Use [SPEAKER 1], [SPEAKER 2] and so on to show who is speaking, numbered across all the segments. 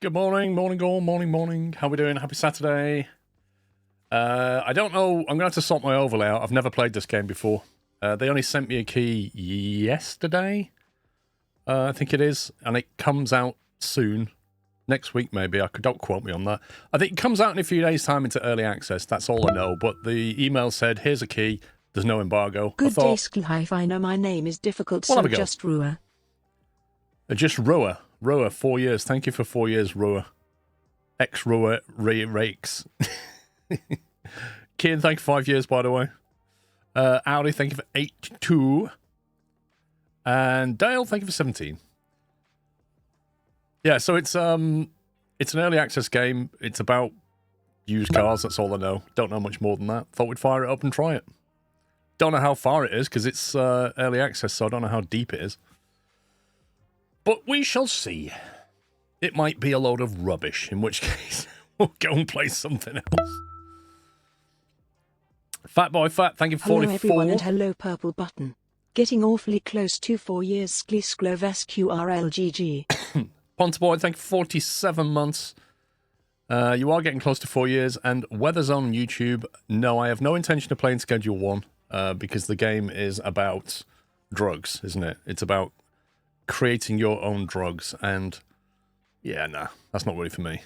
[SPEAKER 1] Good morning, morning, all, morning. How we doing? Happy Saturday. I don't know. I'm going to have to sort my overlay out. I've never played this game before. They only sent me a key yesterday, I think it is, and it comes out soon. Next week, maybe. Don't quote me on that. I think it comes out in a few days' time into early access. That's all I know. But the email said, here's a key. There's no embargo.
[SPEAKER 2] Good day, Skly. I know my name is difficult, so just Rua.
[SPEAKER 1] Just Rua. Rua, 4 years. Thank you for 4 years, Rua. Ex-Rua rakes. Kian, thank you for 5 years, by the way. Audi, thank you for 82. And Dale, thank you for 17. Yeah, so it's an early access game. It's about used cars. That's all I know. Don't know much more than that. Thought we'd fire it up and try it. Don't know how far it is because it's early access, so I don't know how deep it is. But we shall see. It might be a load of rubbish, in which case we'll go and play something else. Fat Boy Fat, thank you for 44.
[SPEAKER 2] Hello everyone and hello Purple Button. Getting awfully close to 4 years. SquirrelPlus.
[SPEAKER 1] Ponta Boy, thank you for 47 months. You are getting close to 4 years. And Weather's on YouTube. No, I have no intention of playing Schedule 1 because the game is about drugs, isn't it? It's about creating your own drugs. And yeah, nah, that's not really for me.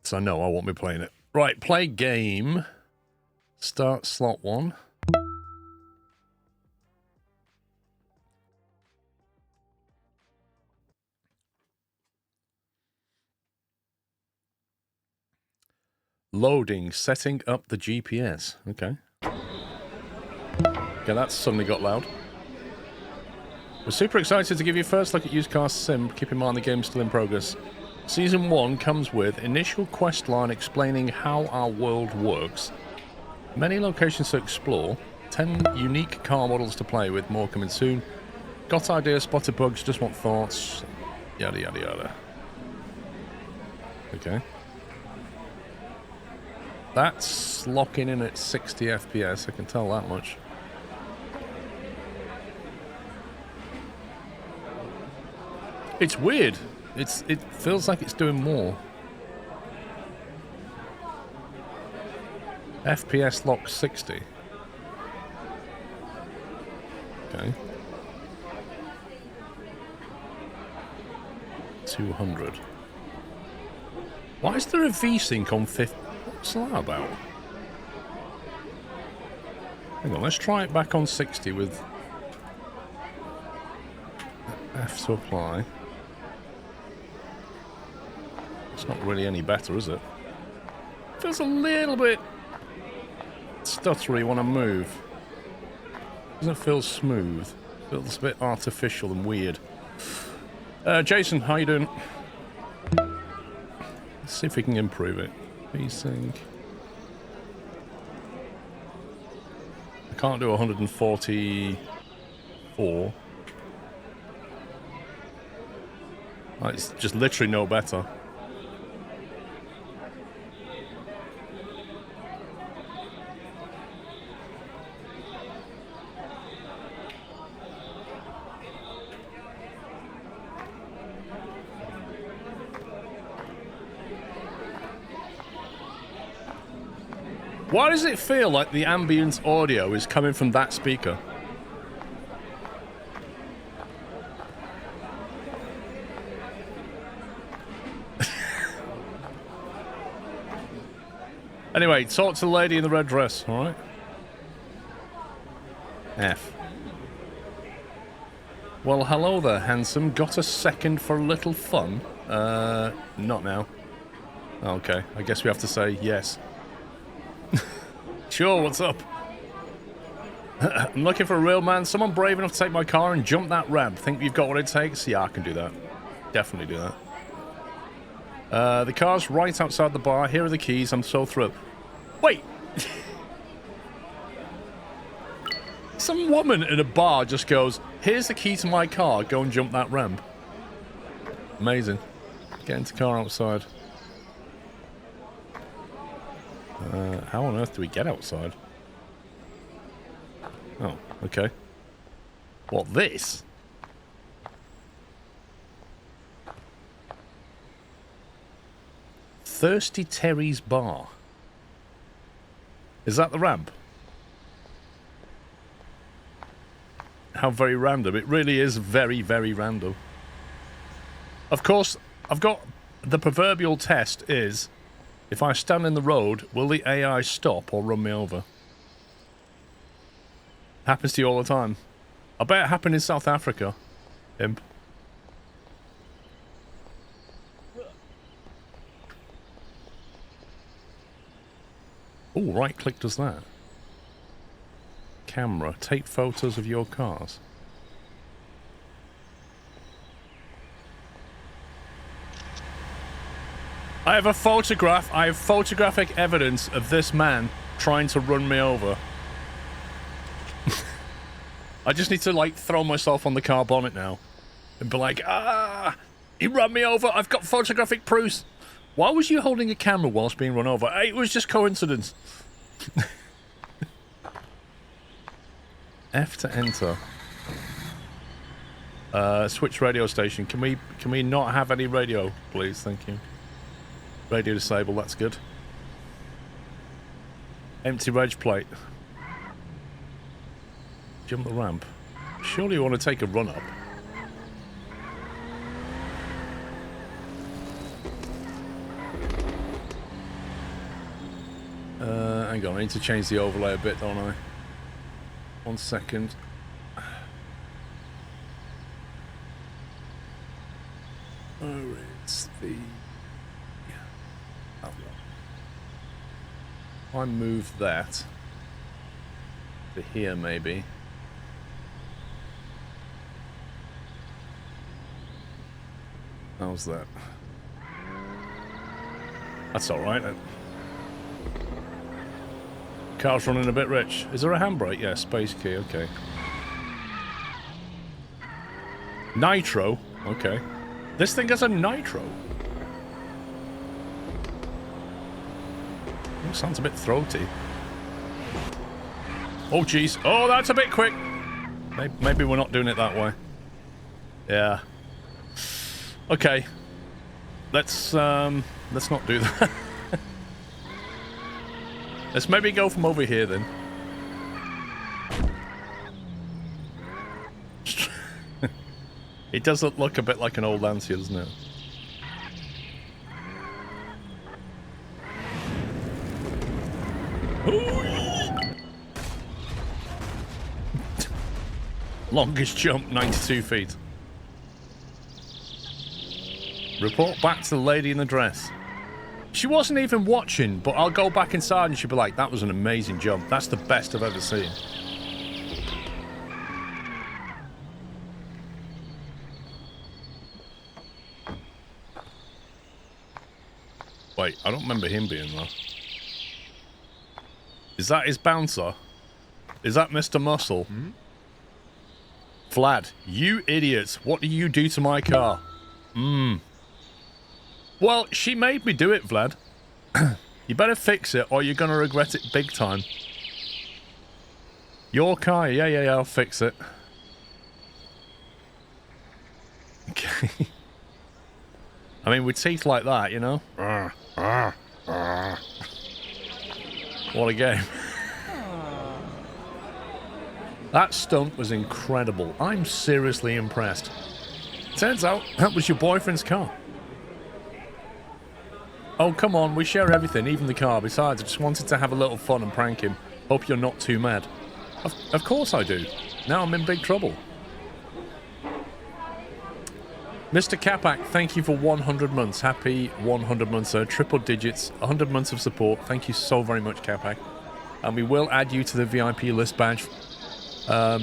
[SPEAKER 1] So no, I won't be playing it. Right, play game. Start slot 1. Loading, setting up the GPS. Okay. Okay, that suddenly got loud. We're super excited to give you a first look at Used Car Sim. Keep in mind the game's still in progress. Season 1 comes with initial quest line explaining how our world works, many locations to explore, 10 unique car models to play with, more coming soon. Got ideas, spotted bugs, just want thoughts, yada yada yada. Okay. That's locking in at 60 FPS, I can tell that much. It's weird. It feels like it's doing more. FPS lock 60. Okay. 200. Why is there a V-Sync on 50? What's that about? Hang on, let's try it back on 60 with F to apply. It's not really any better, is it? Feels a little bit stuttery when I move. Doesn't feel smooth. Feels a bit artificial and weird. Jason, how you doing? Let's see if we can improve it. V-Sync. I can't do 144. It's just literally no better. Why does it feel like the ambient audio is coming from that speaker? Anyway, talk to the lady in the red dress, alright? F. Well, hello there, handsome. Got a second for a little fun? Not now. Okay, I guess we have to say yes. Sure, what's up? I'm looking for a real man, someone brave enough to take my car and jump that ramp. Think you've got what it takes? Yeah, I can do that. Definitely do that. The car's right outside the bar. Here are the keys. I'm so thrilled. Wait! Some woman in a bar just goes, here's the key to my car. Go and jump that ramp. Amazing. Get into the car outside. How on earth do we get outside? Oh, okay. What, this? Thirsty Terry's Bar. Is that the ramp? How very random. It really is very, very random. Of course, I've got the proverbial test is, if I stand in the road, will the AI stop or run me over? Happens to you all the time. I bet it happened in South Africa. Imp. Oh, right click does that. Camera, take photos of your cars. I have a photograph. I have photographic evidence of this man trying to run me over. I just need to, like, throw myself on the car bonnet now and be like, ah, he ran me over. I've got photographic proofs. Why was you holding a camera whilst being run over? It was just coincidence. F to enter. Switch radio station. Can we not have any radio, please? Thank you. Radio disabled, that's good. Empty reg plate. Jump the ramp. Surely you want to take a run up. Hang on, I need to change the overlay a bit, don't I? 1 second. Oh, it's the... I move that to here, maybe. How's that? That's alright then. Car's running a bit rich. Is there a handbrake? Yeah, space key, okay. Nitro? Okay. This thing has a nitro. Oh, sounds a bit throaty. Oh, jeez. Oh, that's a bit quick. Maybe we're not doing it that way. Yeah. Okay. Let's not do that. Let's maybe go from over here then. It does look a bit like an old Lancia, doesn't it? Longest jump, 92 feet. Report back to the lady in the dress. She wasn't even watching, but I'll go back inside and she'll be like, that was an amazing jump. That's the best I've ever seen. Wait, I don't remember him being there. Is that his bouncer? Is that Mr. Muscle? Hmm? Vlad, you idiots. What do you do to my car? Well, she made me do it, Vlad. You better fix it or you're gonna regret it big time. Your car, yeah, I'll fix it. Okay. I mean, with teeth like that, you know? What a game. That stunt was incredible. I'm seriously impressed. Turns out, that was your boyfriend's car. Oh, come on, we share everything, even the car. Besides, I just wanted to have a little fun and prank him. Hope you're not too mad. Of course I do. Now I'm in big trouble. Mr. Capac, thank you for 100 months. Happy 100 months, sir. Triple digits, 100 months of support. Thank you so very much, Capac. And we will add you to the VIP list badge,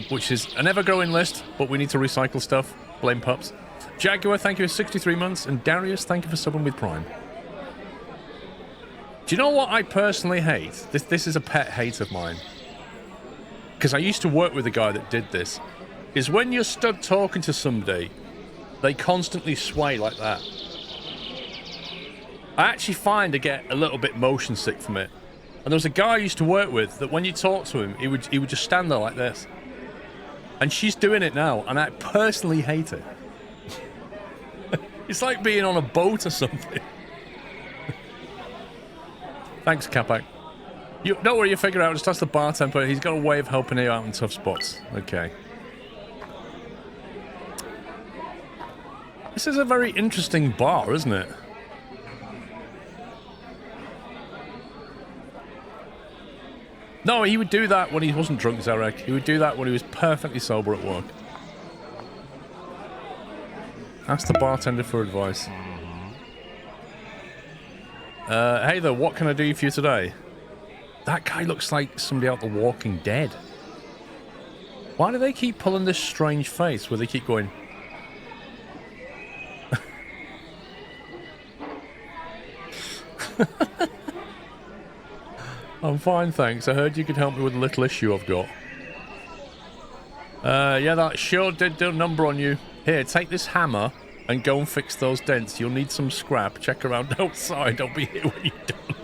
[SPEAKER 1] which is an ever-growing list, but we need to recycle stuff. Blame pups. Jaguar, thank you for 63 months. And Darius, thank you for subbing with Prime. Do you know what I personally hate? This is a pet hate of mine. Because I used to work with a guy that did this. Is when you're stood talking to somebody, they constantly sway like that. I actually find I get a little bit motion sick from it. And there was a guy I used to work with that when you talk to him, he would just stand there like this. And she's doing it now, and I personally hate it. It's like being on a boat or something. Thanks, Capac. You don't worry, you figure out. Just ask the bartender. He's got a way of helping you out in tough spots. Okay. This is a very interesting bar, isn't it? No, he would do that when he wasn't drunk, Zarek. He would do that when he was perfectly sober at work. Ask the bartender for advice. Hey there, what can I do for you today? That guy looks like somebody out The Walking Dead. Why do they keep pulling this strange face where they keep going... I'm fine, thanks. I heard you could help me with a little issue I've got. Yeah, that sure did do a number on you. Here, take this hammer and go and fix those dents. You'll need some scrap. Check around outside. I'll be here when you're done.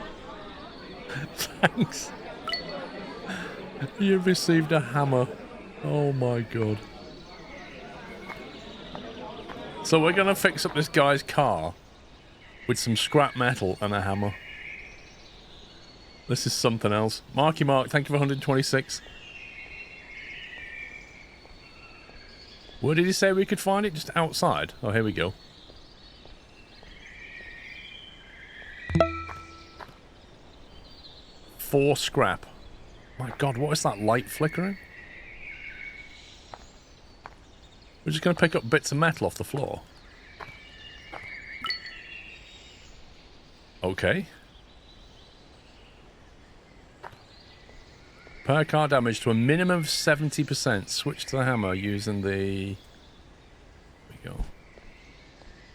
[SPEAKER 1] Thanks. You've received a hammer. Oh my god. So we're going to fix up this guy's car with some scrap metal and a hammer. This is something else. Marky Mark, thank you for 126. Where did he say we could find it? Just outside? Oh, here we go. Four scrap. My god, what is that light flickering? We're just going to pick up bits of metal off the floor. Okay. Per car damage to a minimum of 70%. Switch to the hammer using the... There we go.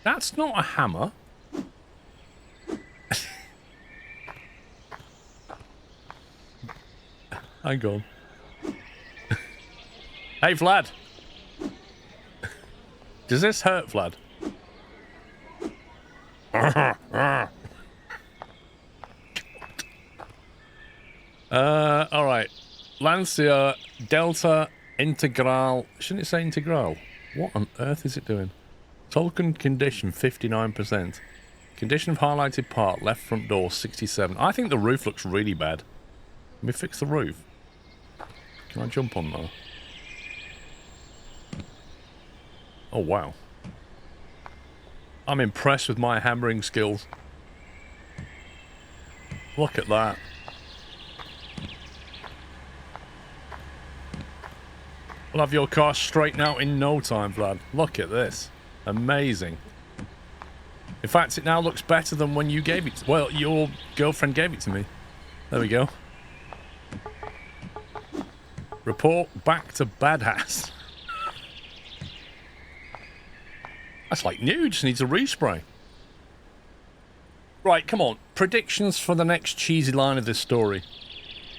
[SPEAKER 1] That's not a hammer. Hang on. Hey, Vlad. Does this hurt, Vlad? Alright. Lancia Delta Integral. Shouldn't it say Integral? What on earth is it doing? Token condition 59%. Condition of highlighted part, left front door 67. I think the roof looks really bad. Let me fix the roof. Can I jump on there? Oh wow. I'm impressed with my hammering skills. Look at that. We'll have your car straightened out in no time, Vlad. Look at this. Amazing. In fact, it now looks better than when you gave it. Well, your girlfriend gave it to me. There we go. Report back to Badass. That's like new. Just needs a respray. Right, come on. Predictions for the next cheesy line of this story.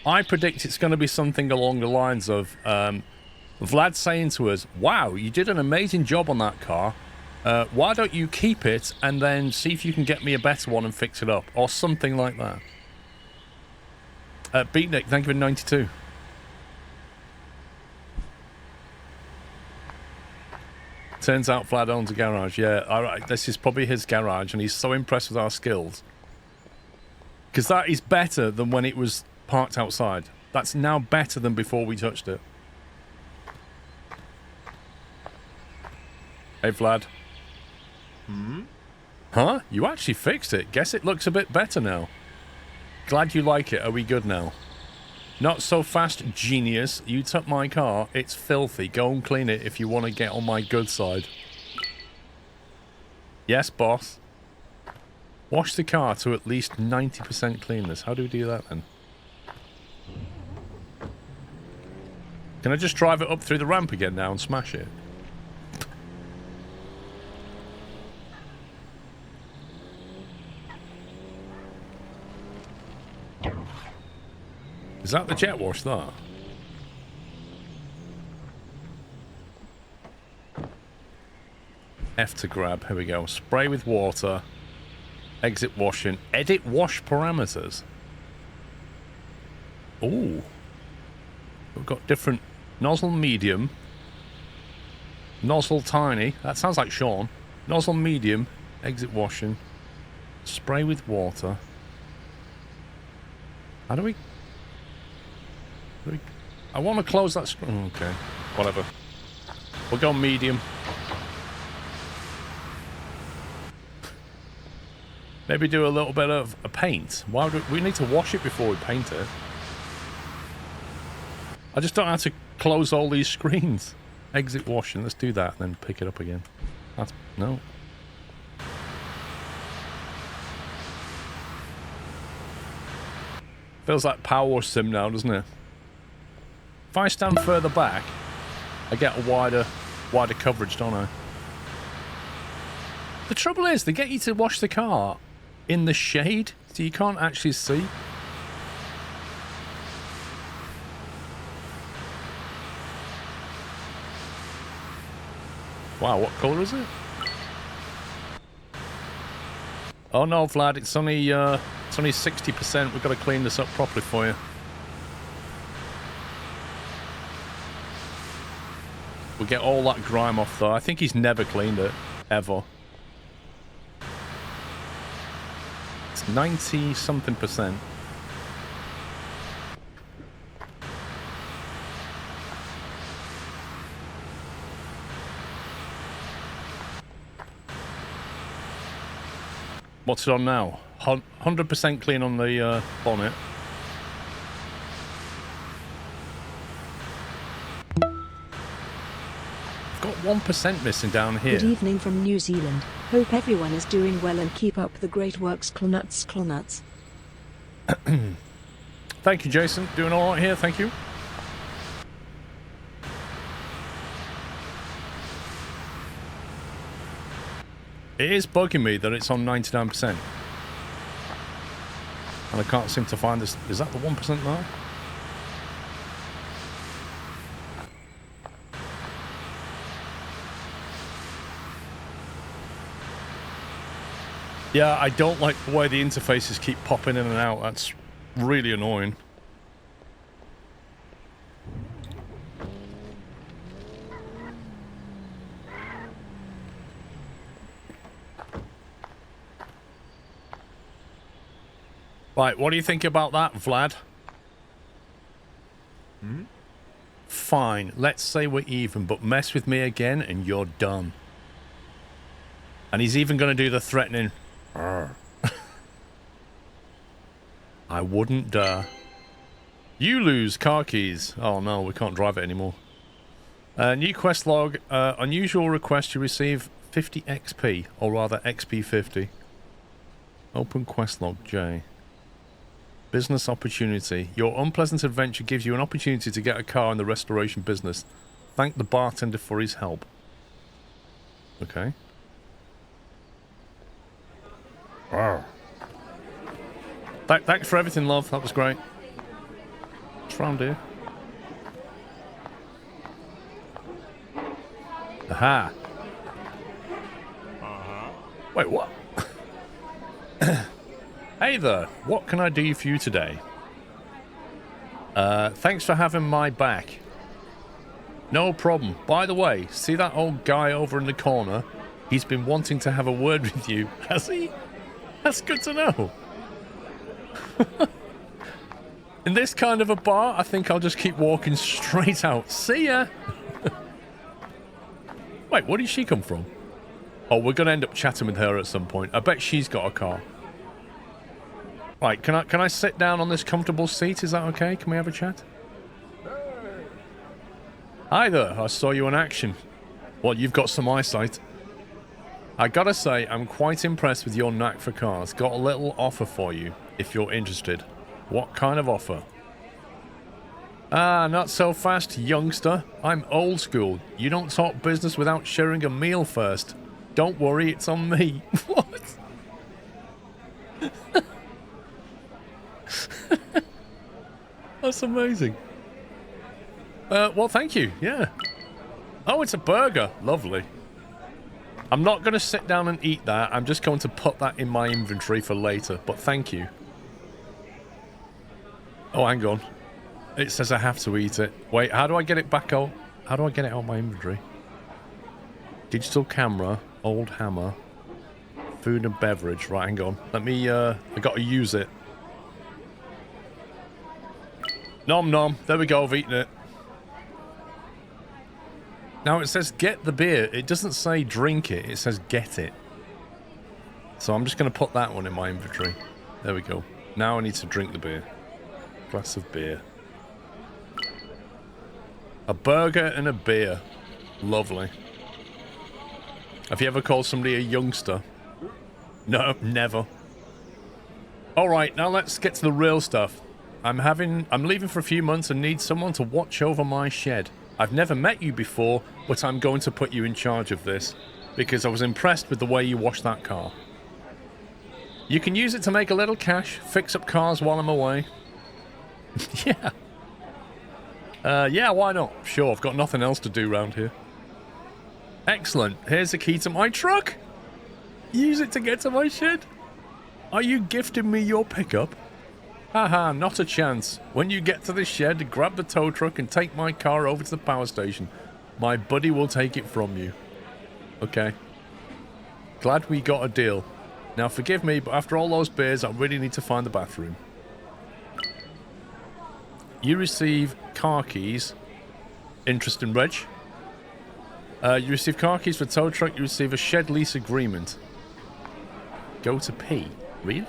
[SPEAKER 1] I predict it's going to be something along the lines of Vlad saying to us, wow, you did an amazing job on that car. Why don't you keep it and then see if you can get me a better one and fix it up? Or something like that. Beatnik, thank you for 92. Turns out Vlad owns a garage. Yeah, alright, this is probably his garage and he's so impressed with our skills. Because that is better than when it was parked outside. That's now better than before we touched it. Hey, Vlad. Hmm? Huh? You actually fixed it. Guess it looks a bit better now. Glad you like it. Are we good now? Not so fast, genius. You took my car. It's filthy. Go and clean it if you want to get on my good side. Yes, boss. Wash the car to at least 90% cleanness. How do we do that then? Can I just drive it up through the ramp again now and smash it? Is that the jet wash, that? F to grab. Here we go. Spray with water. Exit washing. Edit wash parameters. Ooh. We've got different nozzle medium. Nozzle tiny. That sounds like Sean. Nozzle medium. Exit washing. Spray with water. How do we... I want to close that screen. Okay, whatever. We'll go medium. Maybe do a little bit of a paint. Why would we need to wash it before we paint it? I just don't have to close all these screens. Exit washing. Let's do that and then pick it up again. That's... no. Feels like Power Sim now, doesn't it? If I stand further back, I get a wider coverage, don't I? The trouble is, they get you to wash the car in the shade, so you can't actually see. Wow, what colour is it? Oh no, Vlad, it's only 60%. We've got to clean this up properly for you. We'll get all that grime off though. I think he's never cleaned it, ever. It's 90-something%. What's it on now? 100% clean on the bonnet. I've got 1% missing down here.
[SPEAKER 2] Good evening from New Zealand. Hope everyone is doing well and keep up the great works, Clonuts.
[SPEAKER 1] Thank you, Jason. Doing all right here, thank you. It is bugging me that it's on 99%. And I can't seem to find this. Is that the 1% now? Yeah, I don't like the way the interfaces keep popping in and out. That's really annoying. Right, what do you think about that, Vlad? Hmm? Fine, let's say we're even, but mess with me again and you're done. And he's even going to do the threatening... I wouldn't dare. You lose car keys. Oh no, we can't drive it anymore. New quest log. Unusual request to receive 50 XP, or rather XP 50. Open quest log, J. Business opportunity. Your unpleasant adventure gives you an opportunity to get a car in the restoration business. Thank the bartender for his help. Okay. Wow. Thanks for everything, love. That was great. What's round here? Aha. Wait, what? Hey there, what can I do for you today? Thanks for having my back. No problem. By the way, see that old guy over in the corner? He's been wanting to have a word with you, has he? That's good to know. In this kind of a bar, I think I'll just keep walking straight out. See ya! Wait, where did she come from? Oh, we're going to end up chatting with her at some point. I bet she's got a car. Right, can I sit down on this comfortable seat? Is that okay? Can we have a chat? Hi there, I saw you in action. Well, you've got some eyesight. I gotta say, I'm quite impressed with your knack for cars. Got a little offer for you, if you're interested. What kind of offer? Ah, not so fast, youngster. I'm old school. You don't talk business without sharing a meal first. Don't worry, it's on me. What? That's amazing. Well, thank you. Yeah. Oh, it's a burger. Lovely. I'm not going to sit down and eat that. I'm just going to put that in my inventory for later. But thank you. Oh, hang on. It says I have to eat it. Wait, how do I get it back out? How do I get it out of my inventory? Digital camera. Old hammer. Food and beverage. Right, hang on. Let me, I got to use it. Nom nom. There we go, I've eaten it. Now it says get the beer. It doesn't say drink it. It says get it. So I'm just going to put that one in my inventory. There we go. Now I need to drink the beer. Glass of beer. A burger and a beer. Lovely. Have you ever called somebody a youngster? No, never. Alright, now let's get to the real stuff. I'm leaving for a few months and need someone to watch over my shed. I've never met you before, but I'm going to put you in charge of this, because I was impressed with the way you washed that car. You can use it to make a little cash, fix up cars while I'm away. Yeah. Yeah, why not? Sure, I've got nothing else to do around here. Excellent. Here's the key to my truck. Use it to get to my shed. Are you gifting me your pickup? Haha, not a chance. When you get to the shed, grab the tow truck and take my car over to the power station. My buddy will take it from you. Okay. Glad we got a deal. Now forgive me, but after all those beers, I really need to find the bathroom. You receive car keys. Interesting, Reg. You receive car keys for tow truck. You receive a shed lease agreement. Go to P. Really?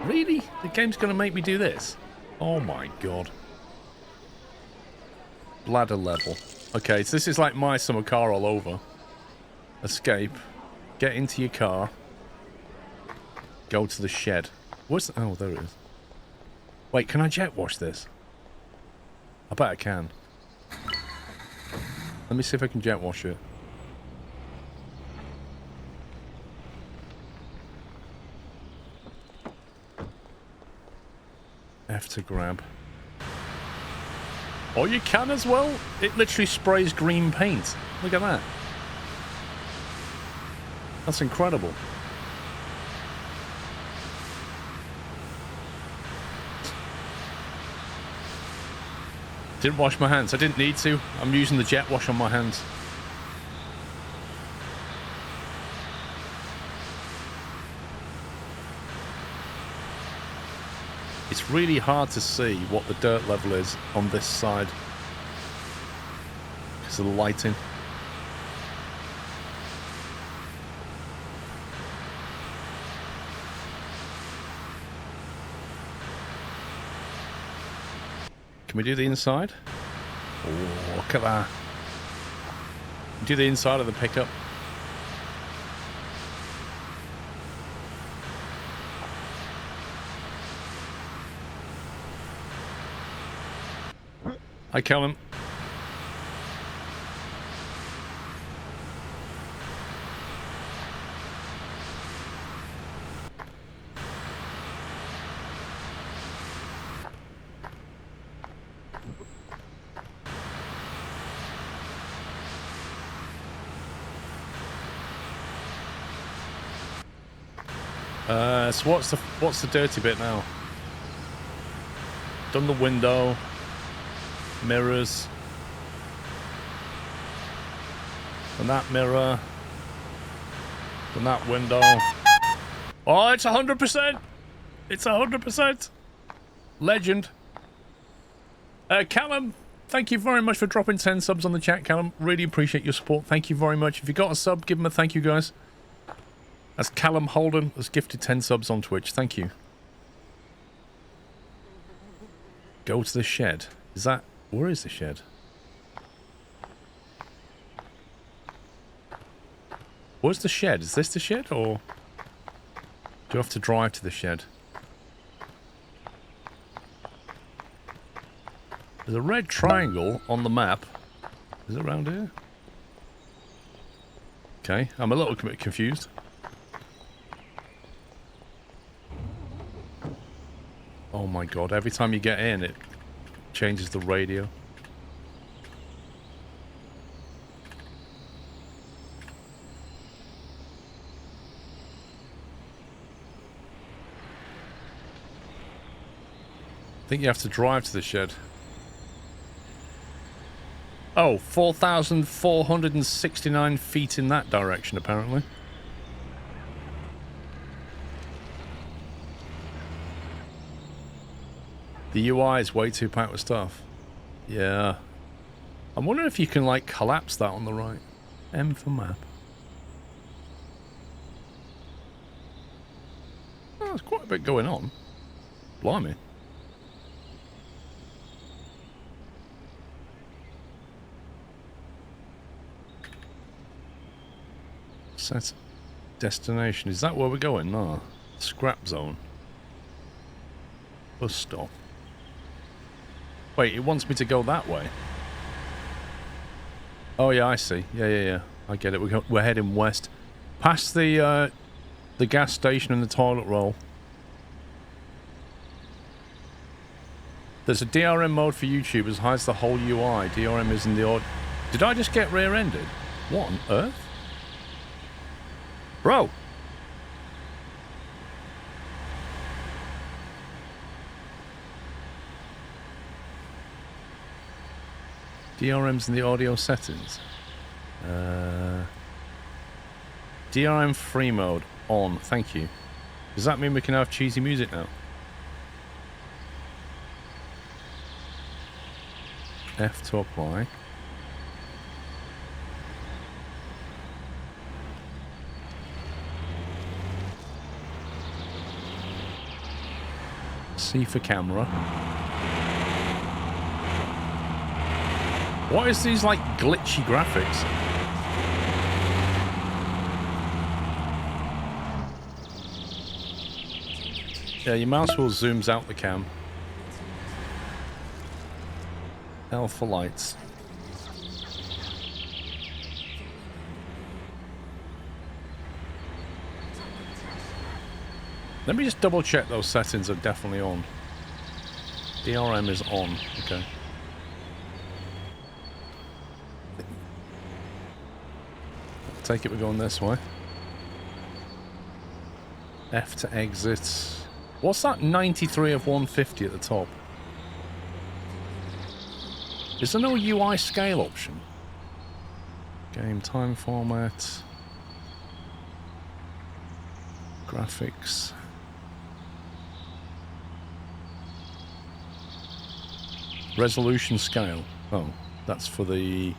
[SPEAKER 1] Really? The game's going to make me do this? Oh my god. Ladder level. Okay, so this is like my summer car all over. Escape. Get into your car. Go to the shed. What's... Oh, there it is. Wait, can I jet wash this? I bet I can. Let me see if I can jet wash it. F to grab. Oh, you can as well? It literally sprays green paint. Look at that. That's incredible. Didn't wash my hands. I didn't need to. I'm using the jet wash on my hands. It's really hard to see what the dirt level is on this side because of the lighting. Can we do the inside? Oh, look at that. Do the inside of the pickup. Hi, Callum. So what's the dirty bit now? Done the window. Mirrors. And that mirror. And that window. Oh, it's 100%! It's 100%! Legend. Callum, thank you very much for dropping 10 subs on the chat, Callum. Really appreciate your support. Thank you very much. If you got a sub, give him a thank you, guys. That's Callum Holden has gifted 10 subs on Twitch. Thank you. Go to the shed. Is that... Where is the shed? Where's the shed? Is this the shed, or do you have to drive to the shed? There's a red triangle on the map. Is it around here? Okay, I'm a little bit confused. Oh my god, every time you get in, it changes the radio. I think you have to drive to the shed. Oh, 4,469 feet in that direction, apparently. The UI is way too packed with stuff. Yeah. I'm wondering if you can, like, collapse that on the right. M for map. Oh, there's quite a bit going on. Blimey. Set destination. Is that where we're going? No. Scrap zone. Bus stop. Wait, it wants me to go that way. Oh yeah, I see. Yeah. I get it. We're heading west, past the gas station and the toilet roll. There's a DRM mode for YouTubers. Hides the whole UI. DRM is in the odd. Did I just get rear-ended? What on earth, bro? DRM's in the audio settings. DRM free mode on. Thank you. Does that mean we can have cheesy music now? F to apply. C for camera. What is these, like, glitchy graphics? Yeah, your mouse wheel zooms out the cam. L for lights. Let me just double check those settings are definitely on. DRM is on. Okay. Take it we're going this way. F to exit. What's that 93 of 150 at the top? Is there no UI scale option? Game time format. Graphics. Resolution scale. Oh, that's for the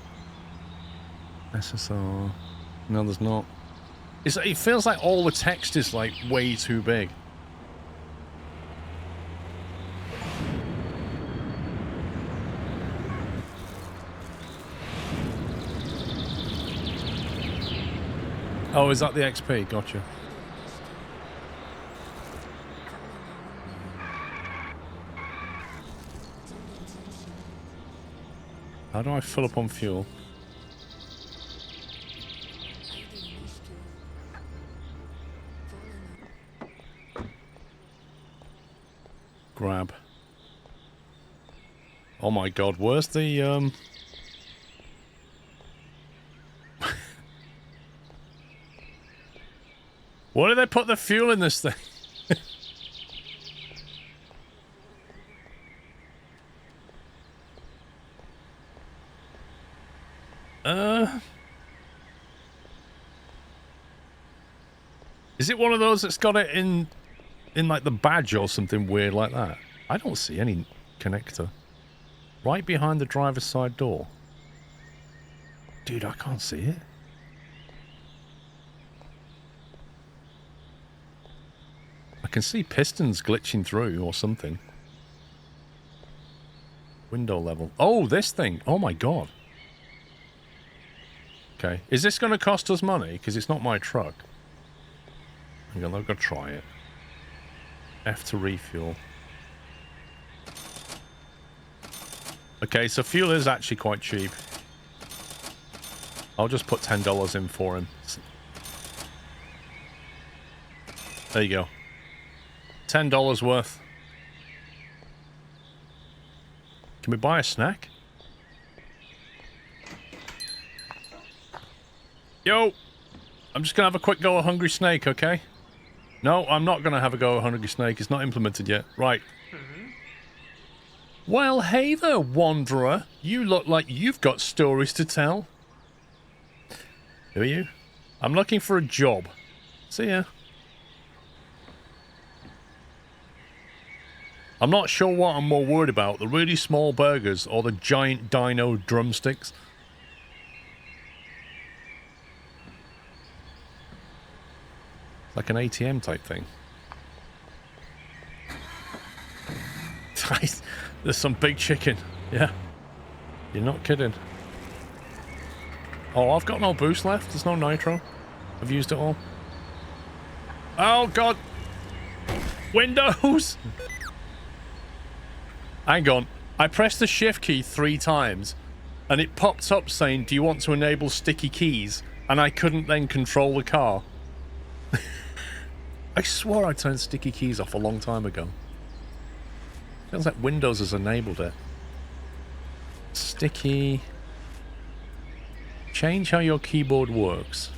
[SPEAKER 1] SSR. No, there's not. It feels like all the text is, like, way too big. Oh, is that the XP? Gotcha. How do I fill up on fuel? Grab. Oh my god, where's the, Why did they put the fuel in this thing? Is it one of those that's got it in like the badge or something weird like that? I don't see any connector. Right behind the driver's side door. Dude, I can't see it. I can see pistons glitching through or something. Window level. Oh, this thing. Oh my god. Okay. Is this going to cost us money? Because it's not my truck. Hang on, I've got to try it. F to refuel. Okay, so fuel is actually quite cheap. I'll just put $10 in for him. There you go. $10 worth. Can we buy a snack? Yo! I'm just gonna have a quick go at Hungry Snake, okay? No, I'm not gonna have a go at Hungry Snake. It's not implemented yet. Right. Well, hey there, Wanderer. You look like you've got stories to tell. Who are you? I'm looking for a job. See ya. I'm not sure what I'm more worried about, the really small burgers or the giant dino drumsticks. It's like an ATM type thing. There's some big chicken. Yeah. You're not kidding. Oh, I've got no boost left. There's no nitro. I've used it all. Oh, God. Windows! Hang on. I pressed the shift key 3 times, and it popped up saying, do you want to enable sticky keys? And I couldn't then control the car. I swore I turned sticky keys off a long time ago. Feels like Windows has enabled it. Sticky. Change how your keyboard works.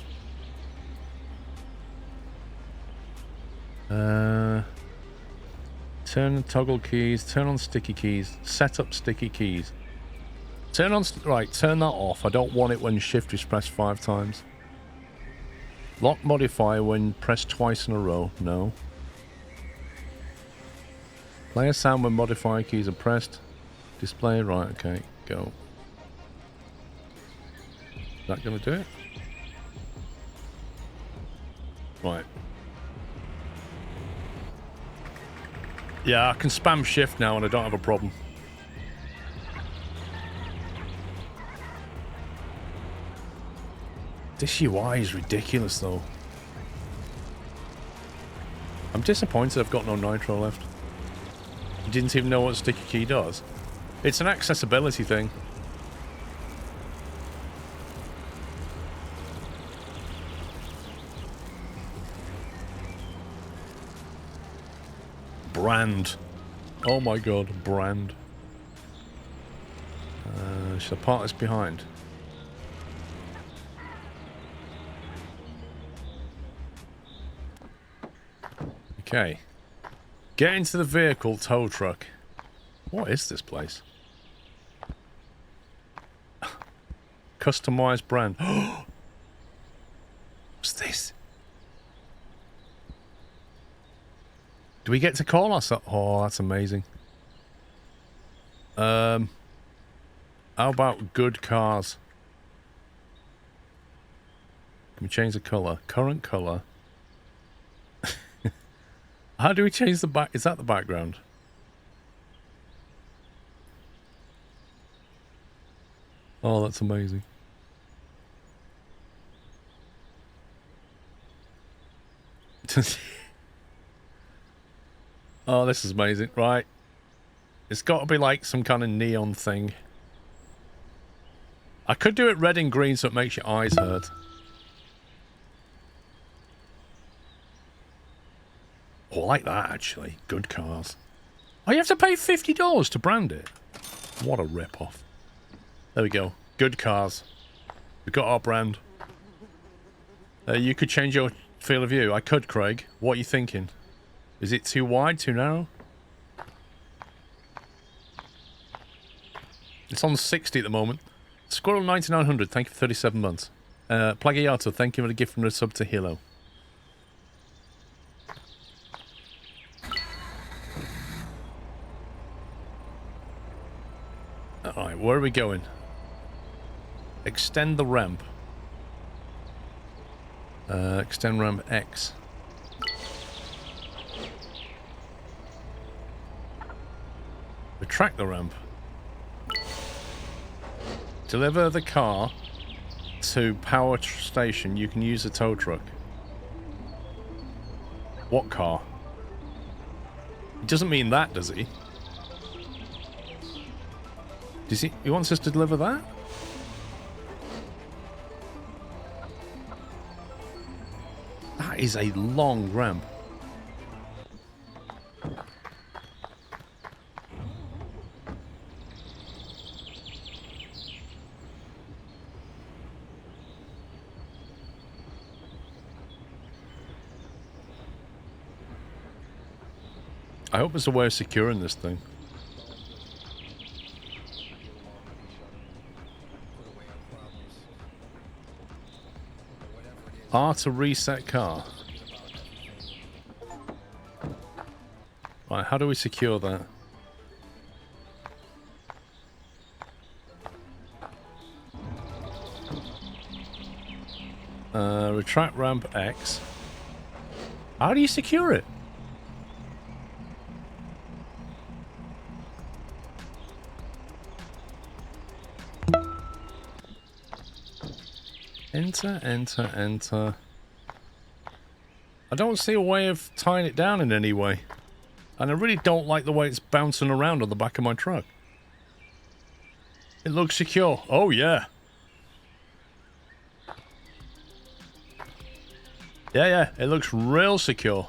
[SPEAKER 1] Turn and toggle keys, turn on sticky keys, set up sticky keys. Turn on, right, turn that off. I don't want it when shift is pressed 5 times. Lock modifier when pressed twice in a row, no. Play a sound when modifier keys are pressed. Display, right, okay, go. Is that gonna do it? Right. Yeah, I can spam shift now and I don't have a problem. This UI is ridiculous though. I'm disappointed I've got no nitro left. You didn't even know what sticky key does. It's an accessibility thing. Brand. Oh my god, brand. Should I part this behind? Okay. Get into the vehicle tow truck. What is this place? Customized brand. What's this? Do we get to call ourselves? Oh, that's amazing. How about good cars? Can we change the colour? Current colour. How do we change the back? Is that the background? Oh, that's amazing. Oh, this is amazing. Right. It's got to be like some kind of neon thing. I could do it red and green so it makes your eyes hurt. Oh, I like that, actually. Good cars. Oh, you have to pay $50 to brand it? What a rip-off. There we go. Good cars. We've got our brand. You could change your field of view. I could, Craig. What are you thinking? Is it too wide, too narrow? It's on 60 at the moment. Squirrel 9900, thank you for 37 months. Plagiato, thank you for the gift from the sub to Hilo. Alright, where are we going? Extend the ramp. Extend ramp X. Retract the ramp. Deliver the car to power station. You can use a tow truck. What car? He doesn't mean that, does he? Does he? He wants us to deliver that? That is a long ramp. I hope there's a way of securing this thing. R to reset car. Right, how do we secure that? Retract ramp X. How do you secure it? Enter, enter, enter. I don't see a way of tying it down in any way. And I really don't like the way it's bouncing around on the back of my truck. It looks secure. Oh, yeah. Yeah, it looks real secure.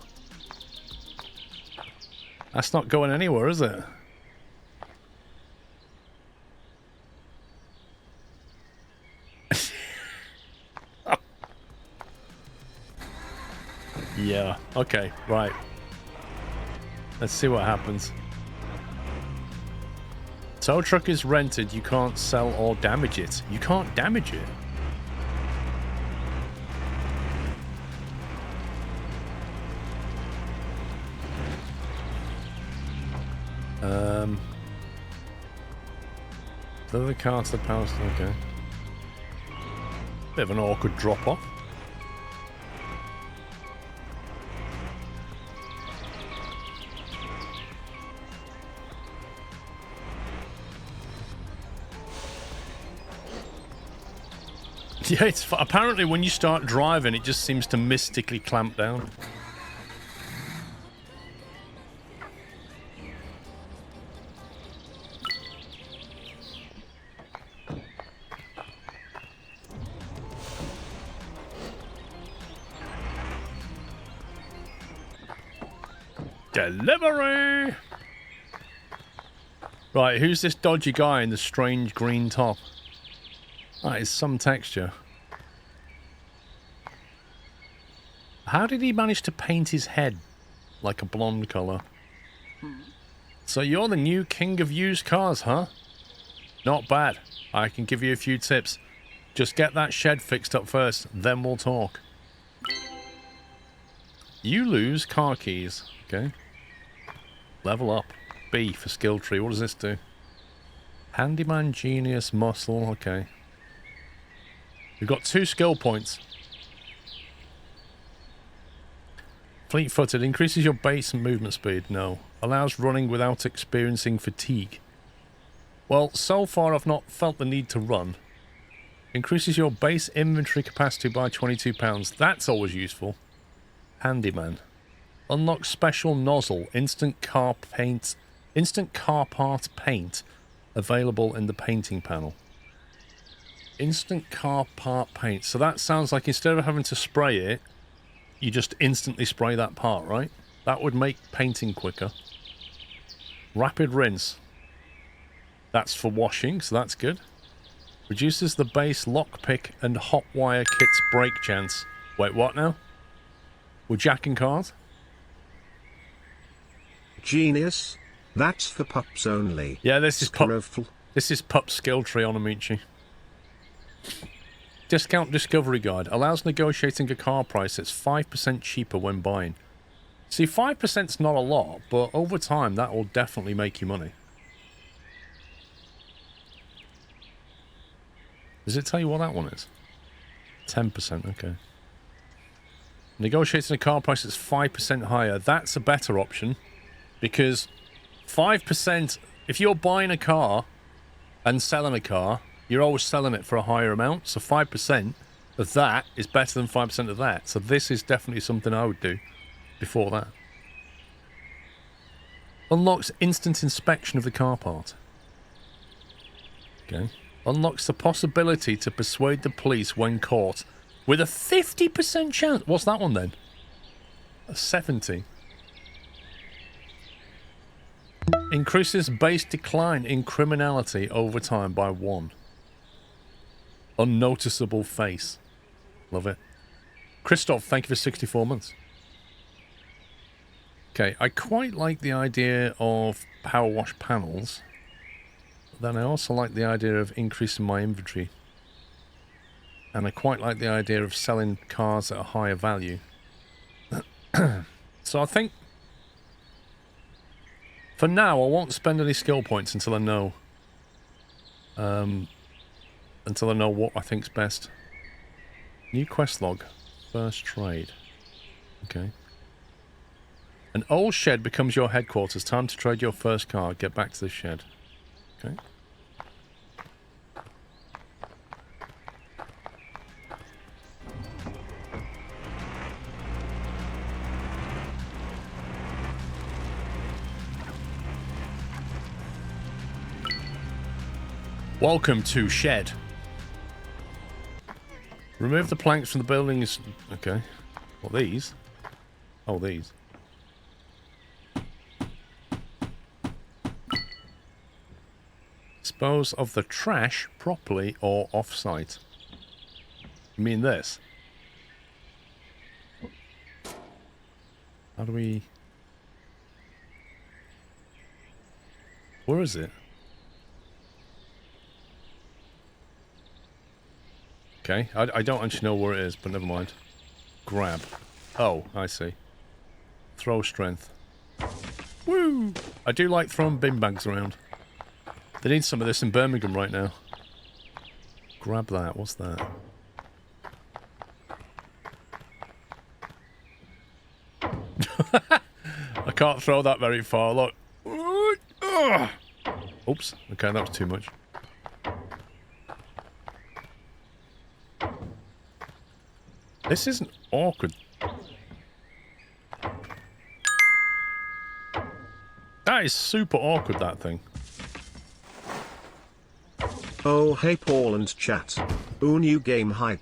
[SPEAKER 1] That's not going anywhere, is it? Yeah, okay, right. Let's see what happens. Tow truck is rented, you can't sell or damage it. You can't damage it. Deliver the car to the power station, okay. Bit of an awkward drop off. Yeah, it's apparently when you start driving, it just seems to mystically clamp down. Delivery! Right, who's this dodgy guy in the strange green top? That is some texture. How did he manage to paint his head like a blonde colour? So you're the new king of used cars, huh? Not bad. I can give you a few tips. Just get that shed fixed up first, then we'll talk. You lose car keys. Okay. Level up. B for skill tree. What does this do? Handyman, genius, muscle. Okay. We've got 2 skill points. Fleet-footed. Increases your base and movement speed. No. Allows running without experiencing fatigue. Well, so far I've not felt the need to run. Increases your base inventory capacity by £22. That's always useful. Handyman. Unlock special nozzle. Instant car part paint. Available in the painting panel. Instant car part paint. So that sounds like instead of having to spray it, you just instantly spray that part, right? That would make painting quicker. Rapid rinse. That's for washing, so that's good. Reduces the base lockpick and hot wire kit's break chance. Wait, what now? We're jacking cars?
[SPEAKER 3] Genius. That's for pups only.
[SPEAKER 1] Yeah, this is pup skill tree on Amici. Discount Discovery Guide. Allows negotiating a car price that's 5% cheaper when buying. See, 5%'s not a lot, but over time that will definitely make you money. Does it tell you what that one is? 10%, okay. Negotiating a car price that's 5% higher. That's a better option. Because 5%, if you're buying a car and selling a car, you're always selling it for a higher amount. So 5% of that is better than 5% of that. So this is definitely something I would do before that. Unlocks instant inspection of the car part. Okay. Unlocks the possibility to persuade the police when caught with a 50% chance. What's that one then? A 70. Increases base decline in criminality over time by 1. Unnoticeable face. Love it. Christoph, thank you for 64 months. Okay, I quite like the idea of power wash panels. Then I also like the idea of increasing my inventory. And I quite like the idea of selling cars at a higher value. So I think for now I won't spend any skill points until I know what I think's best. New quest log. First trade. Okay. An old shed becomes your headquarters. Time to trade your first car. Get back to the shed. Okay. Welcome to shed. Remove the planks from the buildings. Okay. What, these? Oh, these. Dispose of the trash properly or off-site. You mean this? How do we... Where is it? Okay, I don't actually know where it is, but never mind. Grab. Oh, I see. Throw strength. Woo! I do like throwing bin bags around. They need some of this in Birmingham right now. Grab that. What's that? I can't throw that very far. Look. Oops. Okay, that was too much. This isn't awkward. That is super awkward, that thing.
[SPEAKER 3] Oh hey Paul and chat. Ooh, new game hype.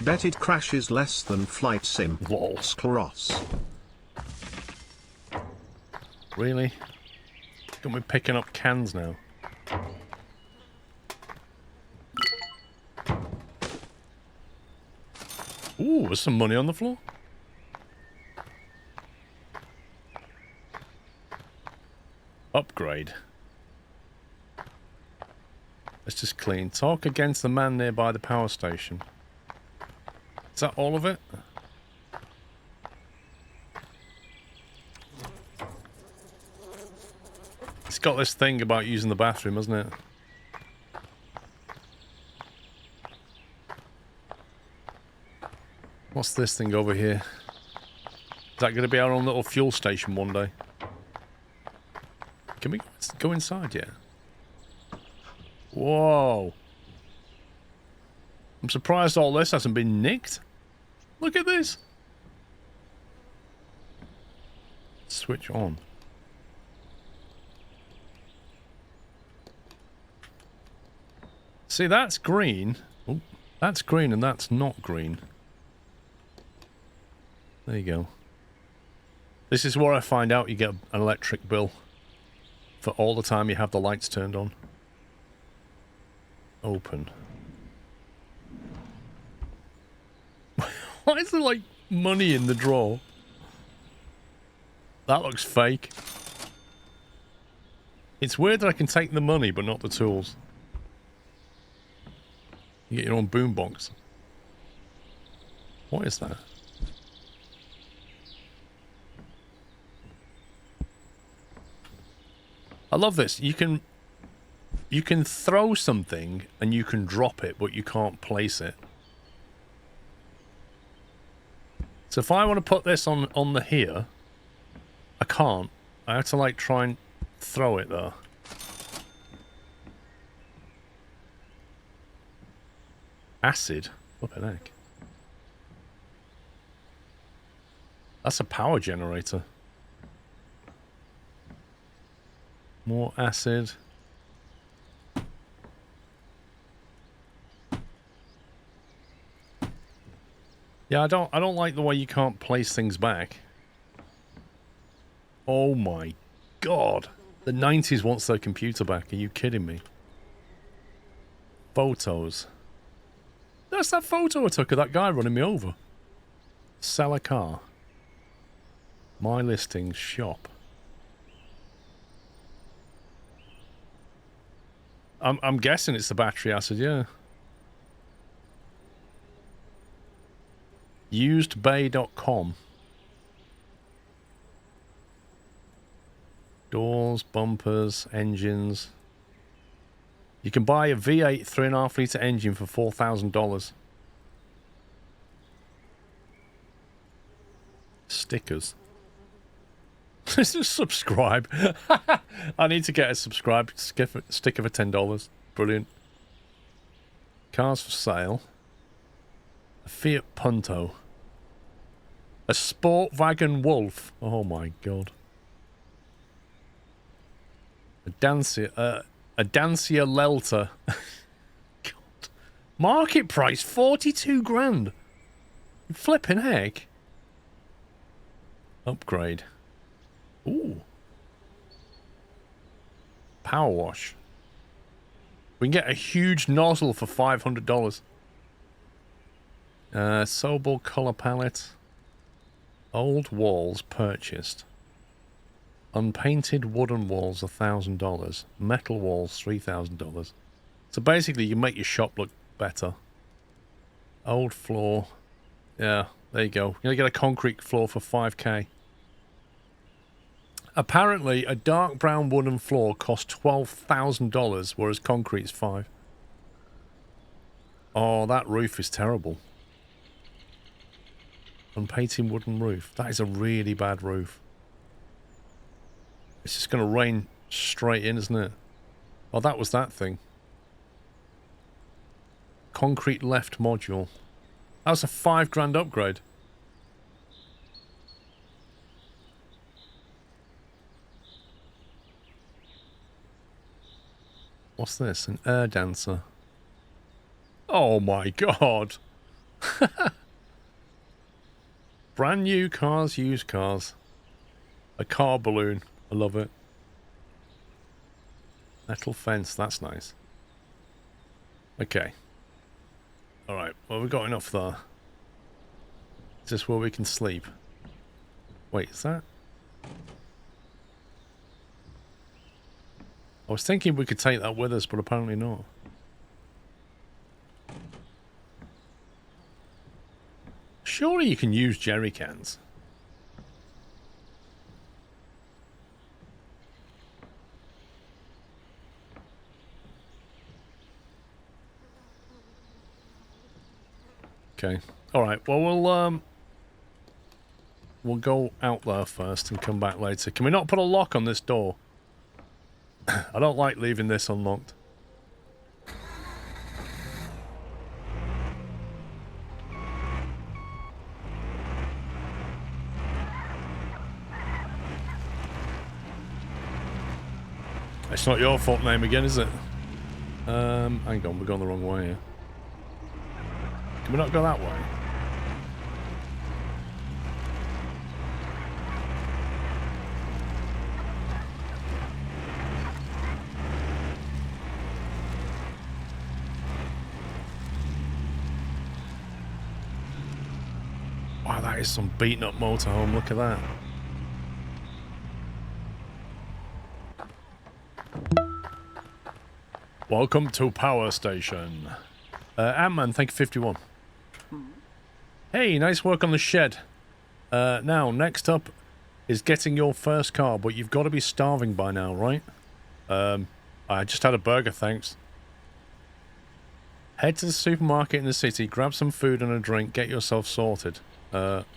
[SPEAKER 3] Bet it crashes less than Flight Sim.
[SPEAKER 1] Lol.
[SPEAKER 3] Scleros.
[SPEAKER 1] Really? Got me picking up cans now. Ooh, there's some money on the floor. Upgrade. Let's just clean. Talk against the man nearby the power station. Is that all of it? It's got this thing about using the bathroom, hasn't it? What's this thing over here? Is that going to be our own little fuel station one day? Can we go inside yet? Whoa. I'm surprised all this hasn't been nicked. Look at this. Switch on. See, that's green. Oh, that's green and that's not green. There you go. This is where I find out you get an electric bill for all the time you have the lights turned on. Open. Why is there like money in the drawer? That looks fake. It's weird that I can take the money but not the tools. You get your own boombox. What is that? I love this. You can throw something and you can drop it, but you can't place it. So if I want to put this on the here, I can't. I have to like try and throw it there. Acid? What the heck? That's a power generator. More acid. Yeah, I don't like the way you can't place things back. Oh my god. The 90s wants their computer back. Are you kidding me? Photos. That's that photo I took of that guy running me over. Sell a car. My listings shop. I'm guessing it's the battery acid, yeah. Usedbay.com. Doors, bumpers, engines. You can buy a V8 3.5 litre engine for $4,000. stickers. This is subscribe. I need to get a subscribe sticker for $10. Brilliant. Cars for sale. A Fiat Punto. A Sportwagen Wolf. Oh my god. A Dancia Lelter. God. Market price 42 grand. Flipping heck. Upgrade. Ooh. Power wash. We can get a huge nozzle for $500. Sobel color palette. Old walls purchased. Unpainted wooden walls $1,000. Metal walls $3,000. So basically you make your shop look better. Old floor. Yeah, there you go. You're gonna get a concrete floor for $5K. Apparently a dark brown wooden floor costs $12,000, whereas concrete's $5,000. Oh, that roof is terrible. Unpainted wooden roof. That is a really bad roof. It's just going to rain straight in, isn't it? Oh, that was that thing. Concrete left module. That was a $5 grand upgrade. What's this? An air dancer. Oh my god. Brand new cars, used cars. A car balloon. I love it. Metal fence. That's nice. Okay. Alright. Well, we've got enough there. Is this where we can sleep? Wait, is that? I was thinking we could take that with us, but apparently not. Surely you can use jerry cans. Okay. Alright, well we'll go out there first and come back later. Can we not put a lock on this door? I don't like leaving this unlocked. It's not your fault name again, is it? Hang on, we're going the wrong way here. Can we not go that way? Wow, that is some beaten up motorhome, look at that. Welcome to Power Station. Ant-Man, thank you, 51. Hey, nice work on the shed. Now, next up is getting your first car, but you've got to be starving by now, right? I just had a burger, thanks. Head to the supermarket in the city, grab some food and a drink, get yourself sorted.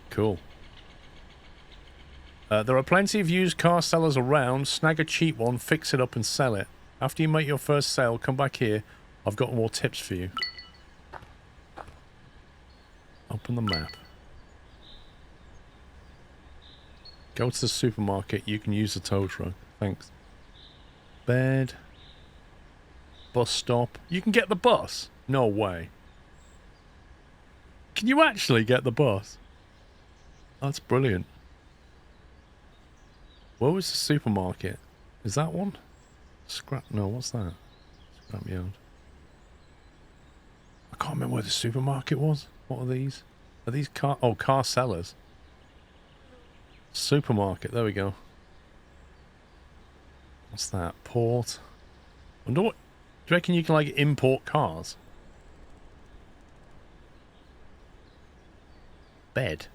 [SPEAKER 1] Cool. There are plenty of used car sellers around. Snag a cheap one, fix it up and sell it. After you make your first sale, come back here. I've got more tips for you. Open the map. Go to the supermarket. You can use the tow truck. Thanks. Bed. Bus stop. You can get the bus? No way. Can you actually get the bus? That's brilliant. Where was the supermarket? Is that one? Scrap... No, what's that? Scrap yard. I can't remember where the supermarket was. What are these? Are these car... Oh, car sellers. Supermarket. There we go. What's that? Port. Wonder what... Do you reckon you can, like, import cars? Bed.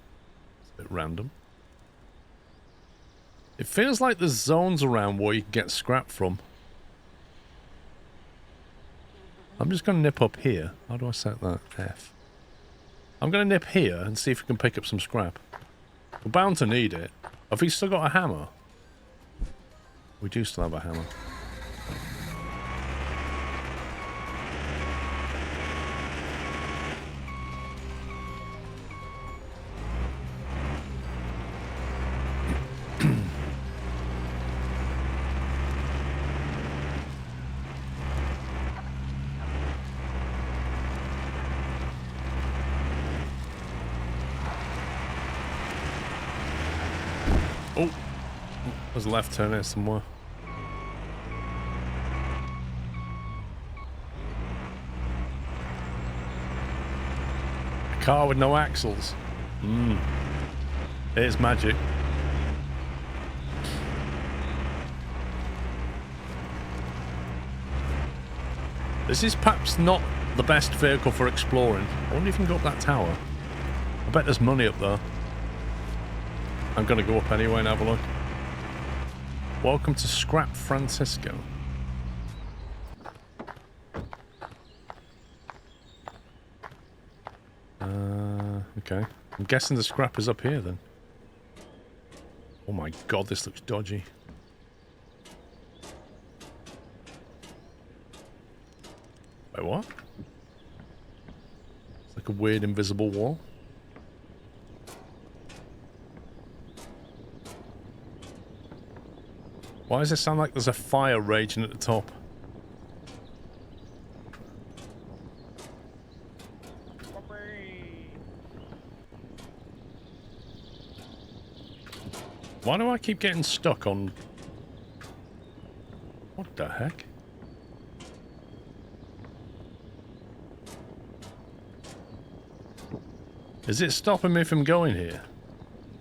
[SPEAKER 1] It's a bit random. It feels like there's zones around where you can get scrap from. I'm just going to nip up here. How do I set that? F. I'm going to nip here and see if we can pick up some scrap. We're bound to need it. Have we still got a hammer? We do still have a hammer. Oh, there's a left turn there somewhere. A car with no axles. It is magic. This is perhaps not the best vehicle for exploring. I wonder if you can go up that tower. I bet there's money up there. I'm going to go up anyway and have a look. Welcome to Scrap Francisco. Okay. I'm guessing the scrap is up here then. Oh my god, this looks dodgy. Wait, what? It's like a weird invisible wall. Why does it sound like there's a fire raging at the top? Why do I keep getting stuck on... What the heck? Is it stopping me from going here?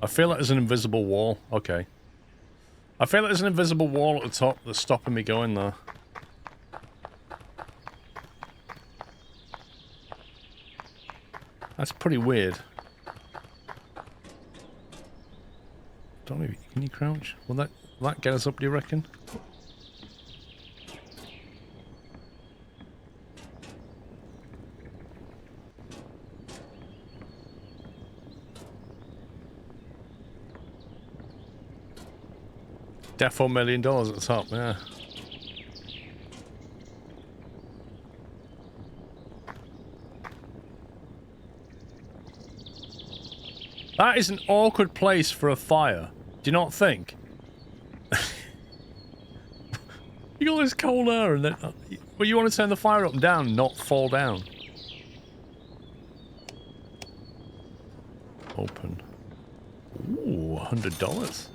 [SPEAKER 1] I feel like there's an invisible wall. Okay. I feel like there's an invisible wall at the top that's stopping me going there. That's pretty weird. Don't know, can you crouch? Will that get us up, do you reckon? Defo $1 million at the top, yeah. That is an awkward place for a fire. Do you not think? You got this cold air and then... well, you want to turn the fire up and down, not fall down. Open. Ooh, $100.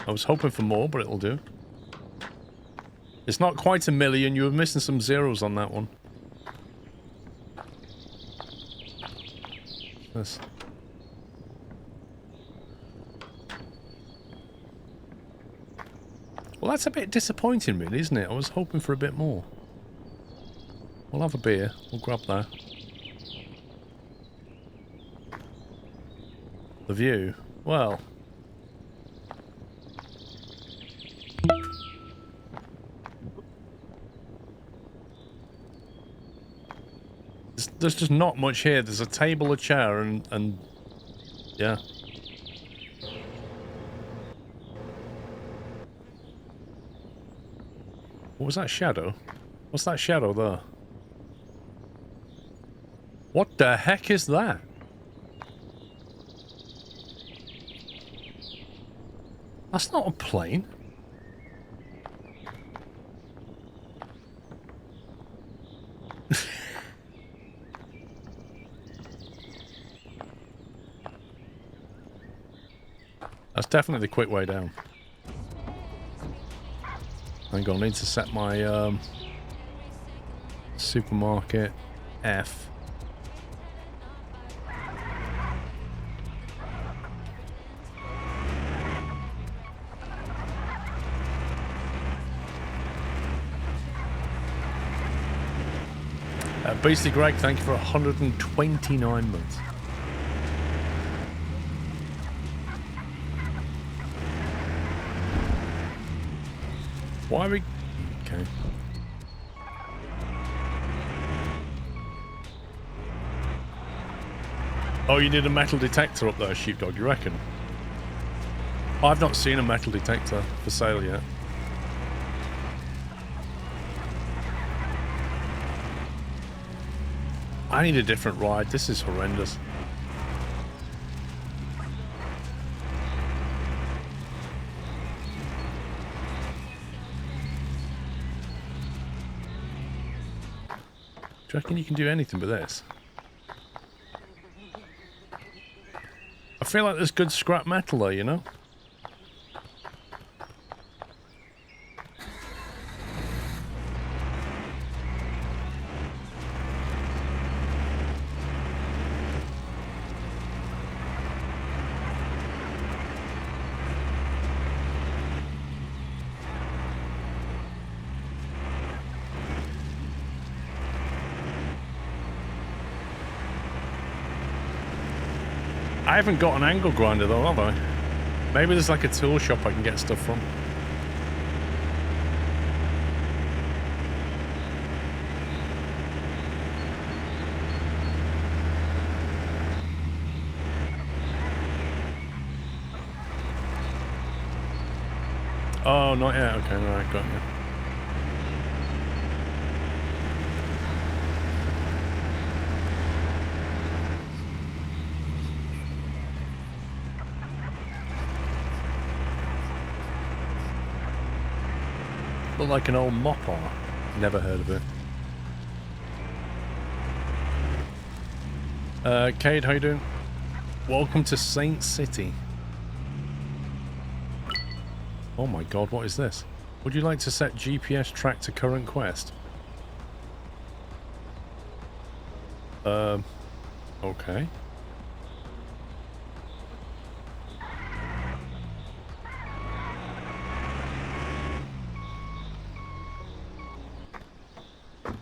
[SPEAKER 1] I was hoping for more, but it'll do. It's not quite $1 million. You were missing some zeros on that one. This. Well, that's a bit disappointing, really, isn't it? I was hoping for a bit more. We'll have a beer. We'll grab that. The view. Well... there's just not much here. There's a table, a chair, and yeah. What was that shadow? What's that shadow there? What the heck is that? That's not a plane. That's definitely the quick way down. Hang on, I need to set my supermarket F. Beastly Greg, thank you for 129 months. Why are we... Okay. Oh, you need a metal detector up there, sheepdog, you reckon? I've not seen a metal detector for sale yet. I need a different ride. This is horrendous. Do you reckon you can do anything with this? I feel like there's good scrap metal there, you know? I haven't got an angle grinder though, have I? Maybe there's like a tool shop I can get stuff from. Oh, not yet. Okay, right, got you. Look like an old mopper. Never heard of it. Cade, how you doing? Welcome to Saint City. Oh my god, what is this? Would you like to set GPS track to current quest? Okay.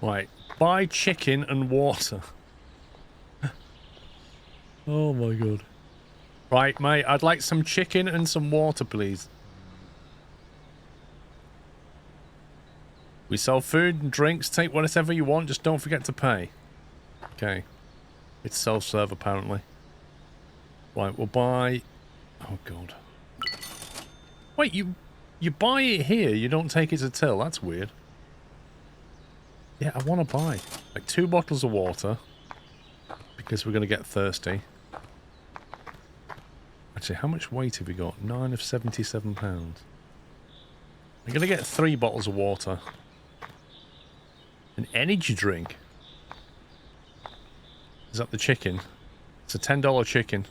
[SPEAKER 1] Right, buy chicken and water. Oh my god. Right, mate, I'd like some chicken and some water, please. We sell food and drinks. Take whatever you want, just don't forget to pay. Okay. It's self-serve, apparently. Right, we'll buy... Oh god. Wait, you buy it here, you don't take it to till. That's weird. Yeah, I want to buy like 2 bottles of water because we're going to get thirsty. Actually, how much weight have we got? 9 of 77 pounds. We're going to get 3 bottles of water. An energy drink. Is that the chicken? It's a $10 chicken.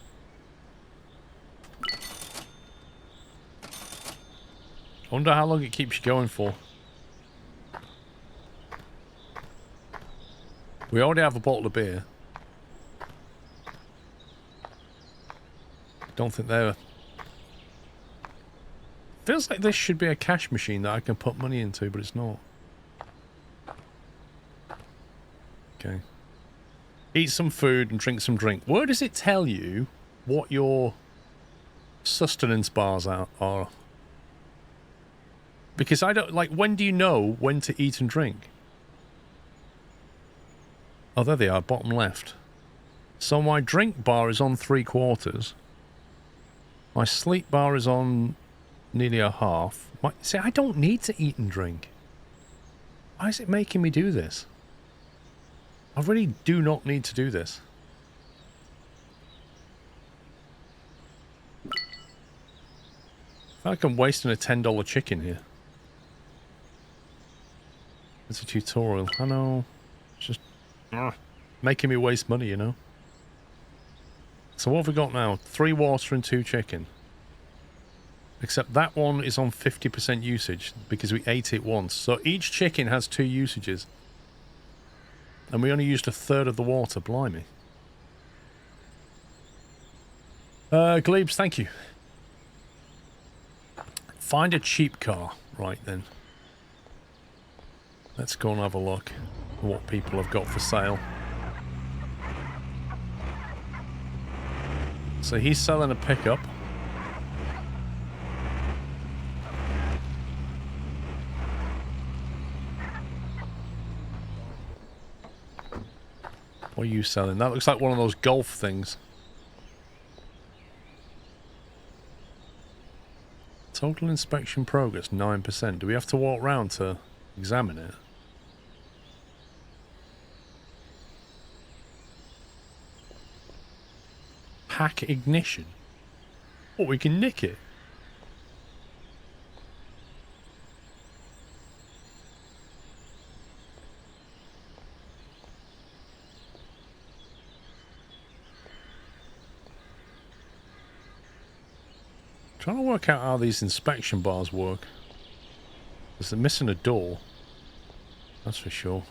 [SPEAKER 1] I wonder how long it keeps you going for. We already have a bottle of beer. Don't think they're... Feels like this should be a cash machine that I can put money into, but it's not. Okay. Eat some food and drink some drink. Where does it tell you what your sustenance bars are? Because I don't... Like, when do you know when to eat and drink? Oh, there they are, bottom left. So my drink bar is on 3/4. My sleep bar is on nearly a half. See, I don't need to eat and drink. Why is it making me do this? I really do not need to do this. I feel like I'm wasting a $10 chicken here. It's a tutorial. I know. It's just... making me waste money, you know. So what have we got now? 3 water and 2 chicken. Except that one is on 50% usage because we ate it once. So each chicken has 2 usages. And we only used 1/3 of the water, blimey. Glebes, thank you. Find a cheap car. Right then. Let's go and have a look at what people have got for sale. So he's selling a pickup. What are you selling? That looks like one of those golf things. Total inspection progress, 9%. Do we have to walk round to examine it? Hack ignition. Oh, we can nick it. Trying to work out how these inspection bars work. Because they're missing a door. That's for sure.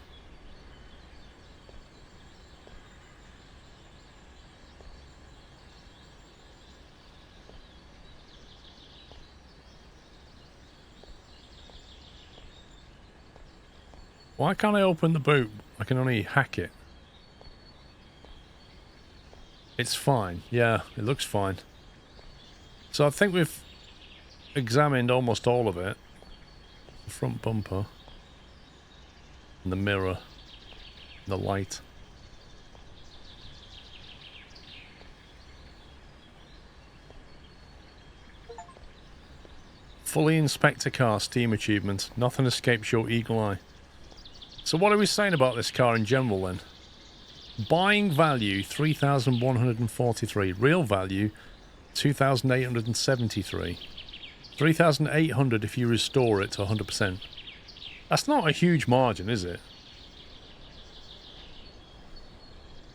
[SPEAKER 1] Why can't I open the boot? I can only hack it. It's fine. Yeah, it looks fine. So I think we've examined almost all of it. The front bumper. And the mirror. And the light. Fully inspect a car, Steam achievement. Nothing escapes your eagle eye. So what are we saying about this car in general then? Buying value 3,143. Real value 2,873. 3,800 if you restore it to 100%. That's not a huge margin, is it?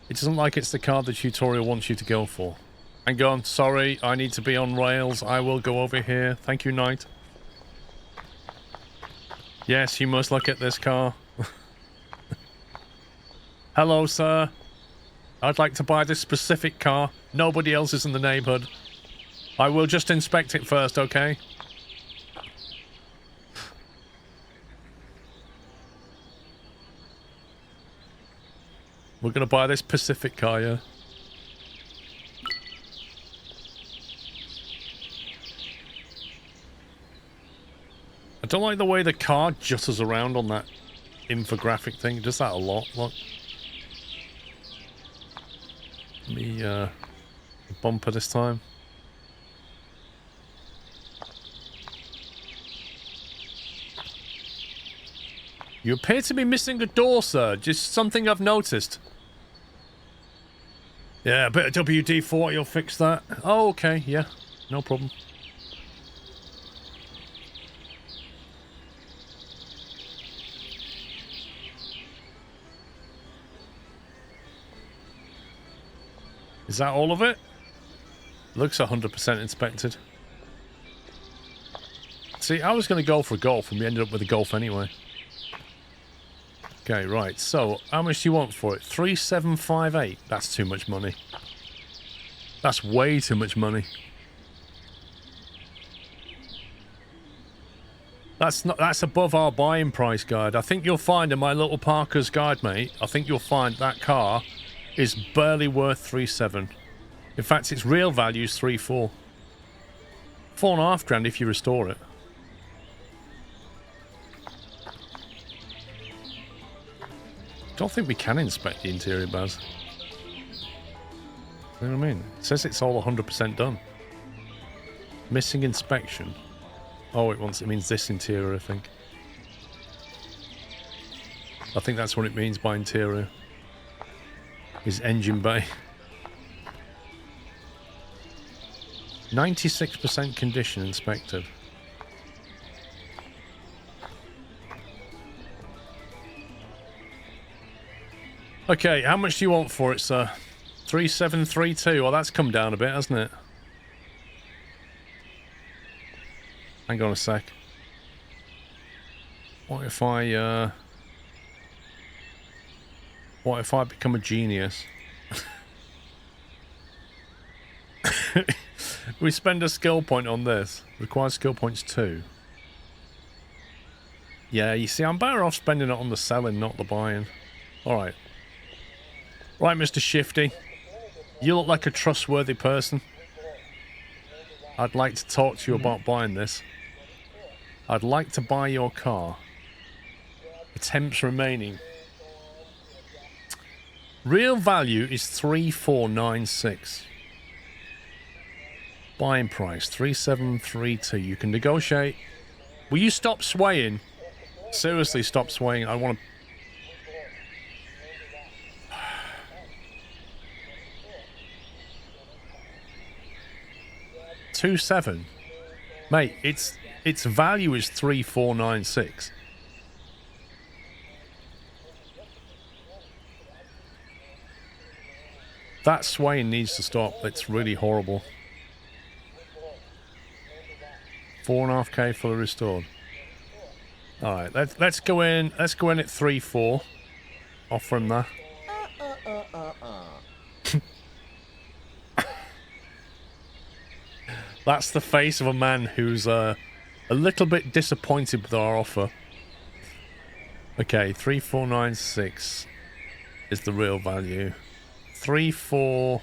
[SPEAKER 1] It doesn't like it's the car the tutorial wants you to go for. Hang on, sorry, I need to be on rails. I will go over here. Thank you, Knight. Yes, you must look at this car. Hello, sir. I'd like to buy this specific car. Nobody else is in the neighborhood. I will just inspect it first, okay? We're gonna buy this Pacific car, yeah? I don't like the way the car jutters around on that infographic thing. It does that a lot, look. Let me, bumper this time. You appear to be missing a door, sir. Just something I've noticed. Yeah, a bit of WD-40 will fix that. Oh, okay, yeah. No problem. Is that all of it? Looks 100% inspected. See, I was going to go for a Golf and we ended up with a Golf anyway. Okay, right. So, how much do you want for it? 3,758. That's too much money. That's way too much money. That's above our buying price guide. I think you'll find in my little Parker's guide, mate, I think you'll find that car is barely worth 3,700. In fact, its real value is 3,400. 4.5 grand if you restore it. Don't think we can inspect the interior, Baz. You know what I mean? It says it's all 100% done. Missing inspection. Oh, it means this interior, I think. I think that's what it means by interior. Is engine bay. 96% condition inspected. Okay, how much do you want for it, sir? 3,732. Well, that's come down a bit, hasn't it? Hang on a sec. What if I become a genius? We spend a skill point on this. Requires skill points 2. Yeah, you see, I'm better off spending it on the selling, not the buying. Alright. Right, Mr. Shifty. You look like a trustworthy person. I'd like to talk to you about buying this. I'd like to buy your car. Attempts remaining. Real value is 3,496. Buying price 3732. You can negotiate. Will you stop swaying? Seriously, stop swaying. I want to. 2.7, mate. Its value is 3,496. That swaying needs to stop. It's really horrible. 4.5k fully restored. All right, let's go in. Let's go in at 3.4. Offer him that. That's the face of a man who's a little bit disappointed with our offer. Okay, 3,496 is the real value. 3.4.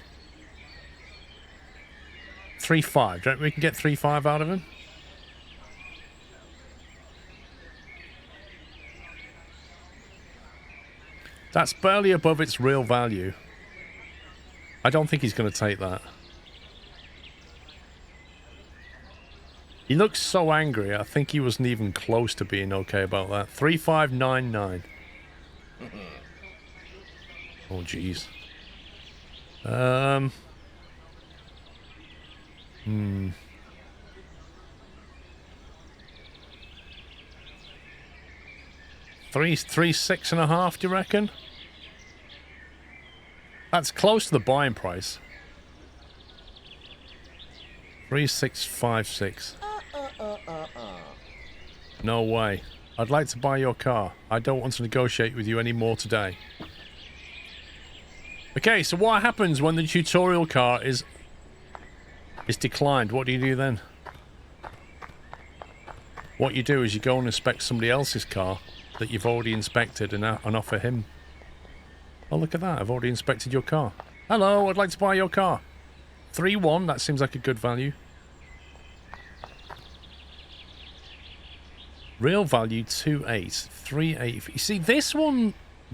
[SPEAKER 1] 3.5. Don't we can get 3.5 out of him? That's barely above its real value. I don't think he's going to take that. He looks so angry. I think he wasn't even close to being okay about that. 3,599. Oh, jeez. Three, 6.5, do you reckon? That's close to the buying price. 3,656. No way. I'd like to buy your car. I don't want to negotiate with you anymore today. Okay, so what happens when the tutorial car is declined? What do you do then? What you do is you go and inspect somebody else's car that you've already inspected and offer him. Oh, look at that. I've already inspected your car. Hello, I'd like to buy your car. 3.1, that seems like a good value. Real value 2.8, 3.8. You see, this one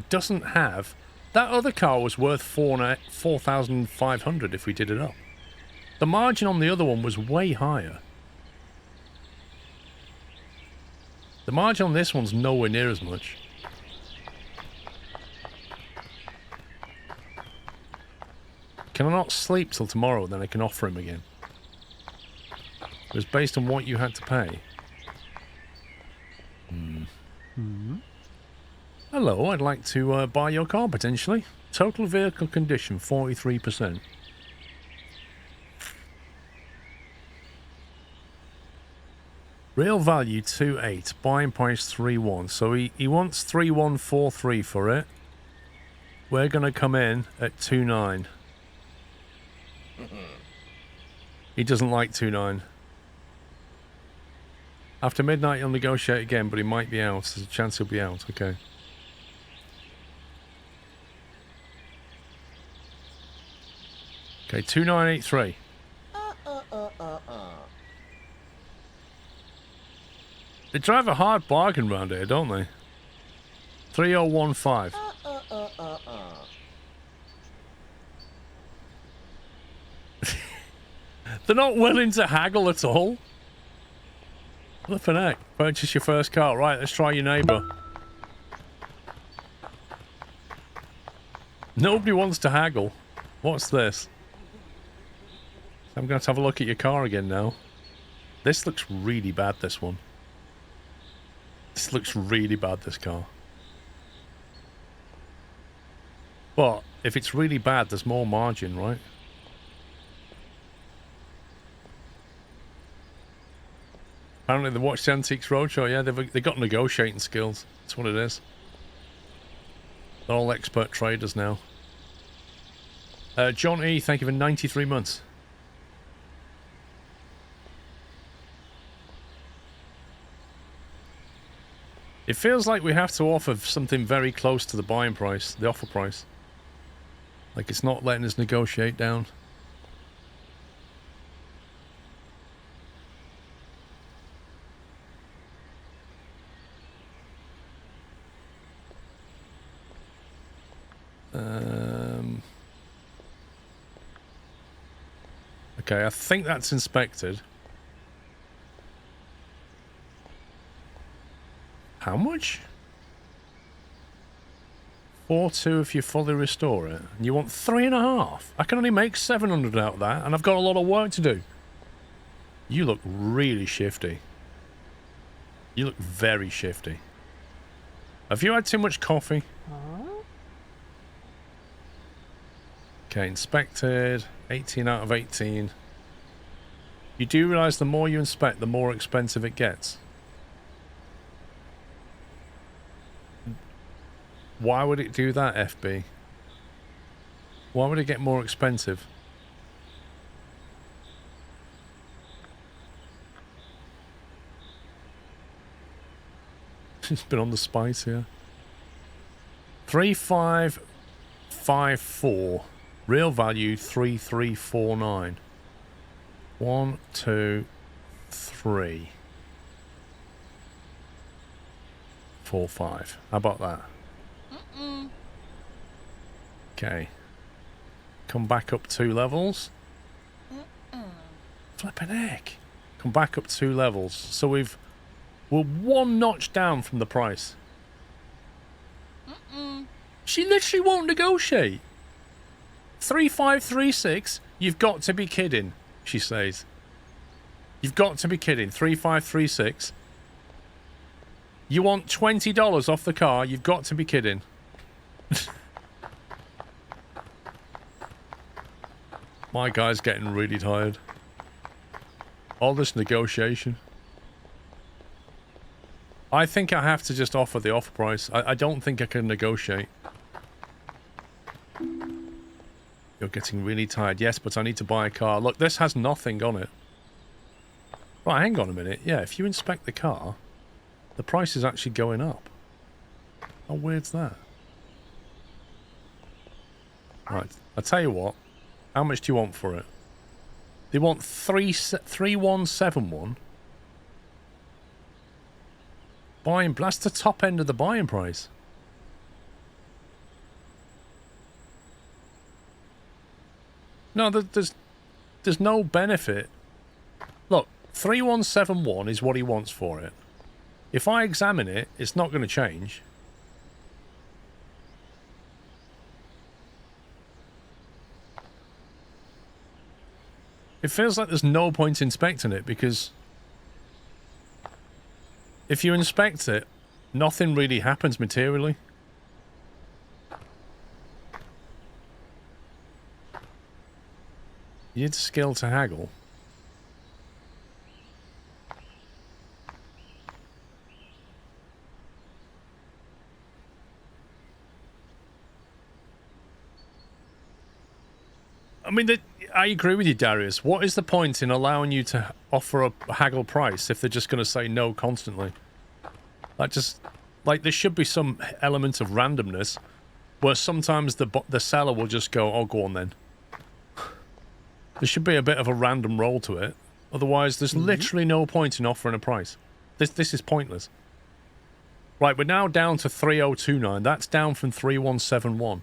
[SPEAKER 1] doesn't have. That other car was worth 4,500 if we did it up. The margin on the other one was way higher. The margin on this one's nowhere near as much. Can I not sleep till tomorrow? Then I can offer him again. It was based on what you had to pay. Hello, I'd like to buy your car potentially. Total vehicle condition 43%. Real value 2.8. Buying price 3.1. So he wants 3.143 for it. We're gonna come in at 2.9. He doesn't like 2.9. After midnight, he'll negotiate again, but he might be out. There's a chance he'll be out. Okay. Okay, 2.983. They drive a hard bargain round here, don't they? 3.015. They're not willing to haggle at all. Flippin' heck. Purchase your first car. Right, let's try your neighbour. Nobody wants to haggle. What's this? I'm going to have a look at your car again now. This looks really bad, this one. This looks really bad, this car. But if it's really bad, there's more margin, right? Apparently they watched the Antiques Roadshow. Yeah, they've got negotiating skills. That's what it is. They're all expert traders now. John E, thank you for 93 months. It feels like we have to offer something very close to the buying price, the offer price. Like it's not letting us negotiate down. Okay, I think that's inspected. How much? 4.2 if you fully restore it. And you want 3.5? I can only make 700 out of that, and I've got a lot of work to do. You look really shifty. You look very shifty. Have you had too much coffee? Okay, inspected. 18 out of 18. You do realise the more you inspect, the more expensive it gets. Why would it do that, FB? Why would it get more expensive? It's been on the spice here. 3554. Real value 3349. 1, 2, 3, 4, 5. How about that? Okay. Come back up 2 levels. Flippin' heck. Come back up 2 levels. So we're 1 notch down from the price. She literally won't negotiate. 3536. You've got to be kidding, she says. You've got to be kidding. 3536. You want $20 off the car? You've got to be kidding. My guy's getting really tired. All this negotiation. I think I have to just offer the offer price. I don't think I can negotiate. You're getting really tired. Yes, but I need to buy a car. Look, this has nothing on it. Right, hang on a minute. Yeah, if you inspect the car, the price is actually going up. How weird's that? Right, I'll tell you what. How much do you want for it? They want 3171. Buying, that's the top end of the buying price. No, there's no benefit. Look, 3171 is what he wants for it. If I examine it, it's not going to change. It feels like there's no point inspecting it because if you inspect it, nothing really happens materially. You need skill to haggle. I mean, I agree with you, Darius. What is the point in allowing you to offer a haggle price if they're just going to say no constantly? Like, there should be some element of randomness where sometimes the seller will just go, oh, go on then. There should be a bit of a random roll to it. Otherwise, there's literally no point in offering a price. This is pointless. Right, we're now down to 3029. That's down from 3171.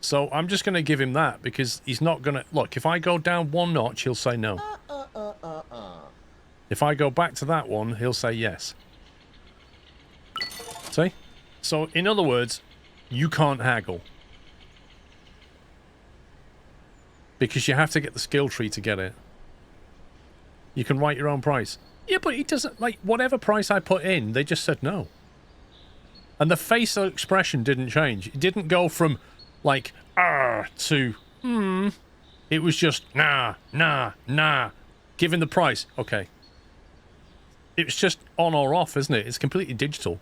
[SPEAKER 1] So I'm just going to give him that because he's not going to... Look, if I go down 1 notch, he'll say no. If I go back to that one, he'll say yes. See? So, in other words, you can't haggle. Because you have to get the skill tree to get it. You can write your own price. Yeah, but it doesn't... Like, whatever price I put in, they just said no. And the facial expression didn't change. It didn't go from... like, to, It was just, nah. Given the price, okay. It's just on or off, isn't it? It's completely digital.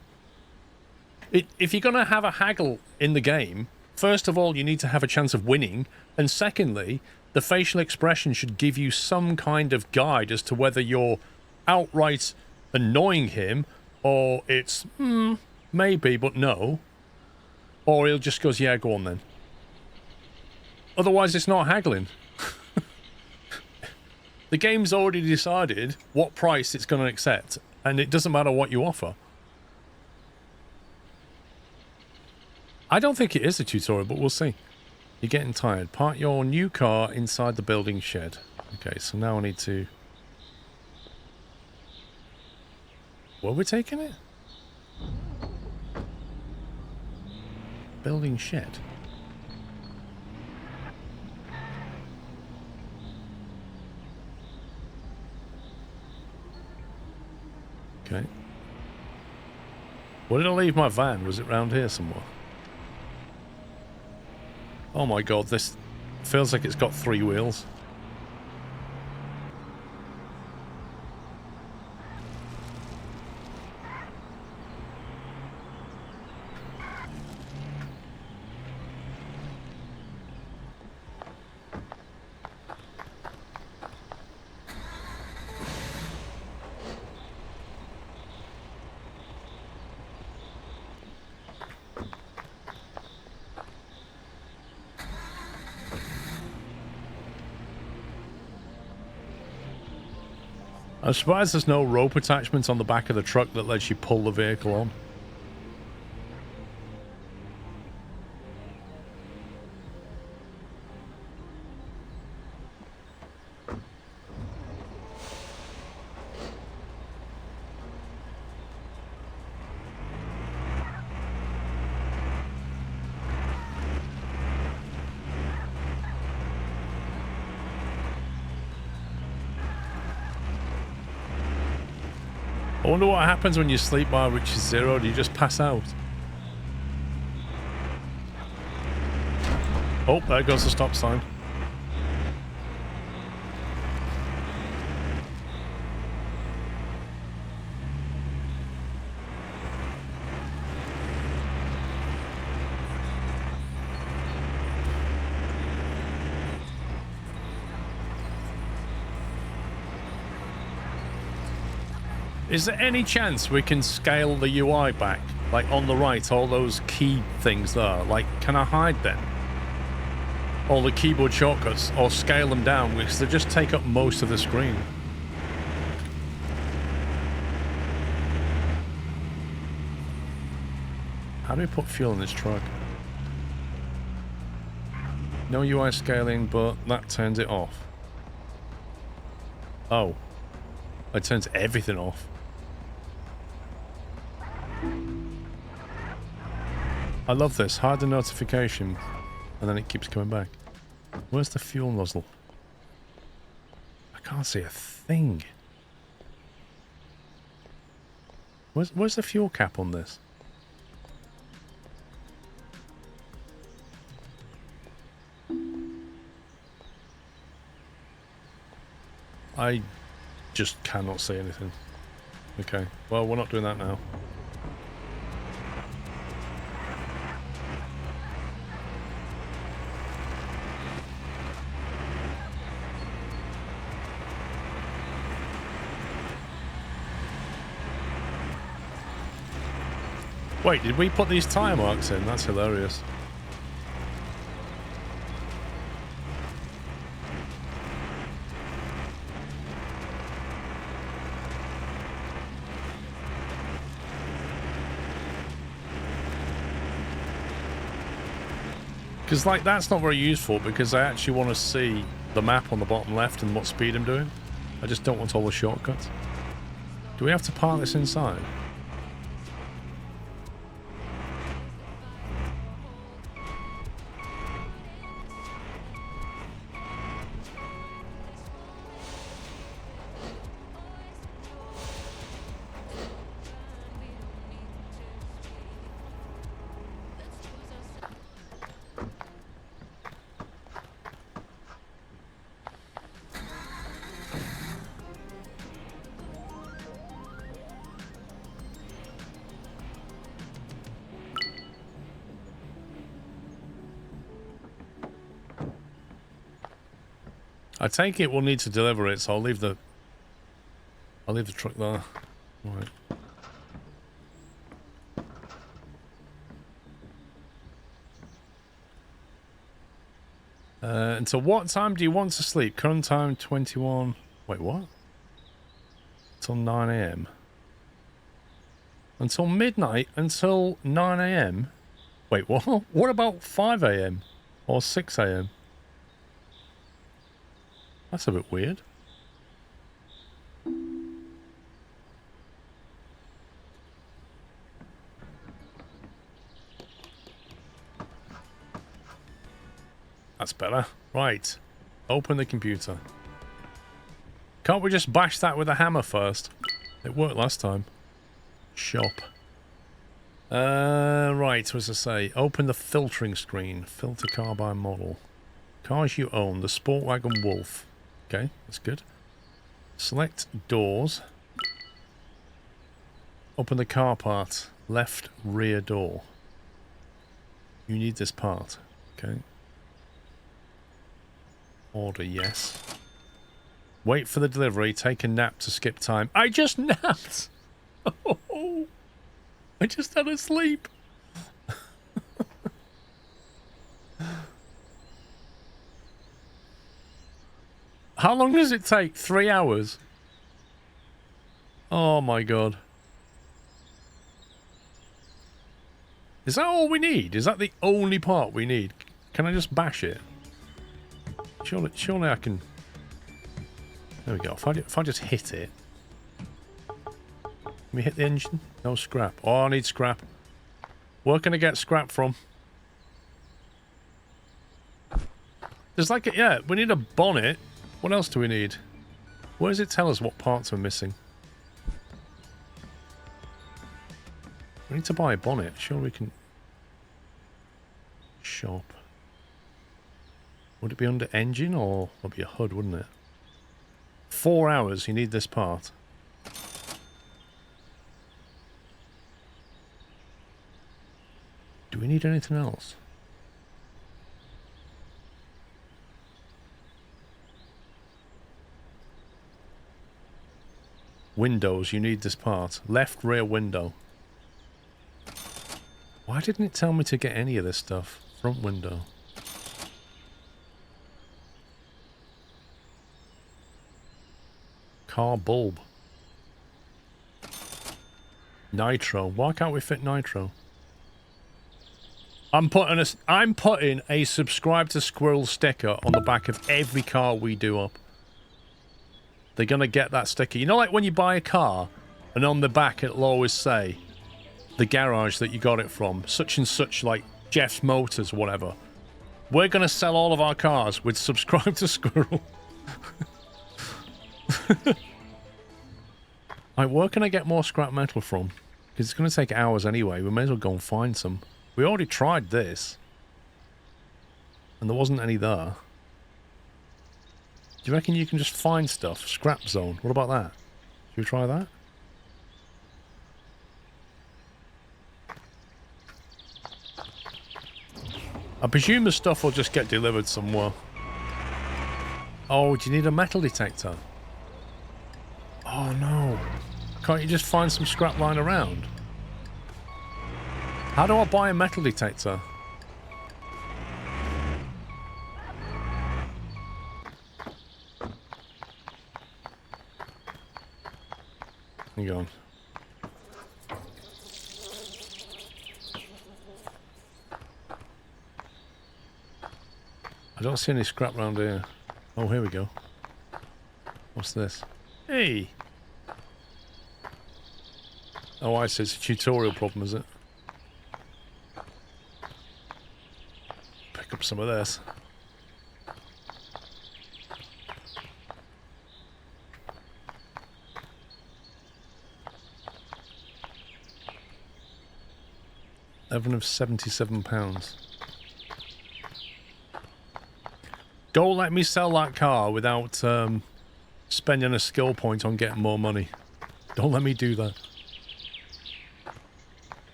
[SPEAKER 1] If you're going to have a haggle in the game, first of all, you need to have a chance of winning. And secondly, the facial expression should give you some kind of guide as to whether you're outright annoying him or it's, maybe, but no. Or he'll just goes, yeah, go on then. Otherwise, it's not haggling. The game's already decided what price it's going to accept, and it doesn't matter what you offer. I don't think it is a tutorial, but we'll see. You're getting tired. Park your new car inside the building shed. Okay, so now I need to... Were we taking it? Building shed. Okay. Where did I leave my van? Was it round here somewhere? Oh my god, this feels like it's got 3 wheels. I'm surprised there's no rope attachment on the back of the truck that lets you pull the vehicle on. I wonder what happens when your sleep bar reaches 0. Do you just pass out? Oh, there goes the stop sign. Is there any chance we can scale the UI back? Like on the right, all those key things there. Like, can I hide them? All the keyboard shortcuts, or scale them down, because they just take up most of the screen. How do we put fuel in this truck? No UI scaling, but that turns it off. Oh. It turns everything off. I love this. Hide the notification, and then it keeps coming back. Where's the fuel nozzle? I can't see a thing. Where's the fuel cap on this? I just cannot see anything. Okay, well, we're not doing that now. Wait, did we put these tyre marks in? That's hilarious. Because, like, that's not very useful because I actually want to see the map on the bottom left and what speed I'm doing. I just don't want all the shortcuts. Do we have to park this inside? I take it we'll need to deliver it, so I'll leave the truck there. Right. Until what time do you want to sleep? Current time 21. Wait, what? Until 9 AM. Until midnight? Until 9 AM? Wait, what? What about 5 AM? Or 6 AM? That's a bit weird. That's better. Right. Open the computer. Can't we just bash that with a hammer first? It worked last time. Shop. Right, what does it say? Open the filtering screen. Filter car by model. Cars you own. The Sport Wagon Wolf. Okay, that's good. Select doors. Open the car part. Left rear door. You need this part. Okay. Order yes. Wait for the delivery. Take a nap to skip time. I just napped! Oh, I just had a sleep. How long does it take? 3 hours? Oh my god. Is that all we need? Is that the only part we need? Can I just bash it? Surely I can... There we go. If I just hit it... Can we hit the engine? No scrap. Oh, I need scrap. Where can I get scrap from? There's like a... Yeah, we need a bonnet. What else do we need? Where does it tell us what parts are missing? We need to buy a bonnet. Sure we can... Shop. Would it be under engine or would it be a HUD, wouldn't it? 4 hours, you need this part. Do we need anything else? Windows, you need this part. Left rear window. Why didn't it tell me to get any of this stuff? Front window. Car bulb. Nitro. Why can't we fit nitro? I'm putting a subscribe to Squirrel sticker on the back of every car we do up. They're gonna get that sticker. You know, like when you buy a car and on the back it'll always say the garage that you got it from, such and such, like Jeff's Motors, whatever. We're gonna sell all of our cars with subscribe to Squirrel. Like, where can I get more scrap metal from? Because it's gonna take hours anyway. We may as well go and find some. We already tried this. And there wasn't any there. Do you reckon you can just find stuff? Scrap zone. What about that? Should we try that? I presume the stuff will just get delivered somewhere. Oh, do you need a metal detector? Oh no. Can't you just find some scrap lying around? How do I buy a metal detector? Hang on. I don't see any scrap around here. Oh, here we go. What's this? Hey! Oh, I see. It's a tutorial problem, is it? Pick up some of this. £11 of £77. Don't let me sell that car without spending a skill point on getting more money. Don't let me do that.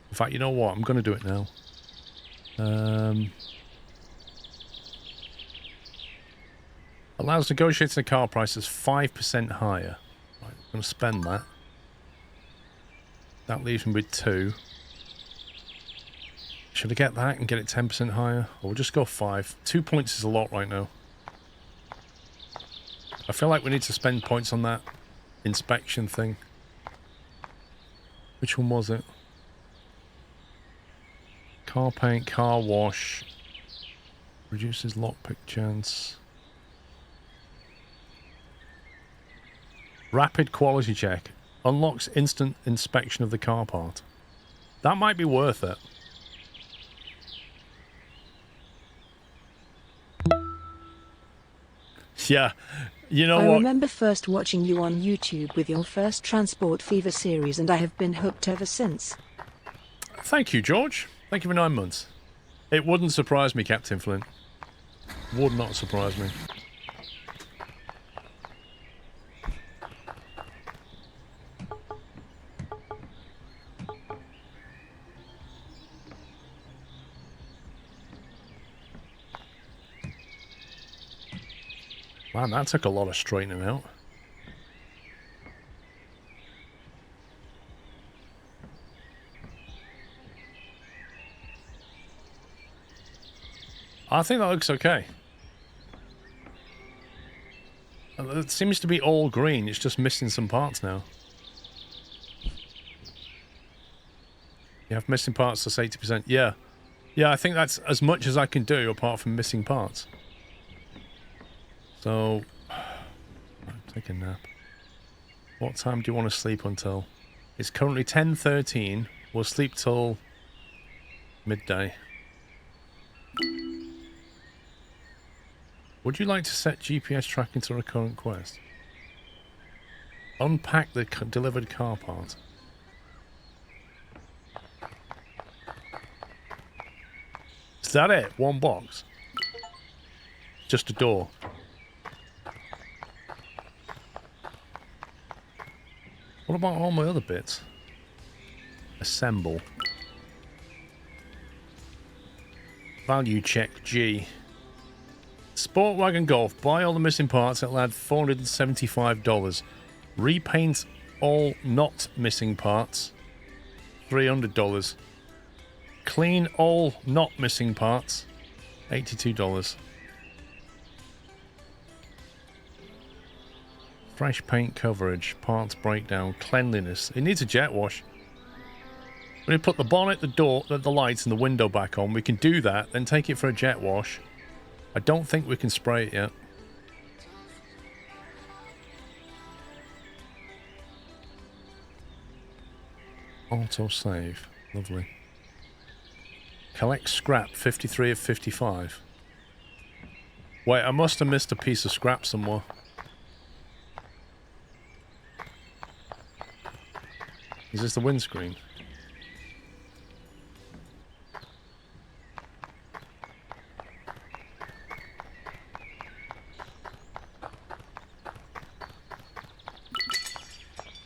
[SPEAKER 1] In fact, you know what? I'm going to do it now. Allows negotiating the car prices 5% higher. Right, I'm going to spend that. That leaves me with 2. Should I get that and get it 10% higher? Or we'll just go 5. 2 points is a lot right now. I feel like we need to spend points on that inspection thing. Which one was it? Car paint, car wash. Reduces lockpick chance. Rapid quality check. Unlocks instant inspection of the car part. That might be worth it. Yeah. You know
[SPEAKER 2] I
[SPEAKER 1] what?
[SPEAKER 2] remember first watching you on YouTube with your first Transport Fever series, and I have been hooked ever since.
[SPEAKER 1] Thank you, George. Thank you for 9 months. It wouldn't surprise me, Captain Flint. Would not surprise me. Man, that took a lot of straightening out. I think that looks okay. It seems to be all green. It's just missing some parts now. You have missing parts, that's 80%. Yeah. Yeah, I think that's as much as I can do apart from missing parts. So, take a nap. What time do you want to sleep until? It's currently 10:13. We'll sleep till midday. Would you like to set GPS tracking to a current quest? Unpack the delivered car part. Is that it? One box? Just a door. What about all my other bits? Assemble. Value check G. Sport Wagon Golf. Buy all the missing parts. It'll add $475. Repaint all not missing parts. $300. Clean all not missing parts. $82. Fresh paint coverage. Parts breakdown. Cleanliness. It needs a jet wash. When we put the bonnet, the door, the lights and the window back on, we can do that, then take it for a jet wash. I don't think we can spray it yet. Auto save. Lovely. Collect scrap. 53 of 55. Wait, I must have missed a piece of scrap somewhere. Is this the windscreen?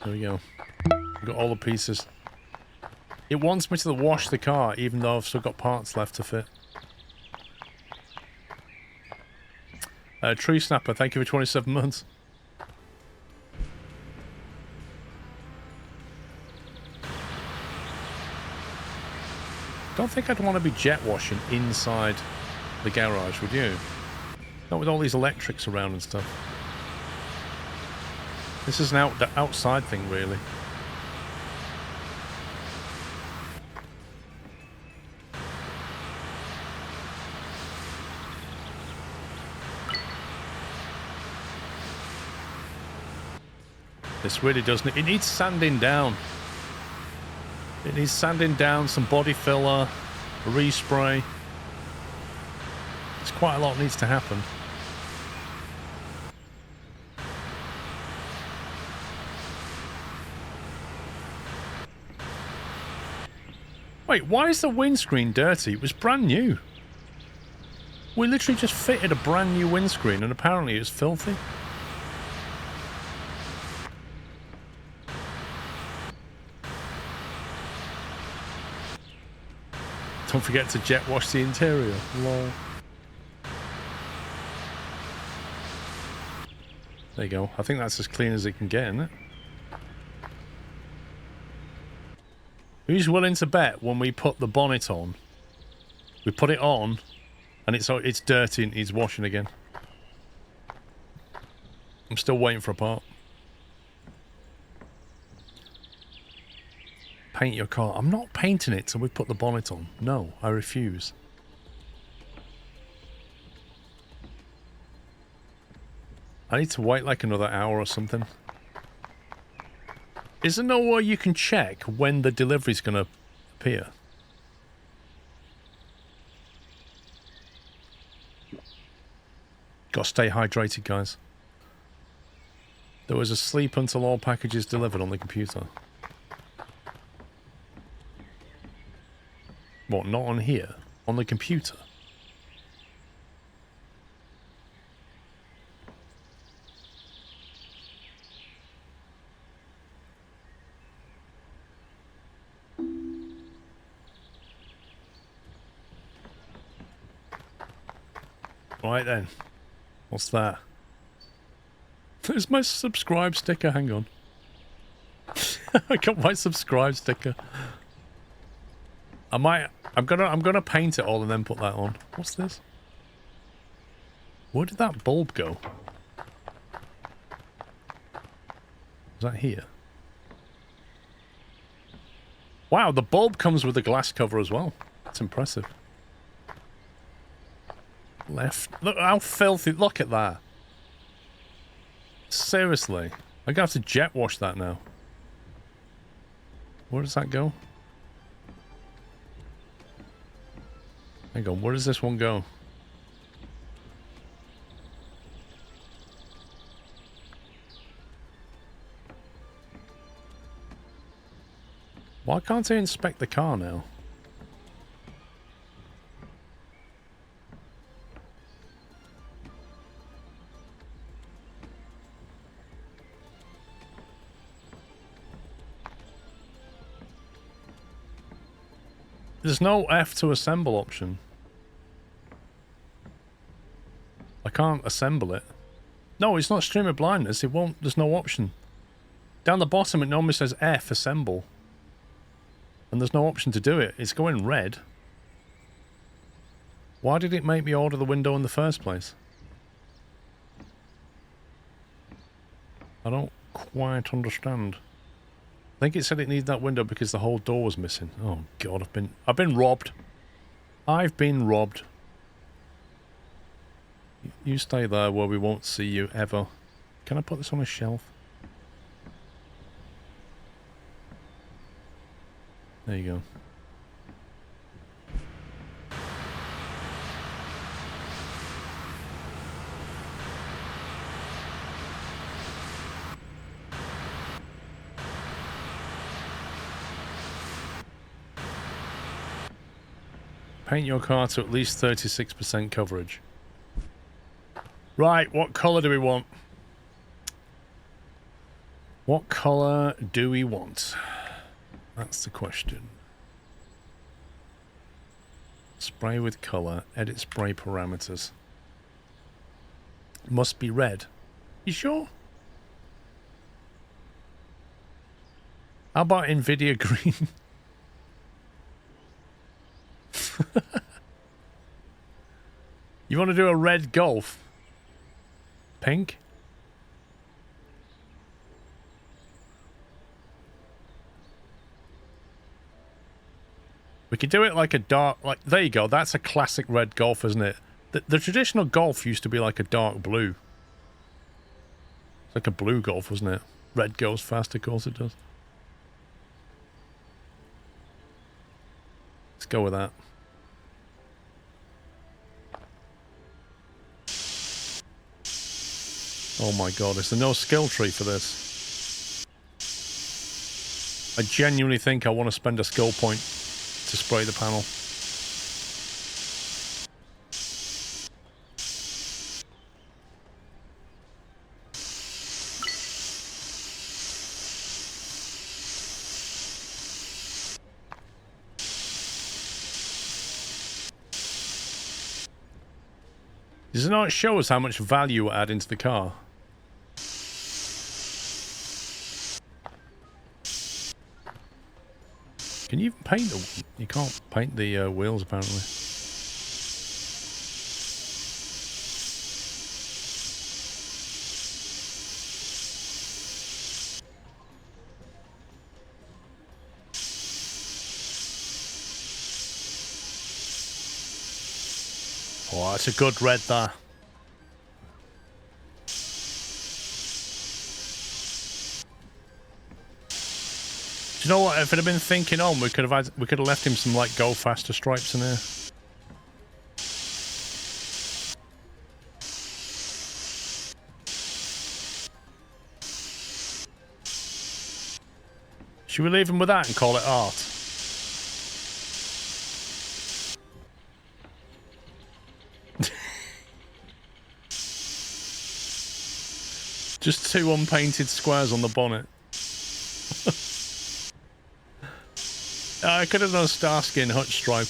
[SPEAKER 1] There we go. We've got all the pieces. It wants me to wash the car, even though I've still got parts left to fit. Tree Snapper, thank you for 27 months. Don't think I'd want to be jet washing inside the garage, would you? Not with all these electrics around and stuff. This is an outside thing, really. This really doesn't. It needs sanding down. It needs sanding down, some body filler, a respray. It's quite a lot needs to happen. Wait, why is the windscreen dirty? It was brand new. We literally just fitted a brand new windscreen and apparently it's filthy. Don't forget to jet wash the interior. Lol. There you go. I think that's as clean as it can get, isn't it? Who's willing to bet when we put the bonnet on, we put it on, and it's dirty and needs washing again? I'm still waiting for a part. Paint your car. I'm not painting it till we put the bonnet on. No, I refuse. I need to wait like another hour or something. Is there no way you can check when the delivery's going to appear? Got to stay hydrated, guys. There was a sleep until all packages delivered on the computer. What, not on here? On the computer? Right then. What's that? There's my subscribe sticker, hang on. I got my subscribe sticker. I'm gonna paint it all and then put that on. What's this? Where did that bulb go? Is that here? Wow, the bulb comes with a glass cover as well. That's impressive. Left. Look how filthy. Look at that. Seriously. I'm gonna have to jet wash that now. Where does that go? Hang on, where does this one go? Why can't I inspect the car now? There's no F to assemble option. I can't assemble it. No, it's not streamer blindness. It won't. There's no option. Down the bottom, it normally says F assemble. And there's no option to do it. It's going red. Why did it make me order the window in the first place? I don't quite understand. I think it said it needed that window because the whole door was missing. Oh god, I've been robbed. I've been robbed. You stay there where we won't see you ever. Can I put this on a shelf? There you go. Paint your car to at least 36% coverage. Right, what colour do we want? What colour do we want? That's the question. Spray with colour. Edit spray parameters. Must be red. You sure? How about Nvidia green? You want to do a red Golf? Pink? We could do it like a dark, like, there you go, that's a classic red Golf, isn't it? The traditional Golf used to be like a dark blue. It's like a blue Golf, wasn't it? Red goes fast, of course it does. Let's go with that. Oh my god, is there no skill tree for this? I genuinely think I want to spend a skill point to spray the panel. Does it not show us how much value we add into the car? Can you even paint the... You can't paint the wheels, apparently. Oh, that's a good red there. Do you know what? If it had been thinking on, we could have left him some like go faster stripes in here. Should we leave him with that and call it art? Just 2 unpainted squares on the bonnet. I could have done a Starskin hutch stripe.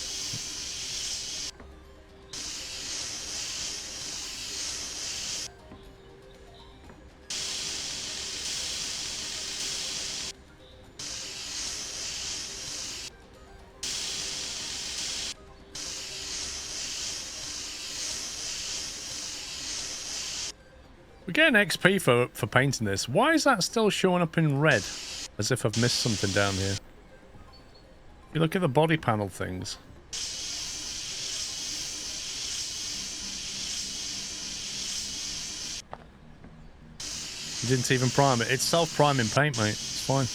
[SPEAKER 1] We're getting XP for painting this. Why is that still showing up in red? As if I've missed something down here. If you look at the body panel things. You didn't even prime it. It's self-priming paint, mate. It's fine.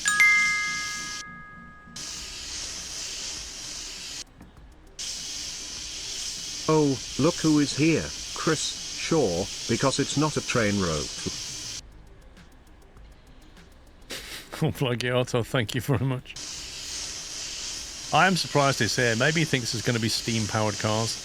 [SPEAKER 3] Oh, look who is here, Chris. Sure, because it's not a train road.
[SPEAKER 1] Oh, Pluggy Auto, thank you very much. I am surprised he's here. Maybe he thinks there's going to be steam-powered cars.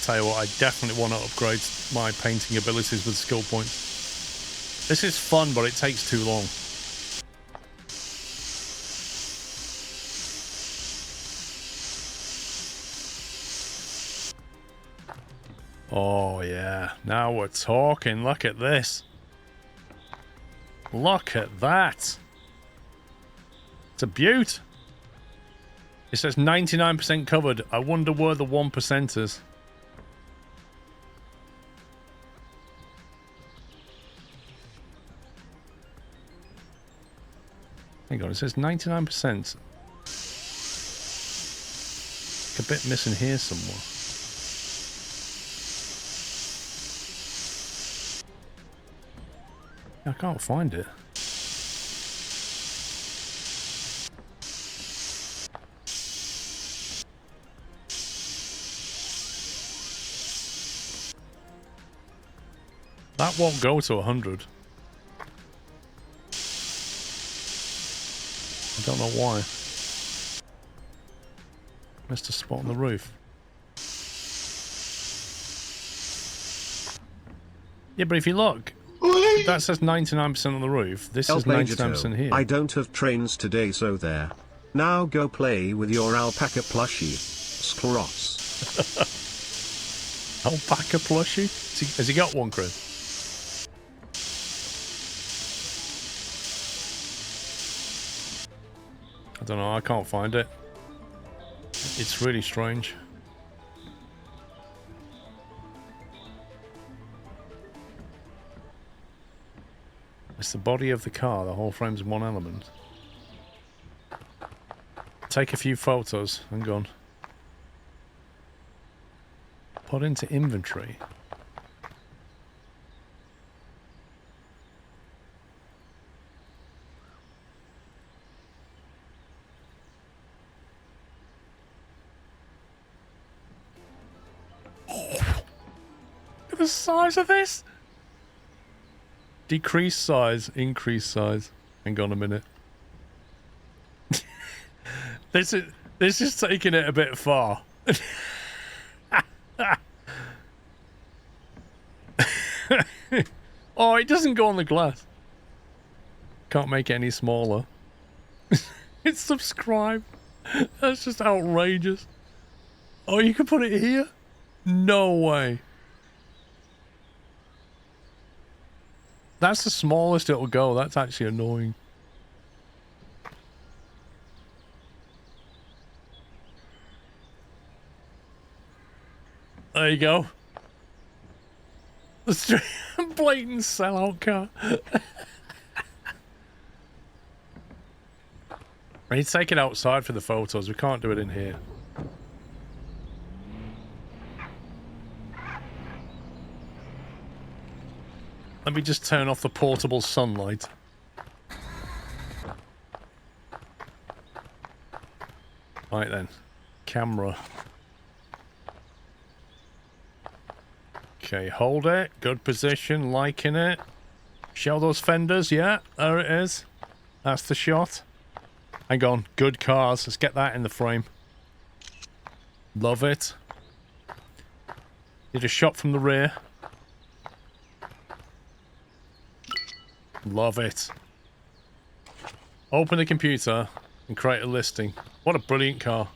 [SPEAKER 1] Tell you what, I definitely want to upgrade my painting abilities with skill points. This is fun, but it takes too long. Oh yeah, now we're talking. Look at this. Look at that. It's a beaut. It says 99% covered. I wonder where the 1% is. Hang on, it says 99%. A bit missing here somewhere. I can't find it. That won't go to 100. I don't know why. Missed a spot on the roof. Yeah, but if you look, that says 99% on the roof. This is 99% here.
[SPEAKER 3] I don't have trains today, so there. Now go play with your alpaca plushie, Skross.
[SPEAKER 1] Alpaca plushie? Has he got one, Chris? I don't know, I can't find it. It's really strange. It's the body of the car, the whole frame's one element. Take a few photos, hang on. Put into inventory. The size of this? Decrease size, increase size. Hang on a minute. This is taking it a bit far. Oh, it doesn't go on the glass. Can't make it any smaller. It's subscribed. That's just outrageous. Oh, you can put it here? No way. That's the smallest it'll go. That's actually annoying. There you go. The street, blatant sellout car. I need to take it outside for the photos. We can't do it in here. Let me just turn off the portable sunlight. Right then. Camera. Okay, hold it. Good position. Liking it. Show those fenders. Yeah, there it is. That's the shot. Hang on. Good cars. Let's get that in the frame. Love it. Did a shot from the rear. Love it. Open the computer and create a listing. What a brilliant car.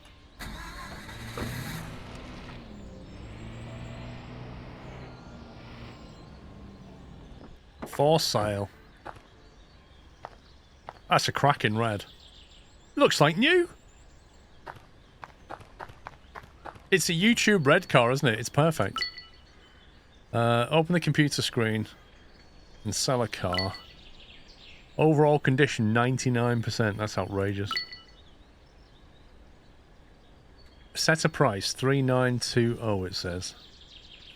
[SPEAKER 1] For sale. That's a cracking red. Looks like new. It's a YouTube red car, isn't it? It's perfect. Open the computer screen and sell a car. Overall condition 99%. That's outrageous. Set a price 3920 it says.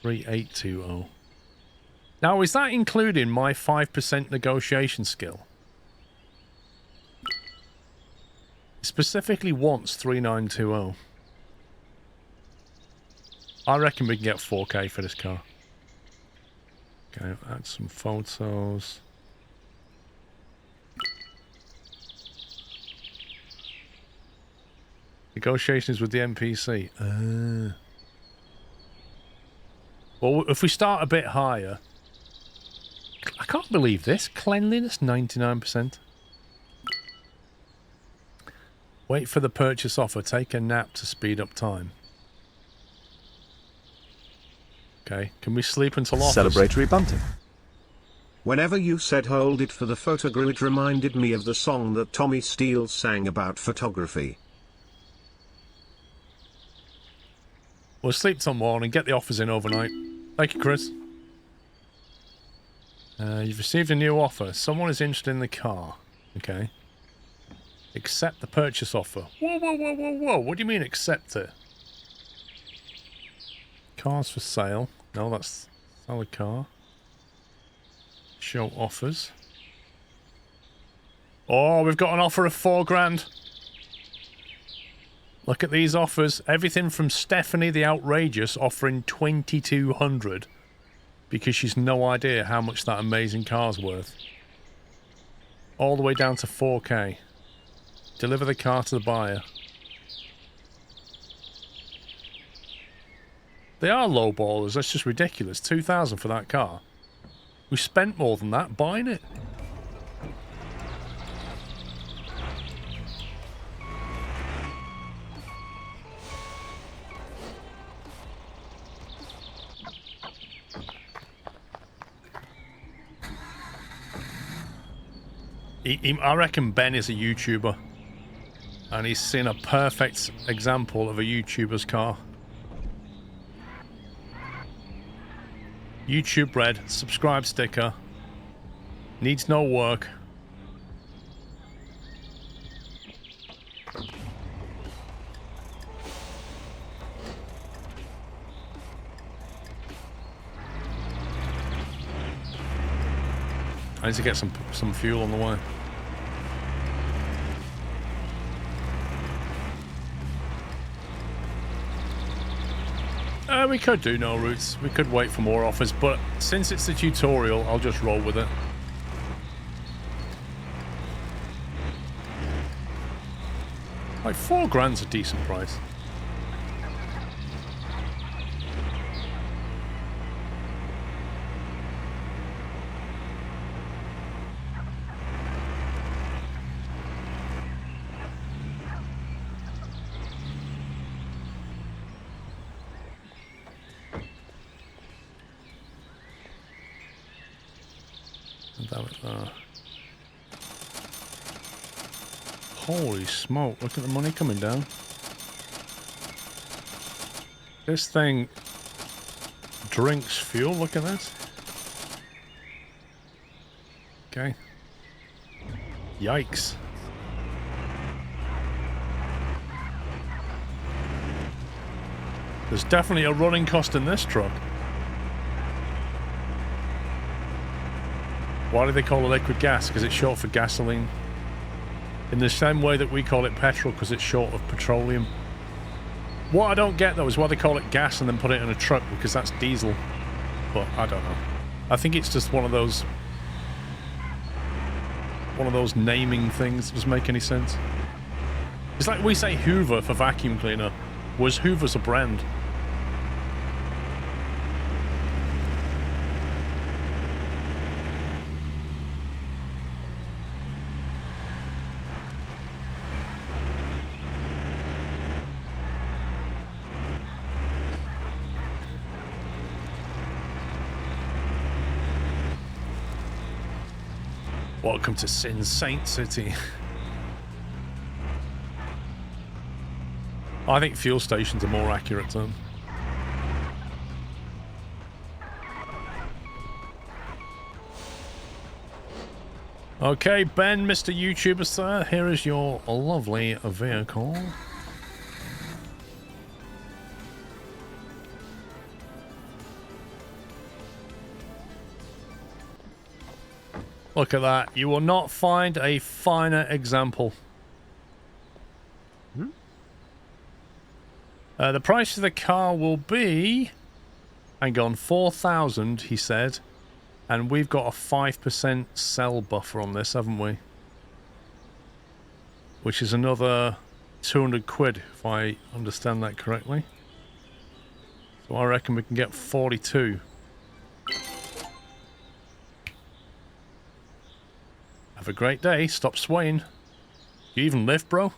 [SPEAKER 1] 3820. Now is that including my 5% negotiation skill? It specifically wants 3920. I reckon we can get 4K for this car. Okay, add some photos. Negotiations with the NPC. Well, if we start a bit higher... I can't believe this. Cleanliness, 99%. Wait for the purchase offer. Take a nap to speed up time. Okay, can we sleep until offers?
[SPEAKER 4] Celebratory bunting.
[SPEAKER 3] Whenever you said hold it for the photograph, it reminded me of the song that Tommy Steele sang about photography.
[SPEAKER 1] We'll sleep till morning, get the offers in overnight. Thank you, Chris. You've received a new offer. Someone is interested in the car. Okay. Accept the purchase offer. Whoa, whoa, whoa, whoa, whoa. What do you mean accept it? Cars for sale. No, that's sell a car. Show offers. Oh, we've got an offer of £4,000. Look at these offers. Everything from Stephanie the Outrageous offering 2,200 because she's no idea how much that amazing car's worth. All the way down to 4K. Deliver the car to the buyer. They are low ballers. That's just ridiculous. 2,000 for that car. We spent more than that buying it. I reckon Ben is a YouTuber. And he's seen a perfect example of a YouTuber's car. YouTube red, subscribe sticker. Needs no work. I need to get some fuel on the way. We could do no routes. We could wait for more offers, but since it's a tutorial, I'll just roll with it. Like £4,000's a decent price. Holy smoke, look at the money coming down. This thing drinks fuel, look at this. Okay. Yikes. There's definitely a running cost in this truck. Why do they call it liquid gas? Because it's short for gasoline. In the same way that we call it petrol because it's short of petroleum. What I don't get though is why they call it gas and then put it in a truck, because that's diesel. But I don't know. I think it's just one of those naming things that doesn't make any sense. It's like we say Hoover for vacuum cleaner. Was Hoover's a brand? Welcome to Sin Saint City. I think fuel stations are more accurate term. Okay, Ben, Mr. YouTuber sir, here is your lovely vehicle. Look at that. You will not find a finer example. The price of the car will be... Hang on, 4,000, he said. And we've got a 5% sell buffer on this, haven't we? Which is another 200 quid, if I understand that correctly. So I reckon we can get 42. Have a great day. Stop swaying. Do you even lift, bro?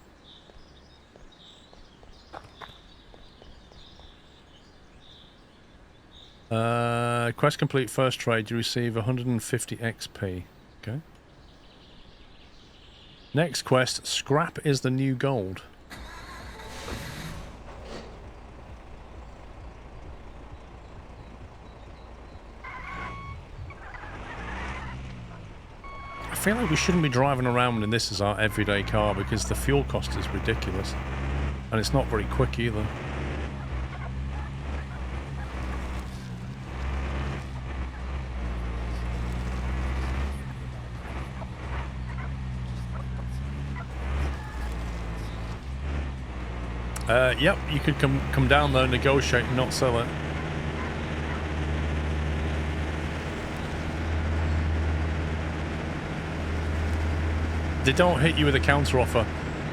[SPEAKER 1] Quest complete first trade. You receive 150 XP. Okay. Next quest. Scrap is the new gold. I feel like we shouldn't be driving around in this as our everyday car because the fuel cost is ridiculous. And it's not very quick either. Yep, you could come down there and negotiate and not sell it. They don't hit you with a counter offer.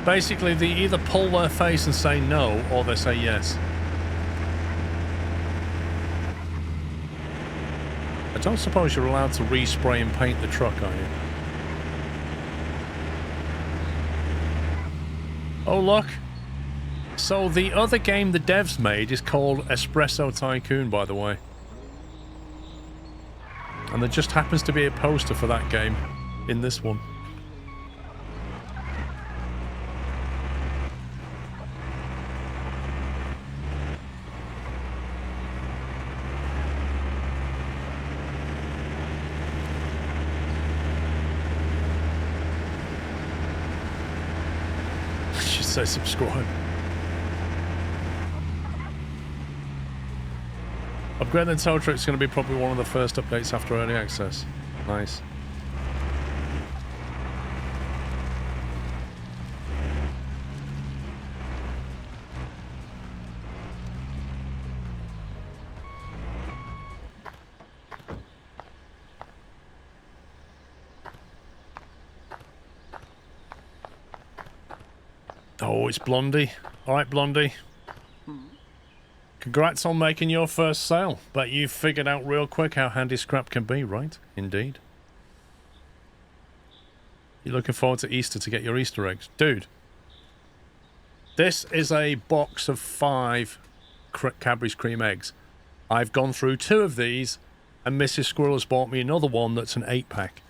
[SPEAKER 1] Basically, they either pull their face and say no, or they say yes. I don't suppose you're allowed to respray and paint the truck, are you? Oh, look. So the other game the devs made is called Espresso Tycoon, by the way. And there just happens to be a poster for that game in this one. Should say subscribe. Upgrade the tow truck is going to be probably one of the first updates after early access. Nice. Oh, it's Blondie. Alright, Blondie. Congrats on making your first sale. But you figured out real quick how handy scrap can be, right? Indeed. You're looking forward to Easter to get your Easter eggs. Dude. This is a box of 5 Cadbury's cream eggs. I've gone through 2 of these, and Mrs. Squirrel has bought me another one that's an 8-pack.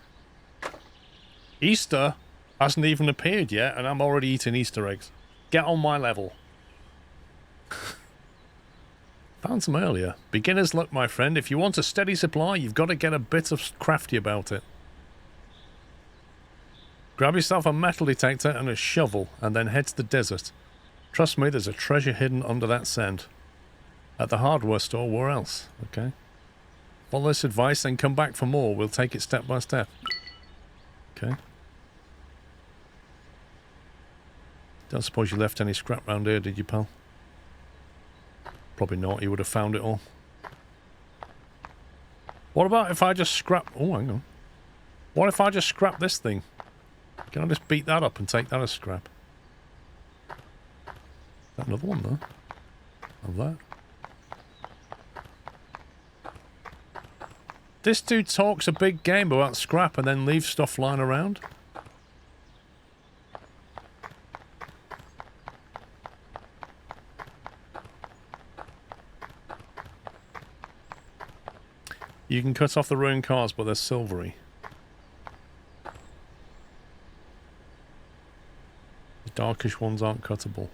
[SPEAKER 1] Easter hasn't even appeared yet, and I'm already eating Easter eggs. Get on my level. Found some earlier. Beginner's luck, my friend. If you want a steady supply, you've got to get a bit of crafty about it. Grab yourself a metal detector and a shovel, and then head to the desert. Trust me, there's a treasure hidden under that sand. At the hardware store, where else? Okay. Follow this advice, then come back for more. We'll take it step by step. Okay. Don't suppose you left any scrap round here, did you, pal? Probably not. You would have found it all. What about if I just scrap... Oh, hang on. What if I just scrap this thing? Can I just beat that up and take that as scrap? Got another one, though. Of that. This dude talks a big game about scrap and then leaves stuff lying around. You can cut off the ruined cars, but they're silvery. The darkish ones aren't cuttable.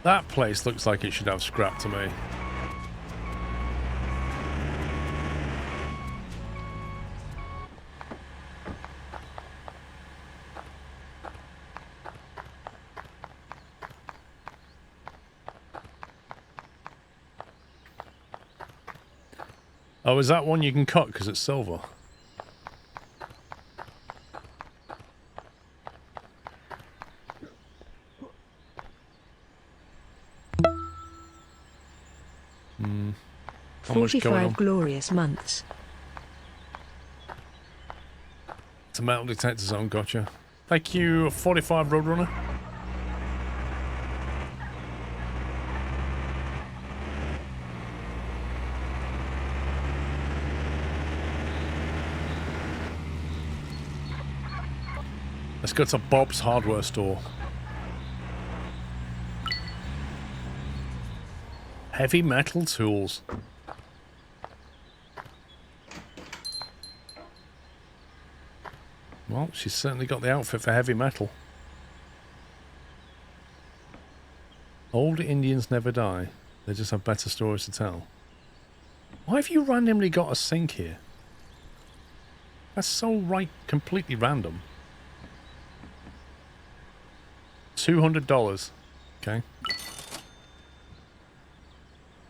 [SPEAKER 1] That place looks like it should have scrap to me. Oh, is that one you can cut because it's silver? How much going on?
[SPEAKER 2] 45 glorious months.
[SPEAKER 1] It's a metal detector zone, gotcha. Thank you, 45 Roadrunner. Let's go to Bob's hardware store. Heavy metal tools. Well, she's certainly got the outfit for heavy metal. Old Indians never die. They just have better stories to tell. Why have you randomly got a sink here? That's so completely random. $200. Okay.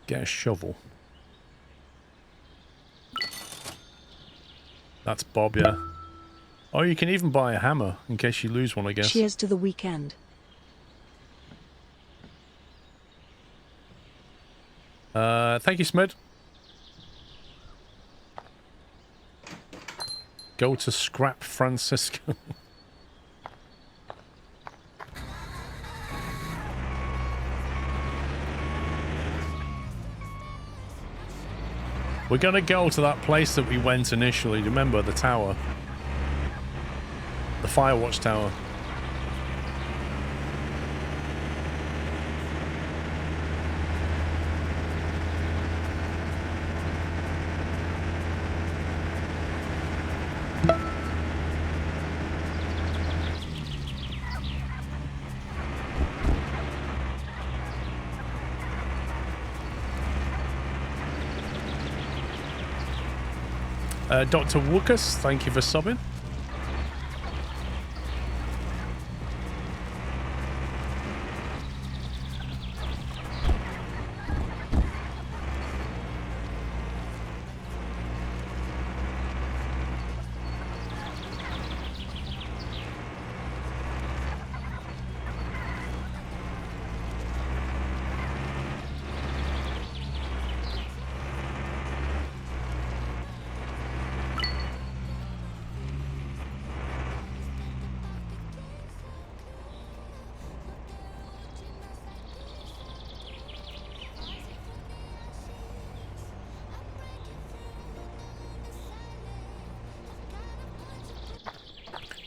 [SPEAKER 1] Get a shovel. That's Bob, yeah. Oh, you can even buy a hammer in case you lose one, I guess.
[SPEAKER 2] Cheers to the weekend.
[SPEAKER 1] Thank you, Smid. Go to Scrap Francisco. We're going to go to that place that we went initially. Remember, the tower. The Firewatch Tower. Dr. Wukas, thank you for subbing.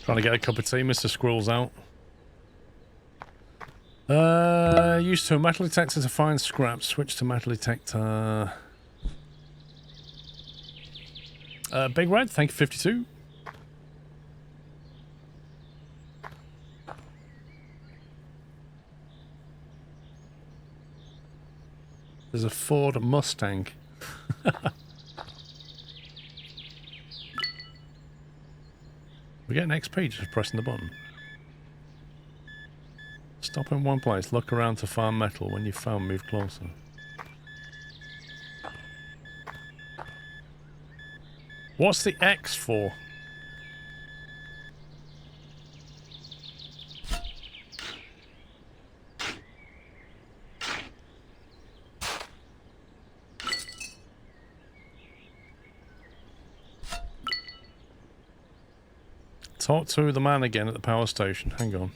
[SPEAKER 1] Trying to get a cup of tea, Mr. Squirrel's out. Used to a metal detector to find scrap. Switch to metal detector. Big Red, thank you, 52. There's a Ford Mustang. We get an XP just pressing the button. Stop in one place, look around to find metal. When you've found, move closer. What's the X for? Talk to the man again at the power station. Hang on.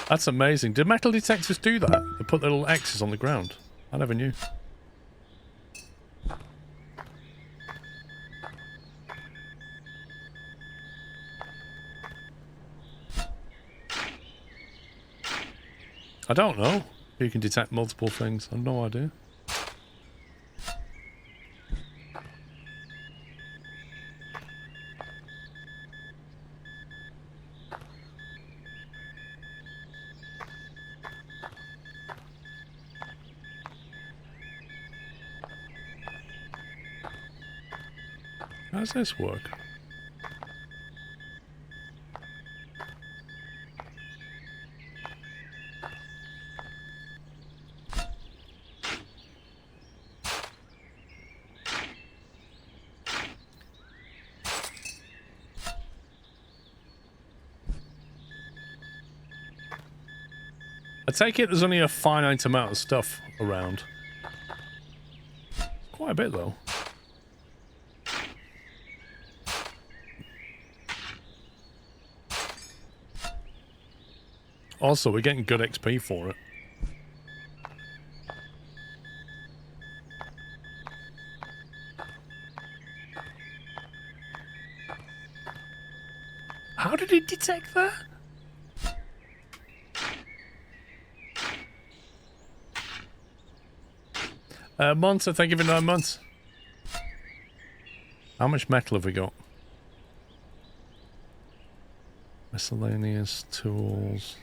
[SPEAKER 1] That's amazing. Did metal detectors do that? They put the little X's on the ground. I never knew. I don't know. You can detect multiple things. I have no idea. How does this work? I take it there's only a finite amount of stuff around. Quite a bit though. Also, we're getting good XP for it. How did it detect that? Monster, thank you for 9 months. How much metal have we got? Miscellaneous tools.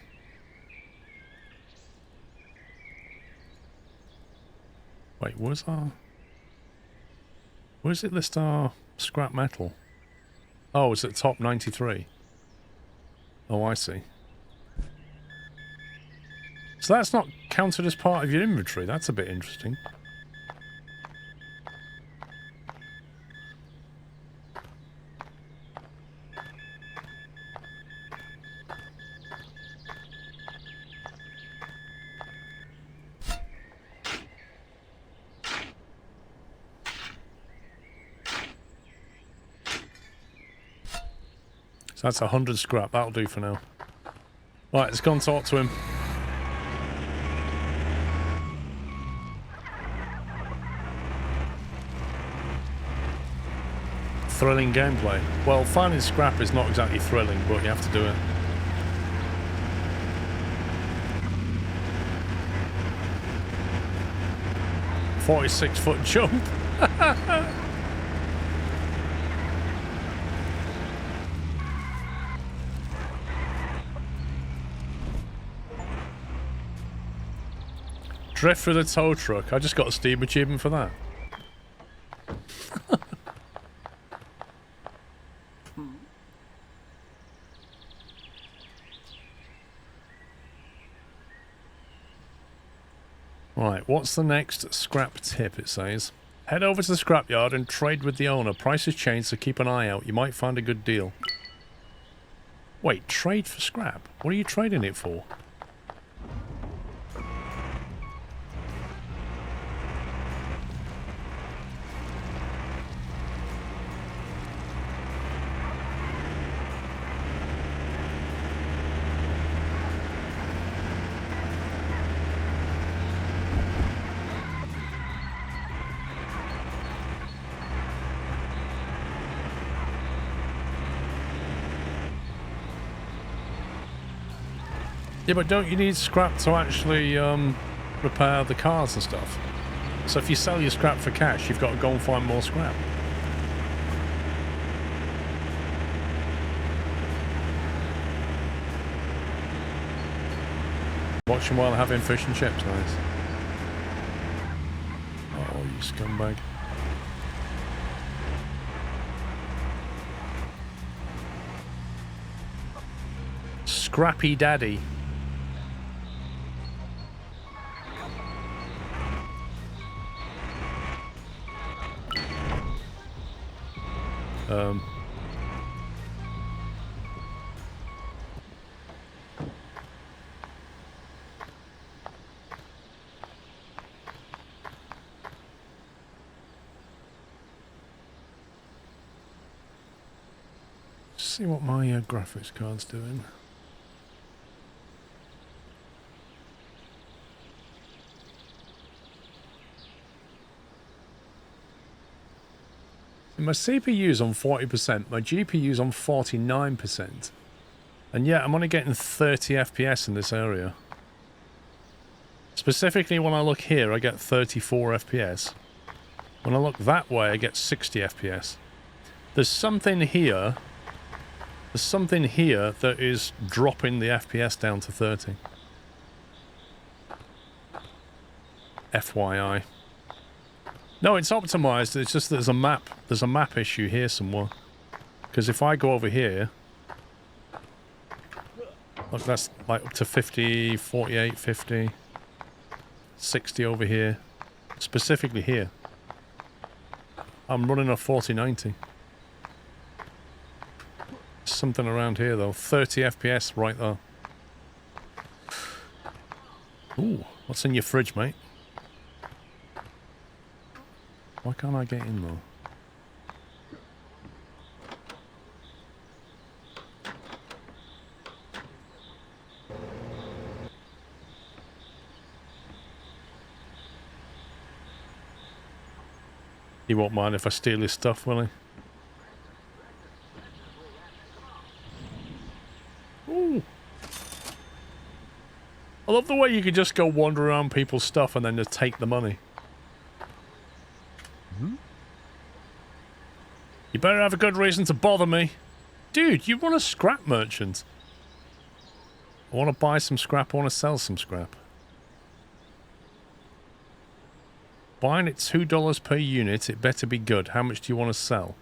[SPEAKER 1] Wait, where's it list our scrap metal? Oh, it's at top 93. Oh, I see. So that's not counted as part of your inventory. That's a bit interesting. So that's 100 scrap. That'll do for now. Right, let's go and talk to him. Thrilling gameplay. Well, finding scrap is not exactly thrilling, but you have to do it. "46-foot jump." Drift through the tow truck. I just got a Steam achievement for that. Right, what's the next scrap tip, it says? Head over to the scrapyard and trade with the owner. Prices change, so keep an eye out. You might find a good deal. Wait, trade for scrap? What are you trading it for? Yeah, but don't you need scrap to actually repair the cars and stuff? So if you sell your scrap for cash, you've got to go and find more scrap. Watching while having fish and chips, nice. Oh, you scumbag. Scrappy Daddy. See what my graphics card's doing. My CPU's on 40%, my GPU's on 49%. And yet I'm only getting 30 FPS in this area. Specifically when I look here, I get 34 FPS. When I look that way, I get 60 FPS. There's something here. There's something here that is dropping the FPS down to 30. FYI. No, it's optimized. It's just there's a map issue here somewhere. Because if I go over here, look, that's like up to 50, 48, 50, 60 over here. Specifically here. I'm running a 4090. Something around here though. 30 FPS right there. Ooh, what's in your fridge, mate? Why can't I get in though? He won't mind if I steal his stuff, will he? Ooh. I love the way you could just go wander around people's stuff and then just take the money. You better have a good reason to bother me. Dude, you want a scrap merchant. I want to buy some scrap, I want to sell some scrap. Buying it $2 per unit, it better be good. How much do you want to sell?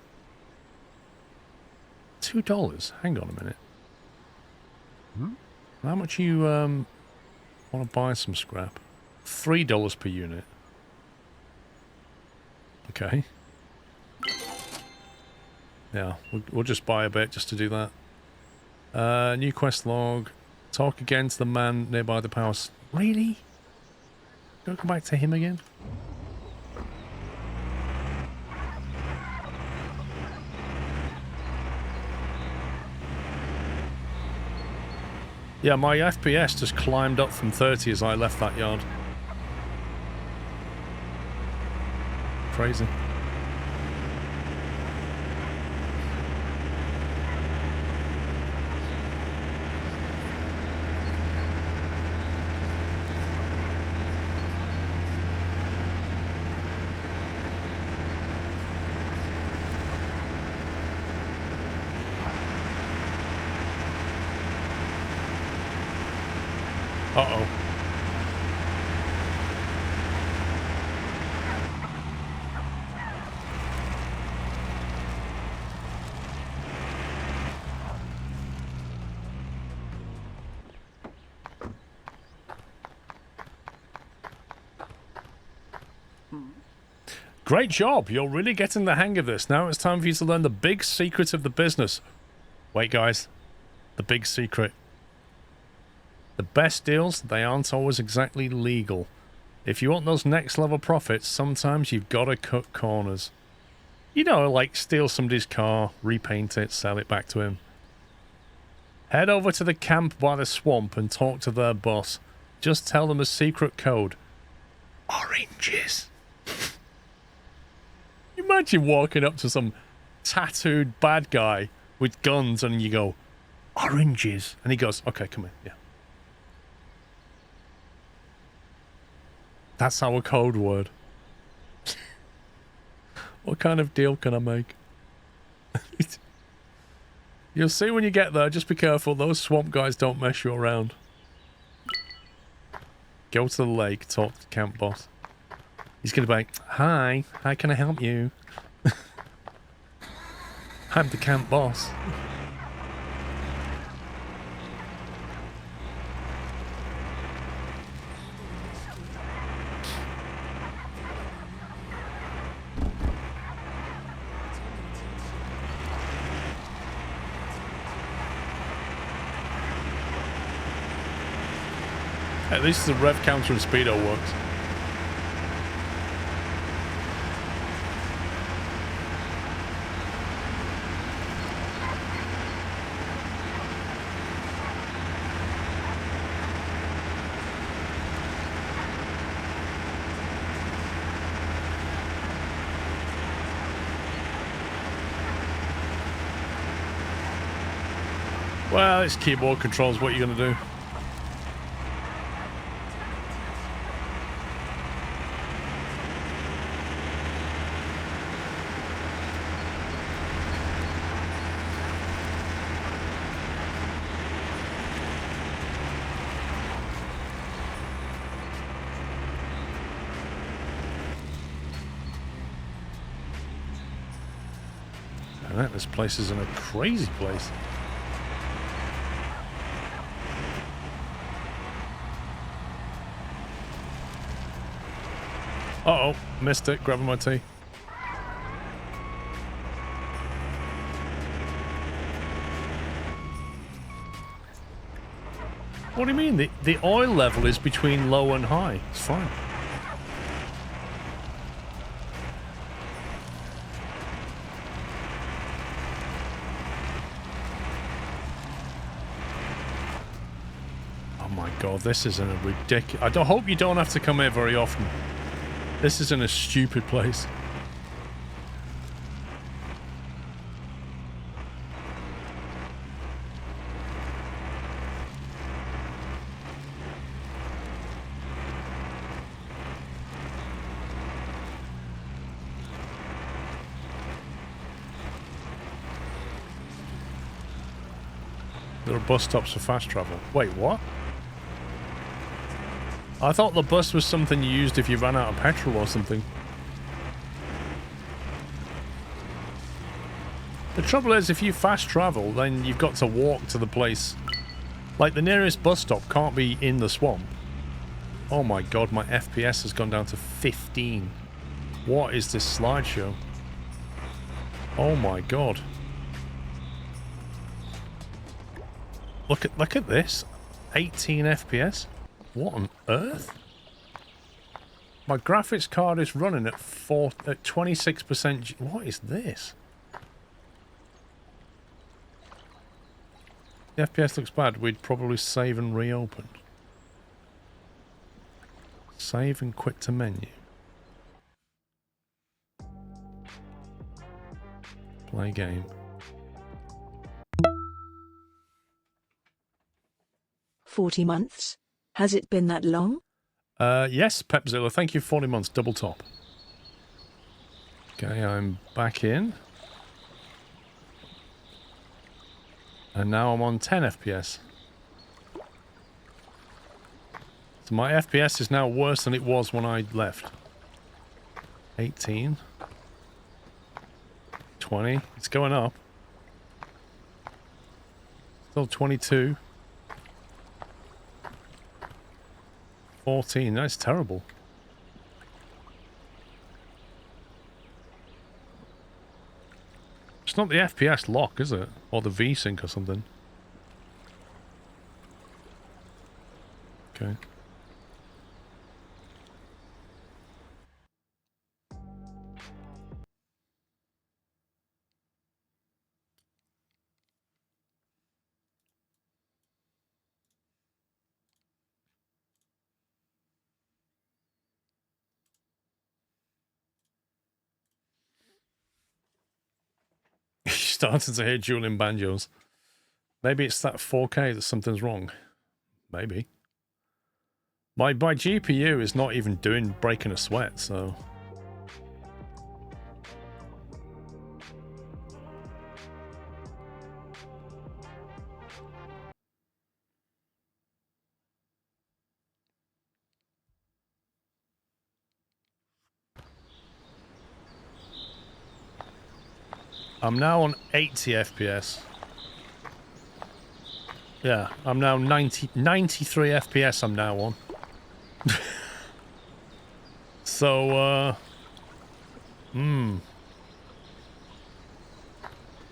[SPEAKER 1] $2? Hang on a minute. How much you want to buy some scrap? $3 per unit. Okay. Yeah, we'll just buy a bit just to do that. New quest log. Talk again to the man nearby the power... Really? Go back to him again? Yeah, my FPS just climbed up from 30 as I left that yard. Crazy. Uh-oh. Great job. You're really getting the hang of this. Now it's time for you to learn the big secret of the business. Wait, guys. The big secret. The best deals, they aren't always exactly legal. If you want those next level profits, sometimes you've got to cut corners. You know, like steal somebody's car, repaint it, sell it back to him. Head over to the camp by the swamp and talk to their boss. Just tell them a secret code. Oranges. Imagine walking up to some tattooed bad guy with guns and you go, oranges. And he goes, okay, come in, yeah. That's our code word. What kind of deal can I make? You'll see when you get there. Just be careful. Those swamp guys don't mess you around. Go to the lake. Talk to the camp boss. He's going to be like, hi, how can I help you? I'm the camp boss. At least the rev counter and speedo works. Well, it's keyboard controls. What are you going to do? Alright, this place is in a crazy place. Uh-oh, missed it, grabbing my tea. What do you mean? The oil level is between low and high. It's fine. Oh my god, this is in a ridiculous... I hope you don't have to come here very often. This is in a stupid place. There are bus stops for fast travel. Wait, what? I thought the bus was something you used if you ran out of petrol or something. The trouble is, if you fast travel, then you've got to walk to the place. Like, the nearest bus stop can't be in the swamp. Oh my god, my FPS has gone down to 15. What is this slideshow? Oh my god. Look at this. 18 FPS. What on earth? My graphics card is running at 26%. What is this? The FPS looks bad. We'd probably save and reopen. Save and quit to menu. Play game.
[SPEAKER 2] 40 months? Has it been that long?
[SPEAKER 1] Yes, Pepzilla. Thank you, 40 months. Double top. Okay, I'm back in. And now I'm on 10 FPS. So my FPS is now worse than it was when I left. 18. 20. It's going up. Still 22. 14. That's terrible. It's not the FPS lock, is it? Or the V-Sync or something. Okay. Starting to hear dueling banjos. Maybe it's that 4K that something's wrong. Maybe. My GPU is not even breaking a sweat, so... I'm now on 80 FPS. Yeah, I'm now 93 FPS I'm now on. So,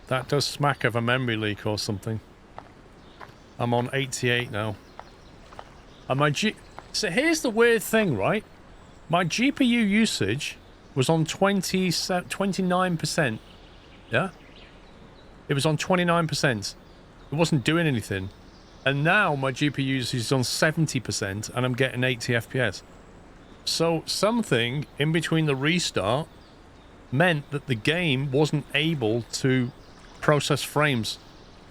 [SPEAKER 1] that does smack of a memory leak or something. I'm on 88 now. And so here's the weird thing, right? My GPU usage was on 29%. Yeah? It was on 29%. It wasn't doing anything. And now my GPU usage is on 70% and I'm getting 80 FPS. So something in between the restart meant that the game wasn't able to process frames.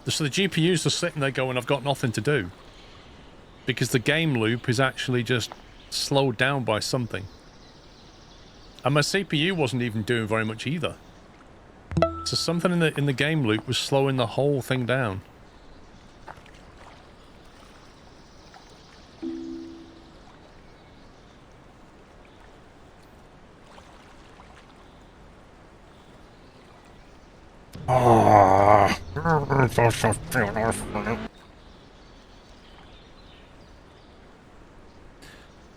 [SPEAKER 1] So the GPU's just sitting there going, I've got nothing to do. Because the game loop is actually just slowed down by something. And my CPU wasn't even doing very much either. So something in the game loop was slowing the whole thing down.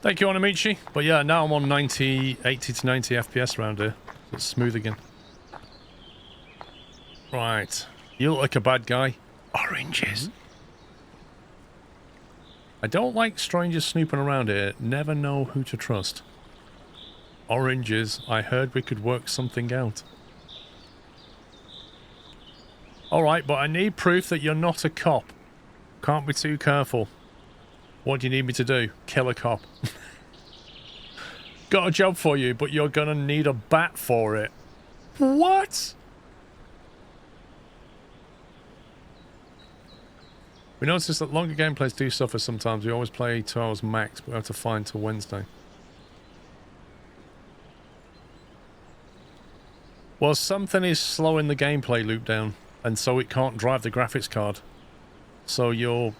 [SPEAKER 1] Thank you, Onamichi. But yeah, now I'm on 80 to 90 FPS around here. It's smooth again. Right. You look like a bad guy. Oranges. I don't like strangers snooping around here. Never know who to trust. Oranges. I heard we could work something out. Alright, but I need proof that you're not a cop. Can't be too careful. What do you need me to do? Kill a cop. Got a job for you, but you're gonna need a bat for it. What? We noticed that longer gameplays do suffer sometimes. We always play 2 hours max, but we have to find till Wednesday. Well, something is slowing the gameplay loop down, and so it can't drive the graphics card. So you're...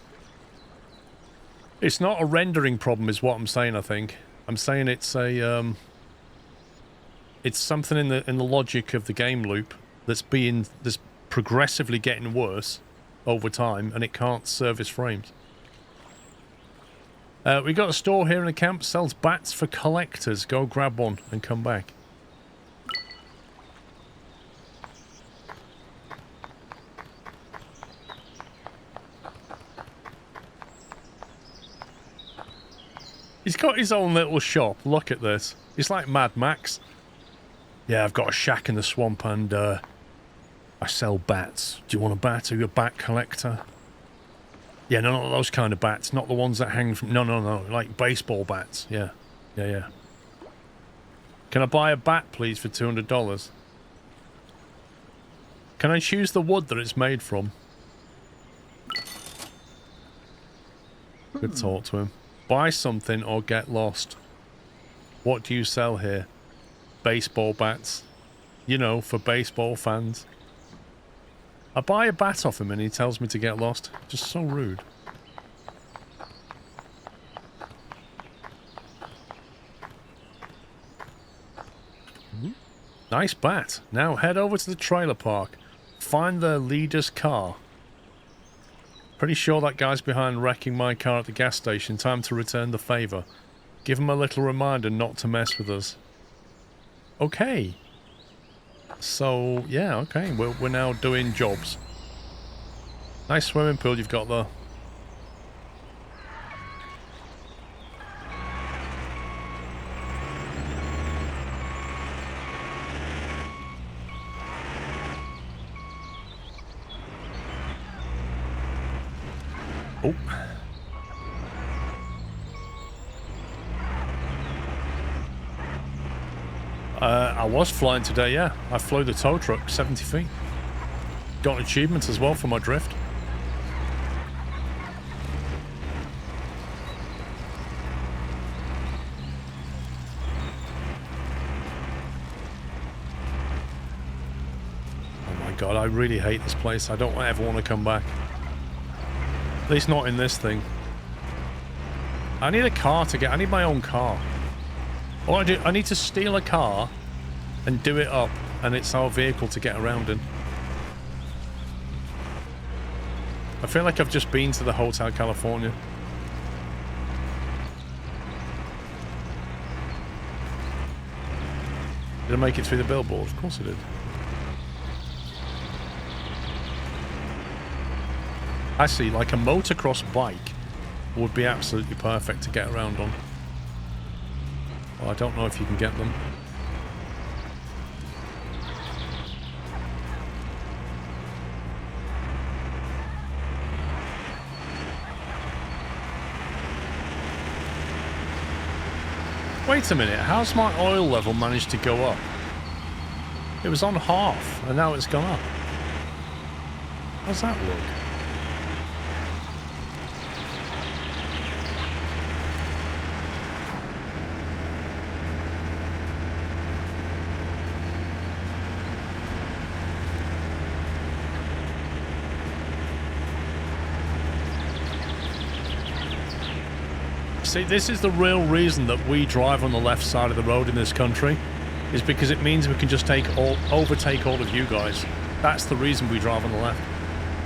[SPEAKER 1] It's not a rendering problem is what I'm saying, I think. I'm saying it's a, it's something in the logic of the game loop that's progressively getting worse over time, and it can't service frames. We got a store here in the camp, sells bats for collectors. Go grab one and come back. He's got his own little shop. Look at this. He's like Mad Max. Yeah, I've got a shack in the swamp and I sell bats. Do you want a bat? Are you a bat collector? Yeah, no, not those kind of bats. Not the ones that hang from... No. Like baseball bats. Yeah. Yeah. Can I buy a bat, please, for $200? Can I choose the wood that it's made from? Good talk to him. Buy something or get lost. What do you sell here? Baseball bats. You know, for baseball fans. I buy a bat off him and he tells me to get lost. Just so rude. Nice bat. Now head over to the trailer park. Find the leader's car. Pretty sure that guy's behind wrecking my car at the gas station. Time to return the favour. Give him a little reminder not to mess with us. Okay. So, yeah, okay. We're now doing jobs. Nice swimming pool you've got there. Oh. I was flying today, yeah. I flew the tow truck 70 feet. Got achievements as well for my drift. God, I really hate this place. I don't ever want to come back. At least not in this thing. I need a car to get... I need my own car. All I do... I need to steal a car and do it up, and it's our vehicle to get around in. I feel like I've just been to the Hotel California. Did I make it through the billboard? Of course I did. I see, like a motocross bike would be absolutely perfect to get around on. Well, I don't know if you can get them. Wait a minute, how's my oil level managed to go up? It was on half, and now it's gone up. How's that look? See, this is the real reason that we drive on the left side of the road in this country, is because it means we can just overtake all of you guys. That's the reason we drive on the left.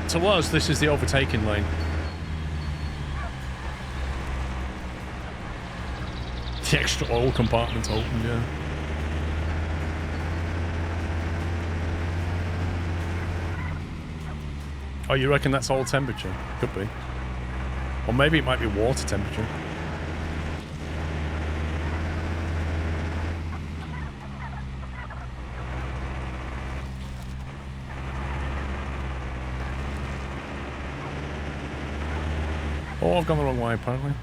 [SPEAKER 1] To us, this is the overtaking lane. The extra oil compartment's open, yeah. Oh, you reckon that's oil temperature? Could be. Or maybe it might be water temperature. Oh, I've gone the wrong way, apparently.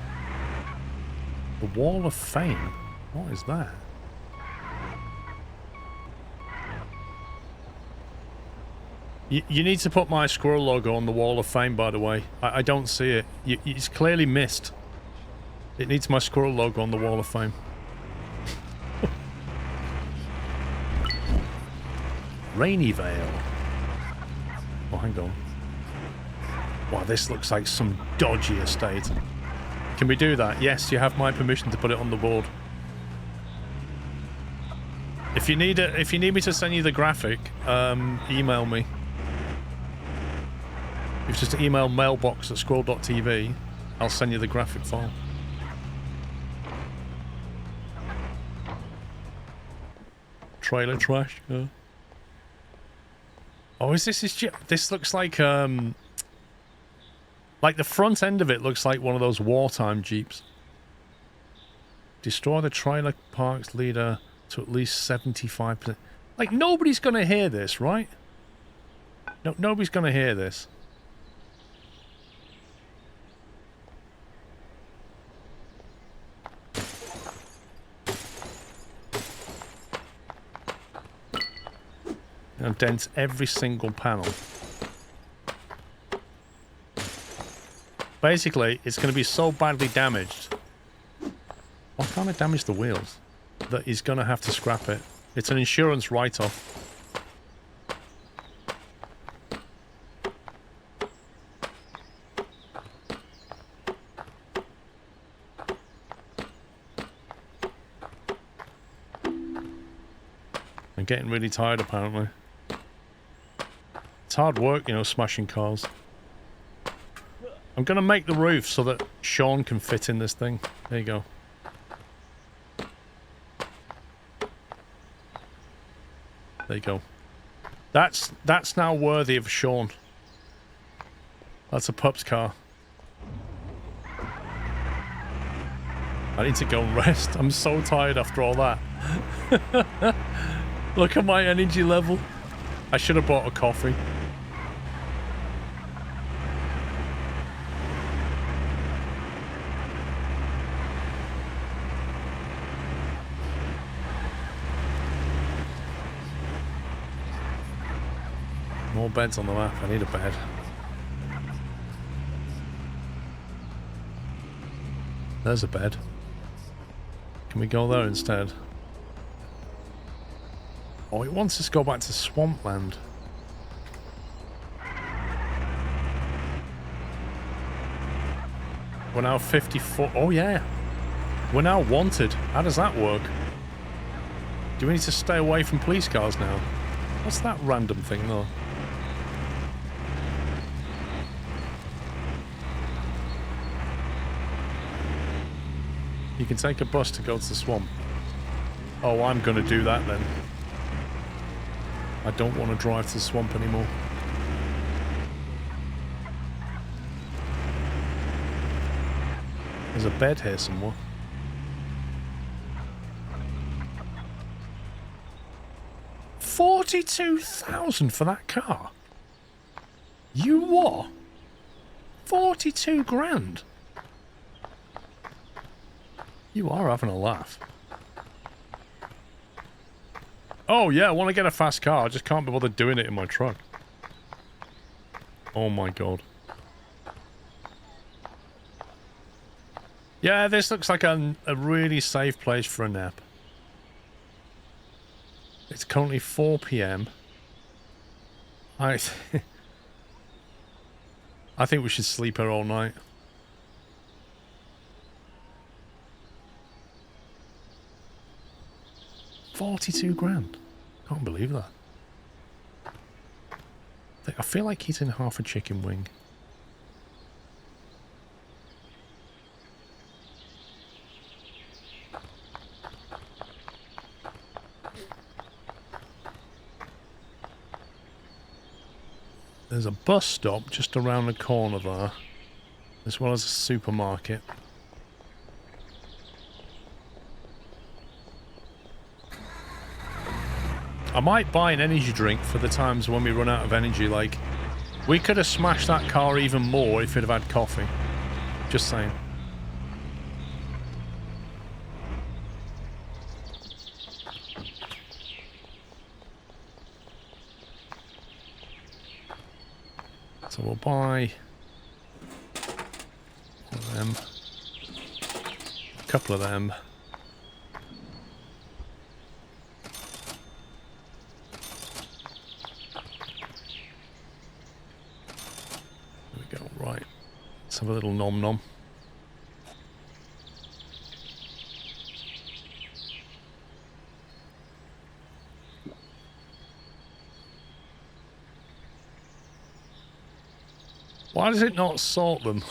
[SPEAKER 1] The Wall of Fame? What is that? You need to put my squirrel logo on the Wall of Fame, by the way. I don't see it. It's clearly missed. It needs my squirrel logo on the Wall of Fame. Rainy Vale. Oh, hang on. Wow, this looks like some dodgy estate. Can we do that? Yes, you have my permission to put it on the board. If you need me to send you the graphic, email me. If you just email mailbox at squirrel.tv, I'll send you the graphic file. Trailer trash. Yeah. Oh, this looks like the front end of it looks like one of those wartime Jeeps. Destroy the trailer park's leader to at least 75%. Like, nobody's going to hear this, right? No, nobody's going to hear this. And dents every single panel. Basically, it's going to be so badly damaged. Why can't I damage the wheels? That he's going to have to scrap it. It's an insurance write-off. I'm getting really tired, apparently. It's hard work, you know, smashing cars. I'm going to make the roof so that Sean can fit in this thing. There you go. There you go. That's now worthy of Sean. That's a pup's car. I need to go and rest. I'm so tired after all that. Look at my energy level. I should have bought a coffee. More beds on the map. I need a bed. There's a bed. Can we go there instead? Oh, it wants us to go back to Swampland. We're now 54. Oh, yeah. We're now wanted. How does that work? Do we need to stay away from police cars now? What's that random thing, though? You can take a bus to go to the swamp. Oh, I'm going to do that then. I don't want to drive to the swamp anymore. There's a bed here somewhere. $42,000 for that car? You what? 42 grand? You are having a laugh. Oh yeah, I want to get a fast car. I just can't be bothered doing it in my truck. Oh my god. Yeah, this looks like a really safe place for a nap. It's currently 4 PM. I think we should sleep here all night. $42 grand. Can't believe that. I feel like eating half a chicken wing. There's a bus stop just around the corner there, as well as a supermarket. I might buy an energy drink for the times when we run out of energy. Like, we could have smashed that car even more if it had had coffee. Just saying. So we'll buy one of them, a couple of them. There we go, right. Let's have a little nom nom. Why does it not sort them?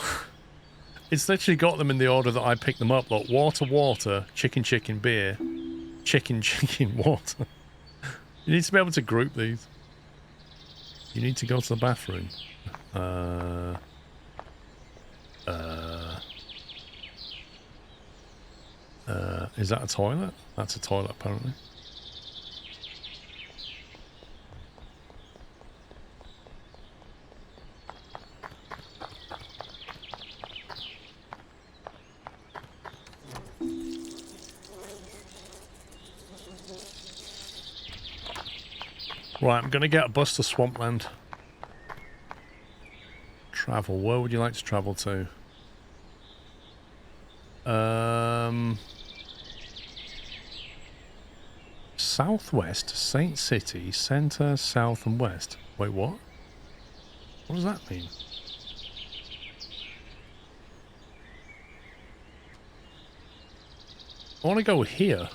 [SPEAKER 1] It's literally got them in the order that I picked them up. Like water, water, chicken, chicken, beer, chicken, chicken, water. You need to be able to group these. You need to go to the bathroom. Is that a toilet? That's a toilet, apparently. Right, I'm going to get a bus to Swampland. Travel. Where would you like to travel to? Southwest, Saint City, Centre, South and West. Wait, what? What does that mean? I want to go here.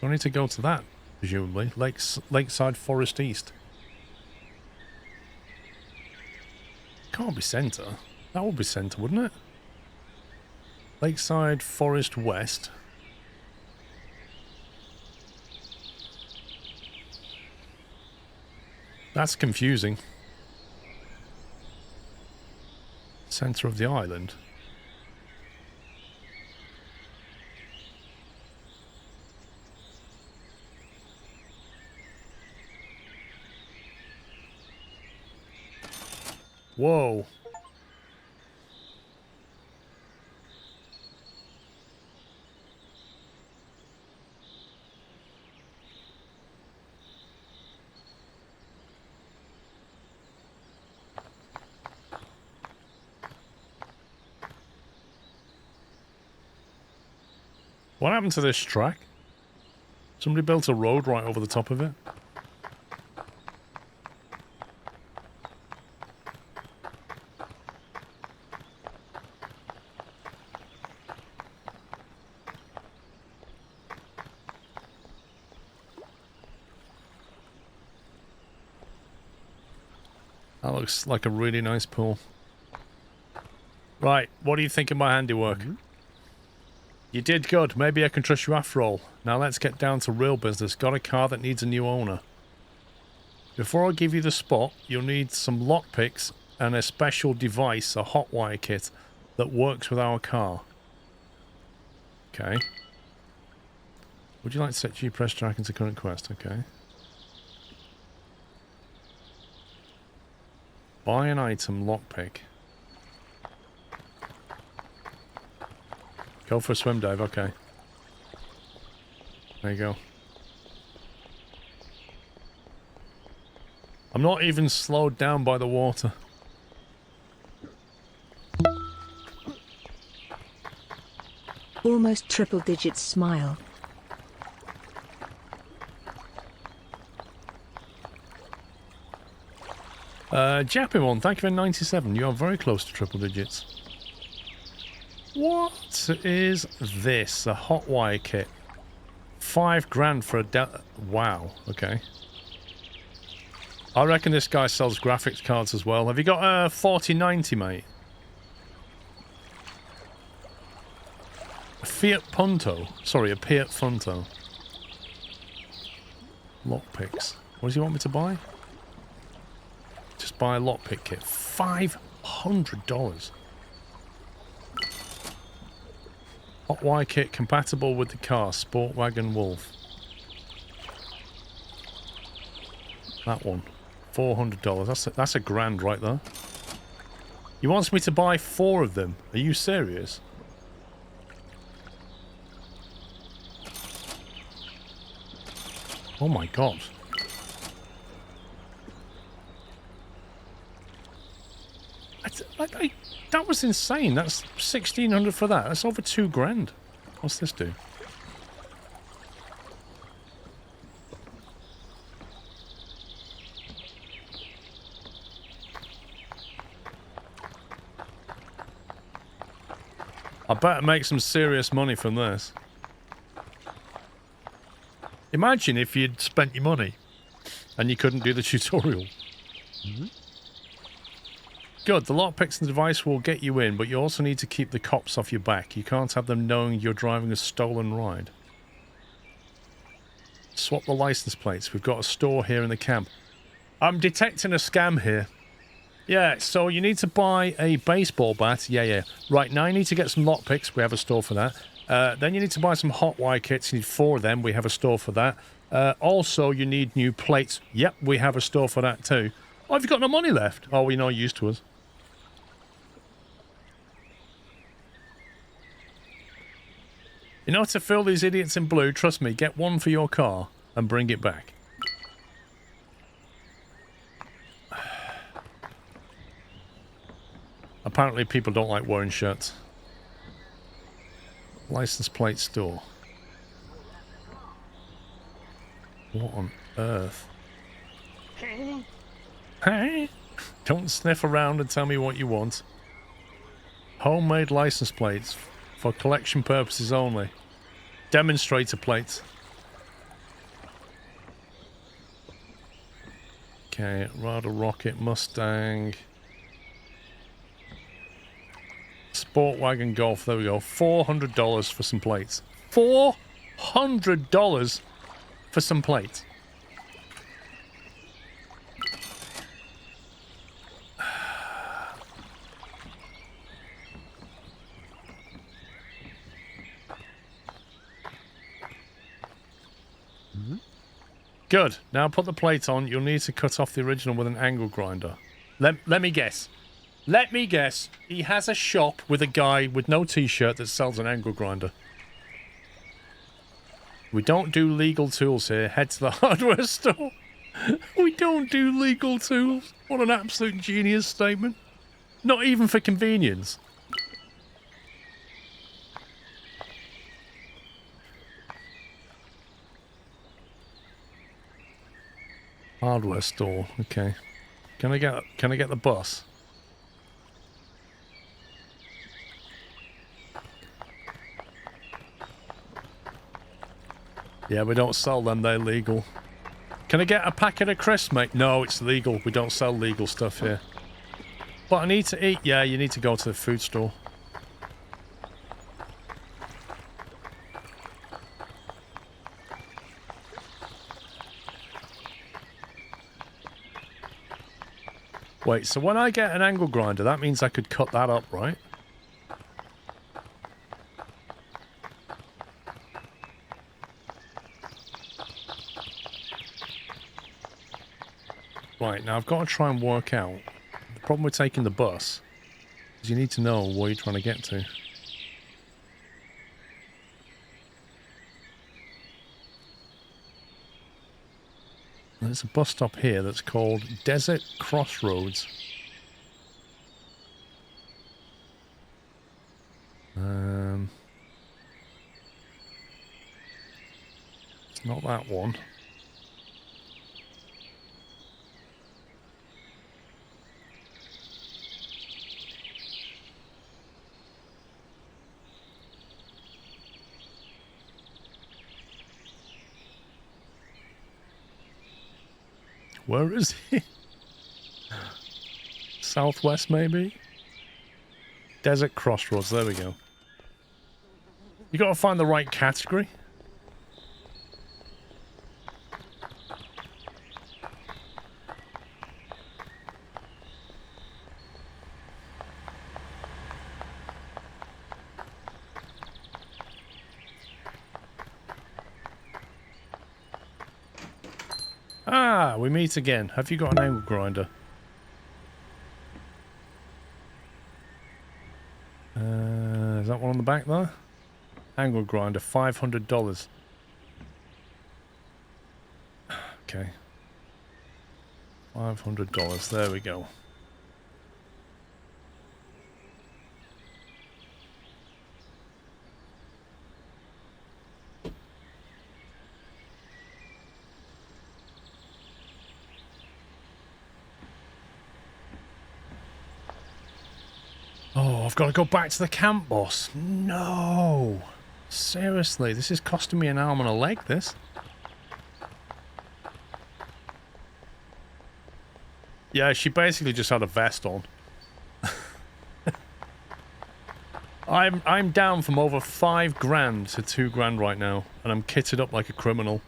[SPEAKER 1] So I need to go to that, presumably. Lakeside Forest East. Can't be centre. That would be centre, wouldn't it? Lakeside Forest West. That's confusing. Centre of the island. Whoa. What happened to this track? Somebody built a road right over the top of it. That looks like a really nice pool. Right, what do you think of my handiwork? You did good. Maybe I can trust you after all. Now let's get down to real business. Got a car that needs a new owner. Before I give you the spot, you'll need some lockpicks and a special device, a hotwire kit, that works with our car. Okay. Would you like to set G-Press track into current quest? Okay. Buy an item lockpick. Go for a swim dive, okay. There you go. I'm not even slowed down by the water.
[SPEAKER 2] Almost triple digits smile.
[SPEAKER 1] Japimon, thank you for 97. You are very close to triple digits. What is this? A hotwire kit. 5 grand for a wow, okay. I reckon this guy sells graphics cards as well. Have you got a 4090, mate? A Fiat Punto. Sorry, a Fiat Punto. Lockpicks. What does he want me to buy? Just buy a lockpick kit. $500. Hotwire kit compatible with the car. Sport Wagon Wolf. That one. $400. That's a grand right there. He wants me to buy 4 of them. Are you serious? Oh my god. That was insane. That's 1,600 for that. That's over 2 grand. What's this do? I better make some serious money from this. Imagine if you'd spent your money and you couldn't do the tutorial. Good, the lockpicks and the device will get you in, but you also need to keep the cops off your back. You can't have them knowing you're driving a stolen ride. Swap the license plates. We've got a store here in the camp. I'm detecting a scam here. Yeah, so you need to buy a baseball bat. Yeah. Right, now you need to get some lockpicks. We have a store for that. Then you need to buy some hotwire kits. You need 4 of them. We have a store for that. Also, you need new plates. Yep, we have a store for that too. Oh, have you got no money left? Oh, well, you're not used to us. You know, to fill these idiots in blue, trust me, get one for your car and bring it back. Apparently people don't like wearing shirts. License plate store. What on earth? Hey? Don't sniff around and tell me what you want. Homemade license plates for collection purposes only. Demonstrator plates. Okay, Rada Rocket, Mustang. Sport Wagon Golf, there we go. $400 for some plates. $400 for some plates. Good. Now put the plate on. You'll need to cut off the original with an angle grinder. Let me guess. Let me guess. He has a shop with a guy with no t-shirt that sells an angle grinder. We don't do legal tools here. Head to the hardware store. We don't do legal tools. What an absolute genius statement. Not even for convenience. Hardware store. Okay. Can I get the bus? Yeah, we don't sell them. They're legal. Can I get a packet of crisps, mate? No, it's legal. We don't sell legal stuff here. But I need to eat. Yeah, you need to go to the food store. Wait, so when I get an angle grinder, that means I could cut that up, right? Right, now I've got to try and work out. The problem with taking the bus is you need to know where you're trying to get to. There's a bus stop here that's called Desert Crossroads. It's not that one. Where is he? Southwest, maybe? Desert Crossroads, there we go. You gotta find the right category. Ah, we meet again. Have you got an angle grinder? Is that one on the back there? Angle grinder, $500. Okay. $500, there we go. Oh, I've got to go back to the camp, boss. No. Seriously, this is costing me an arm and a leg, this. Yeah, she basically just had a vest on. I'm down from over $5,000 to $2,000 right now, and I'm kitted up like a criminal.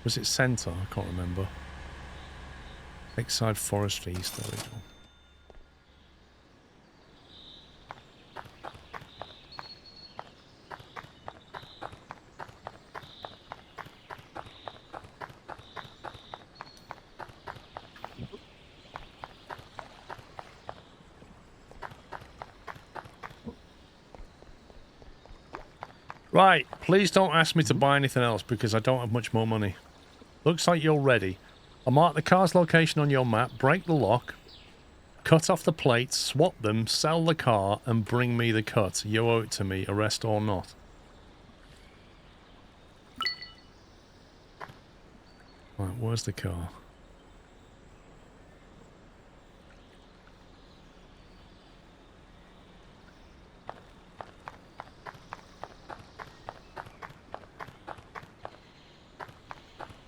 [SPEAKER 1] Was it centre? I can't remember. Lakeside Forest East, there we go. Right, please don't ask me to buy anything else because I don't have much more money. Looks like you're ready. I'll mark the car's location on your map, break the lock, cut off the plates, swap them, sell the car, and bring me the cut. You owe it to me, arrest or not. Right, where's the car?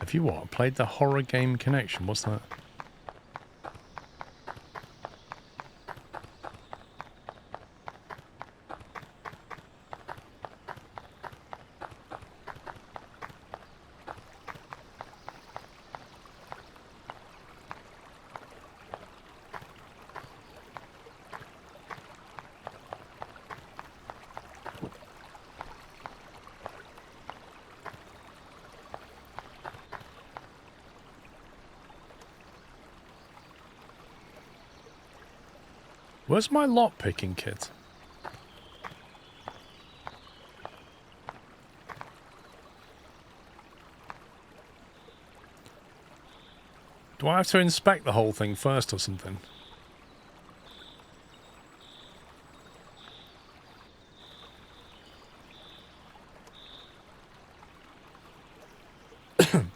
[SPEAKER 1] Have you what? Played the horror game Connection? What's that? Where's my lock-picking kit? Do I have to inspect the whole thing first or something?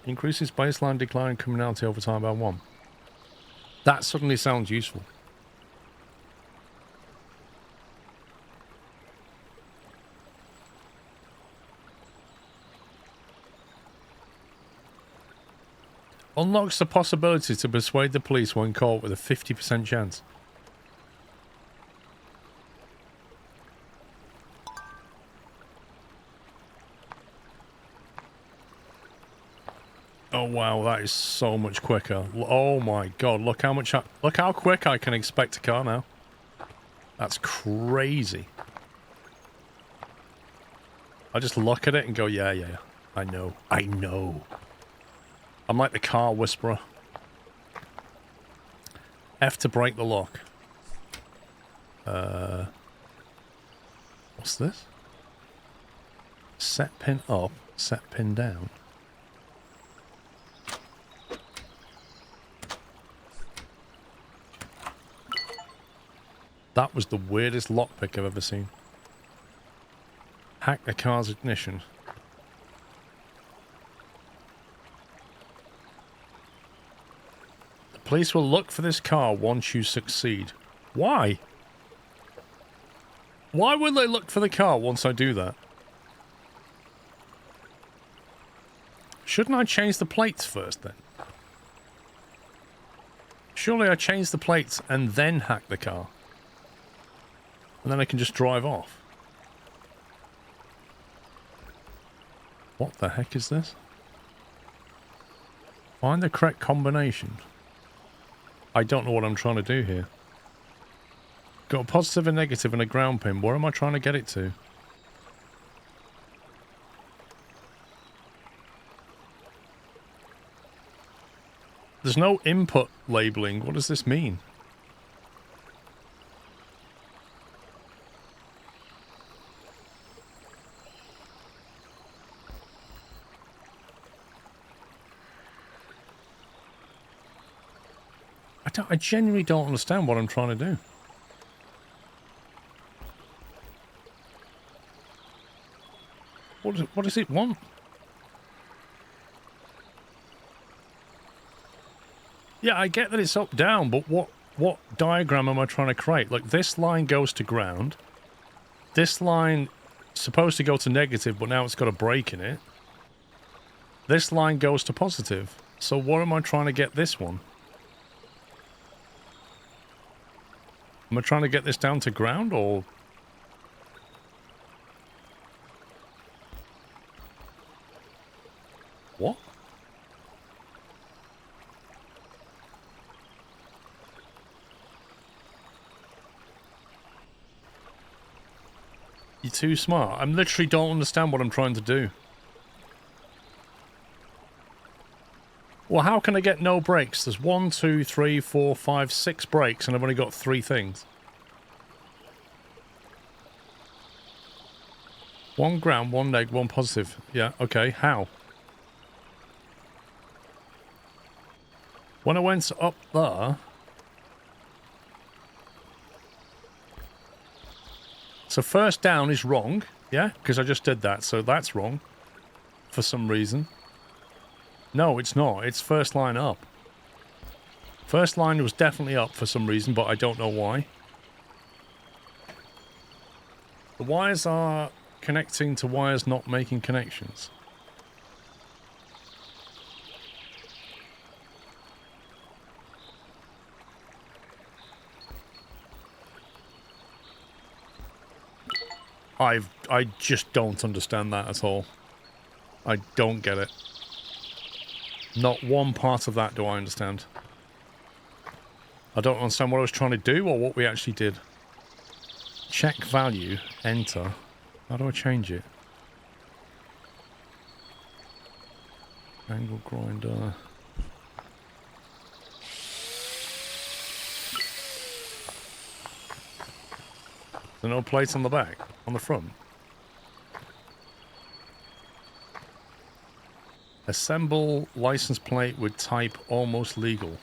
[SPEAKER 1] Increases baseline decline criminality over time by 1. That suddenly sounds useful. Unlocks the possibility to persuade the police when caught with a 50% chance. Oh wow, that is so much quicker. Oh my god, look how quick I can inspect a car now. That's crazy. I just look at it and go, yeah, I know. I'm like the car whisperer. F to break the lock. What's this? Set pin up, set pin down. That was the weirdest lockpick I've ever seen. Hack the car's ignition. The police will look for this car once you succeed. Why? Why would they look for the car once I do that? Shouldn't I change the plates first then? Surely I change the plates and then hack the car. And then I can just drive off. What the heck is this? Find the correct combination. I don't know what I'm trying to do here. Got a positive and negative and a ground pin. Where am I trying to get it to? There's no input labeling. What does this mean? I genuinely don't understand what I'm trying to do. What does it want? Yeah, I get that it's up down, but what diagram am I trying to create? Like, this line goes to ground. This line supposed to go to negative, but now it's got a break in it. This line goes to positive. So what am I trying to get this one? Am I trying to get this down to ground, or... What? You're too smart. I literally don't understand what I'm trying to do. Well, how can I get no brakes? There's 1, 2, 3, 4, 5, 6 brakes, and I've only got 3 things. 1 ground, 1 neg, 1 positive. Yeah, okay. How? When I went up there... So first down is wrong, yeah? Because I just did that, so that's wrong. For some reason. No, it's not. It's first line up. First line was definitely up for some reason, but I don't know why. The wires are connecting to wires not making connections. I just don't understand that at all. I don't get it. Not one part of that do I understand. I don't understand what I was trying to do or what we actually did. Check value, enter. How do I change it? Angle grinder. There no plates on the back? On the front? Assemble license plate with type almost legal.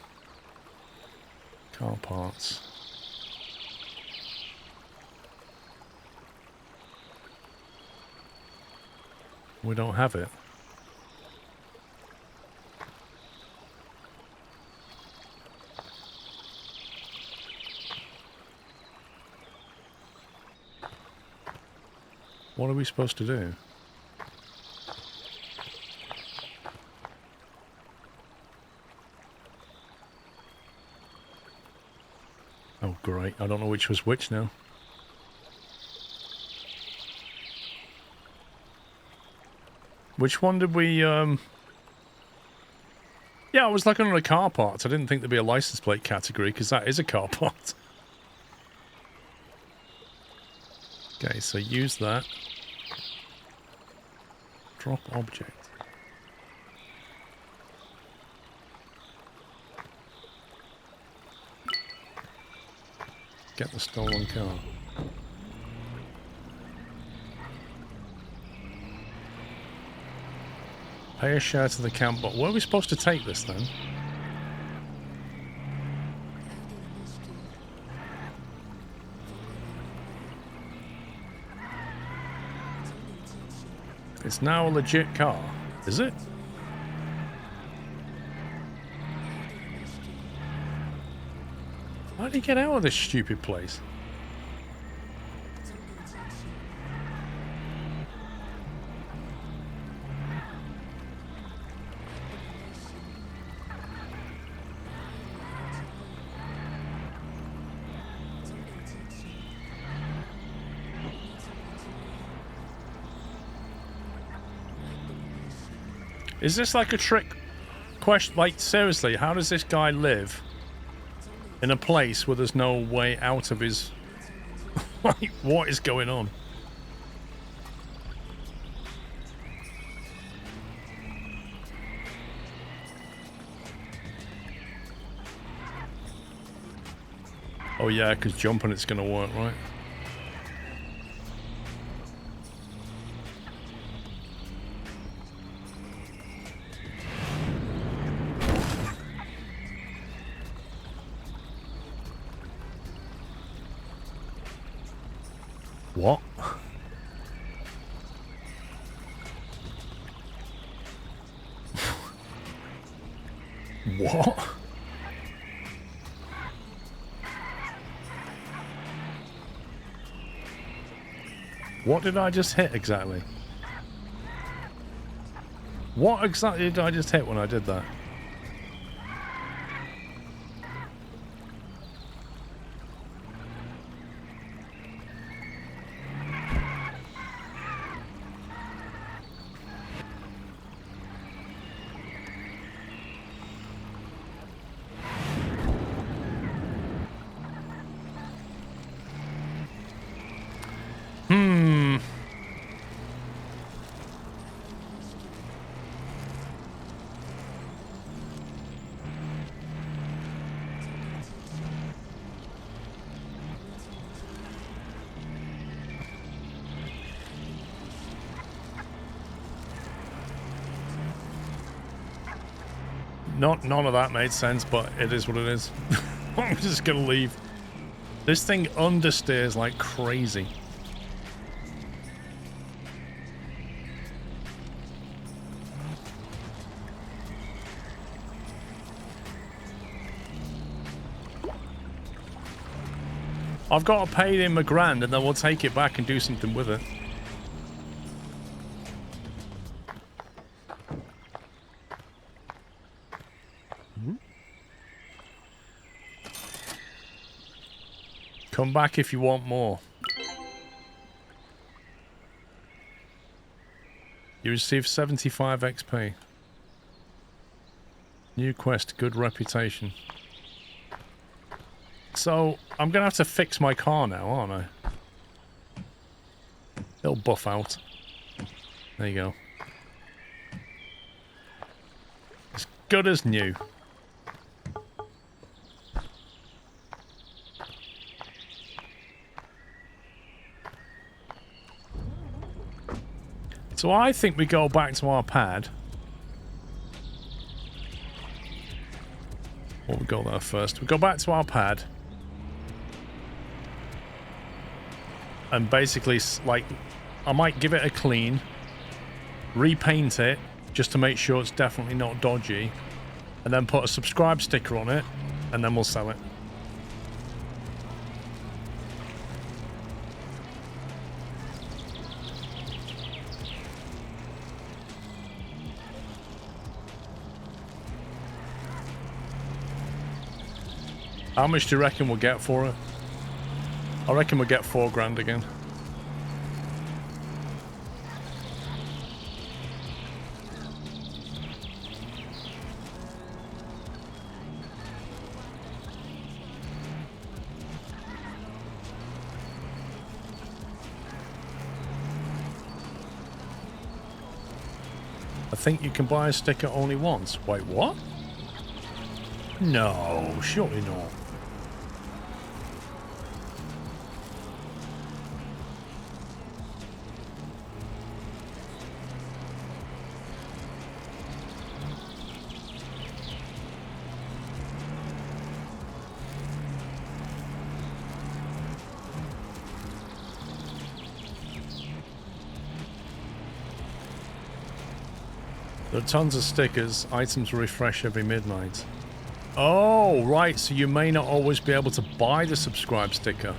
[SPEAKER 1] Car parts. We don't have it. What are we supposed to do? great. I don't know which was which now. Which one did we, Yeah, I was looking on the car parts. I didn't think there'd be a license plate category, because that is a car part. Okay, so use that. Drop object. Get the stolen car. Pay a share to the camp, but where are we supposed to take this then? It's now a legit car, is it? How did he get out of this stupid place? Is this like a trick question? Like, seriously, how does this guy live in a place where there's no way out of his... Like, what is going on? Oh yeah, because jumping it's going to work, right? What? What? What did I just hit exactly? What exactly did I just hit when I did that? None of that made sense, but it is what it is. I'm just gonna leave. This thing understeers like crazy. I've got to pay him $1,000 and then we'll take it back and do something with it. Come back if you want more. You receive 75 XP. New quest, good reputation. So, I'm going to have to fix my car now, aren't I? It'll buff out. There you go. As good as new. So I think we go back to our pad. Or we go there first. We go back to our pad. And basically, like, I might give it a clean. Repaint it, just to make sure it's definitely not dodgy. And then put a subscribe sticker on it. And then we'll sell it. How much do you reckon we'll get for it? I reckon we'll get 4 grand again. I think you can buy a sticker only once. Wait, what? No, surely not. There are tons of stickers. Items refresh every midnight. Oh, right. So you may not always be able to buy the subscribe sticker.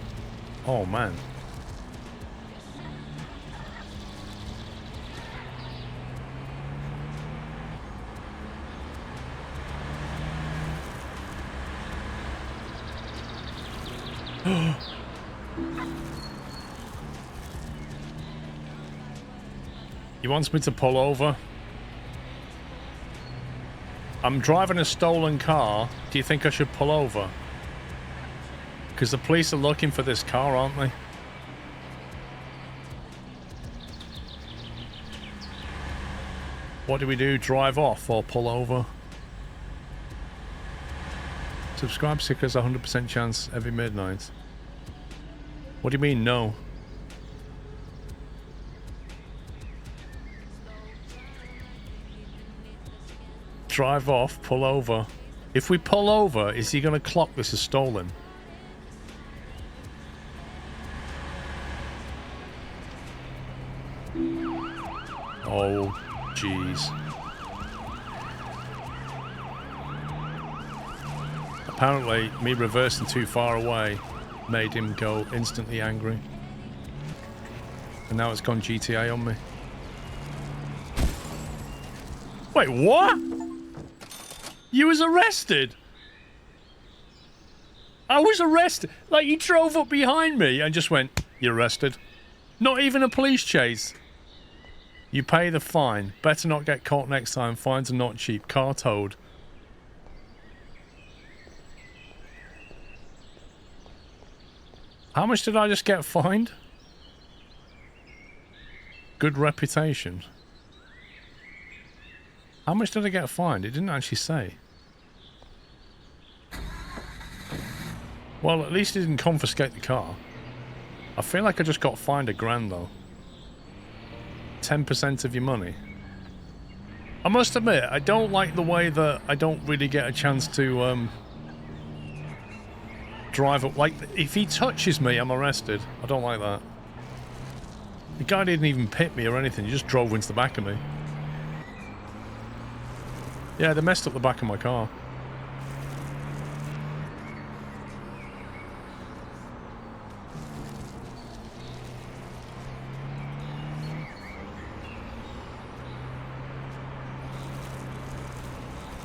[SPEAKER 1] Oh, man. He wants me to pull over. I'm driving a stolen car. Do you think I should pull over? Because the police are looking for this car, aren't they? What do we do? Drive off or pull over? Subscribe stickers 100% chance every midnight. What do you mean, no? Drive off, pull over. If we pull over, is he going to clock this as stolen? Oh, jeez. Apparently, me reversing too far away made him go instantly angry. And now it's gone GTA on me. Wait, what? You was arrested? I was arrested? Like, he drove up behind me and just went, you're arrested. Not even a police chase. You pay the fine. Better not get caught next time. Fines are not cheap. Car towed. How much did I just get fined? Good reputation. How much did I get fined? It didn't actually say. Well, at least it didn't confiscate the car. I feel like I just got fined £1 grand though. 10% of your money. I must admit, I don't like the way that I don't really get a chance to drive up. Like, if he touches me, I'm arrested. I don't like that. The guy didn't even pit me or anything. He just drove into the back of me. Yeah, they messed up the back of my car.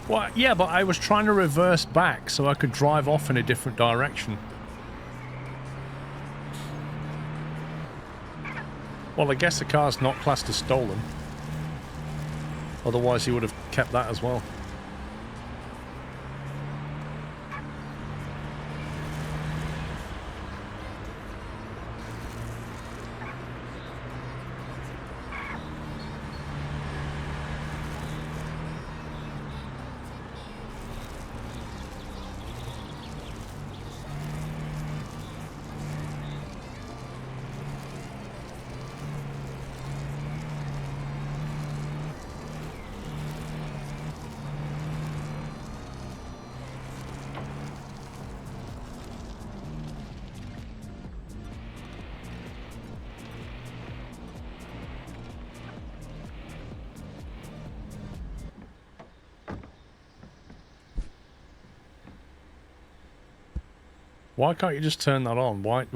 [SPEAKER 1] Well, yeah, but I was trying to reverse back so I could drive off in a different direction. Well, I guess the car's not classed as stolen. Otherwise, he would have kept that as well. Why can't you just turn that on? Why?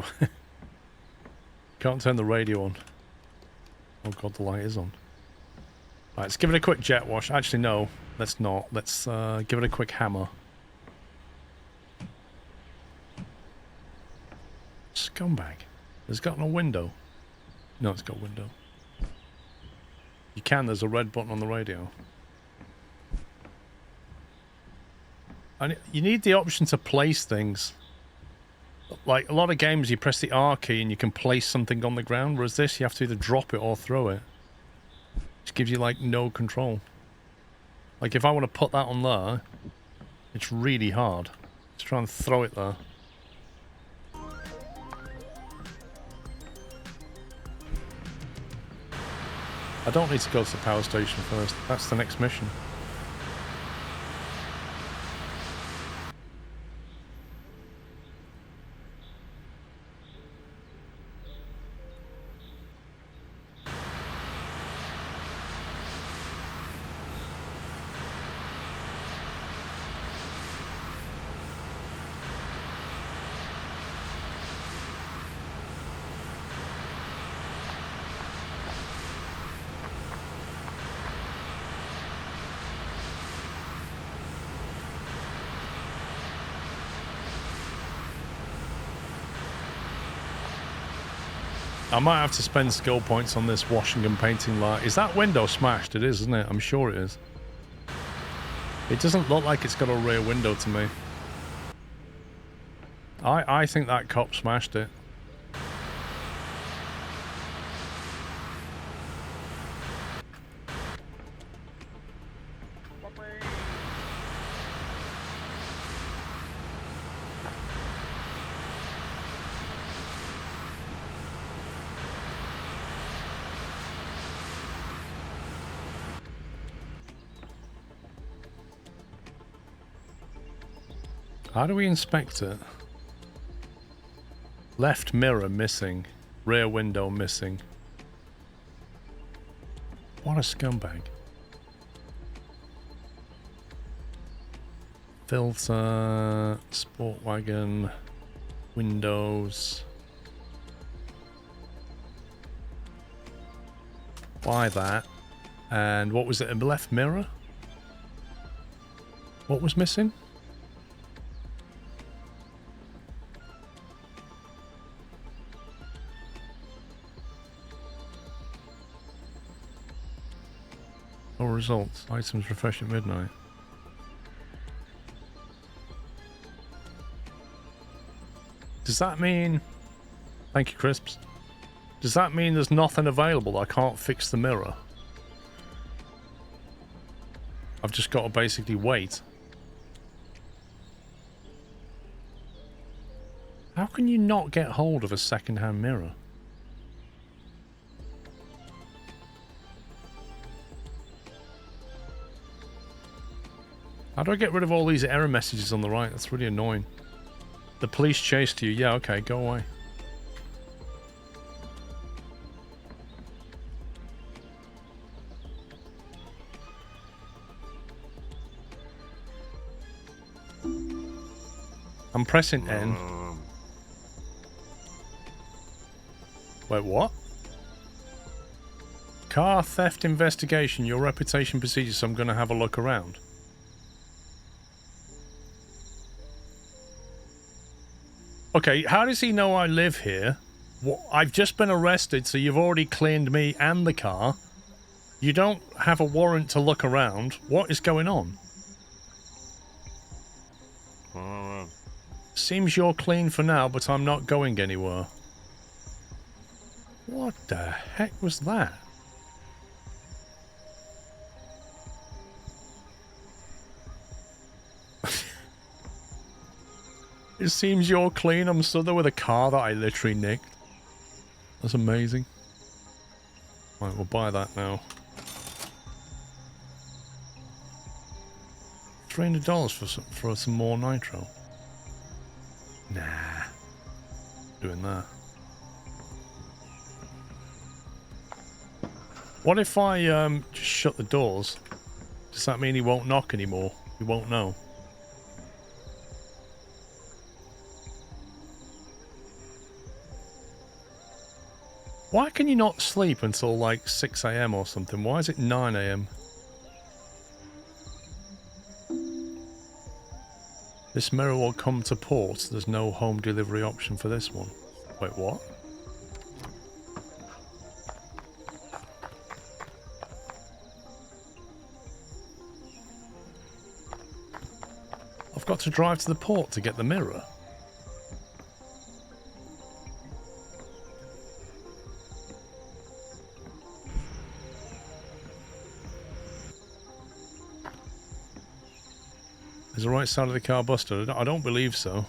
[SPEAKER 1] Can't turn the radio on. Oh god, the light is on. Right, let's give it a quick jet wash. Actually, no, let's not. Let's give it a quick hammer. Scumbag. It's got no window. No, it's got a window. You can, there's a red button on the radio. And you need the option to place things. Like, a lot of games you press the R key and you can place something on the ground, whereas this you have to either drop it or throw it. Which gives you, like, no control. Like, if I want to put that on there, it's really hard. Let's try and throw it there. I don't need to go to the power station first. That's the next mission. I might have to spend skill points on this washing and painting light. Is that window smashed? It is, isn't it? I'm sure it is. It doesn't look like it's got a rear window to me. I think that cop smashed it. How do we inspect it? Left mirror missing. Rear window missing. What a scumbag. Filter, sport wagon, windows. Why that? And what was it? A left mirror? What was missing? No results. Items refresh at midnight. Does that mean... Thank you, Crisps. Does that mean there's nothing available? I can't fix the mirror? I've just got to basically wait. How can you not get hold of a second-hand mirror? How do I get rid of all these error messages on the right? That's really annoying. The police chased you. Yeah, okay, go away. I'm pressing N. Wait, what? Car theft investigation. Your reputation procedure, so I'm going to have a look around. Okay, how does he know I live here? What, I've just been arrested, so you've already cleaned me and the car. You don't have a warrant to look around. What is going on? Seems you're clean for now, but I'm not going anywhere. What the heck was that? It seems you're clean. I'm stood there with a car that I literally nicked. That's amazing. Right, we'll buy that now. $300 for some more nitro. Nah. Doing that. What if I just shut the doors? Does that mean he won't knock anymore? He won't know. Why can you not sleep until like 6 AM or something? Why is it 9 AM? This mirror will come to port. There's no home delivery option for this one. Wait, what? I've got to drive to the port to get the mirror. Is the right side of the car busted? I don't believe so.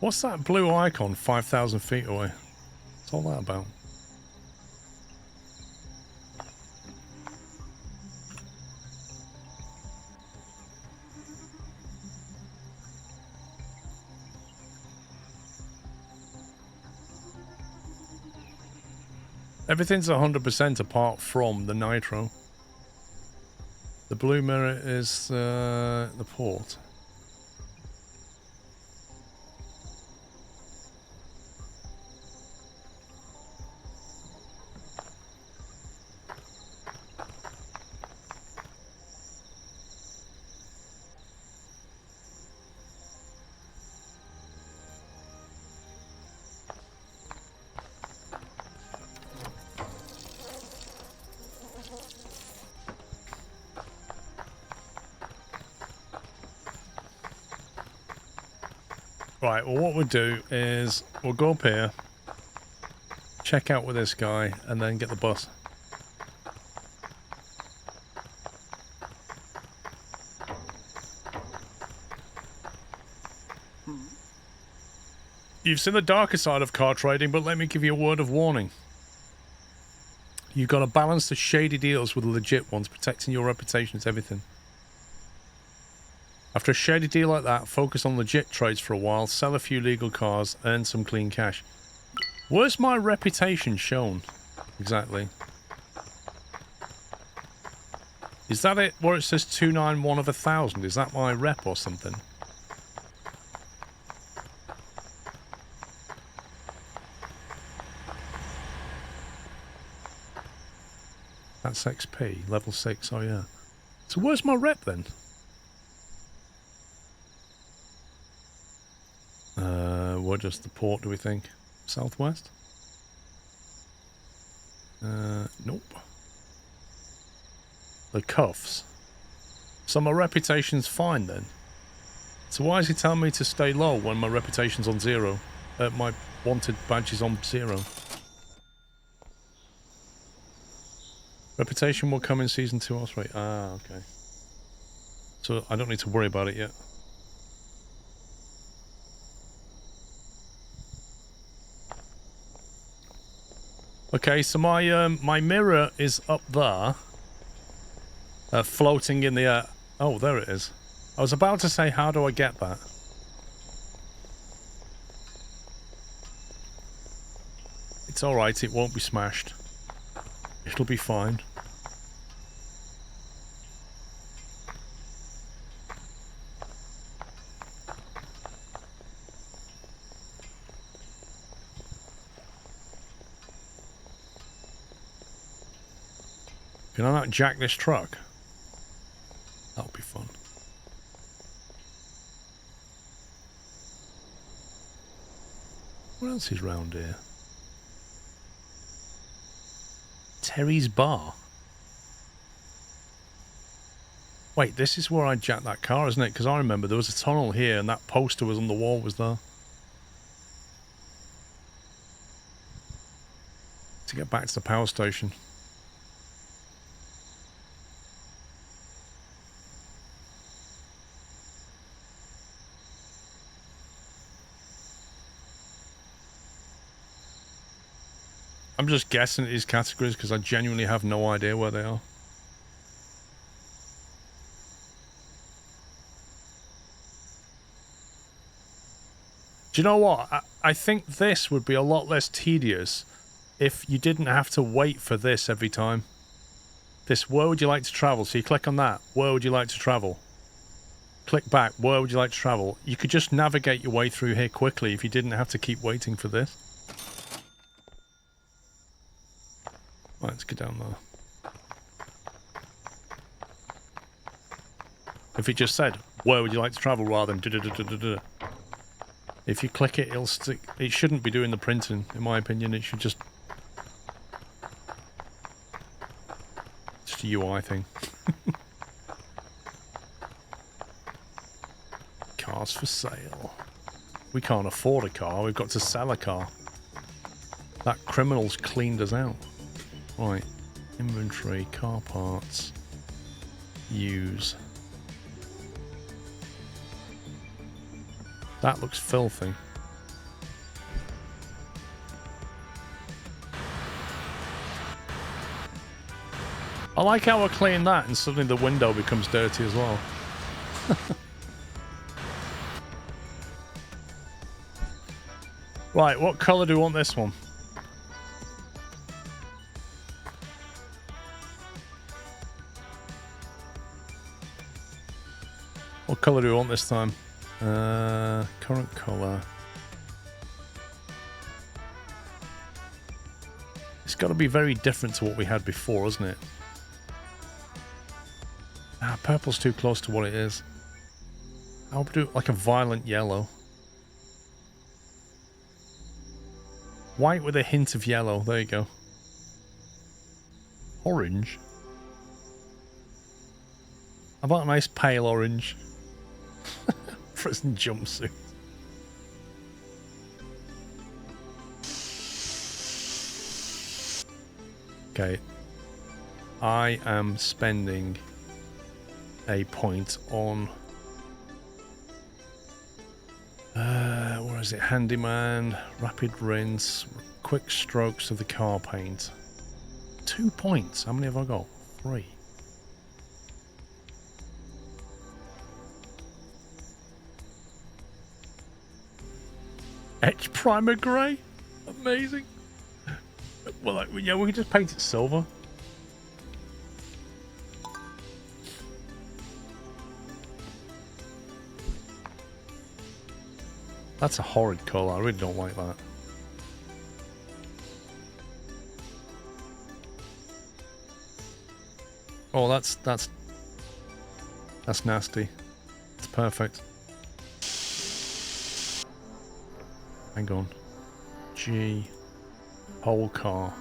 [SPEAKER 1] What's that blue icon 5,000 feet away? What's all that about? Everything's 100% apart from the nitro. The blue mirror is the port. Right, well what we'll do is we'll go up here, check out with this guy, and then get the bus. You've seen the darker side of car trading, but let me give you a word of warning. You've got to balance the shady deals with the legit ones. Protecting your reputation is everything. After a shady deal like that, focus on legit trades for a while, sell a few legal cars, earn some clean cash. Where's my reputation shown? Exactly. Is that it where it says 291 of 1,000? Is that my rep or something? That's XP, level 6, oh yeah. So where's my rep then? What does the port do we think? Southwest? Nope. The cuffs. So my reputation's fine then. So why is he telling me to stay low when my reputation's on 0? My wanted badge is on 0. Reputation will come in season 2 or 3. Ah, okay. So I don't need to worry about it yet. Okay, so my mirror is up there, floating in the air. Oh, there it is. I was about to say, how do I get that? It's alright, it won't be smashed. It'll be fine. Can I not jack this truck? That'll be fun. What else is round here? Terry's Bar. Wait, this is where I jacked that car, isn't it? Because I remember there was a tunnel here and that poster was on the wall, was there? To get back to the power station. I'm just guessing at these categories because I genuinely have no idea where they are. Do you know what? I think this would be a lot less tedious if you didn't have to wait for this every time. This, where would you like to travel? So you click on that. Where would you like to travel? click back. Where would you like to travel? You could just navigate your way through here quickly if you didn't have to keep waiting for this. Right, let's get down there. If it just said, where would you like to travel, rather than da-da-da-da-da-da. If you click it, it'll stick. It shouldn't be doing the printing, in my opinion. It should just... It's a UI thing. Cars for sale. We can't afford a car. We've got to sell a car. That criminal's cleaned us out. Right. Inventory, car parts. Use. That looks filthy. I like how we're cleaning that and suddenly the window becomes dirty as well. Right, what colour do we want this one? What colour do we want this time? Current colour. It's got to be very different to what we had before, isn't it? Ah, purple's too close to what it is. I'll do like a violent yellow. White with a hint of yellow. There you go. Orange. How about a nice pale orange? Prison jumpsuit. Okay. I am spending a point on... where is it? Handyman, rapid rinse, quick strokes of the car paint. 2 points. How many have I got? 3. Etch primer grey? Amazing. Well, yeah, we can just paint it silver. That's a horrid colour. I really don't like that. Oh, that's nasty. It's perfect. Hang on. G. Whole car.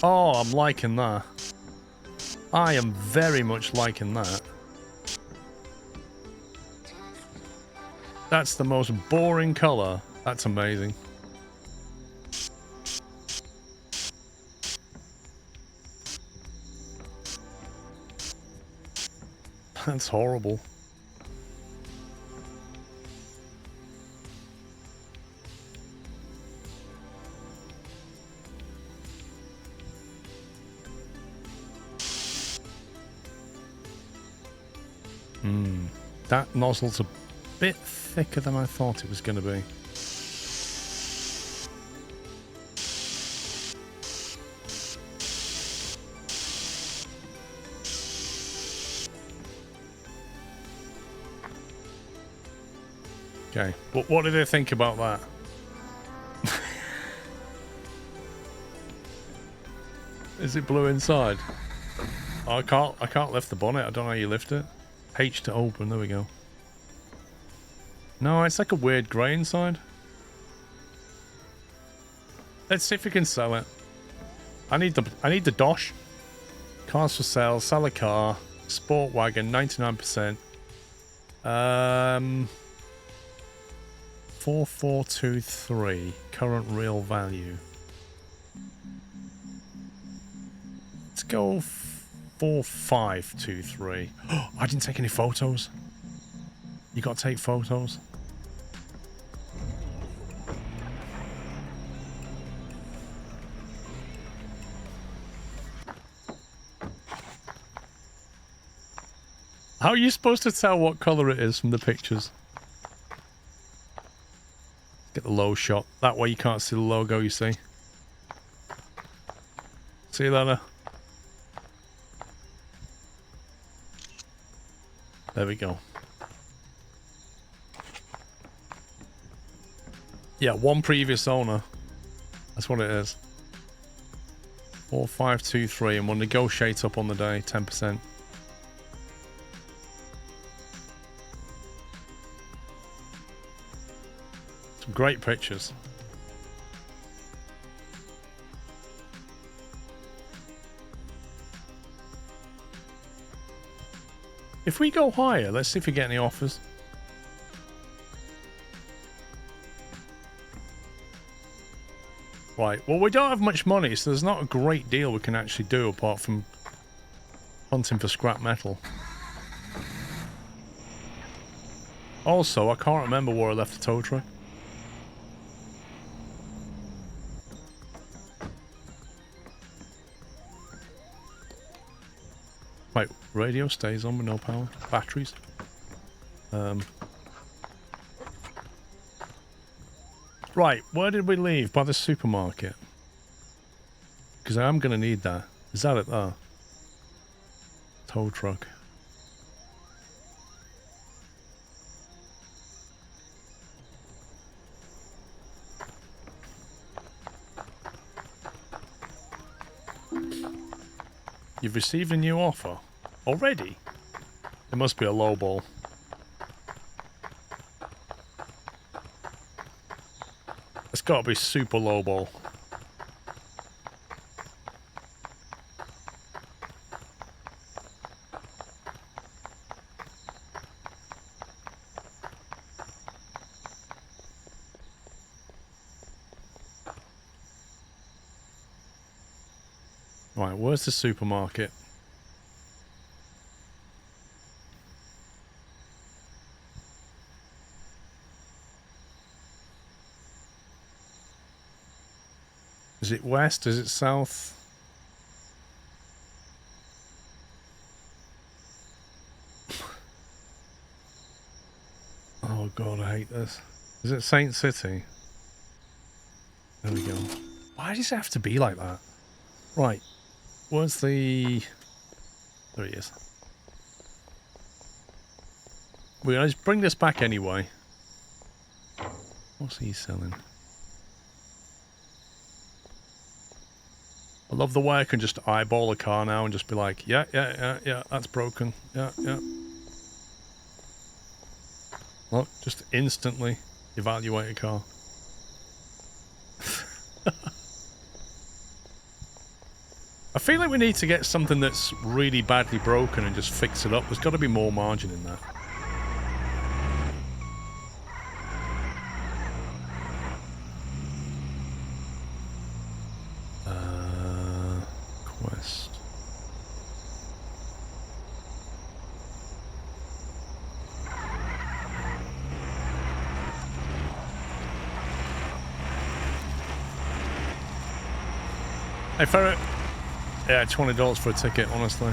[SPEAKER 1] Oh, I'm liking that. I am very much liking that. That's the most boring colour. That's amazing. That's horrible. That nozzle's a bit thicker than I thought it was going to be. Okay, but what did I think about that? Is it blue inside? I can't lift the bonnet. I don't know how you lift it. H to open. There we go. No, it's like a weird grey inside. Let's see if we can sell it. I need the dosh. Cars for sale. Sell a car. Sport wagon. 99%. 4423. Current real value. Let's go 4523. Oh, I didn't take any photos. You got to take photos. How are you supposed to tell what colour it is from the pictures? Get the low shot. That way you can't see the logo, you see. See you later. There we go. Yeah, one previous owner. That's what it is. 4523, and we'll negotiate up on the day, 10%. Some great pictures. If we go higher, let's see if we get any offers. Right, well, we don't have much money, so there's not a great deal we can actually do apart from hunting for scrap metal. Also, I can't remember where I left the tow truck. Right, radio stays on with no power. Batteries. Right, where did we leave? By the supermarket. Because I am going to need that. Is that it there? Tow truck. You've received a new offer? Already? It must be a low ball. It's got to be super low ball. Right, where's the supermarket? Is it west? Is it south? Oh god, I hate this. Is it Saint City? There we go. Why does it have to be like that? Right. Where's the... There he is. We're going to just bring this back anyway. What's he selling? I love the way I can just eyeball a car now and just be like, yeah, that's broken. Yeah. Look, just instantly evaluate a car. I feel like we need to get something that's really badly broken and just fix it up. There's got to be more margin in that. Quest. Hey, Ferret. Yeah, $20 for a ticket, honestly.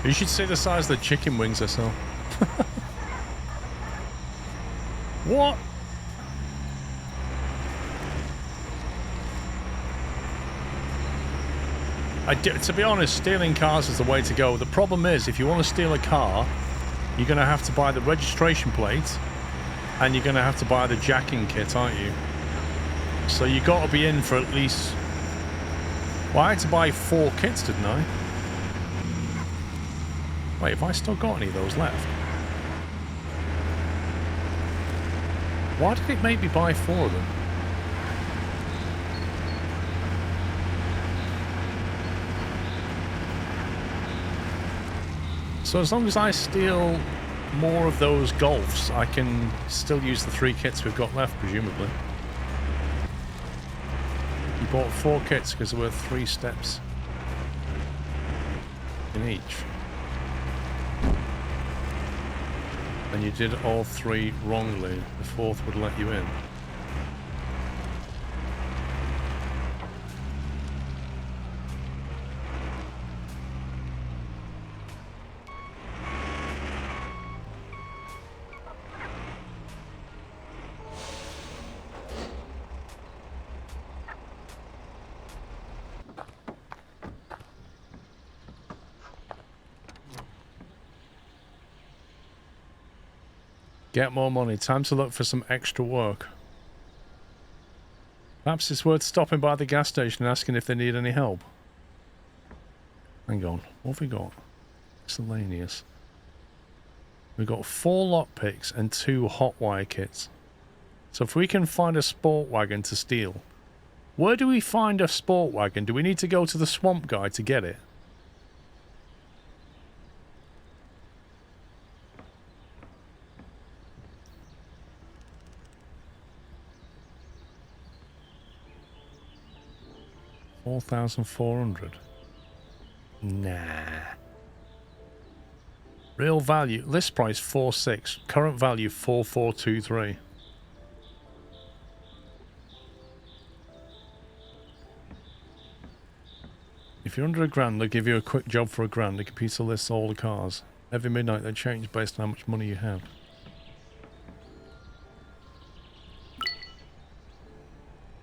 [SPEAKER 1] You should see the size of the chicken wings I sell. What? To be honest, stealing cars is the way to go. The problem is, if you want to steal a car, you're going to have to buy the registration plate, and you're going to have to buy the jacking kit, aren't you? So you got to be in for at least... Well, I had to buy 4 kits, didn't I? Wait, have I still got any of those left? Why did it make me buy 4 of them? So as long as I steal more of those Golfs, I can still use the 3 kits we've got left, presumably. You bought 4 kits because there were 3 steps in each. And you did all 3 wrongly. The 4th would let you in. Get more money. Time to look for some extra work. Perhaps it's worth stopping by the gas station and asking if they need any help. Hang on. What have we got? Miscellaneous. We've got 4 lockpicks and 2 hot wire kits. So if we can find a sport wagon to steal. Where do we find a sport wagon? Do we need to go to the swamp guy to get it? $4,400. Nah. Real value. List price 4.6. Current value 4.423. If you're under $1,000, they'll give you a quick job for $1,000. The computer lists all the cars. Every midnight they change based on how much money you have.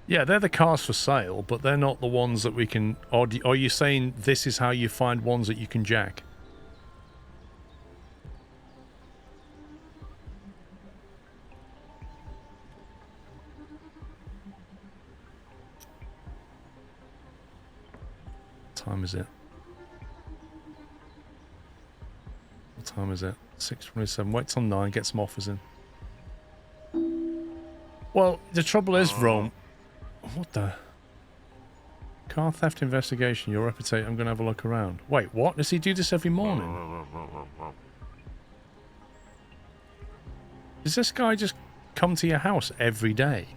[SPEAKER 1] Yeah, they're the cars for sale, but they're not the ones that we can... Or are you saying this is how you find ones that you can jack? What time is it? What time is it? 6:27. Wait till 9, get some offers in. Well, the trouble is, Rome... What the... Car theft investigation, your reputation. I'm going to have a look around. Wait, what? Does he do this every morning? Does this guy just come to your house every day?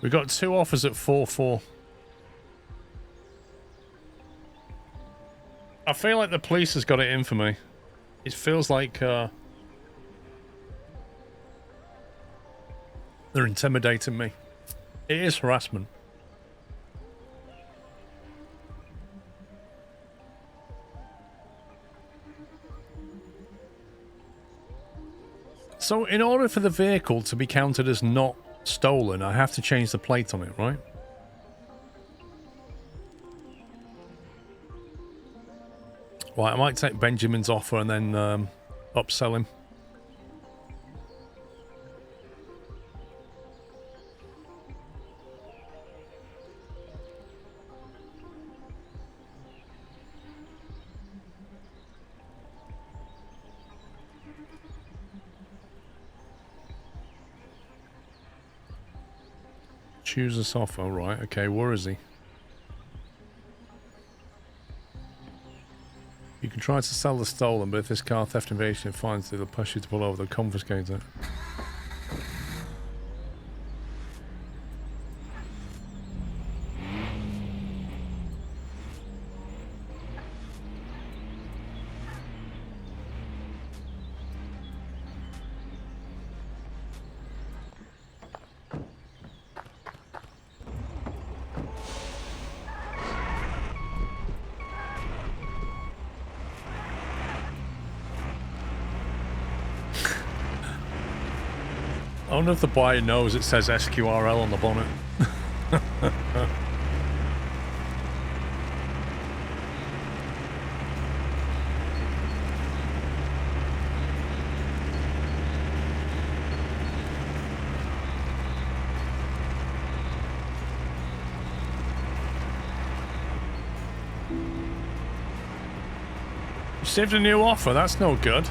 [SPEAKER 1] We got 2 offers at 4.4. I feel like the police has got it in for me. It feels like they're intimidating me. It is harassment. So in order for the vehicle to be counted as not stolen, I have to change the plate on it, right? Right, I might take Benjamin's offer and then upsell him. Choose this offer, right? Okay, where is he? You can try to sell the stolen, but if this car theft invasion finds it, they'll push you to pull over, they'll confiscate it. I wonder if the buyer knows it says SQRL on the bonnet. You saved a new offer, that's no good.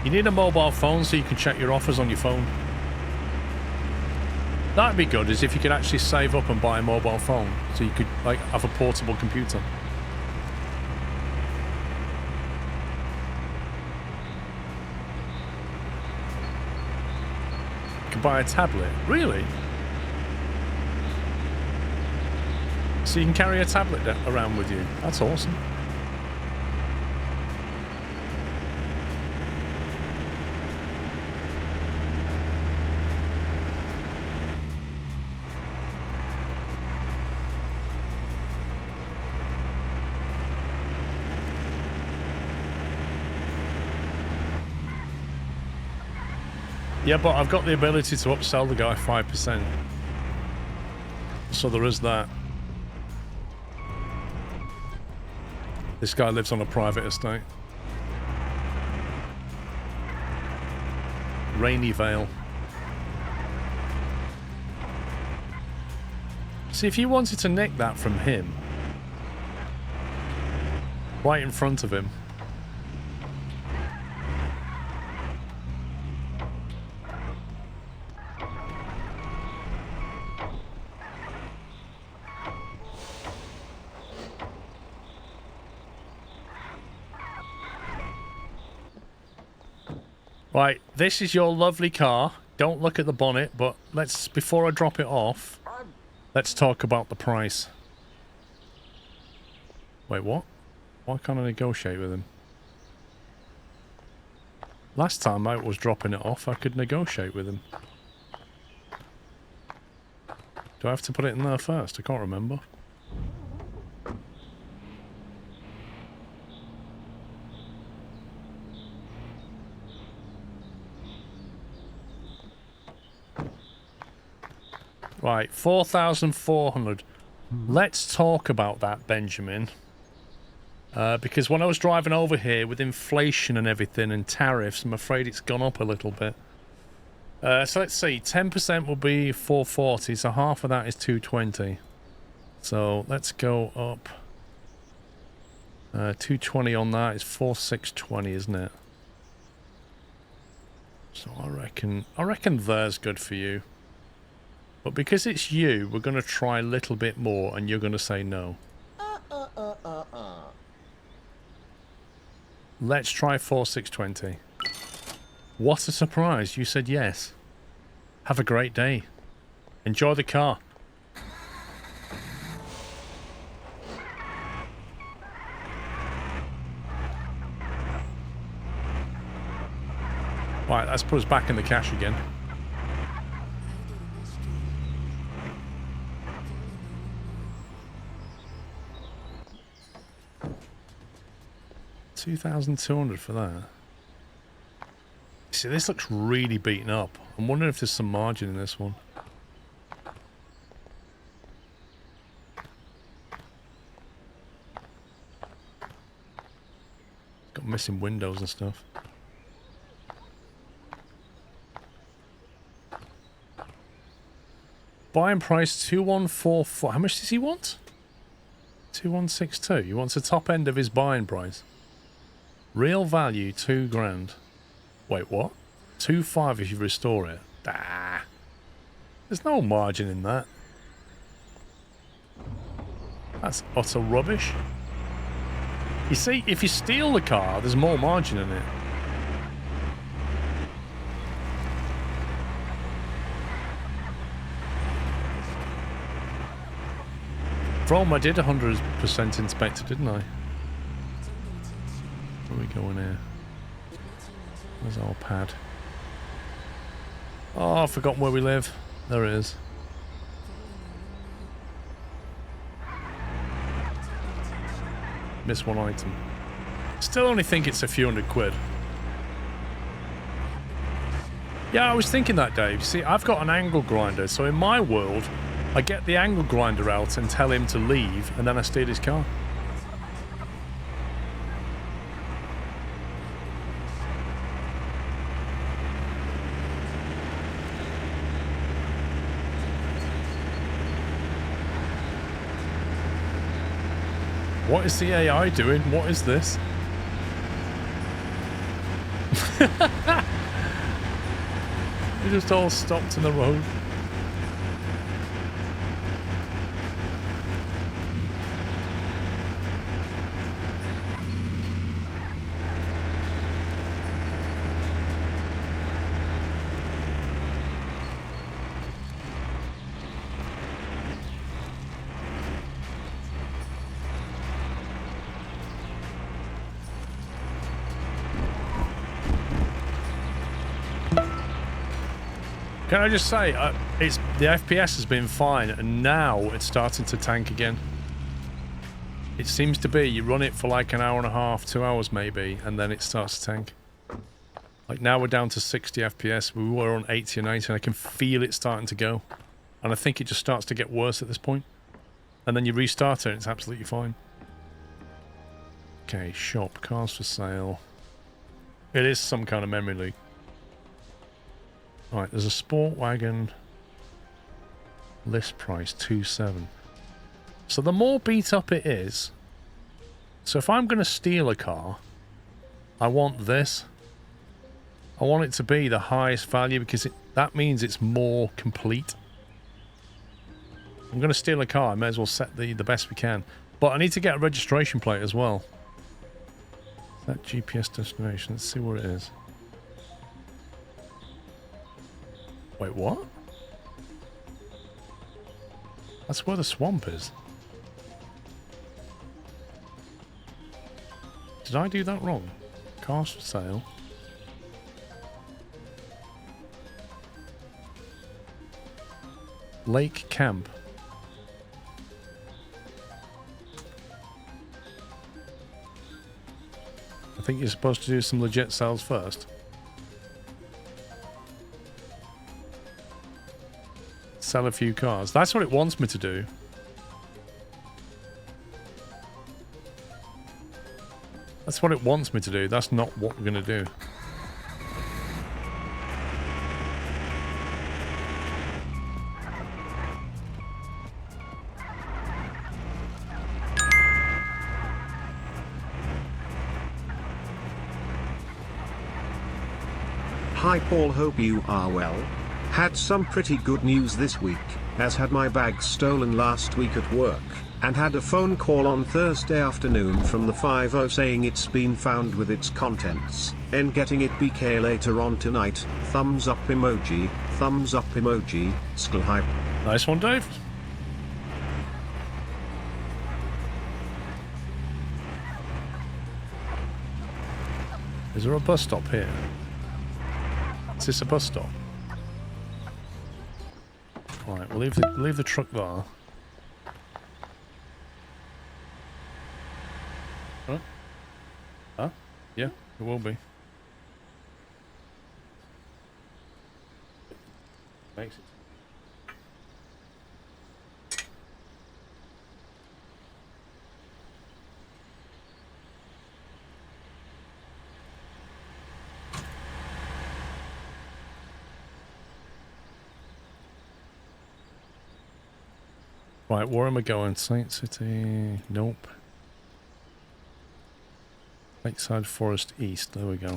[SPEAKER 1] You need a mobile phone so you can check your offers on your phone. That'd be good, is if you could actually save up and buy a mobile phone. So you could, like, have a portable computer. You could buy a tablet. Really? So you can carry a tablet around with you. That's awesome. Yeah, but I've got the ability to upsell the guy 5%. So there is that. This guy lives on a private estate. Rainy Vale. See, if you wanted to nick that from him, right in front of him. Right, this is your lovely car. Don't look at the bonnet, but let's, before I drop it off, let's talk about the price. Wait, what? Why can't I negotiate with him? Last time I was dropping it off, I could negotiate with him. Do I have to put it in there first? I can't remember. Right, 4,400. Let's talk about that, Benjamin. Because when I was driving over here with inflation and everything and tariffs, I'm afraid it's gone up a little bit. So let's see, 10% will be 440, so half of that is 220. So let's go up. 220 on that is 4,620, isn't it? So I reckon there's good for you. But because it's you, we're going to try a little bit more, and you're going to say no. Let's try 4,620. What a surprise, you said yes. Have a great day. Enjoy the car. Right, let's put us back in the cash again. $2,200 for that. See, this looks really beaten up. I'm wondering if there's some margin in this one. It's got missing windows and stuff. Buying price 2,144. How much does he want? 2,162. He wants the top end of his buying price. Real value, 2 grand. Wait, what? 2.5 if you restore it. Ah. There's no margin in that. That's utter rubbish. You see, if you steal the car, there's more margin in it. From I did 100% inspector, didn't I? Where are we going here? Where's our pad? Oh, I've forgotten where we live. There it is. Miss one item. Still only think it's a few £100. Yeah, I was thinking that, Dave. See, I've got an angle grinder, so in my world, I get the angle grinder out and tell him to leave, and then I steal his car. What is the AI doing? What is this? They just all stopped in the road. Can I just say, it's the FPS has been fine, and now it's starting to tank again. It seems to be, you run it for like an hour and a half, 2 hours maybe, and then it starts to tank. Like now we're down to 60 FPS. We were on 80 or 90 and I can feel it starting to go. And I think it just starts to get worse at this point. And then you restart it and it's absolutely fine. Okay, shop, cars for sale. It is some kind of memory leak. Alright, there's a sport wagon. List price 2.7. So the more beat up it is. So if I'm going to steal a car, I want this. I want it to be the highest value because that means it's more complete. I'm going to steal a car. I may as well set the best we can. But I need to get a registration plate as well. That GPS destination. Let's see where it is. Wait, what? That's where the swamp is. Did I do that wrong? Cars for sale. Lake Camp. I think you're supposed to do some legit sales first. Sell a few cars. That's what it wants me to do. That's what it wants me to do. That's not what we're going to do.
[SPEAKER 3] Hi Paul, hope you are well. Had some pretty good news this week, as had my bag stolen last week at work, and had a phone call on Thursday afternoon from the 50 saying it's been found with its contents, and getting it BK later on tonight. Thumbs up emoji, skull hype.
[SPEAKER 1] Nice one, Dave. Is there a bus stop here? Is this a bus stop? Alright, we'll leave the truck there. Huh? Huh? Yeah, it will be. Makes it. Right, where am I going? Saint City? Nope. Lakeside Forest East. There we go.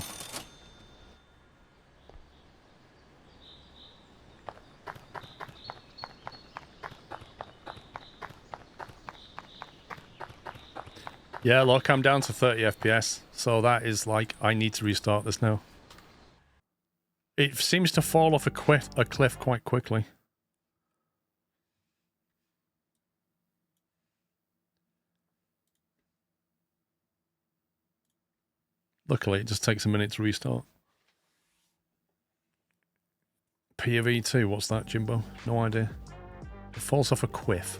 [SPEAKER 1] Yeah, look, I'm down to 30 FPS. So that is like, I need to restart this now. It seems to fall off a cliff quite quickly. Luckily, it just takes a minute to restart. POV2, what's that, Jimbo? No idea. It falls off a quiff.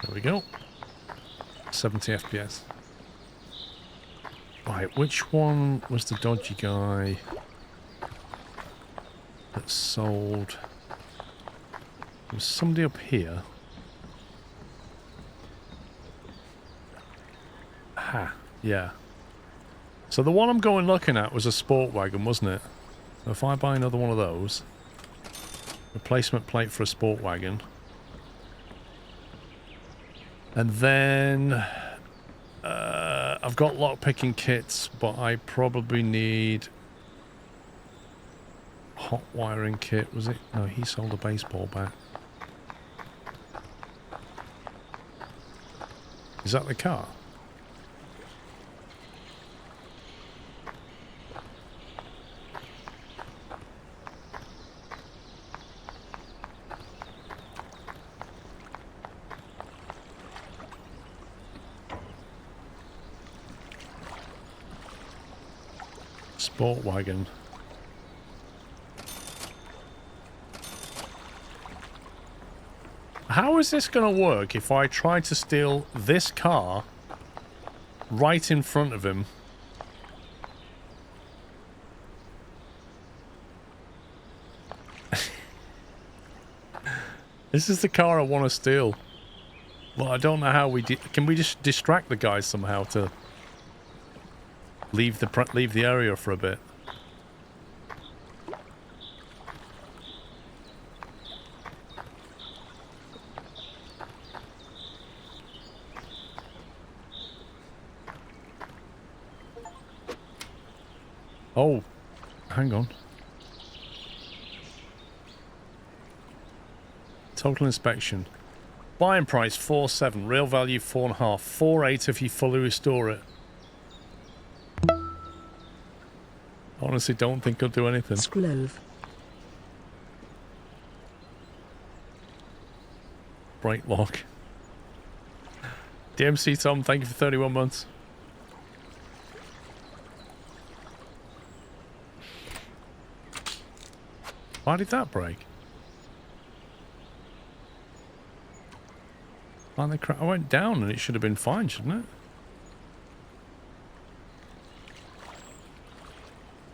[SPEAKER 1] There we go. 70 FPS. Right, which one was the dodgy guy that sold? There was somebody up here. Aha, yeah. So the one I'm going looking at was a sport wagon, wasn't it? So if I buy another one of those, replacement plate for a sport wagon, and then I've got lockpicking kits, but I probably need hot wiring kit. Was it? No, he sold a baseball bat. Is that the car? Sport wagon. How is this going to work if I try to steal this car right in front of him? This is the car I want to steal. Well, I don't know how we... Can we just distract the guys somehow to leave the area for a bit? Oh, hang on. Total inspection. Buying price 4.7, real value 4.5, 4.8 if you fully restore it. Honestly, don't think I'll do anything.
[SPEAKER 2] Sclove.
[SPEAKER 1] Brake lock. DMC Tom, thank you for 31 months. Why did that break? I went down and it should have been fine, shouldn't it?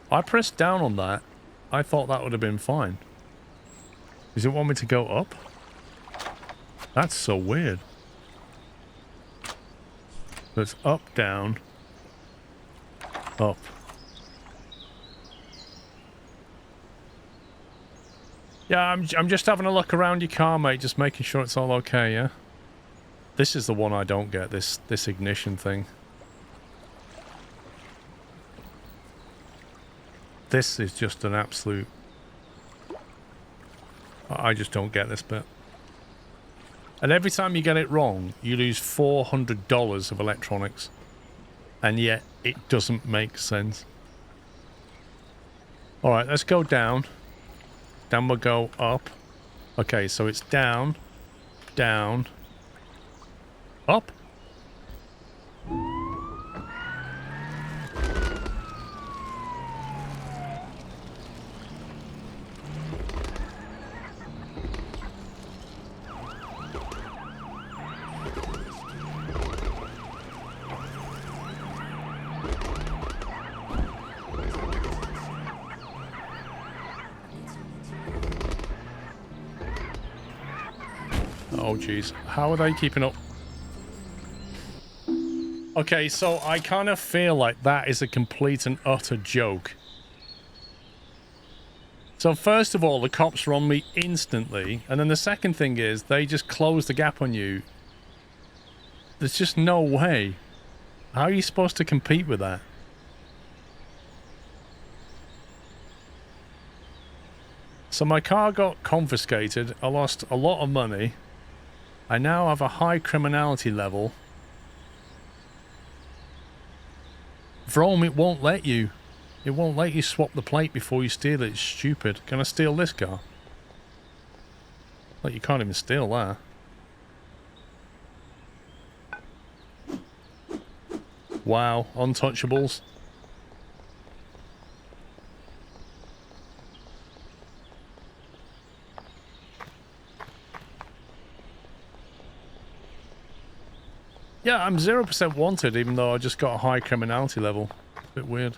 [SPEAKER 1] I pressed down on that. I thought that would have been fine. Does it want me to go up? That's so weird. So it's up, down, up. Yeah, I'm just having a look around your car, mate, just making sure it's all okay, yeah? This is the one I don't get, this ignition thing. This is just an absolute... I just don't get this bit. And every time you get it wrong, you lose $400 of electronics. And yet, it doesn't make sense. Alright, let's go down. Then we'll go up. Okay, so it's down, down, up. Oh, jeez. How are they keeping up? Okay, so I kind of feel like that is a complete and utter joke. So first of all, the cops are on me instantly. And then the second thing is they just close the gap on you. There's just no way. How are you supposed to compete with that? So my car got confiscated. I lost a lot of money. I now have a high criminality level. Vrome, it won't let you. It won't let you swap the plate before you steal it. It's stupid. Can I steal this car? Like, you can't even steal that. Wow, untouchables. Yeah, I'm 0% wanted, even though I just got a high criminality level. It's a bit weird.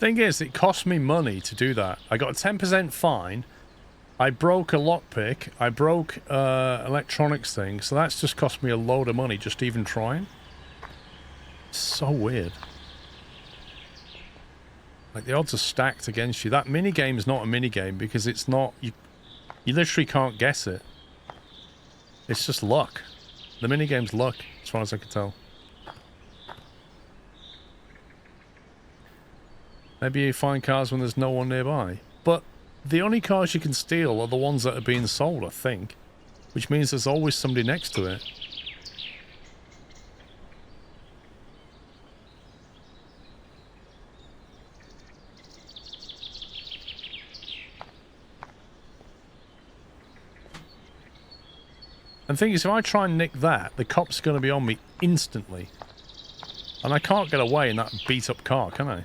[SPEAKER 1] Thing is, it cost me money to do that. I got a 10% fine. I broke a lockpick. I broke electronics thing, so that's just cost me a load of money just even trying. So weird. Like, the odds are stacked against you. That minigame is not a minigame because it's not... You literally can't guess it. It's just luck. The minigame's luck, as far as I can tell. Maybe you find cars when there's no one nearby. But... the only cars you can steal are the ones that are being sold, I think. Which means there's always somebody next to it. And the thing is, if I try and nick that, the cop's going to be on me instantly. And I can't get away in that beat-up car, can I?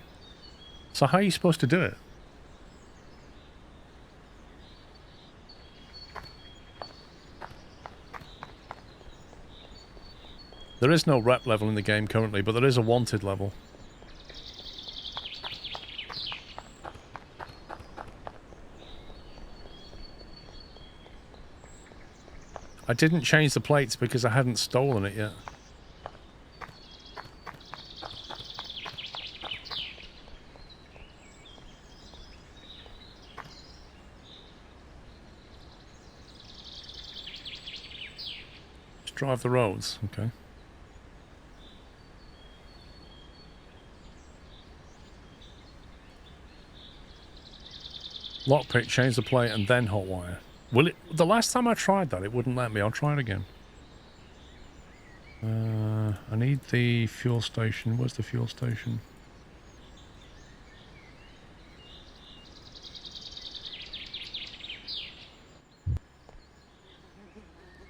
[SPEAKER 1] So how are you supposed to do it? There is no rep level in the game currently, but there is a wanted level. I didn't change the plates because I hadn't stolen it yet. Just drive the roads, okay. Lockpick, change the plate, and then hotwire. Will it? The last time I tried that, it wouldn't let me. I'll try it again. I need the fuel station. Where's the fuel station?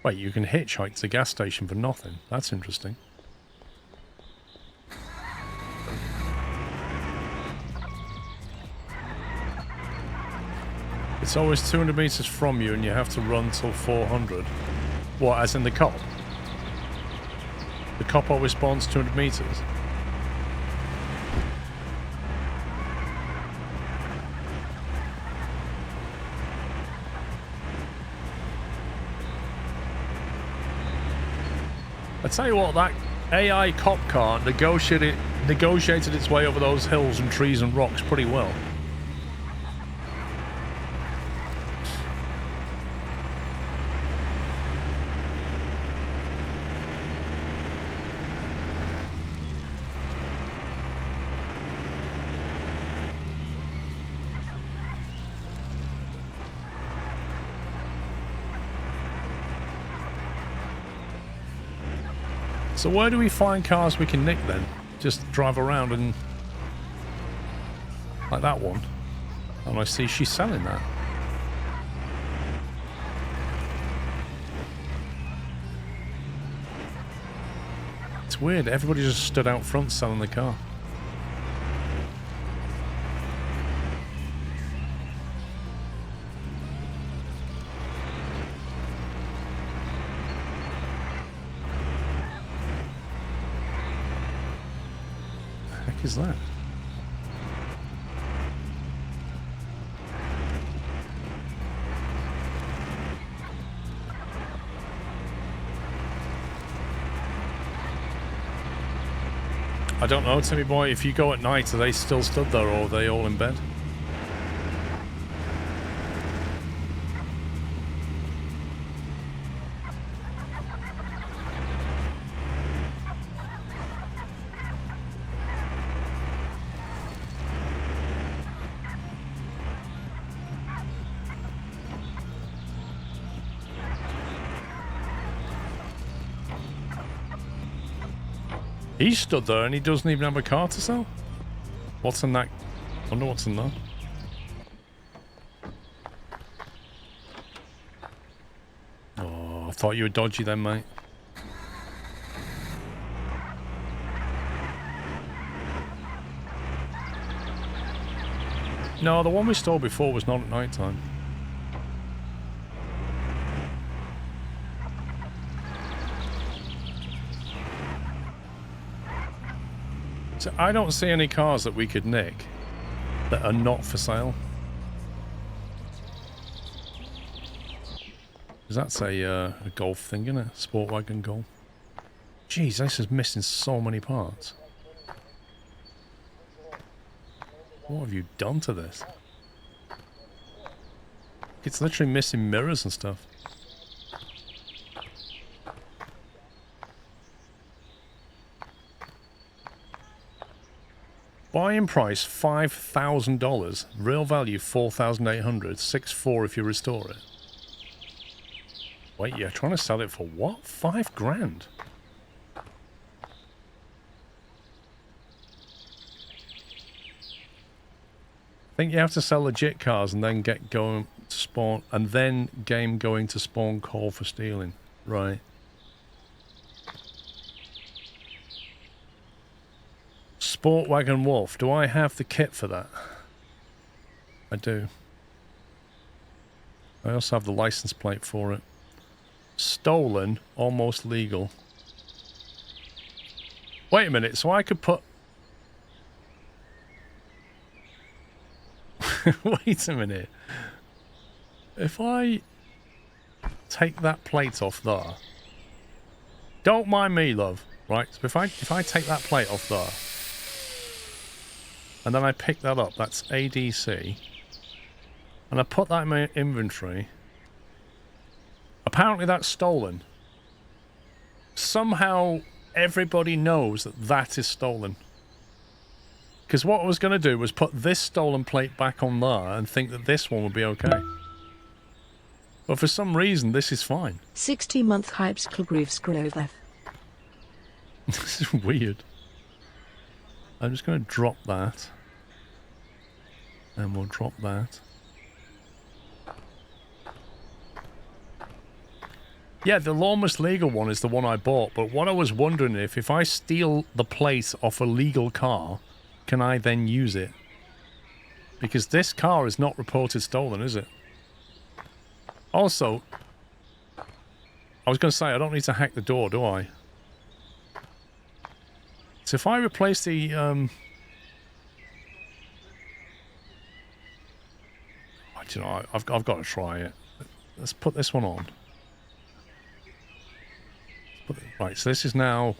[SPEAKER 1] Wait, you can hitchhike to the gas station for nothing. That's interesting. It's always 200 meters from you and you have to run till 400. What, as in the cop? The cop always spawns 200 meters? I tell you what, that AI cop car negotiated its way over those hills and trees and rocks pretty well. So where do we find cars we can nick then? Just drive around and... like that one. And I see she's selling that. It's weird, everybody just stood out front selling the car. Is that? I don't know, Timmy boy, if you go at night, are they still stood there or are they all in bed? He stood there and he doesn't even have a car to sell? What's in that? I wonder what's in there. Oh, I thought you were dodgy then, mate. No, the one we stole before was not at night time. So I don't see any cars that we could nick that are not for sale. Because that's a Golf thing, isn't it? Sport wagon Golf. Jeez, this is missing so many parts. What have you done to this? It's literally missing mirrors and stuff. Buying price $5,000, real value $4,800, 6,400 if you restore it. Wait, you're trying to sell it for what? $5,000? I think you have to sell legit cars and then get going to spawn, and then game going to spawn call for stealing. Right. Sport Wagon Wolf. Do I have the kit for that? I do. I also have the license plate for it. Stolen, almost legal. Wait a minute, so I could put... Wait a minute. If I take that plate off there... Don't mind me, love. Right, so if I take that plate off there... And then I pick that up, that's ADC. And I put that in my inventory. Apparently that's stolen. Somehow everybody knows that that is stolen. Because what I was going to do was put this stolen plate back on there and think that this one would be okay. But for some reason, this is fine.
[SPEAKER 2] 60-month hypes Klgrove Skrovlev.
[SPEAKER 1] This is weird. I'm just going to drop that. And we'll drop that. Yeah, the almost legal one is the one I bought, but what I was wondering if I steal the plate off a legal car, can I then use it? Because this car is not reported stolen, is it? Also, I was going to say, I don't need to hack the door, do I? So if I replace the, you know, I've got to try it. Let's put this one on. Right, so this is now...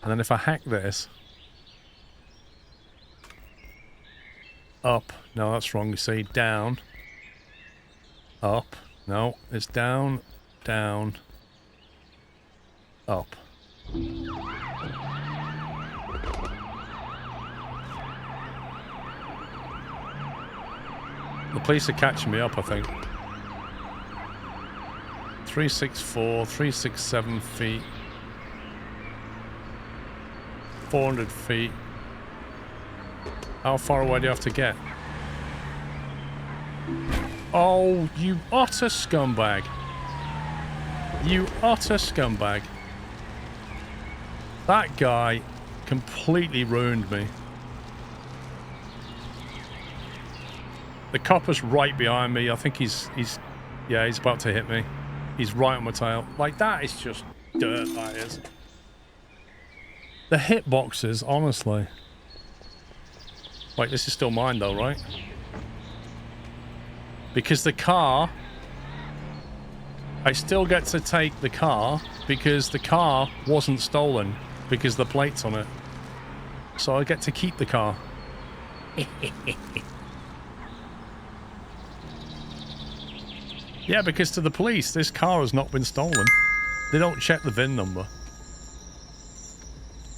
[SPEAKER 1] And then if I hack this... Up. No, that's wrong. You see, down. Up. No, it's down, down, up. The police are catching me up, I think. 364, 367 feet. 400 feet. How far away do you have to get? Oh, you utter scumbag. You utter scumbag. That guy completely ruined me. The copper's right behind me. I think he's about to hit me. He's right on my tail. Like, that is just dirt, that is. The hitboxes, honestly. Wait, this is still mine though, right? Because the car... I still get to take the car because the car wasn't stolen because the plate's on it. So I get to keep the car. Yeah, because to the police, this car has not been stolen. They don't check the VIN number.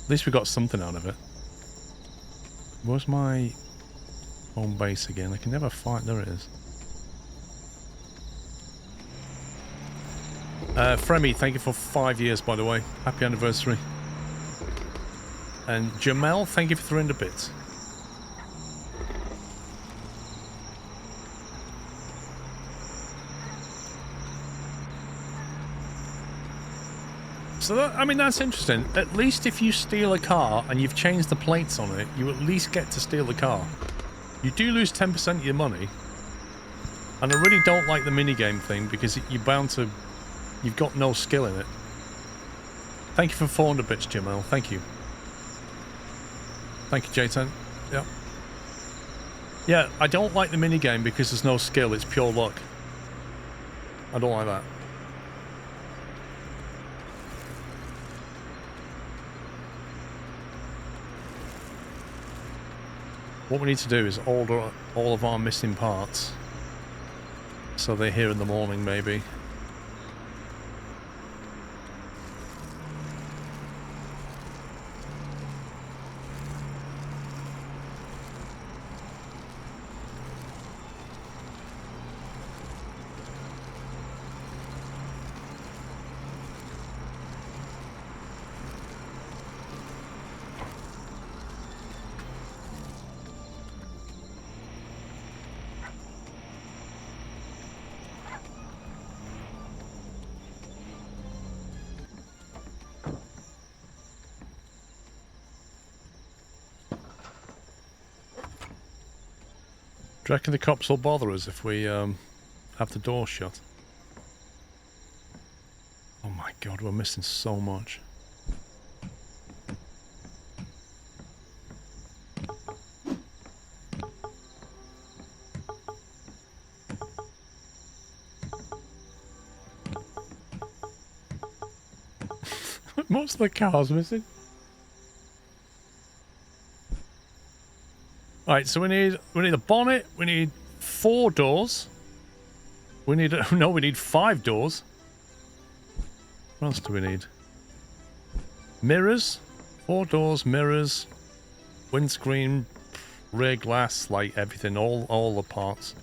[SPEAKER 1] At least we got something out of it. Where's my home base again? I can never find... There it is. Fremi, thank you for 5 years, by the way. Happy anniversary. And Jamel, thank you for 300 bits. So, that, I mean, that's interesting. At least if you steal a car and you've changed the plates on it, you at least get to steal the car. You do lose 10% of your money. And I really don't like the minigame thing because you're bound to... You've got no skill in it. Thank you for 400 bits, Jamel. Thank you. Thank you, J10. Yep. Yeah, I don't like the minigame because there's no skill. It's pure luck. I don't like that. What we need to do is order all of our missing parts. So they're here in the morning, maybe. Do you reckon the cops will bother us if we have the door shut? Oh my god, we're missing so much. Most of the cars missing. Right, so we need a bonnet. We need 4 doors. We need no, we need 5 doors. What else do we need? Mirrors, 4 doors, mirrors, windscreen, rear glass, like everything, all the parts,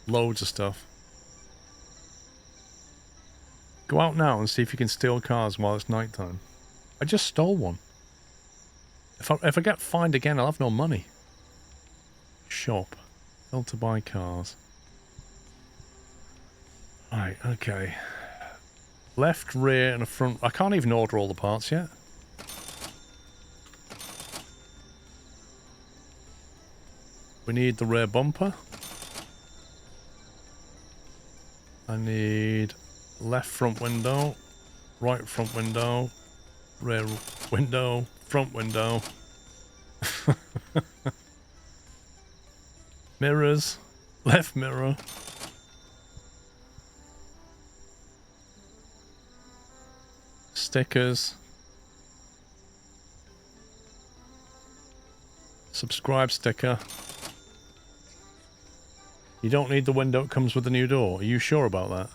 [SPEAKER 1] loads of stuff. Go out now and see if you can steal cars while it's nighttime. I just stole one. If I get fined again, I'll have no money. Shop. Sell to buy cars. Right, okay. Left, rear, and a front. I can't even order all the parts yet. We need the rear bumper. I need left front window, right front window, rear window, front window. Mirrors, left mirror. Stickers. Subscribe sticker. You don't need the window, it comes with the new door. Are you sure about that?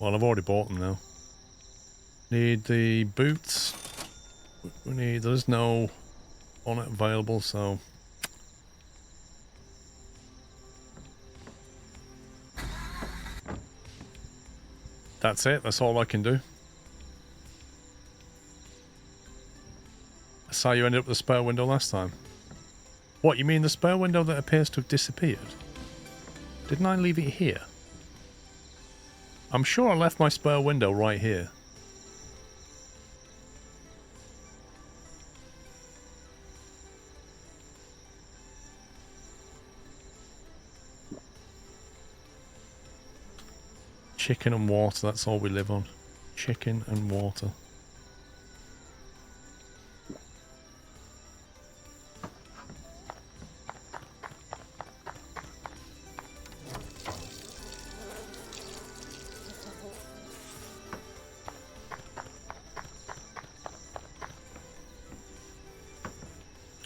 [SPEAKER 1] Well, I've already bought them now. Need the boots. There's no bonnet available, so... That's it, that's all I can do. That's how you ended up with the spare window last time. What, you mean the spare window that appears to have disappeared? Didn't I leave it here? I'm sure I left my spare window right here. Chicken and water, that's all we live on. Chicken and water.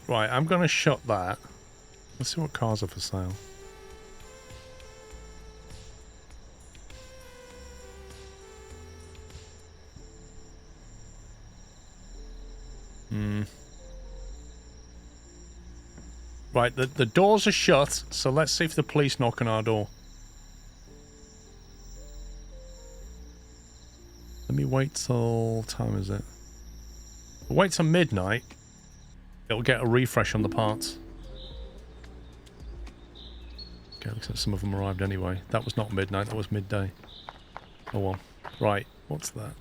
[SPEAKER 1] Right, I'm going to shut that. Let's see what cars are for sale. Right, the doors are shut, so let's see if the police knock on our door. Let me wait till... what time is it? Wait till midnight. It'll get a refresh on the parts. Okay, looks like some of them arrived anyway. That was not midnight, that was midday. Oh well. Right, what's that?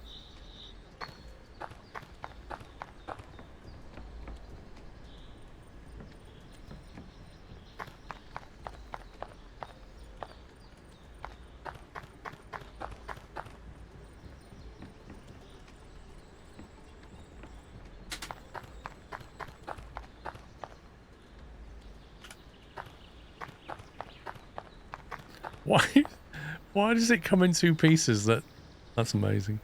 [SPEAKER 1] Why does it come in 2 pieces? That's amazing.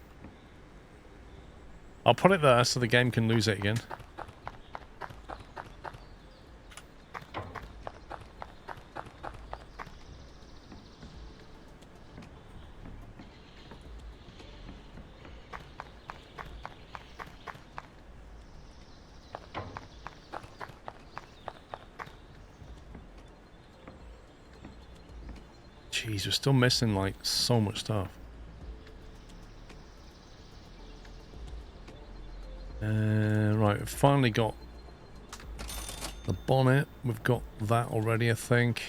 [SPEAKER 1] I'll put it there so the game can lose it again. Jeez, we're still missing, like, so much stuff. Right, we've finally got the bonnet. We've got that already, I think.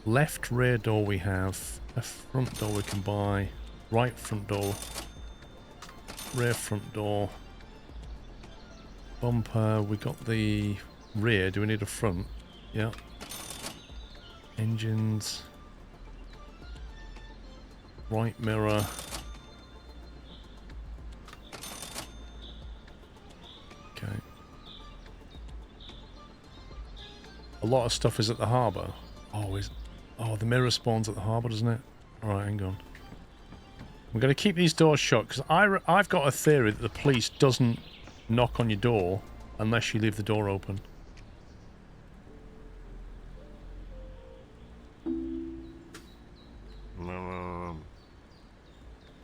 [SPEAKER 1] Left rear door we have. Left front door we can buy. Right front door. Rear front door. Bumper. We got the rear. Do we need a front? Yeah. Engines. Right mirror. Okay. A lot of stuff is at the harbour. Oh, the mirror spawns at the harbour, doesn't it? Alright, hang on. I'm going to keep these doors shut, because I've got a theory that the police doesn't knock on your door unless you leave the door open.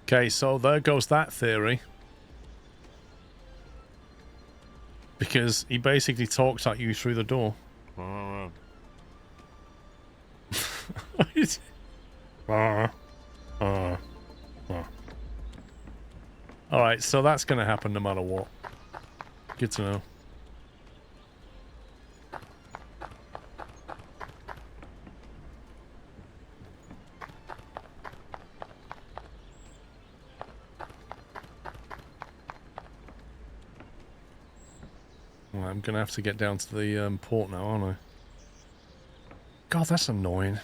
[SPEAKER 1] Okay, so there goes that theory. Because he basically talks at you through the door. Alright, so that's going to happen no matter what. Good to know. Well, I'm going to have to get down to the port now, aren't I? God, that's annoying.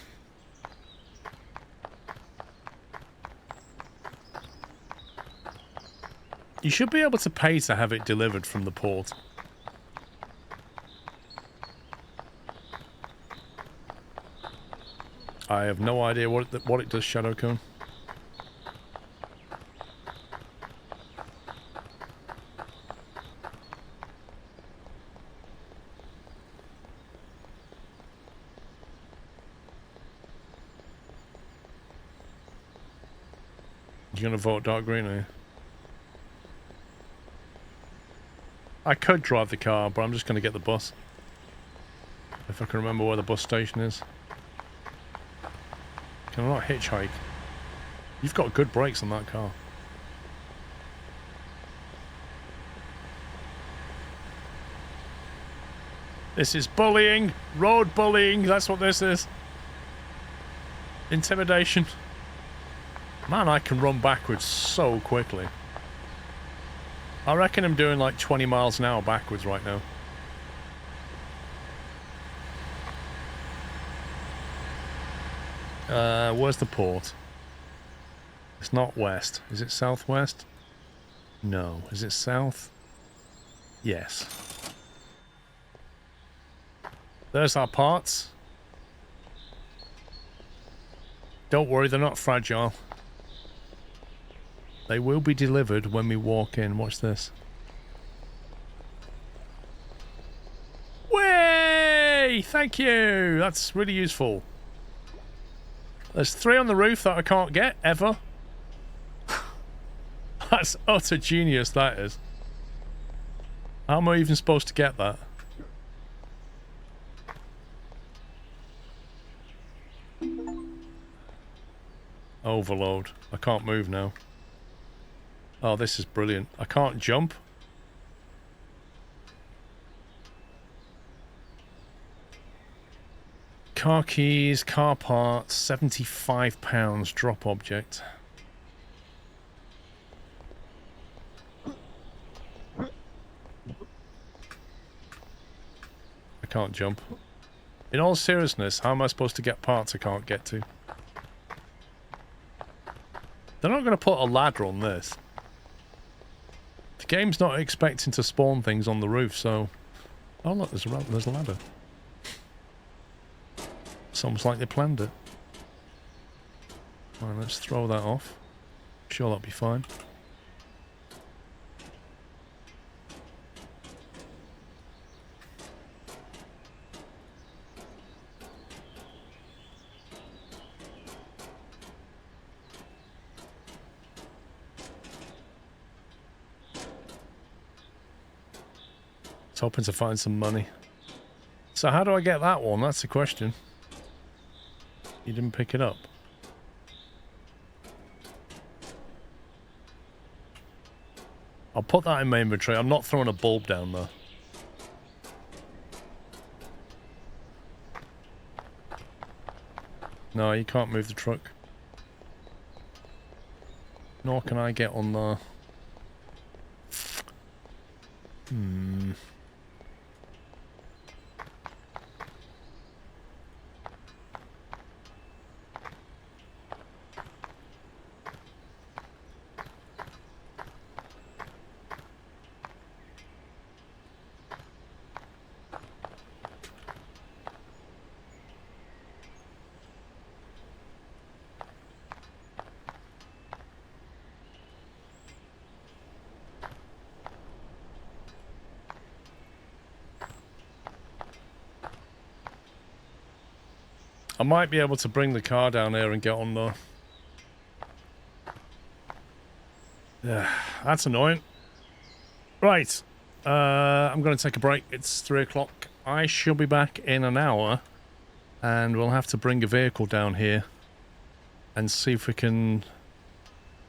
[SPEAKER 1] You should be able to pay to have it delivered from the port. I have no idea what it does, Shadowcone. You're gonna vote dark green, are you? I could drive the car, but I'm just gonna get the bus. If I can remember where the bus station is. Can I not hitchhike? You've got good brakes on that car. This is bullying! Road bullying! That's what this is. Intimidation. Man, I can run backwards so quickly. I reckon I'm doing like 20 miles an hour backwards right now. Where's the port? It's not west. Is it southwest? No. Is it south? Yes. There's our parts. Don't worry, they're not fragile. They will be delivered when we walk in. Watch this. Way! Thank you! That's really useful. There's 3 on the roof that I can't get, ever. That's utter genius, that is. How am I even supposed to get that? Overload. I can't move now. Oh, this is brilliant. I can't jump. Car keys, car parts, £75 drop object. I can't jump. In all seriousness, how am I supposed to get parts I can't get to? They're not going to put a ladder on this. The game's not expecting to spawn things on the roof, so... Oh look, there's a ladder. It's almost like they planned it. Alright, let's throw that off. Sure, that'll be fine. It's hoping to find some money. So how do I get that one? That's the question. You didn't pick it up. I'll put that in my inventory. I'm not throwing a bulb down there. No, you can't move the truck. Nor can I get on there. I might be able to bring the car down here and get on there. Yeah, that's annoying. Right. I'm going to take a break. It's 3 o'clock. I shall be back in an hour. And we'll have to bring a vehicle down here. And see if we can...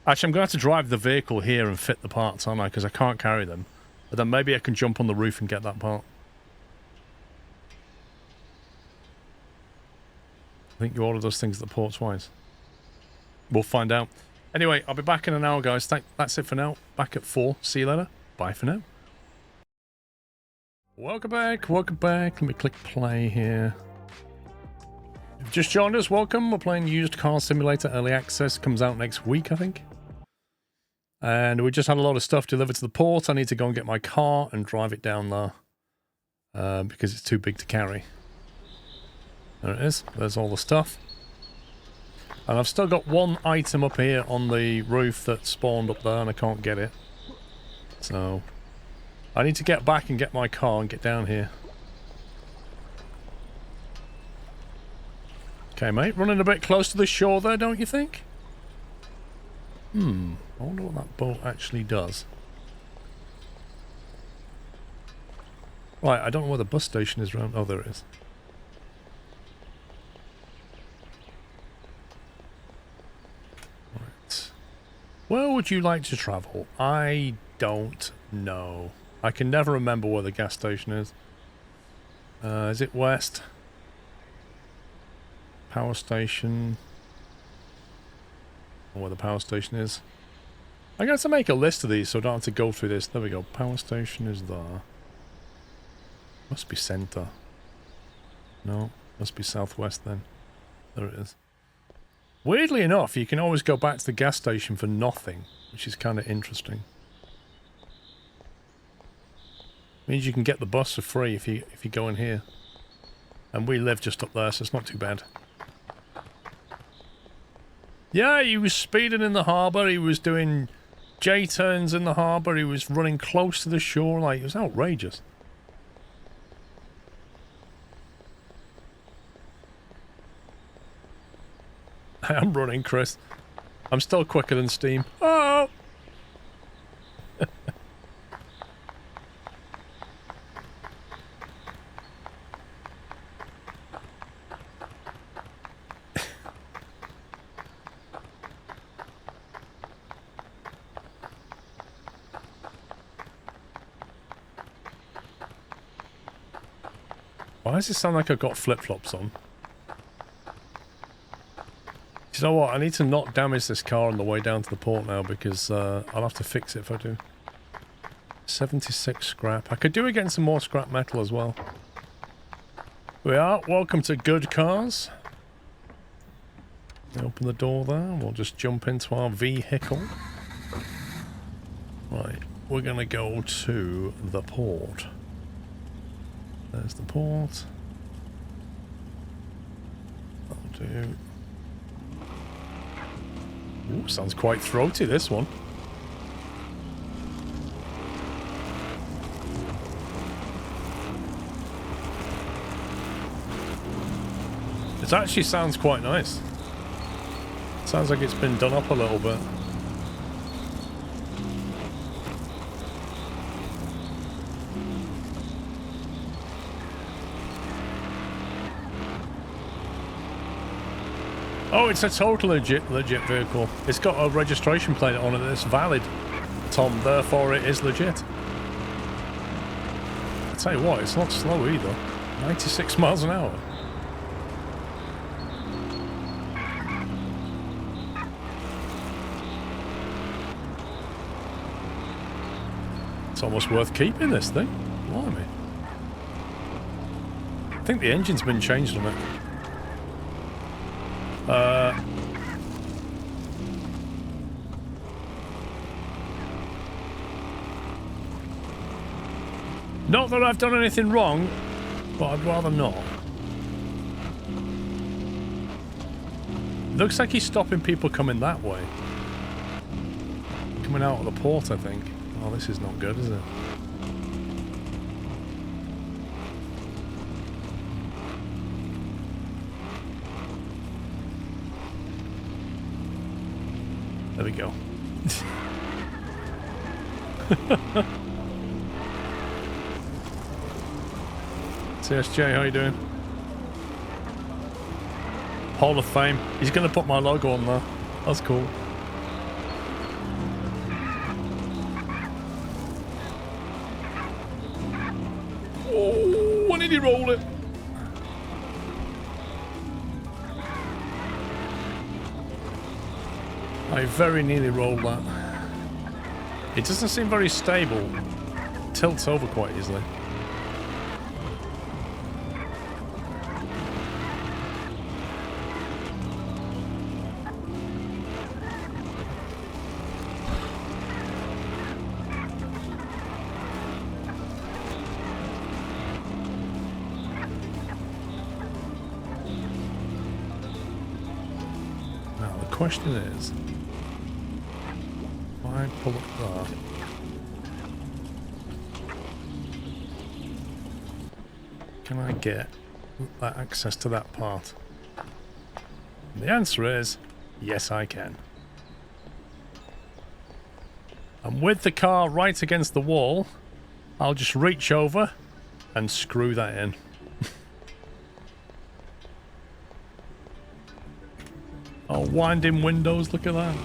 [SPEAKER 1] Actually, I'm going to have to drive the vehicle here and fit the parts, aren't I? Because I can't carry them. But then maybe I can jump on the roof and get that part. I think you order those things at the port twice. We'll find out. Anyway, I'll be back in an hour, guys. That's it for now. Back at 4. See you later. Bye for now. Welcome back. Welcome back. Let me click play here. If you've just joined us, welcome. We're playing Used Car Simulator Early Access. Comes out next week, I think. And we just had a lot of stuff delivered to the port. I need to go and get my car and drive it down there. Because it's too big to carry. There it is. There's all the stuff. And I've still got one item up here on the roof that spawned up there and I can't get it. So I need to get back and get my car and get down here. Okay, mate. Running a bit close to the shore there, don't you think? I wonder what that boat actually does. Right, I don't know where the bus station is round. Oh, there it is. Right. Where would you like to travel? I don't know. I can never remember where the gas station is. Is it west? Power station. Where the power station is. I got to make a list of these so I don't have to go through this. There we go. Power station is there. Must be center. No, must be southwest then. There it is. Weirdly enough, you can always go back to the gas station for nothing, which is kind of interesting. Means you can get the bus for free if you go in here. And we live just up there, so it's not too bad. Yeah, he was speeding in the harbour, he was doing J-turns in the harbour, he was running close to the shore, like, it was outrageous. I am running, Chris. I'm still quicker than Steam. Oh! Why does it sound like I've got flip-flops on? You know what? I need to not damage this car on the way down to the port now because I'll have to fix it if I do. 76 scrap. I could do again some more scrap metal as well. We are. Welcome to Good Cars. Open the door there. We'll just jump into our vehicle. Right. We're going to go to the port. There's the port. That'll do. Ooh, sounds quite throaty, this one. It actually sounds quite nice. Sounds like it's been done up a little bit. Oh, it's a total legit vehicle. It's got a registration plate on it that's valid, Tom, therefore it is legit. I tell you what, it's not slow either. 96 miles an hour. It's almost worth keeping this thing. Blimey. I think the engine's been changed on it. Not that I've done anything wrong, but I'd rather not. Looks like he's stopping people coming that way. Coming out of the port, I think. Oh, this is not good, is it? we go. CSJ, how you doing? Hall of Fame. He's going to put my logo on there. That's cool. Oh, when did he roll it? I very nearly rolled that. It doesn't seem very stable. It tilts over quite easily. Now the question is, if I pull up that, can I get that access to that part? And the answer is, yes I can. And with the car right against the wall, I'll just reach over and screw that in. Oh, winding windows, look at that.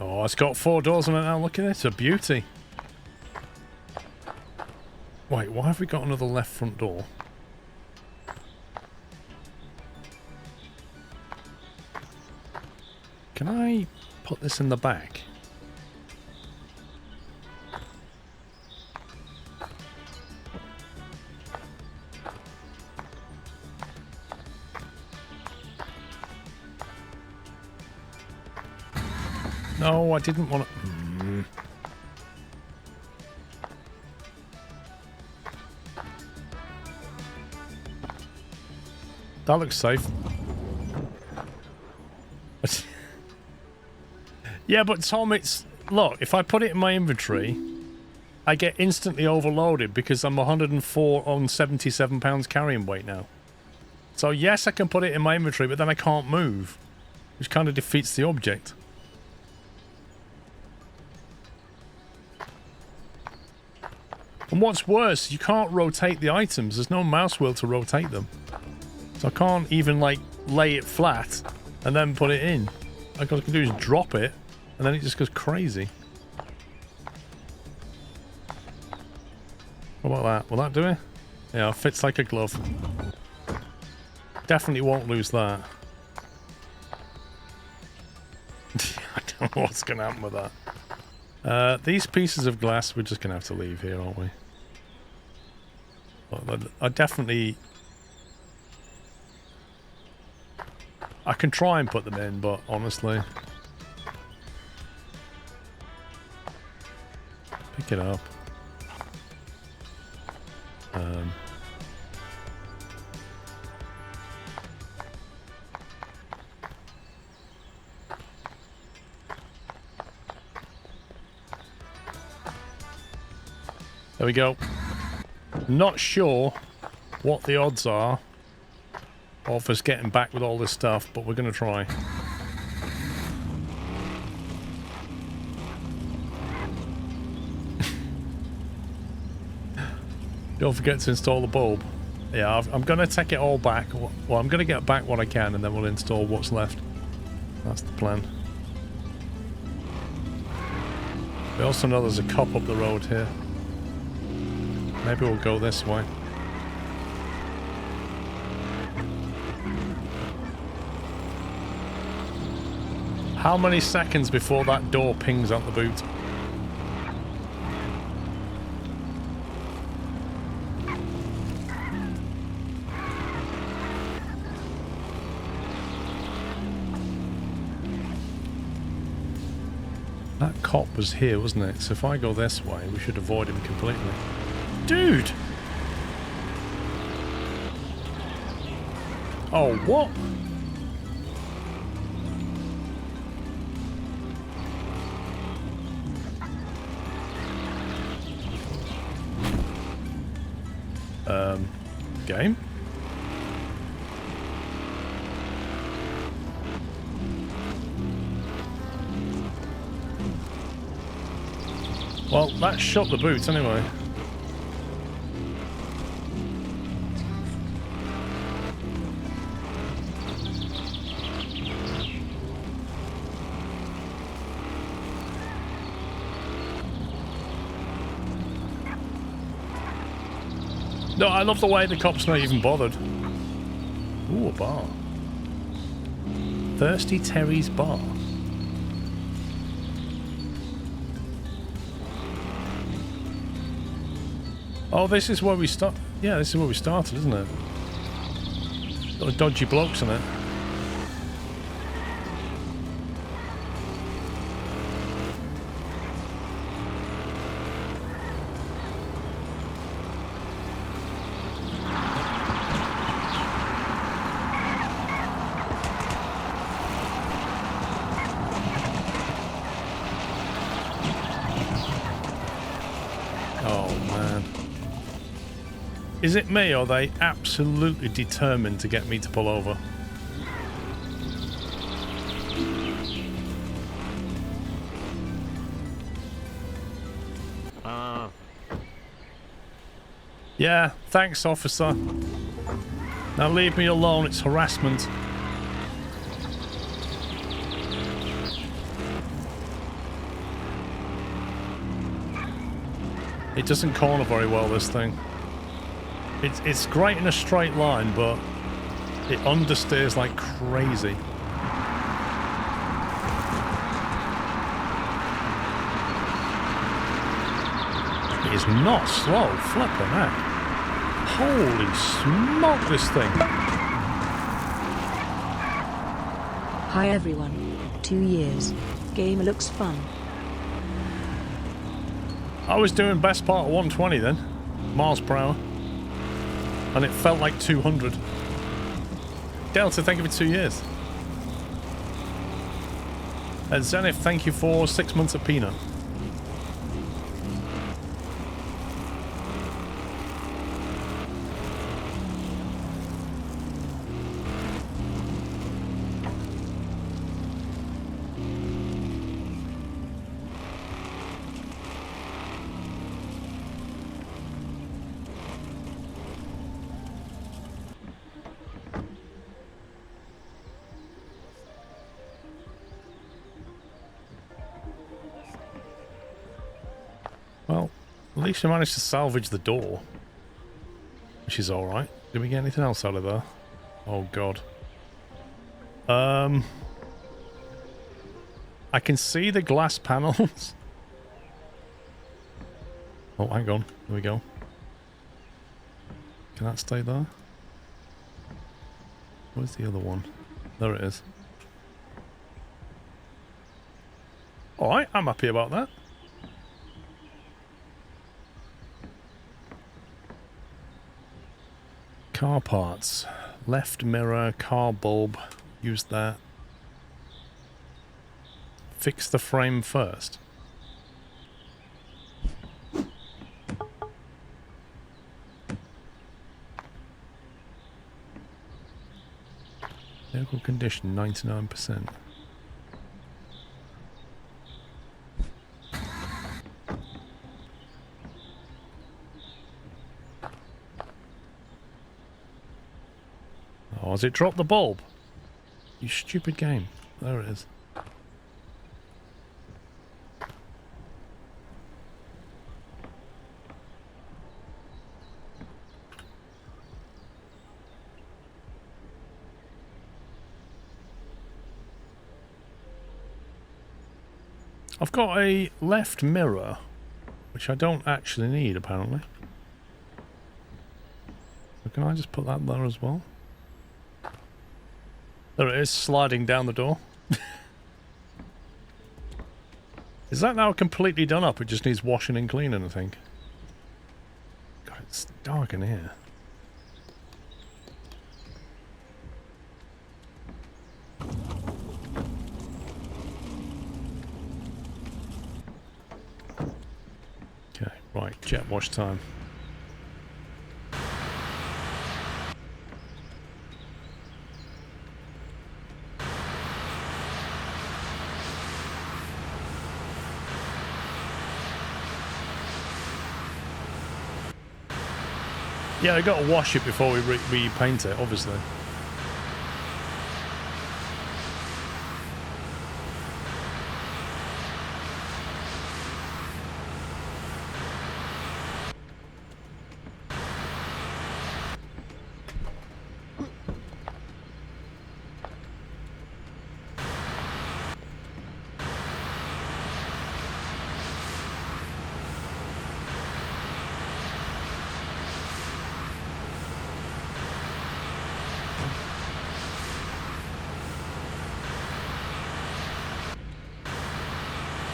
[SPEAKER 1] Oh, it's got 4 doors on it now. Look at it. It's a beauty. Wait, why have we got another left front door? Can I put this in the back? No, I didn't want to... That looks safe. Yeah, but Tom, it's... Look, if I put it in my inventory, I get instantly overloaded because I'm 104 on 77 pounds carrying weight now. So yes, I can put it in my inventory, but then I can't move, which kind of defeats the object. And what's worse, you can't rotate the items. There's no mouse wheel to rotate them. So I can't even, like, lay it flat and then put it in. Like, all I can do is drop it, and then it just goes crazy. What about that? Will that do it? Yeah, it fits like a glove. Definitely won't lose that. I don't know what's going to happen with that. These pieces of glass, we're just going to have to leave here, aren't we? Well, I definitely... I can try and put them in, but honestly... Pick it up. There we go. Not sure what the odds are of us getting back with all this stuff, but we're going to try. Don't forget to install the bulb. Yeah, I'm going to take it all back. Well, I'm going to get back what I can, and then we'll install what's left. That's the plan. We also know there's a cop up the road here. Maybe we'll go this way. How many seconds before that door pings out the boot? That cop was here, wasn't it? So if I go this way, we should avoid him completely. Dude! Oh, what? Well, that shut the boots anyway. No, I love the way the cop's not even bothered. Ooh, a bar. Thirsty Terry's Bar. Oh, this is where we start. Yeah, this is where we started, isn't it? Got dodgy blokes in it. Is it me, or are they absolutely determined to get me to pull over? Yeah, thanks, officer. Now leave me alone, it's harassment. It doesn't corner very well, this thing. It's great in a straight line, but it understeers like crazy. It is not slow, flipping heck. Holy smoke, this thing.
[SPEAKER 2] Hi everyone. 2 years. Game looks fun.
[SPEAKER 1] I was doing best part of 120 then, miles per hour. And it felt like 200. Delta, thank you for 2 years. Zenith, thank you for 6 months of peanut. Well, at least we managed to salvage the door. Which is alright. Did we get anything else out of there? Oh god. I can see the glass panels. Oh, hang on. Here we go. Can that stay there? Where's the other one? There it is. Alright, I'm happy about that. Car parts. Left mirror, car bulb. Use that. Fix the frame first. Vehicle condition 99%. Oh, has it dropped the bulb? You stupid game. There it is. I've got a left mirror, which I don't actually need, apparently. So can I just put that there as well? There it is, sliding down the door. Is that now completely done up? It just needs washing and cleaning, I think. God, it's dark in here. Okay, right, jet wash time. Yeah, I got to wash it before we repaint it, obviously.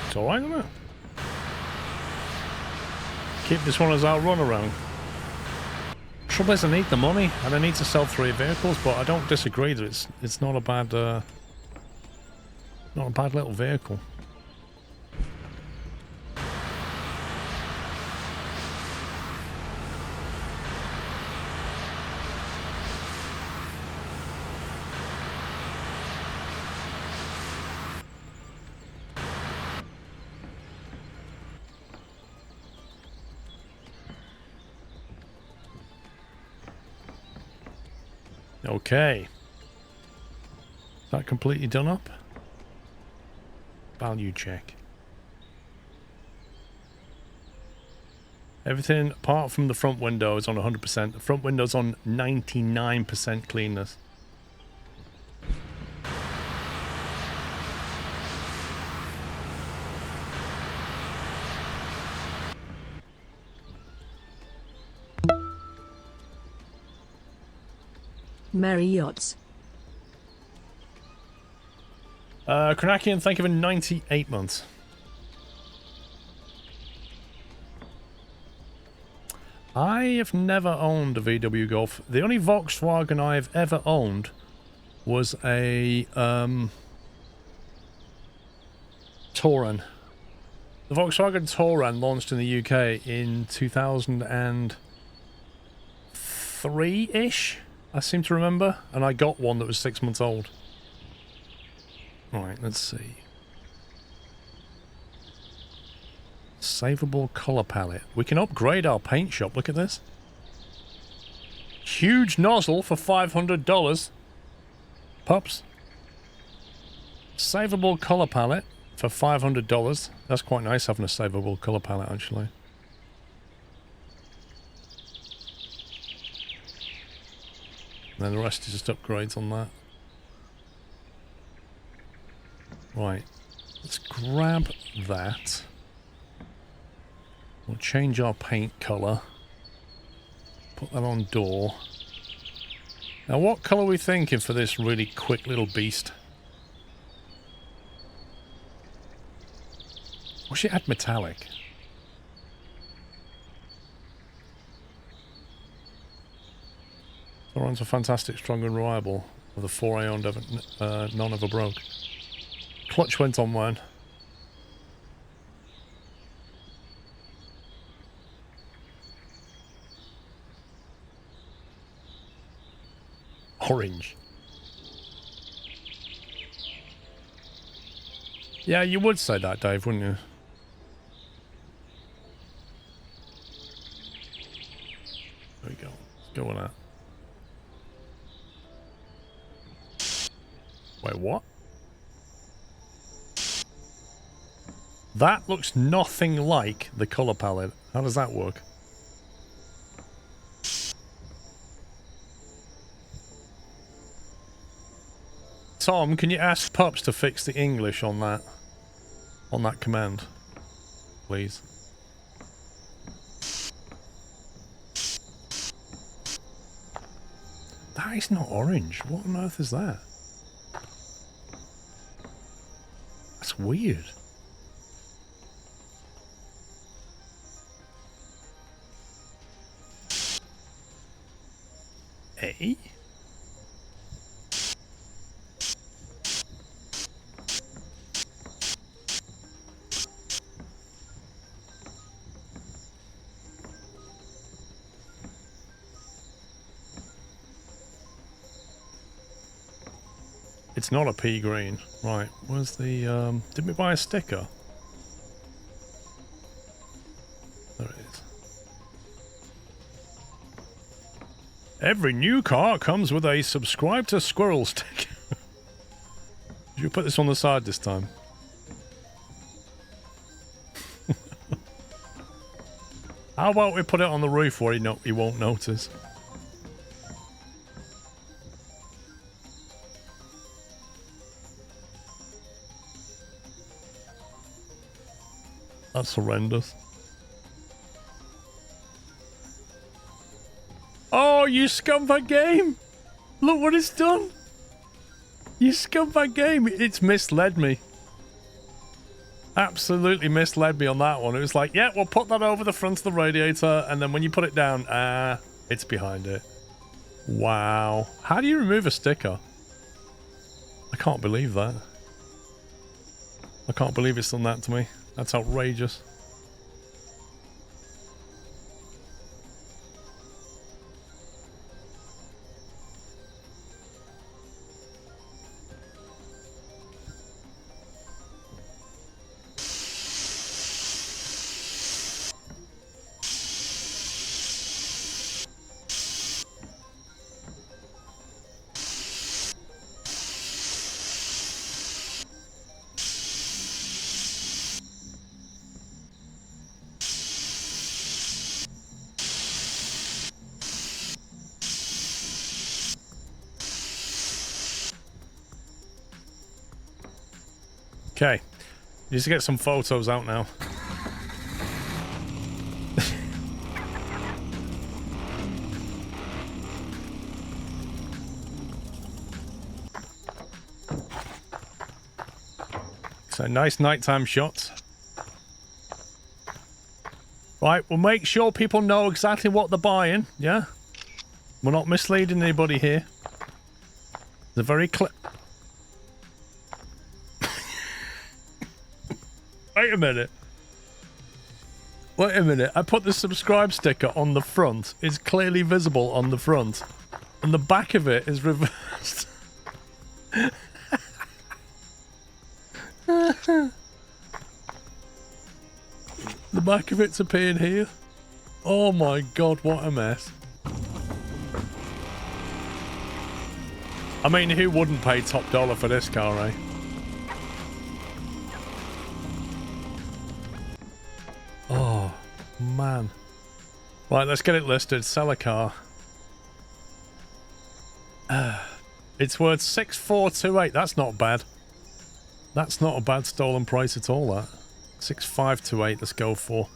[SPEAKER 1] It's alright, isn't it? Keep this one as our runaround. Trouble is, I need the money, and I need to sell 3 vehicles, but I don't disagree that it's not a bad little vehicle. Okay. Is that completely done up? Value check. Everything apart from the front window is on 100%. The front window's on 99% cleanness.
[SPEAKER 2] Merry Yachts.
[SPEAKER 1] Kranakian, thank you for 98 months. I have never owned a VW Golf. The only Volkswagen I've ever owned was a Touran. The Volkswagen Touran launched in the UK in 2003-ish, I seem to remember, and I got one that was 6 months old. Alright, let's see. Savable colour palette. We can upgrade our paint shop, look at this. Huge nozzle for $500. Pups. Savable colour palette for $500. That's quite nice having a savable colour palette, actually. And then the rest is just upgrades on that. Right. Let's grab that. We'll change our paint colour. Put that on door. Now what colour are we thinking for this really quick little beast? Wish it had metallic. The runs are fantastic, strong and reliable. Of the 4 I owned, none ever broke. Clutch went on one. Orange. Yeah, you would say that, Dave, wouldn't you? There we go. Let's go with that. Wait, what? That looks nothing like the colour palette. How does that work? Tom, can you ask Pups to fix the English on that command, please? That is not orange. What on earth is that? That's weird. Eh? It's not a pea green. Right, where's the, did we buy a sticker? There it is. Every new car comes with a subscribe to Squirrel sticker. You put this on the side this time. How about we put it on the roof where he won't notice? That's horrendous. Oh, you scumbag game! Look what it's done! You scumbag game! It's misled me. Absolutely misled me on that one. It was like, yeah, we'll put that over the front of the radiator, and then when you put it down, it's behind it. Wow. How do you remove a sticker? I can't believe that. I can't believe it's done that to me. That's outrageous. Okay, need to get some photos out now. So nice nighttime shots. Right, we'll make sure people know exactly what they're buying, yeah? We're not misleading anybody here. They're very clear. Wait a minute. Wait a minute. I put the subscribe sticker on the front. It's clearly visible on the front. And the back of it is reversed. The back of it's appeared here. Oh my god, what a mess. I mean, who wouldn't pay top dollar for this car, eh? Oh, man. Right, let's get it listed. Sell a car. It's worth 6,428. That's not bad. That's not a bad stolen price at all, that. 6,528, let's go for.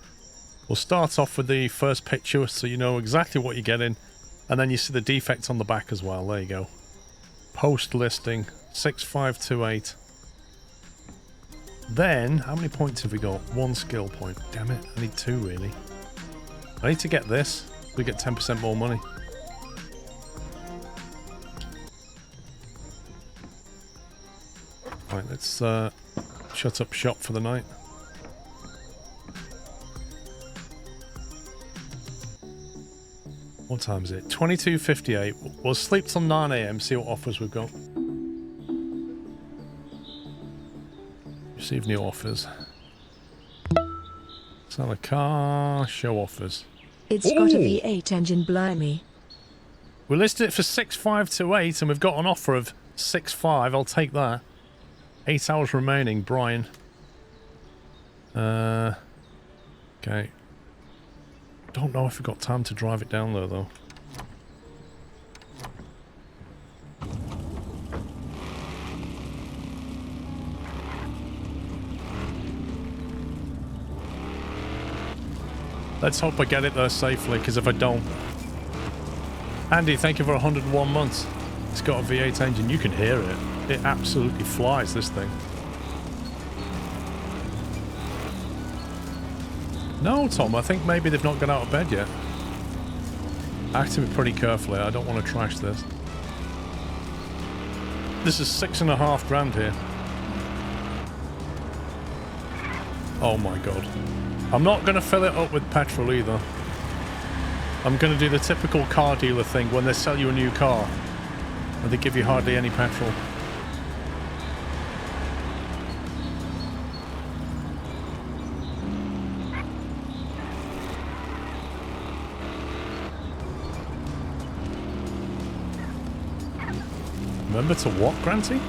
[SPEAKER 1] We'll start off with the first picture so you know exactly what you're getting. And then you see the defects on the back as well. There you go. Post listing, 6,528. Then, how many points have we got? 1 skill point. Damn it, I need 2 really. I need to get this. We get 10% more money. Right, let's shut up shop for the night. What time is it? 22:58. We'll sleep till 9 AM, see what offers we've got. Receive new offers. Sell a car, show offers.
[SPEAKER 2] It's got a V8 engine, blimey.
[SPEAKER 1] We listed it for 6,528 and we've got an offer of 6,500. I'll take that. 8 hours remaining, Brian. Okay. Don't know if we've got time to drive it down there, though. Let's hope I get it there safely, because if I don't... Andy, thank you for 101 months. It's got a V8 engine. You can hear it. It absolutely flies, this thing. No, Tom, I think maybe they've not got out of bed yet. I have to be pretty careful here. I don't want to trash this. This is 6.5 grand here. Oh my god. I'm not going to fill it up with petrol either. I'm going to do the typical car dealer thing when they sell you a new car and they give you hardly any petrol. Remember to what, Granty?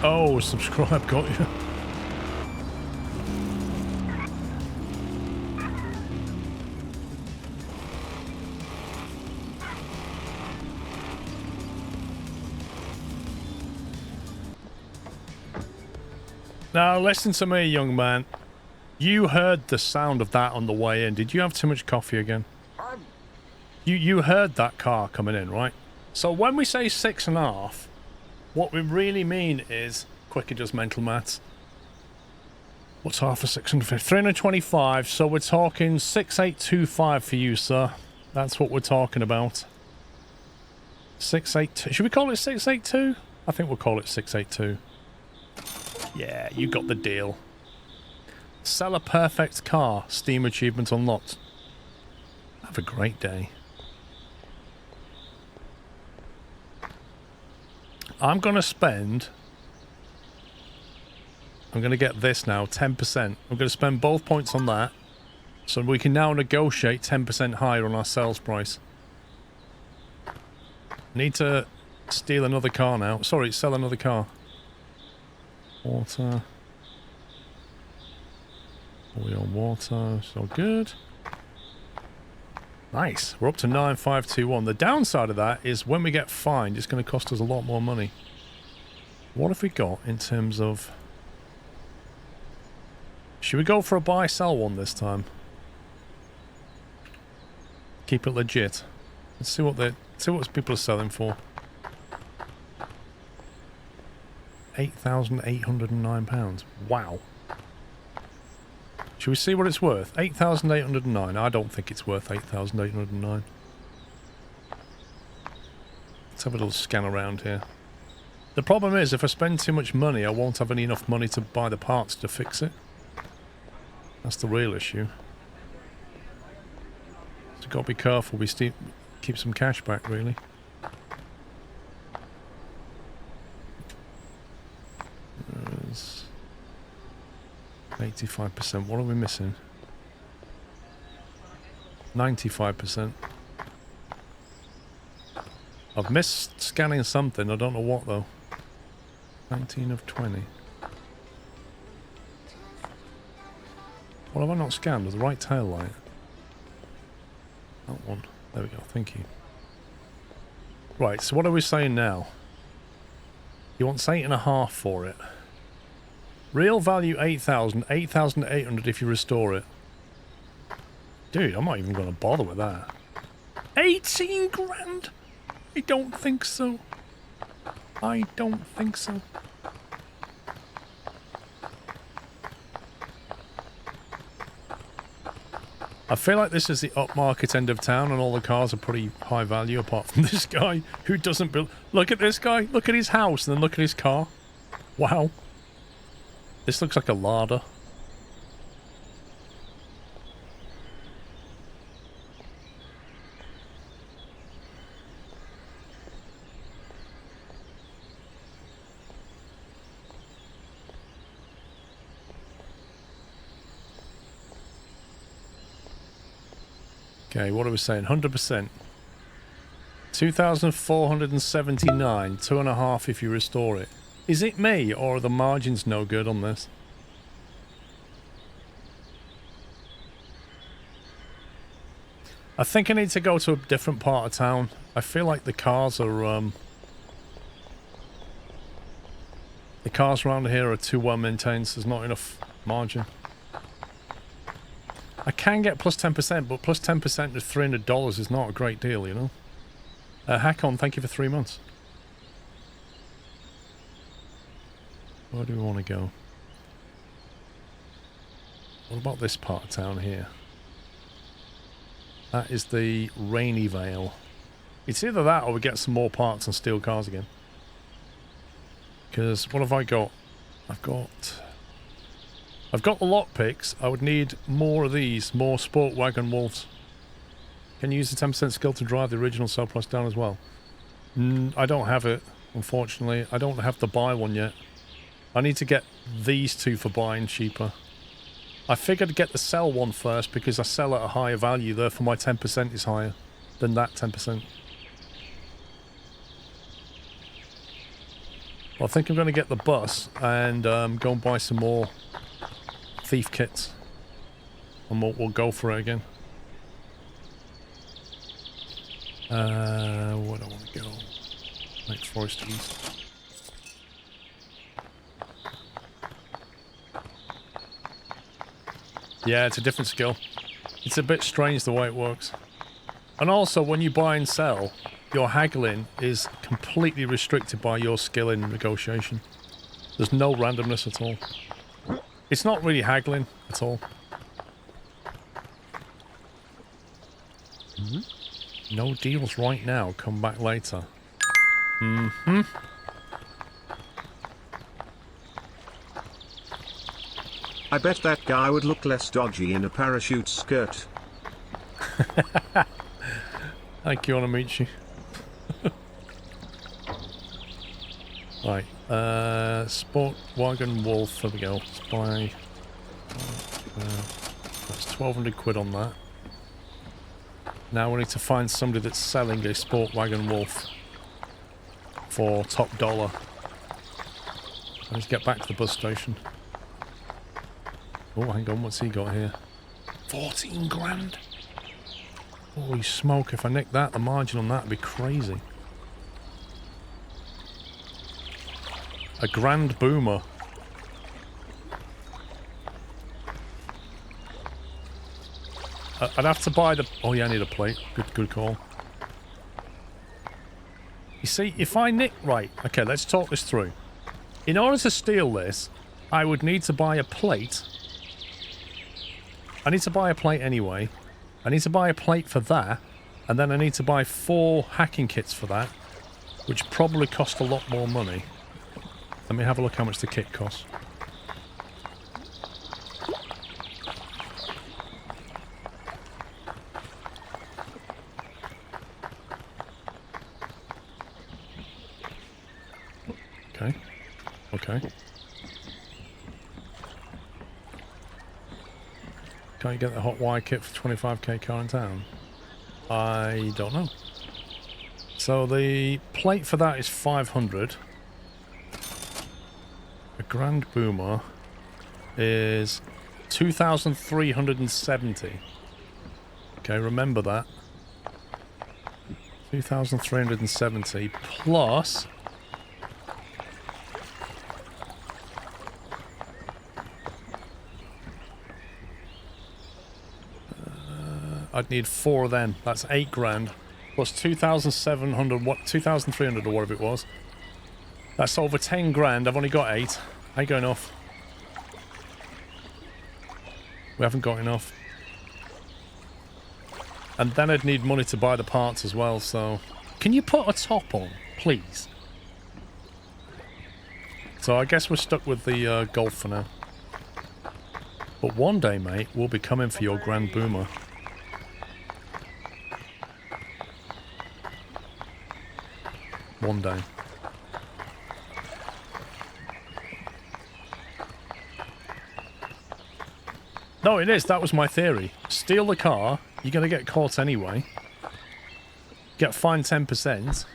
[SPEAKER 1] Oh, subscribe, got you. Now, listen to me, young man. You heard the sound of that on the way in. Did you have too much coffee again? You heard that car coming in, right? So when we say 6.5, what we really mean is, quicker just mental maths. What's half of 650? 325, so we're talking 6825 for you, sir. That's what we're talking about. 682. Should we call it 682? I think we'll call it 682. Yeah, you got the deal. Sell a perfect car. Steam achievement unlocked. Have a great day. I'm going to spend... I'm going to get this now, 10%. I'm going to spend both points on that. So we can now negotiate 10% higher on our sales price. Need to steal another car now. Sorry, sell another car. Water. Are we on water? So good. Nice. We're up to 9521. The downside of that is when we get fined, it's going to cost us a lot more money. What have we got in terms of... Should we go for a buy-sell one this time? Keep it legit. Let's see what people are selling for. £8,809. Wow. Should we see what it's worth? 8,809. I don't think it's worth 8,809. Let's have a little scan around here. The problem is, if I spend too much money, I won't have enough money to buy the parts to fix it. That's the real issue. So got to be careful. We keep some cash back, really. There's 85%. What are we missing? 95%. I've missed scanning something. I don't know what, though. 19 of 20. What have I not scanned? The right tail light. That one. There we go. Thank you. Right, so what are we saying now? He wants 8.5 for it. Real value 8,000. 8,800 if you restore it. Dude, I'm not even going to bother with that. 18 grand? I don't think so. I don't think so. I feel like this is the upmarket end of town and all the cars are pretty high value apart from this guy who doesn't build... Look at this guy. Look at his house and then look at his car. Wow. This looks like a larder. Okay, what are we saying? 100%. 2,479. 2.5 if you restore it. Is it me, or are the margins no good on this? I think I need to go to a different part of town. I feel like the cars are, the cars around here are too well maintained, so there's not enough margin. I can get plus 10%, but plus 10% of $300 is not a great deal, you know? Hackon, thank you for 3 months. Where do we want to go? What about this part of town here? That is the Rainy Vale. It's either that or we get some more parts and steal cars again. Because what have I got? I've got the lockpicks. I would need more of these, more Sport Wagon Wolves. Can you use the 10% skill to drive the original SquirrelPlus down as well? I don't have it, unfortunately. I don't have to buy one yet. I need to get these two for buying cheaper. I figured I'd get the sell one first because I sell at a higher value, therefore my 10% is higher than that 10%. Well, I think I'm going to get the bus and go and buy some more thief kits. And we'll go for it again. Where do I want to go? Next forest trees. Yeah, it's a different skill. It's a bit strange the way it works. And also, when you buy and sell, your haggling is completely restricted by your skill in negotiation. There's no randomness at all. It's not really haggling at all. No deals right now, come back later. Mm-hmm.
[SPEAKER 3] I bet that guy would look less dodgy in a parachute skirt.
[SPEAKER 1] Thank you, Onamichi. Right, Sport Wagon Wolf, there we go. Let's buy... that's 1,200 quid on that. Now we need to find somebody that's selling a Sport Wagon Wolf for top dollar. Let's get back to the bus station. Oh, hang on, what's he got here? 14 grand? Holy smoke, if I nick that, the margin on that would be crazy. A Grand Boomer. I'd have to buy the... Oh yeah, I need a plate. Good call. You see, if I nick... Right, okay, let's talk this through. In order to steal this, I would need to buy a plate. I need to buy a plate anyway. I need to buy a plate for that. And then I need to buy 4 hacking kits for that. Which probably cost a lot more money. Let me have a look how much the kit costs. Okay. Can't you get the hot wire kit for 25k car in town? I don't know. So the plate for that is 500. A Grand Boomer is 2,370. Okay, remember that. 2,370 plus... I'd need 4 of them. That's 8 grand. Plus 2,700, what, 2,300 or whatever it was. That's over 10 grand. I've only got 8. Ain't got enough. We haven't got enough. And then I'd need money to buy the parts as well, so... Can you put a top on, please? So I guess we're stuck with the Golf for now. But one day, mate, we'll be coming for your Grand Boomer. One day. No, it is. That was my theory. Steal the car. You're going to get caught anyway. Get fined 10%.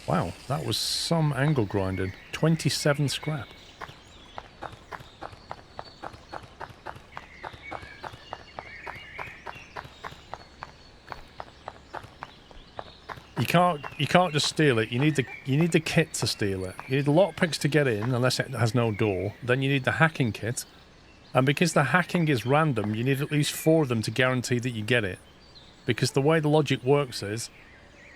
[SPEAKER 1] Wow, that was some angle grinding. 27 scrap. You can't just steal it. You need the kit to steal it. You need the lockpicks to get in, unless it has no door. Then you need the hacking kit. And because the hacking is random, you need at least 4 of them to guarantee that you get it. Because the way the logic works is,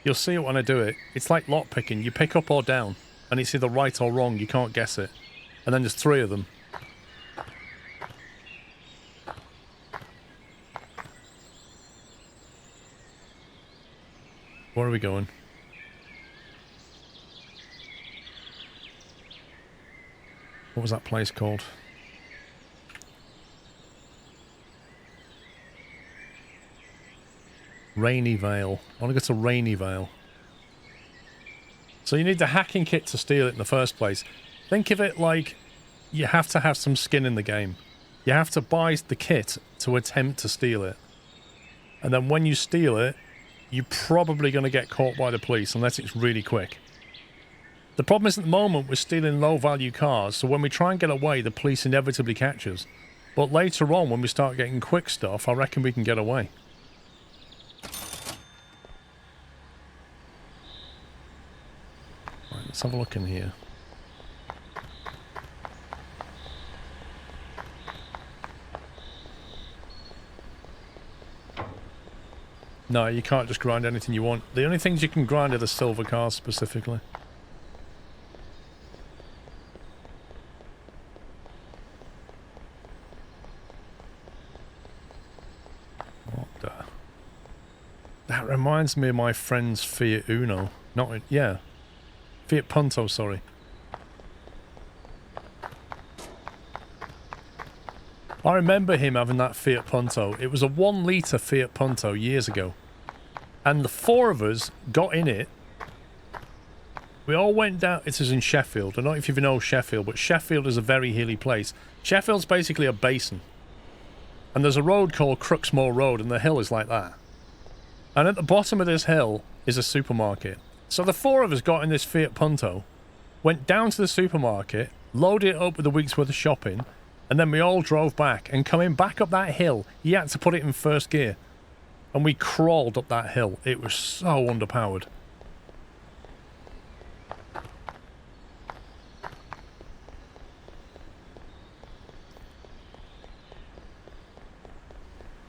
[SPEAKER 1] you'll see it when I do it. It's like lockpicking. You pick up or down, and it's either right or wrong. You can't guess it. And then there's 3 of them. Where are we going? What was that place called? Rainy Vale. I want to go to Rainy Vale. So you need the hacking kit to steal it in the first place. Think of it like you have to have some skin in the game. You have to buy the kit to attempt to steal it. And then when you steal it, you're probably going to get caught by the police unless it's really quick. The problem is at the moment we're stealing low-value cars, so when we try and get away, the police inevitably catch us. But later on, when we start getting quick stuff, I reckon we can get away. Right, let's have a look in here. No, you can't just grind anything you want. The only things you can grind are the silver cars specifically. What the... That reminds me of my friend's Fiat Uno. Not... yeah. Fiat Punto, sorry. I remember him having that Fiat Punto. It was a 1 litre Fiat Punto years ago. And the 4 of us got in it. We all went down... It is in Sheffield. I don't know if you know Sheffield, but Sheffield is a very hilly place. Sheffield's basically a basin. And there's a road called Crooksmoor Road, and the hill is like that. And at the bottom of this hill is a supermarket. So the 4 of us got in this Fiat Punto, went down to the supermarket, loaded it up with a week's worth of shopping, and then we all drove back. And coming back up that hill, you had to put it in first gear. And we crawled up that hill. It was so underpowered.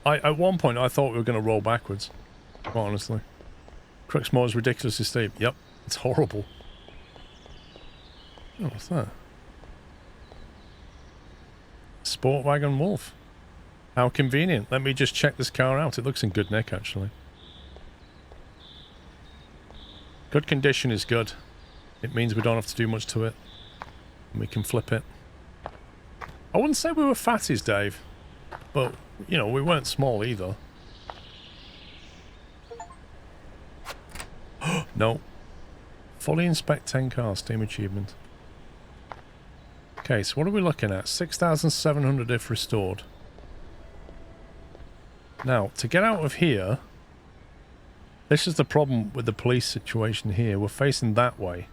[SPEAKER 1] At one point, I thought we were going to roll backwards. Quite honestly. Crooksmoor is ridiculously steep. Yep, it's horrible. Oh, what's that? Sport Wagon Wolf. How convenient. Let me just check this car out. It looks in good nick, actually. Good condition is good. It means we don't have to do much to it. And we can flip it. I wouldn't say we were fatties, Dave. But, you know, we weren't small either. No. Fully inspect 10 cars. Steam achievement. Okay, so what are we looking at? 6,700 if restored. Now, to get out of here, this is the problem with the police situation here. We're facing that way.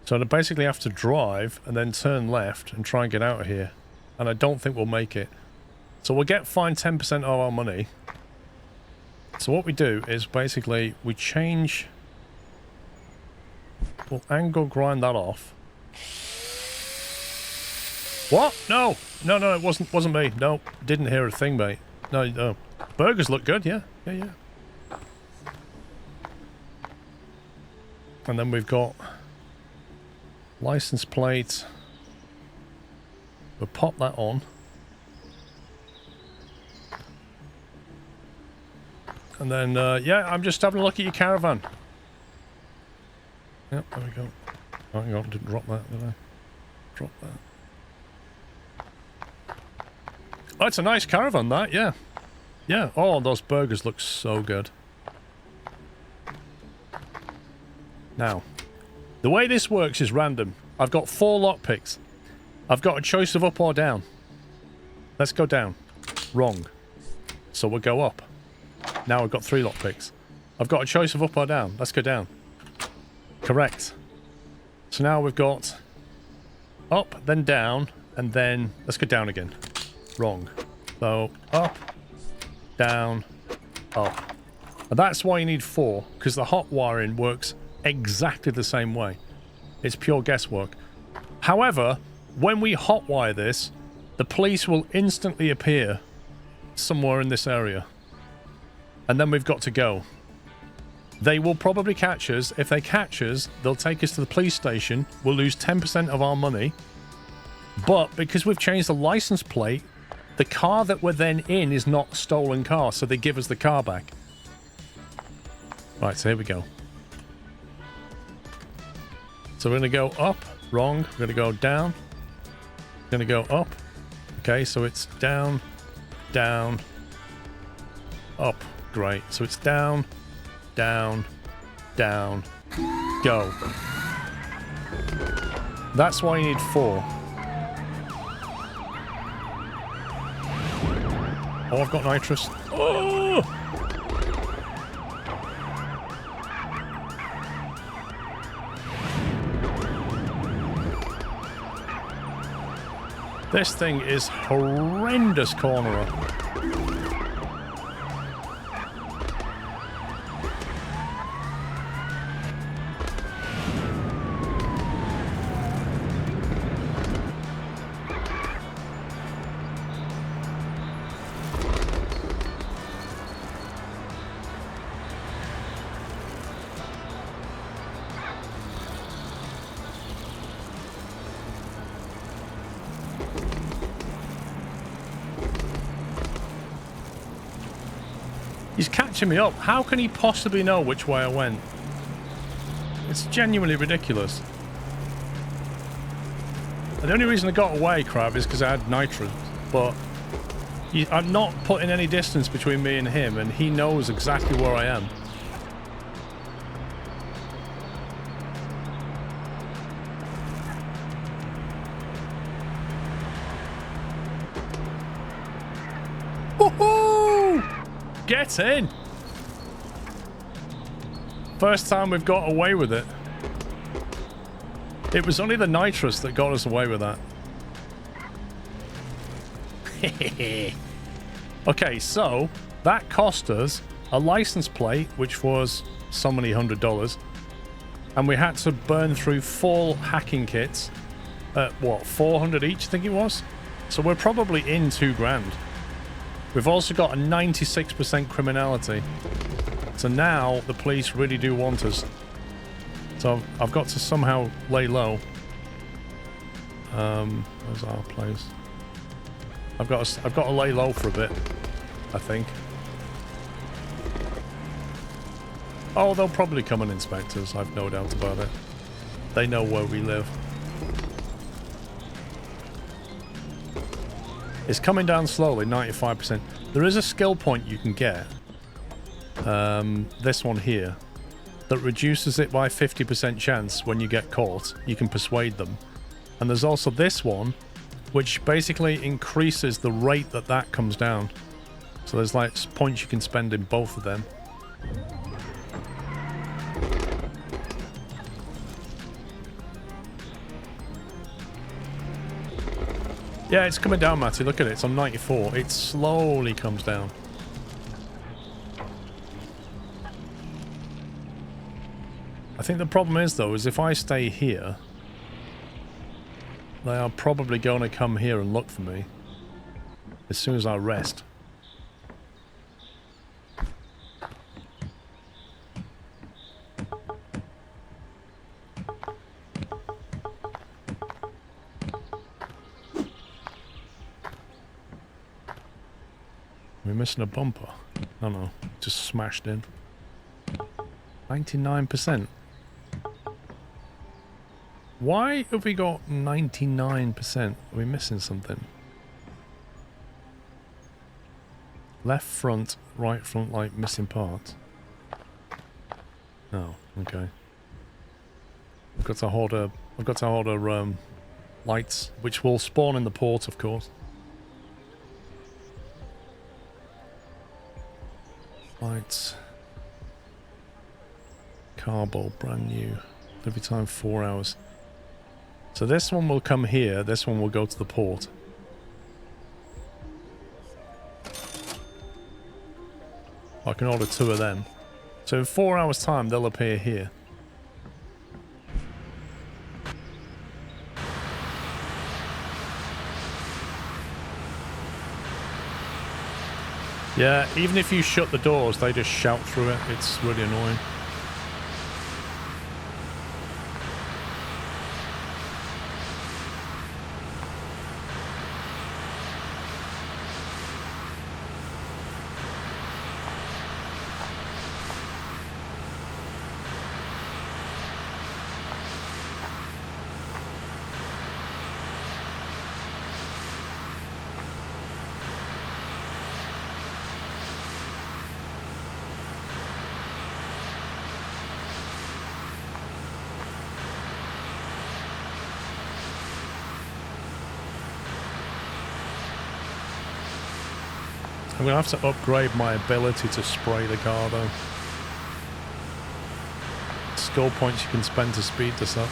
[SPEAKER 1] So I basically have to drive and then turn left and try and get out of here. And I don't think we'll make it. So we'll get fined 10% of our money. So what we do is basically we change... We'll angle grind that off. What? No! No, no, it wasn't me. No, didn't hear a thing, mate. No, no. Burgers look good, yeah. Yeah, yeah. And then we've got license plate. We'll pop that on. And then, yeah, I'm just having a look at your caravan. Yep, there we go. Oh, hang on, didn't drop that, did I? Drop that. Oh, it's a nice caravan, that, yeah. Yeah, oh, those burgers look so good. Now, the way this works is random. I've got 4 lockpicks. I've got a choice of up or down. Let's go down. Wrong. So we'll go up. Now I've got 3 lockpicks. I've got a choice of up or down. Let's go down. Correct. So now we've got up, then down, and then let's go down again. Wrong. So up, down, up. And that's why you need 4, because the hot wiring works exactly the same way. It's pure guesswork. However, when we hotwire this, the police will instantly appear somewhere in this area. And then we've got to go. They will probably catch us. If they catch us, they'll take us to the police station. We'll lose 10% of our money. But because we've changed the license plate, the car that we're then in is not a stolen car, so they give us the car back. Right, so here we go. So we're going to go up. Wrong. We're going to go down. We're going to go up. Okay, so it's down, down, up. Great. So it's down, down, down, go. That's why you need 4. Oh, I've got nitrous. Oh! This thing is horrendous cornerer. He's catching me up. How can he possibly know which way I went? It's genuinely ridiculous. And the only reason I got away, crap, is because I had nitrous. But I'm not putting any distance between me and him, and he knows exactly where I am. Get in! First time we've got away with it. It was only the nitrous that got us away with that. Okay, so that cost us a license plate, which was so many $100, and we had to burn through 4 hacking kits at what, 400 each, I think it was? So we're probably in 2 grand. We've also got a 96% criminality. So now the police really do want us. So I've got to somehow lay low. Where's our place? I've got to lay low for a bit, I think. Oh, they'll probably come and inspect us, I've no doubt about it. They know where we live. It's coming down slowly, 95%. There is a skill point you can get. This one here. That reduces it by 50% chance when you get caught. You can persuade them. And there's also this one, which basically increases the rate that comes down. So there's like points you can spend in both of them. Yeah, it's coming down, Matty. Look at it. It's on 94. It slowly comes down. I think the problem is, though, is if I stay here, they are probably going to come here and look for me as soon as I rest. We're missing a bumper. No, just smashed in. 99%. Why have we got 99%? Are we missing something? Left front, right front light missing part. Oh, okay. I've got to order lights, which will spawn in the port, of course. Lights. Carbo, brand new. Every time 4 hours. So this one will come here, this one will go to the port. I can order 2 of them. So in 4 hours time they'll appear here. Yeah, even if you shut the doors, they just shout through it. It's really annoying. I'm going to have to upgrade my ability to spray the car, though. Skill points you can spend to speed this up.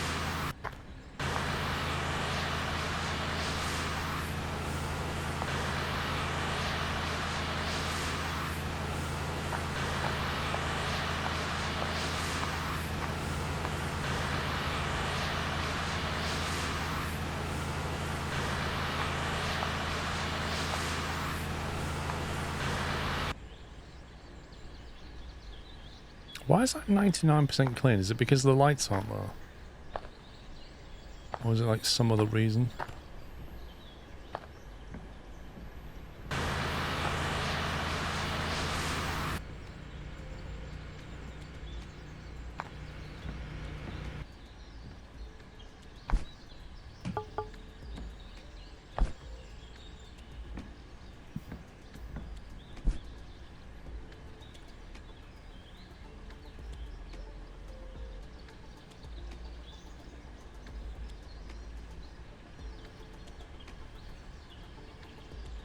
[SPEAKER 1] Why is that 99% clean? Is it because the lights aren't there? Or is it like some other reason?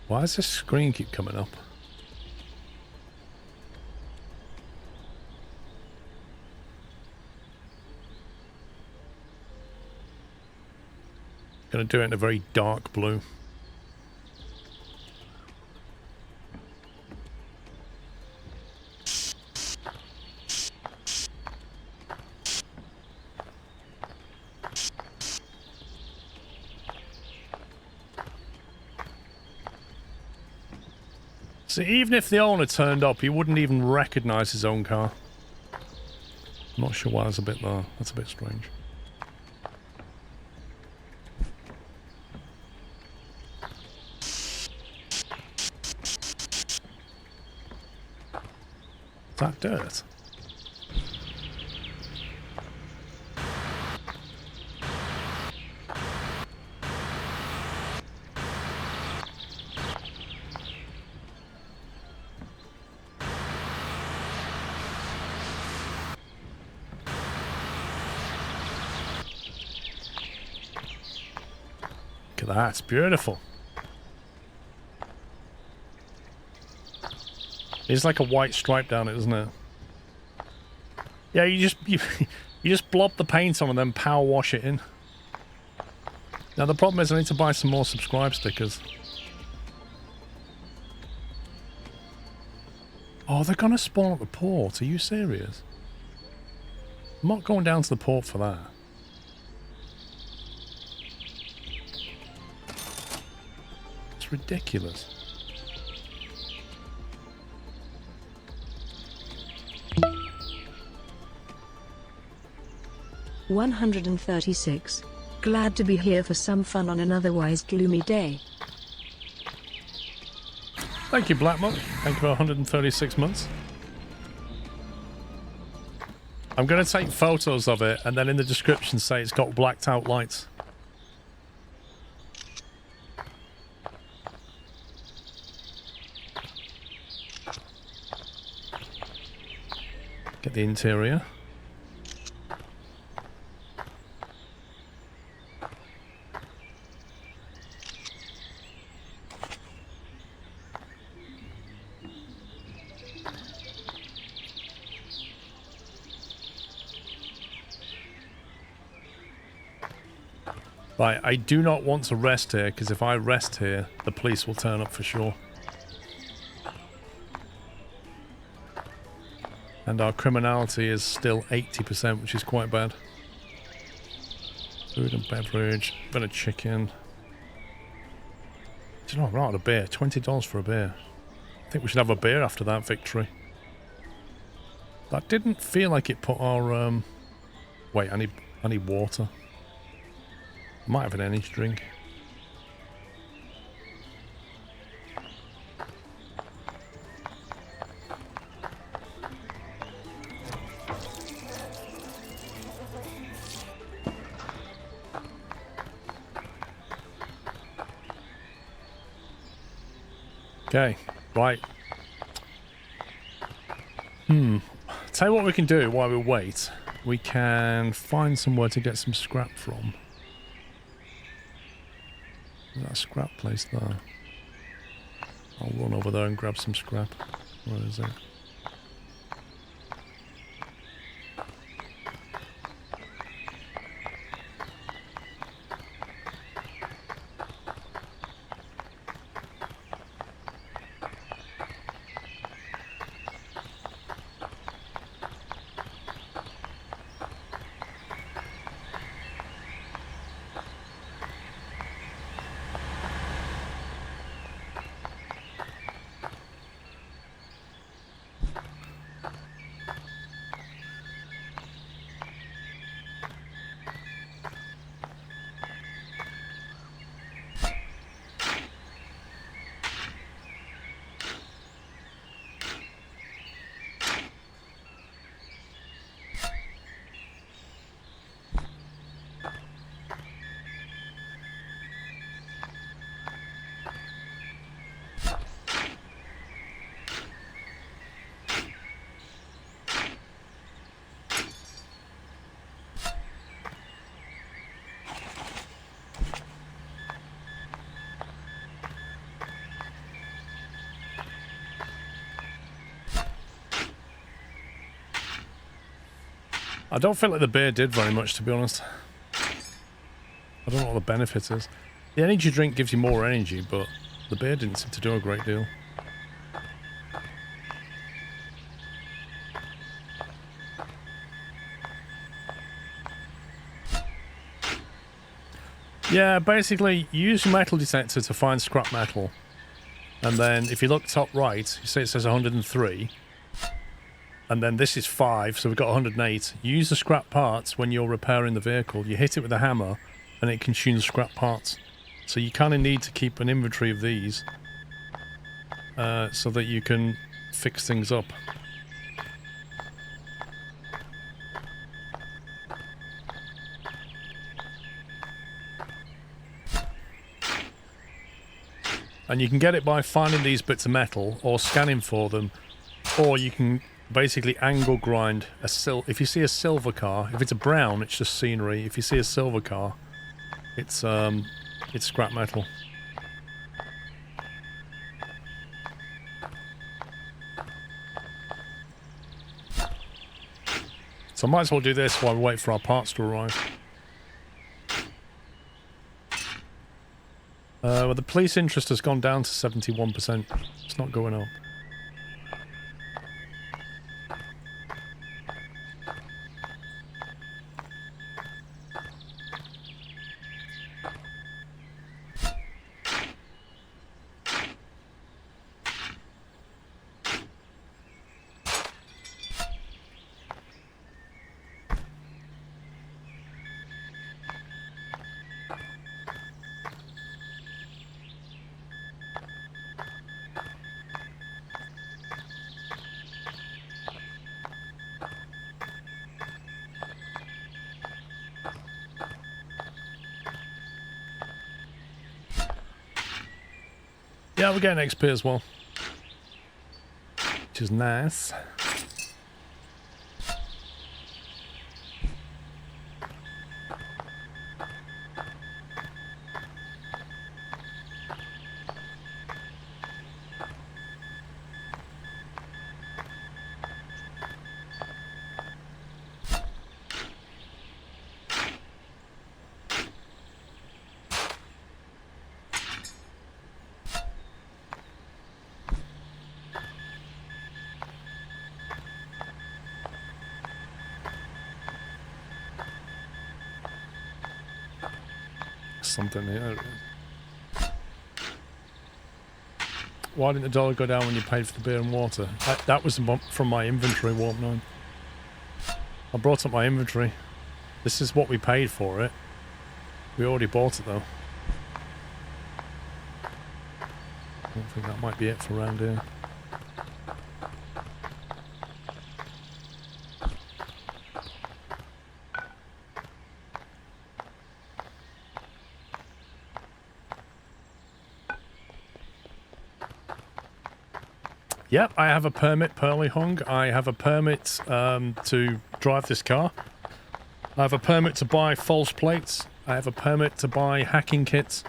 [SPEAKER 1] Why does this screen keep coming up? Gonna do it in a very dark blue. So even if the owner turned up, he wouldn't even recognize his own car. I'm not sure why there's a bit there. That's a bit strange. Is that dirt? Look at that, it's beautiful. It's like a white stripe down it, isn't it? Yeah, you just blob the paint on and then power wash it in. Now the problem is I need to buy some more subscribe stickers. Oh, they're gonna spawn at the port. Are you serious? I'm not going down to the port for that. It's ridiculous.
[SPEAKER 2] $136. Glad to be here for some fun on an otherwise gloomy day.
[SPEAKER 1] Thank you, Black Monk. Thank you for 136 months. I'm going to take photos of it and then in the description say it's got blacked out lights. Get the interior. Right, I do not want to rest here, because if I rest here, the police will turn up for sure. And our criminality is still 80%, which is quite bad. Food and beverage, bit of chicken. Do you know, I'm out of beer. $20 for a beer. I think we should have a beer after that victory. That didn't feel like it put our... Wait, I need water. Might have an energy drink. Okay, right. Tell you what we can do while we wait. We can find somewhere to get some scrap from. Is that a scrap place there? I'll run over there and grab some scrap. Where is it? I don't feel like the beer did very much, to be honest. I don't know what the benefit is. The energy drink gives you more energy, but the beer didn't seem to do a great deal. Yeah, basically, you use your metal detector to find scrap metal. And then, if you look top right, you see it says 103. And then this is 5, so we've got 108. You use the scrap parts when you're repairing the vehicle. You hit it with a hammer, and it consumes scrap parts. So you kind of need to keep an inventory of these, so that you can fix things up. And you can get it by finding these bits of metal, or scanning for them, or you can basically angle grind a if you see a silver car, if it's a brown, it's just scenery. If you see a silver car, it's scrap metal. So I might as well do this while we wait for our parts to arrive. Well, the police interest has gone down to 71%. It's not going up. Yeah, we're getting XP as well, which is nice. Something here. Why didn't the dollar go down when you paid for the beer and water? That was from my inventory, Warp 9. I brought up my inventory. This is what we paid for it. We already bought it though. I don't think that might be it for around here. Yep, I have a permit, Pearly Hung. I have a permit to drive this car. I have a permit to buy false plates. I have a permit to buy hacking kits.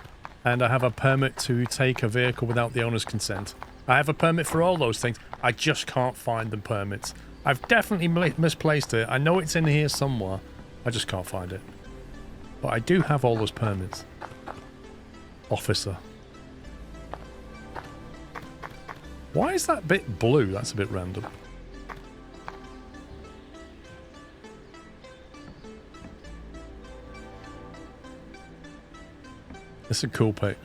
[SPEAKER 1] And I have a permit to take a vehicle without the owner's consent. I have a permit for all those things. I just can't find the permits. I've definitely misplaced it. I know it's in here somewhere. I just can't find it. But I do have all those permits. Officer. Why is that bit blue? That's a bit random. It's a cool pic.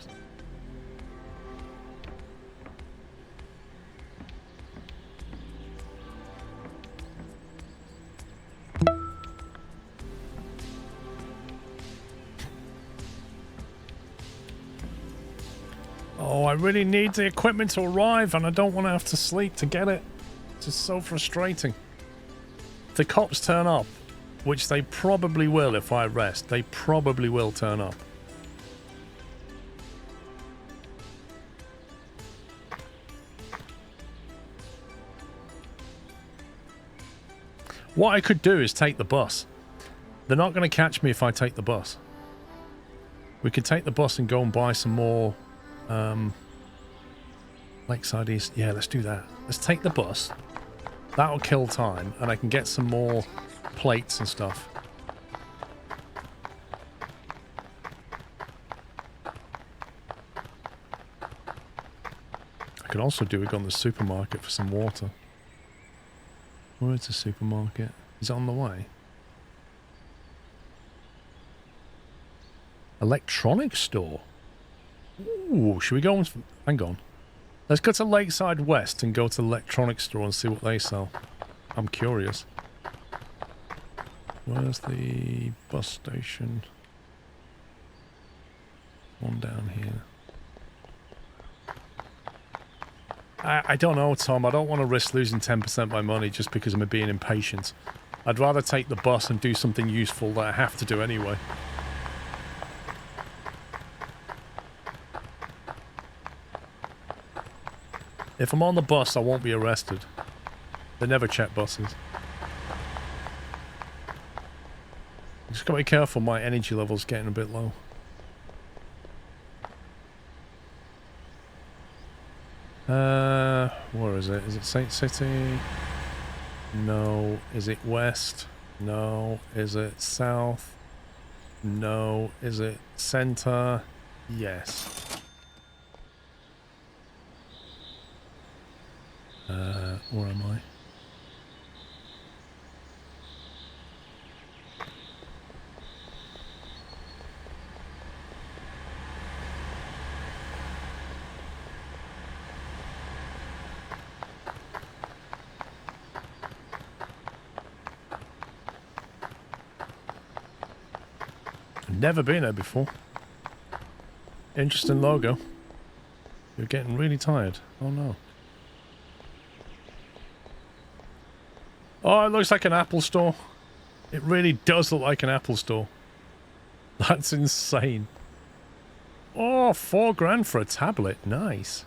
[SPEAKER 1] Oh, I really need the equipment to arrive and I don't want to have to sleep to get it. It's just so frustrating. If the cops turn up, which they probably will if I rest, they probably will turn up. What I could do is take the bus. They're not going to catch me if I take the bus. We could take the bus and go and buy some more Lakeside East. Yeah, let's do that. Let's take the bus. That'll kill time and I can get some more plates and stuff. I could also do it on the supermarket for some water. Where's the supermarket? Is it on the way? Electronics store. Ooh, should we go and... Hang on. Let's go to Lakeside West and go to the electronics store and see what they sell. I'm curious. Where's the bus station? One down here. I don't know, Tom. I don't want to risk losing 10% of my money just because I'm being impatient. I'd rather take the bus and do something useful that I have to do anyway. If I'm on the bus, I won't be arrested. They never check buses. Just gotta be careful, my energy level's getting a bit low. Where is it? Is it Saint City? No. Is it west? No. Is it south? No. Is it center? Yes. Where am I? Never been there before. Interesting logo. You're getting really tired. Oh no. Oh, it looks like an Apple store. It really does look like an Apple store. That's insane. Oh, $4,000 for a tablet. Nice.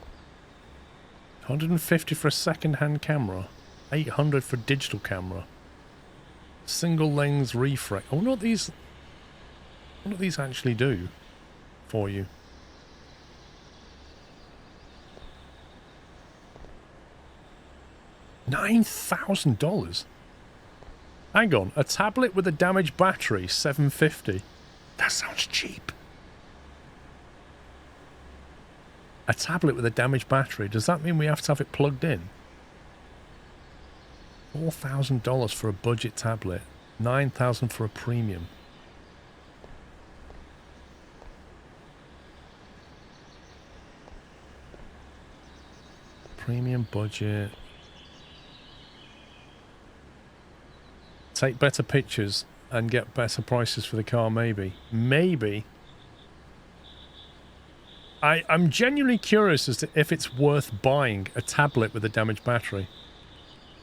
[SPEAKER 1] 150 for a second-hand camera. 800 for digital camera. Single lens refresh. I wonder what these... What do these actually do for you? $9,000. Hang on, a tablet with a damaged battery, $750. That sounds cheap. A tablet with a damaged battery. Does that mean we have to have it plugged in? $4,000 for a budget tablet. $9,000 for a premium. Premium budget. Take better pictures and get better prices for the car, maybe. Maybe. I'm genuinely curious as to if it's worth buying a tablet with a damaged battery.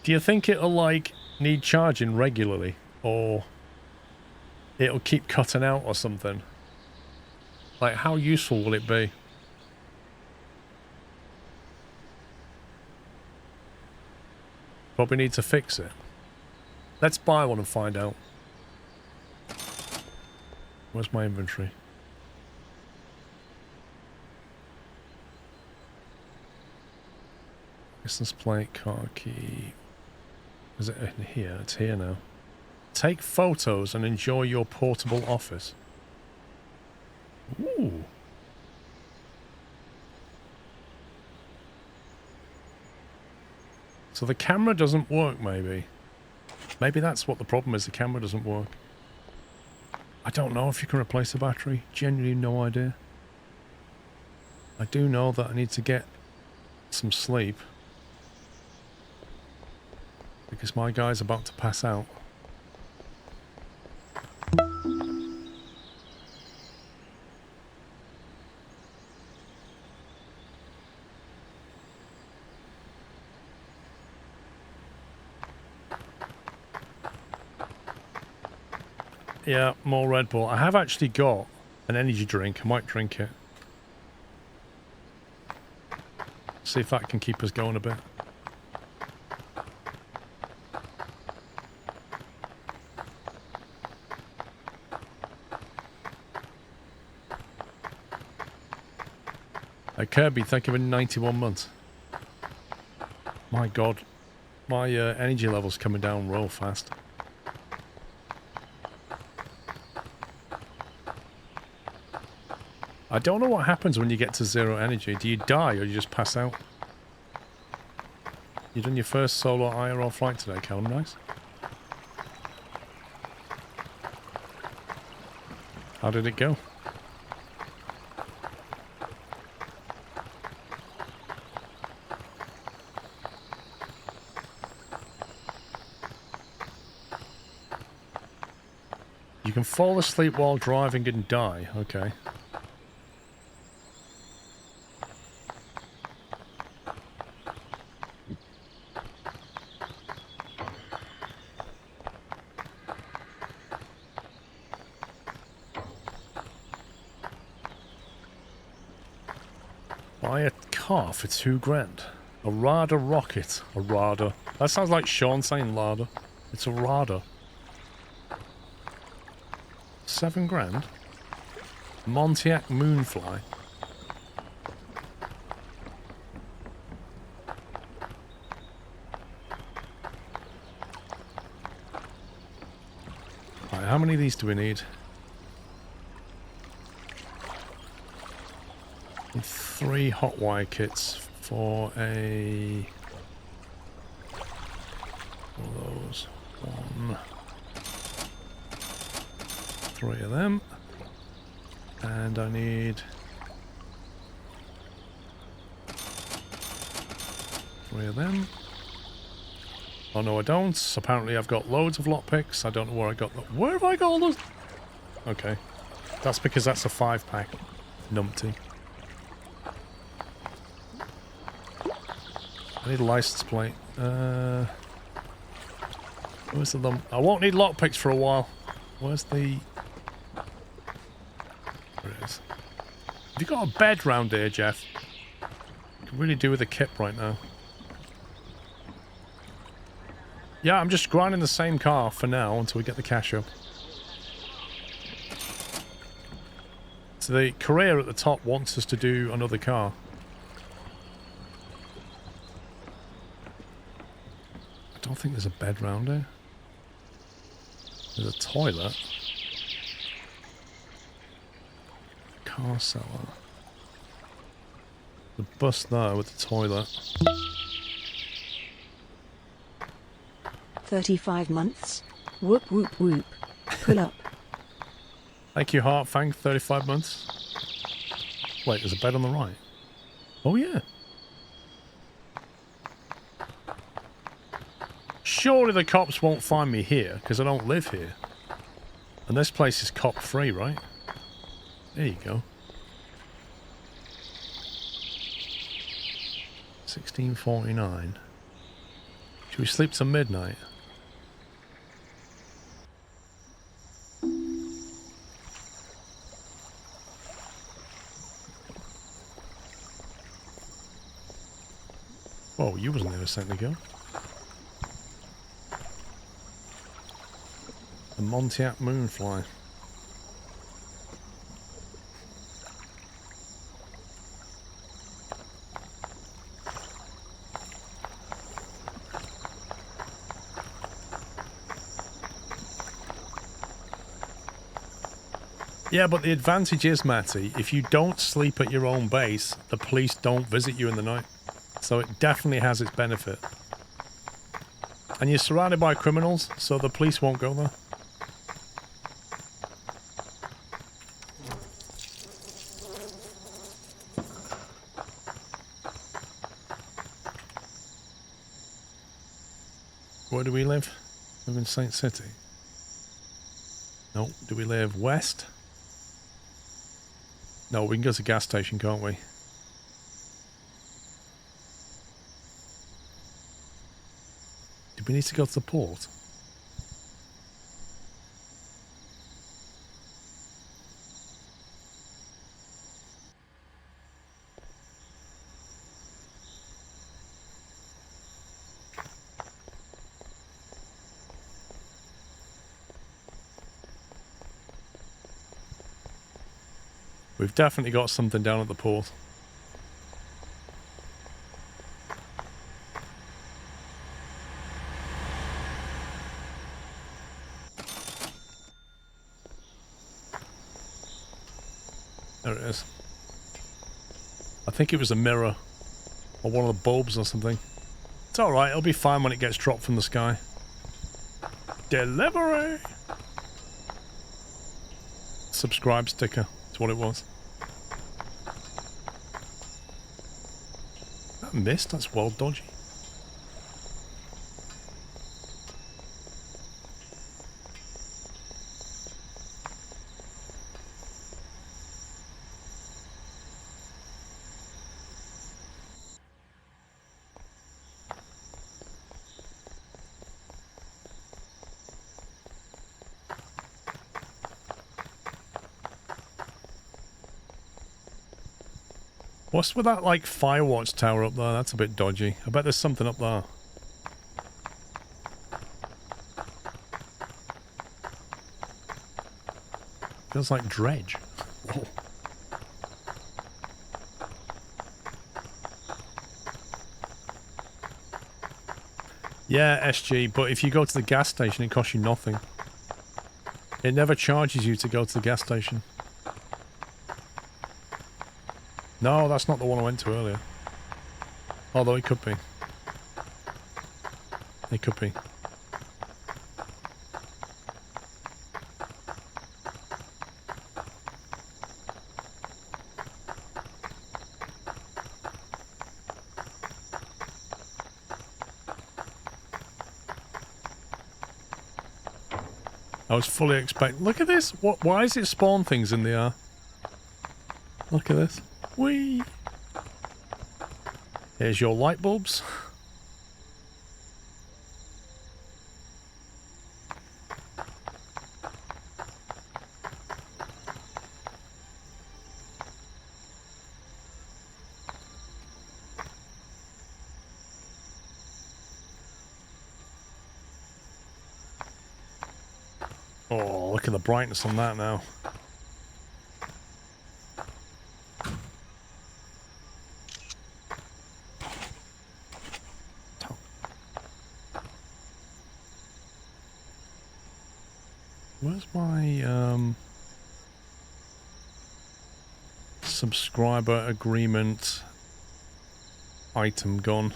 [SPEAKER 1] Do you think it'll, like, need charging regularly? Or it'll keep cutting out or something? Like, how useful will it be? Probably need to fix it. Let's buy one and find out. Where's my inventory? License plate, car key. Is it in here? It's here now. Take photos and enjoy your portable office. Ooh. So the camera doesn't work, maybe. Maybe that's what the problem is, the camera doesn't work. I don't know if you can replace the battery. Genuinely no idea. I do know that I need to get some sleep. Because my guy's about to pass out. Yeah, more Red Bull. I have actually got an energy drink. I might drink it. See if that can keep us going a bit. Kirby, thank you for 91 months. My God. My energy level's coming down real fast. I don't know what happens when you get to 0 energy. Do you die or you just pass out? You done your first solo IRL flight today, Callum. Nice. How did it go? You can fall asleep while driving and die. Okay. Buy a car for $2,000. A Rada rocket. A Rada. That sounds like Sean saying Lada. It's a Rada. $7,000. Montiac Moonfly. Right, how many of these do we need? Need 3 hot wire kits for a... One of those. 1. 3 of them. And I need 3 of them. Oh no I don't. Apparently I've got loads of lockpicks. I don't know where I got them. Where have I got all those? Okay. That's because that's a 5-pack. Numpty. I need a license plate. Where's the lump? I won't need lockpicks for a while. Where's the... There it is. Have you got a bed round here, Jeff? You can really do with a kip right now. Yeah, I'm just grinding the same car for now until we get the cash up. So the courier at the top wants us to do another car. I don't think there's a bed round here. There's a toilet. Car seller. The bus there with the toilet.
[SPEAKER 2] 35 months. Whoop whoop whoop. Pull up.
[SPEAKER 1] Thank you, Heartfang. 35 months. Wait, there's a bed on the right. Oh, yeah. Surely the cops won't find me here, because I don't live here. And this place is cop-free, right? There you go. 1649. Should we sleep till midnight? Oh, you wasn't there a second ago. The Montiac Moonfly. Yeah, but the advantage is, Matty, if you don't sleep at your own base, the police don't visit you in the night. So it definitely has its benefit. And you're surrounded by criminals, so the police won't go there. Where do we live? We live in Saint City. No, do we live west? No, we can go to the gas station, can't we? Do we need to go to the port? We've definitely got something down at the port. There it is. I think it was a mirror. Or one of the bulbs or something. It's alright, it'll be fine when it gets dropped from the sky. Delivery! Subscribe sticker. That's what it was. That missed? That's well dodgy. What's with that, like, firewatch tower up there? That's a bit dodgy. I bet there's something up there. Feels like dredge. Whoa. Yeah, SG, but if you go to the gas station, it costs you nothing. It never charges you to go to the gas station. No, that's not the one I went to earlier. Although it could be. It could be. I was fully expecting... Look at this! What? Why is it spawn things in the air? Look at this. Whee! Here's your light bulbs. Oh, look at the brightness on that now. Where's my subscriber agreement item gone?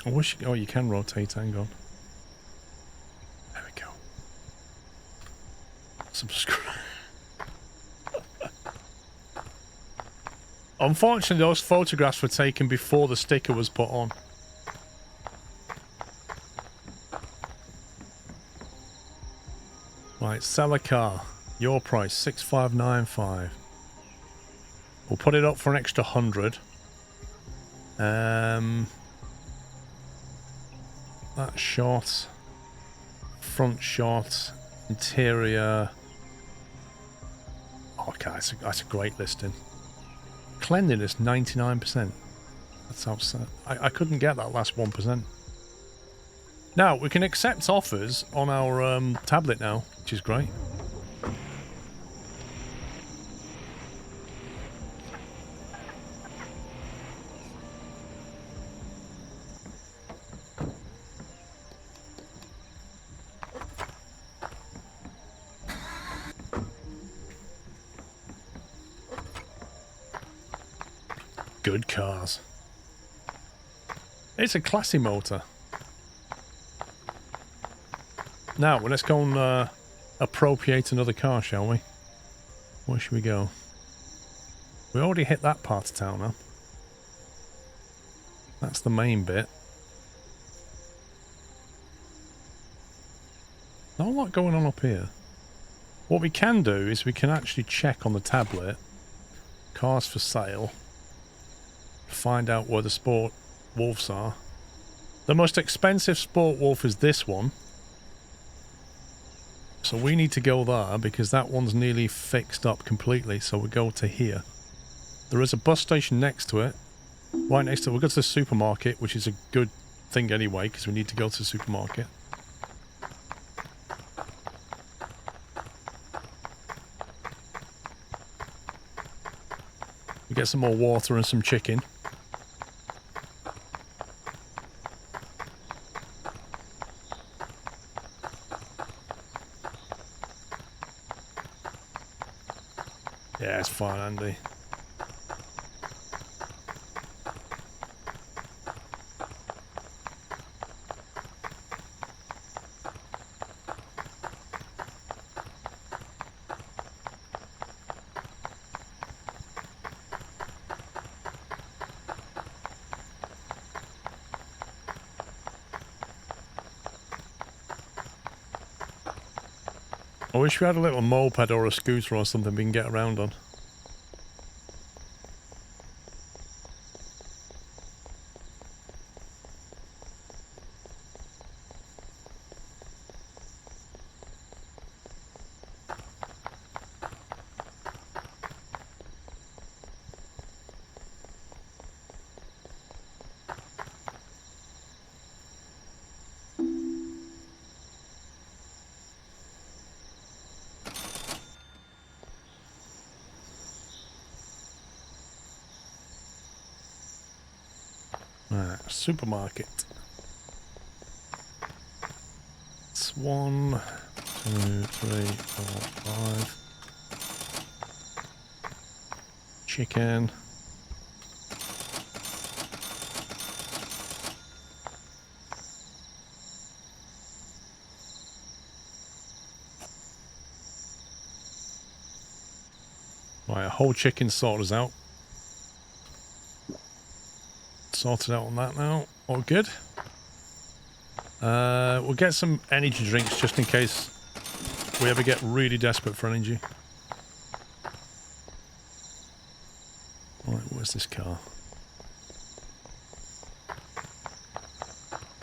[SPEAKER 1] I wish... Oh, you can rotate, hang on. There we go. Subscribe. Unfortunately, those photographs were taken before the sticker was put on. Right, sell a car. Your price, 6595. We'll put it up for an extra 100. That shot. Front shot. Interior. Okay, that's a great listing. Cleanliness, 99%. That's outside. I couldn't get that last 1%. Now, we can accept offers on our tablet now, which is great. good cars. It's a classy motor. Now, well, let's go and appropriate another car, shall we? Where should we go? We already hit that part of town, huh? That's the main bit. Not a lot going on up here. What we can do is we can actually check on the tablet. Cars for sale. Find out where the sport wolves are. The most expensive sport wolf is this one. So we need to go there because that one's nearly fixed up completely. So we go to here. There is a bus station next to it. Right next to it. We'll go to the supermarket, which is a good thing anyway because we need to go to the supermarket. We get some more water and some chicken. Yeah, it's fine, Andy. I wish we had a little moped or a scooter or something we can get around on. Supermarket. It's 1, 2, 3, 4, 5. Chicken. Right, a whole chicken sorted us out. Sorted out on that now. All good. We'll get some energy drinks just in case we ever get really desperate for energy. Right, where's this car?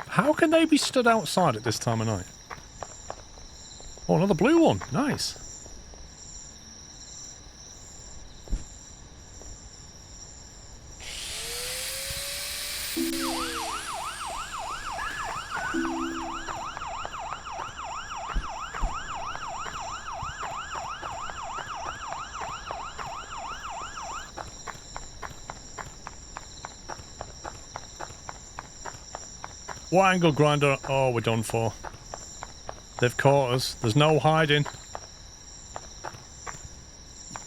[SPEAKER 1] How can they be stood outside at this time of night? Oh, another blue one. Nice. What angle grinder? Oh, we're done for. They've caught us. There's no hiding.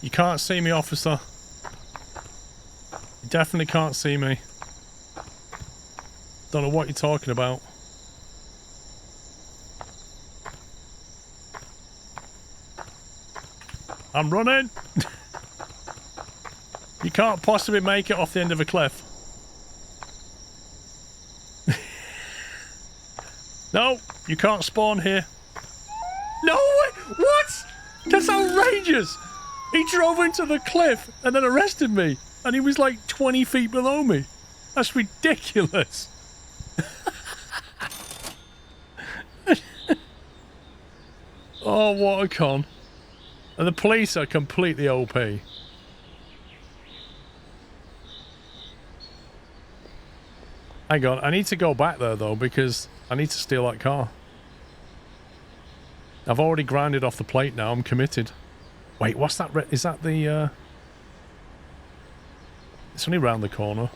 [SPEAKER 1] You can't see me, officer. You definitely can't see me. Don't know what you're talking about. I'm running. You can't possibly make it off the end of a cliff. No, you can't spawn here. No way! What? That's outrageous! He drove into the cliff and then arrested me. And he was like 20 feet below me. That's ridiculous. Oh, what a con. And the police are completely OP. Hang on, I need to go back there though because I need to steal that car. I've already grinded off the plate now, I'm committed. Wait, what's that? Is that the... It's only round the corner.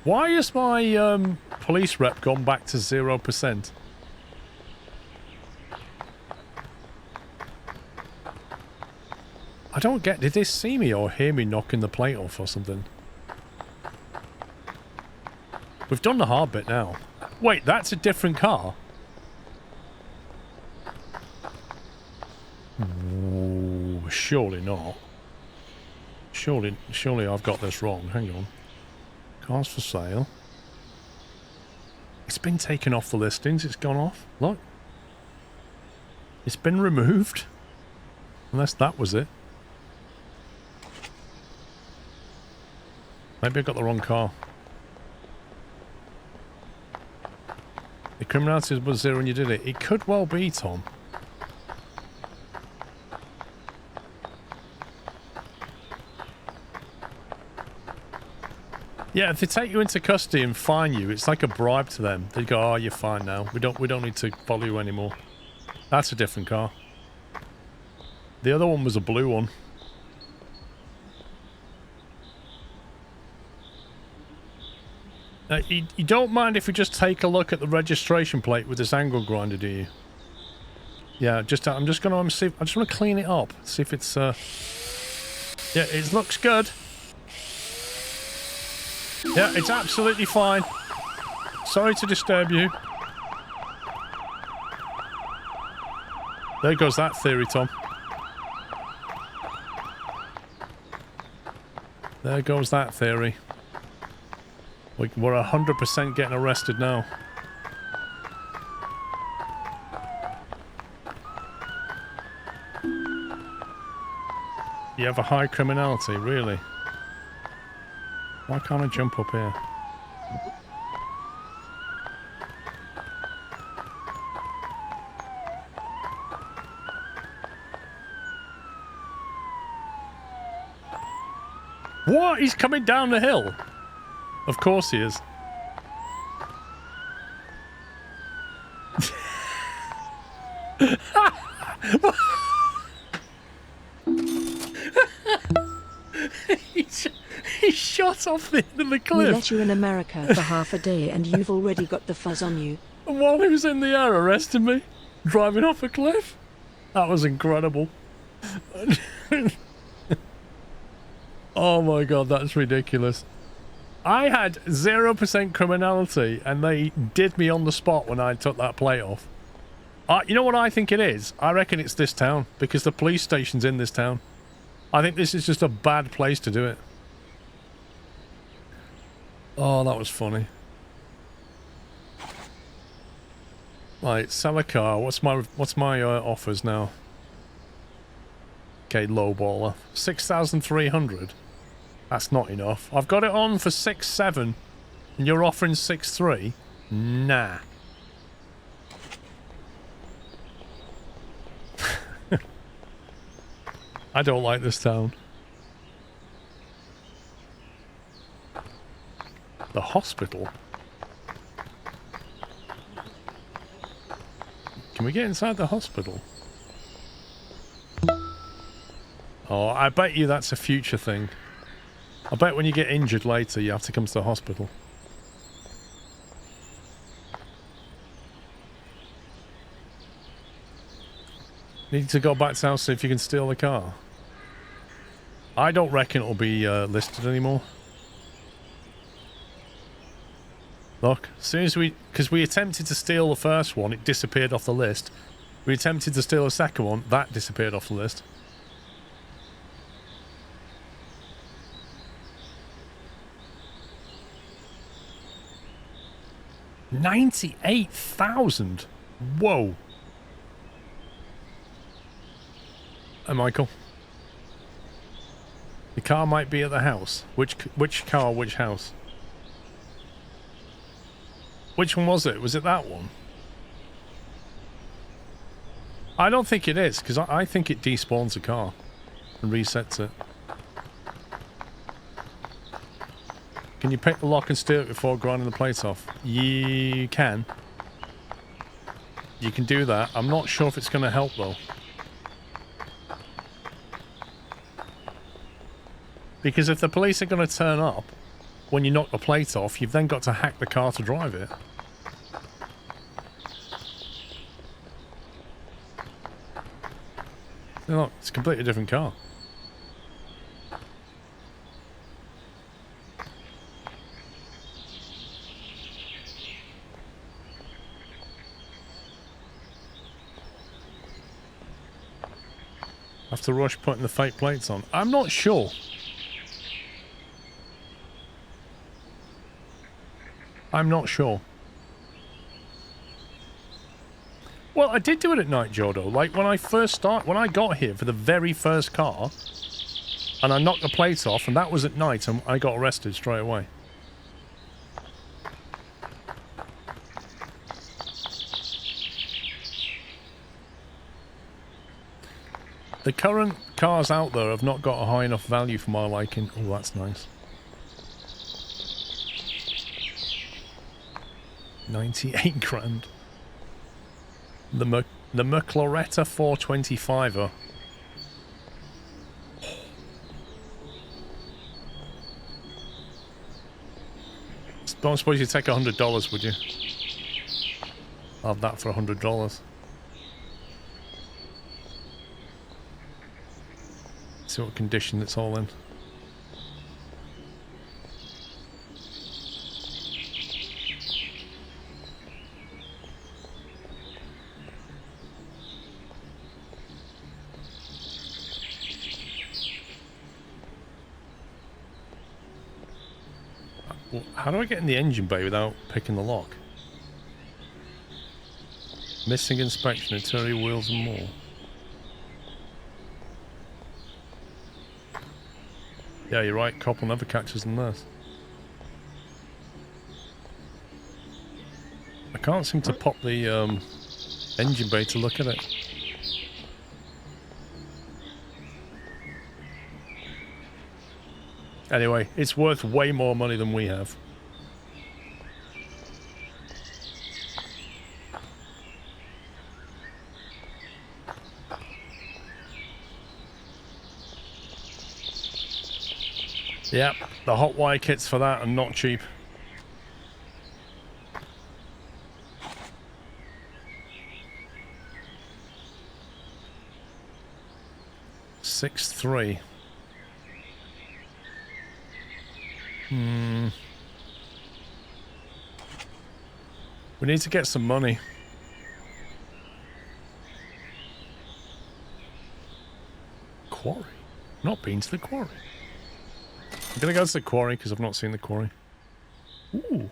[SPEAKER 1] Why has my police rep gone back to 0%? I don't get... Did they see me or hear me knocking the plate off or something? We've done the hard bit now. Wait, that's a different car? Ooh, surely not. Surely I've got this wrong. Hang on. Cars for sale. It's been taken off the listings. It's gone off. Look. It's been removed. Unless that was it. Maybe I got the wrong car. The criminality was 0 when you did it. It could well be, Tom. Yeah, if they take you into custody and fine you, it's like a bribe to them. They go, "Oh, you're fine now. We don't need to follow you anymore." That's a different car. The other one was a blue one. You don't mind if we just take a look at the registration plate with this angle grinder, do you? Yeah, I'm just gonna see. I just want to clean it up, see if it's. Yeah, it looks good. Yeah, it's absolutely fine. Sorry to disturb you. There goes that theory, Tom. There goes that theory. We're 100% getting arrested now. You have a high criminality, really? Why can't I jump up here? What? He's coming down the hill? Of course he is. He shot off the end of the cliff.
[SPEAKER 2] We let you in America for half a day and you've already got the fuzz on you.
[SPEAKER 1] And while he was in the air arresting me, driving off a cliff. That was incredible. Oh my god, that's ridiculous. I had 0% criminality and they did me on the spot when I took that plate off. You know what I think it is? I reckon it's this town, because the police station's in this town. I think this is just a bad place to do it. Oh, that was funny. Right, sell a car. What's my offers now? Okay, lowballer. 6,300. That's not enough. I've got it on for 6,700 and you're offering 6,300? Nah. I don't like this town. The hospital? Can we get inside the hospital? Oh, I bet you that's a future thing. I bet when you get injured later, you have to come to the hospital. Need to go back to the house, see if you can steal the car. I don't reckon it'll be listed anymore. Look, as soon as because we attempted to steal the first one, it disappeared off the list. We attempted to steal the second one, that disappeared off the list. $98,000. Whoa. Hey, Michael. The car might be at the house. Which car, which house? Which one was it? Was it that one? I don't think it is, because I think it despawns a car and resets it. Can you pick the lock and steer it before grinding the plate off? You can. You can do that. I'm not sure if it's going to help, though. Because if the police are going to turn up when you knock the plate off, you've then got to hack the car to drive it. Look, it's a completely different car. Have to rush putting the fake plates on. I'm not sure. I'm not sure. Well, I did do it at night, Jodo. Like, when I got here for the very first car, and I knocked the plates off, and that was at night, and I got arrested straight away. The current cars out there have not got a high enough value for my liking. Oh, that's nice. 98 grand. The McLaretta 425er. Don't suppose you'd take $100, would you? I'll have that for $100. See what condition it's all in. How do I get in the engine bay without picking the lock? Missing inspection, interior wheels and more. Yeah, you're right. Cop will never catch us in this. I can't seem to pop the engine bay to look at it. Anyway, it's worth way more money than we have. Yep, the hot wire kits for that are not cheap. $6,300. We need to get some money. Quarry? Not been to the quarry. I'm gonna go to the quarry because I've not seen the quarry. Ooh.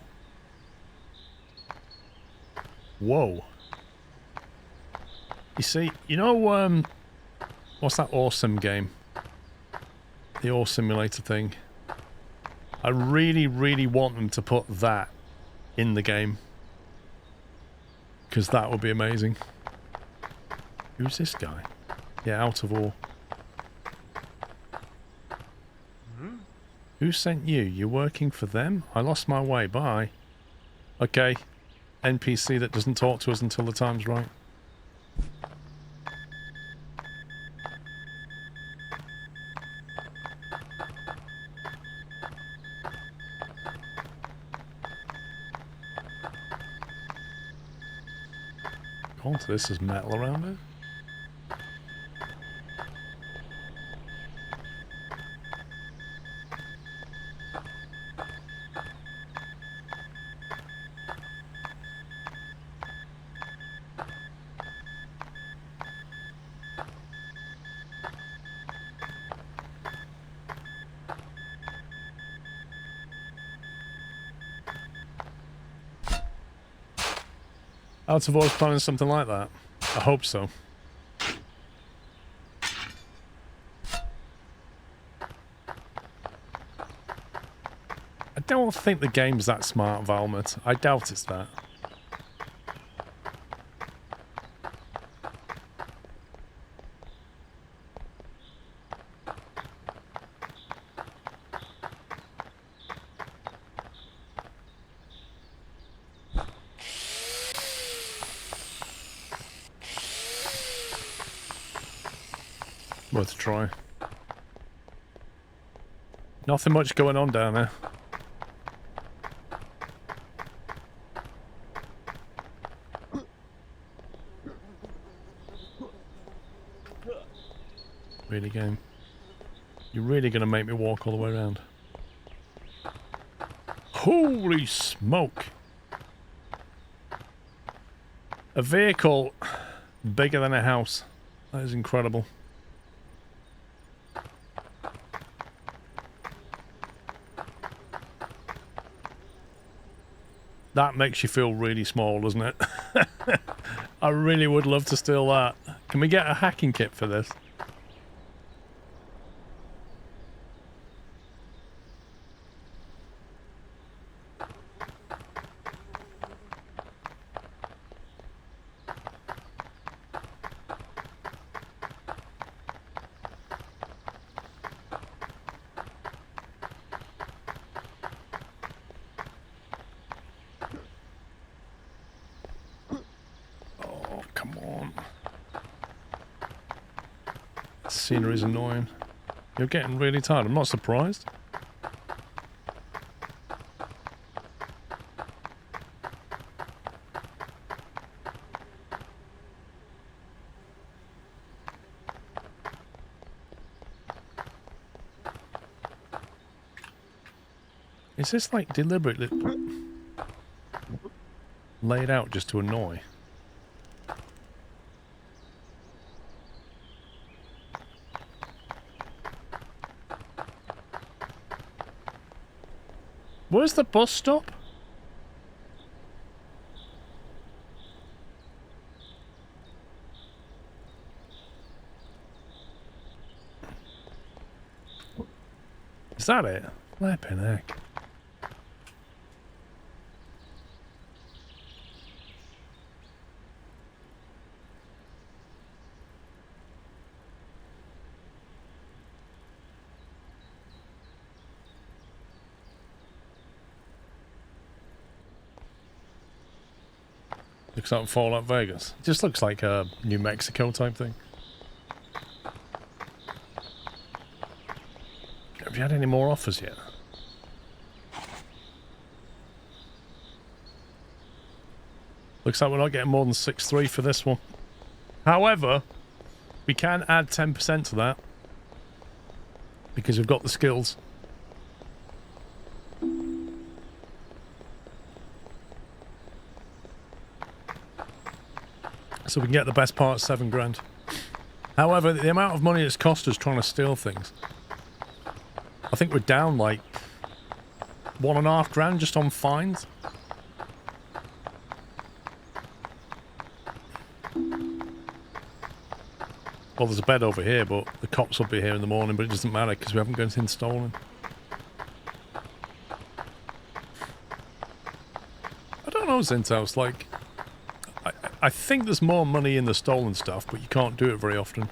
[SPEAKER 1] Whoa. You see, you know, what's that awesome game? The Ore Simulator thing. I really, really want them to put that in the game. Because that would be amazing. Who's this guy? Yeah, out of ore. Who sent you? You're working for them? I lost my way. Bye. Okay. NPC that doesn't talk to us until the time's right. God, this is metal around it. Out of Ore's planning something like that. I hope so. I don't think the game's that smart, Valmet. I doubt it's that. Worth a try. Nothing much going on down there. Really, game? You're really going to make me walk all the way around? Holy smoke! A vehicle bigger than a house. That is incredible. That makes you feel really small, doesn't it? I really would love to steal that. Can we get a hacking kit for this? Scenery's annoying. You're getting really tired. I'm not surprised. Is this like deliberately laid out just to annoy? Where's the bus stop? Is that it? Flippin' heck. Looks like Fallout Vegas. It just looks like a New Mexico type thing. Have you had any more offers yet? Looks like we're not getting more than 6.3 for this one. However, we can add 10% to that because we've got the skills. So we can get the best part, 7 grand. However, the amount of money it's cost us trying to steal things, I think we're down like 1.5 grand just on fines. Well, there's a bed over here, but the cops will be here in the morning, but it doesn't matter because we haven't got anything stolen. I don't know, Zintos, like... I think there's more money in the stolen stuff, but you can't do it very often.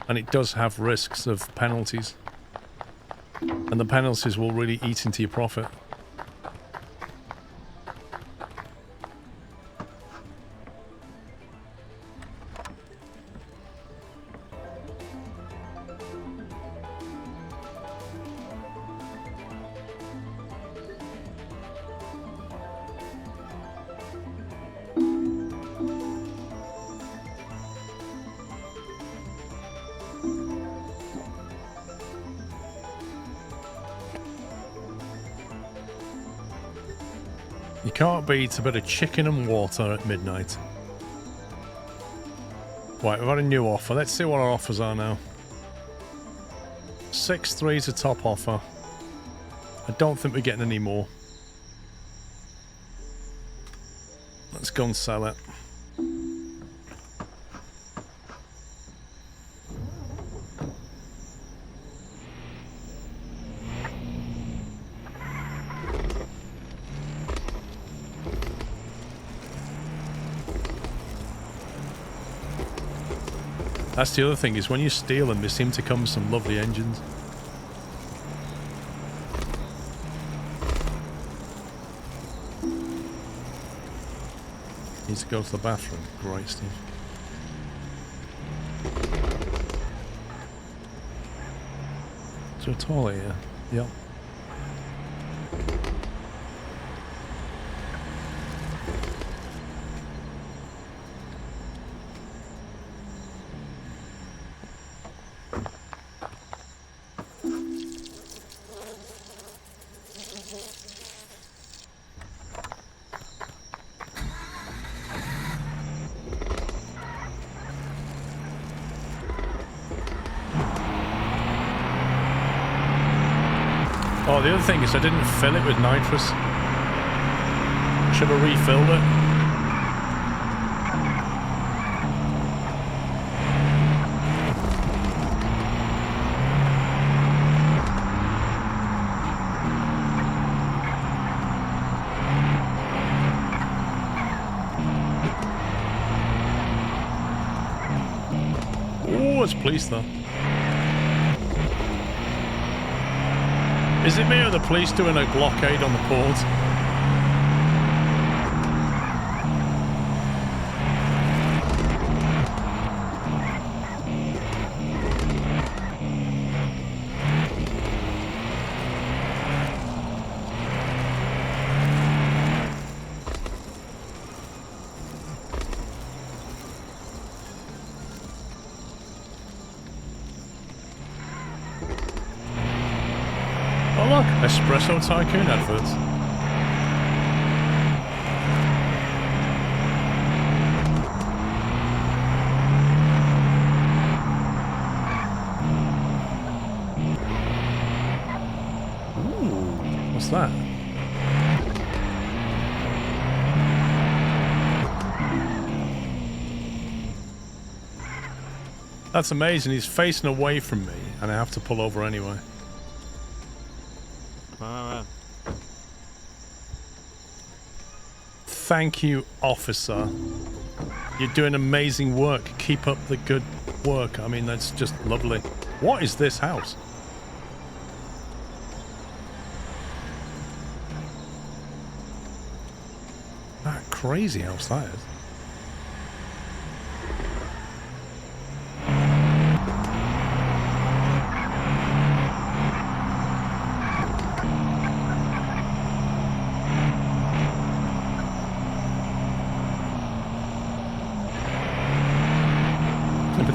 [SPEAKER 1] And it does have risks of penalties. And the penalties will really eat into your profit. Can't beat a bit of chicken and water at midnight. Right, we've had a new offer. Let's see what our offers are now. 6.3 is a top offer. I don't think we're getting any more. Let's go and sell it. That's the other thing, is when you steal them, they seem to come with some lovely engines. Needs to go to the bathroom. Great, Steve. Is there a toilet here? Yep. Oh, the other thing is I didn't fill it with nitrous. Should have refilled it. Oh, it's police though. Is it me or the police doing a blockade on the port? Oh look, Espresso Tycoon adverts. Ooh, what's that? That's amazing, he's facing away from me and I have to pull over anyway. Thank you, officer. You're doing amazing work. Keep up the good work. I mean, that's just lovely. What is this house? That crazy house that is.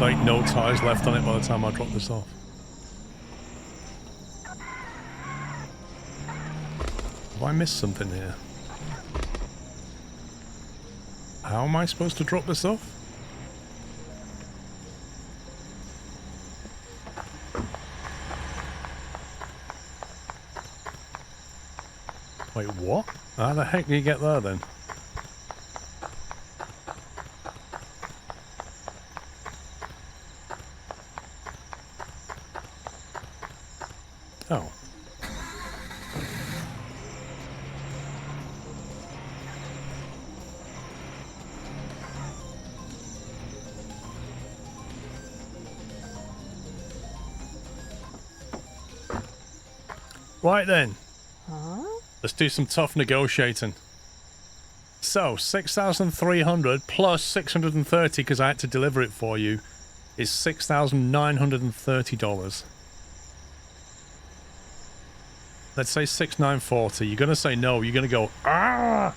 [SPEAKER 1] Like no tires left on it by the time I drop this off. Have I missed something here? How am I supposed to drop this off? Wait, what? How the heck do you get there then? Oh. Right then.
[SPEAKER 2] Huh?
[SPEAKER 1] Let's do some tough negotiating. So, 6,300 plus 630 because I had to deliver it for you is $6,930. Let's say 6,940. You're going to say no. You're going to go, ah!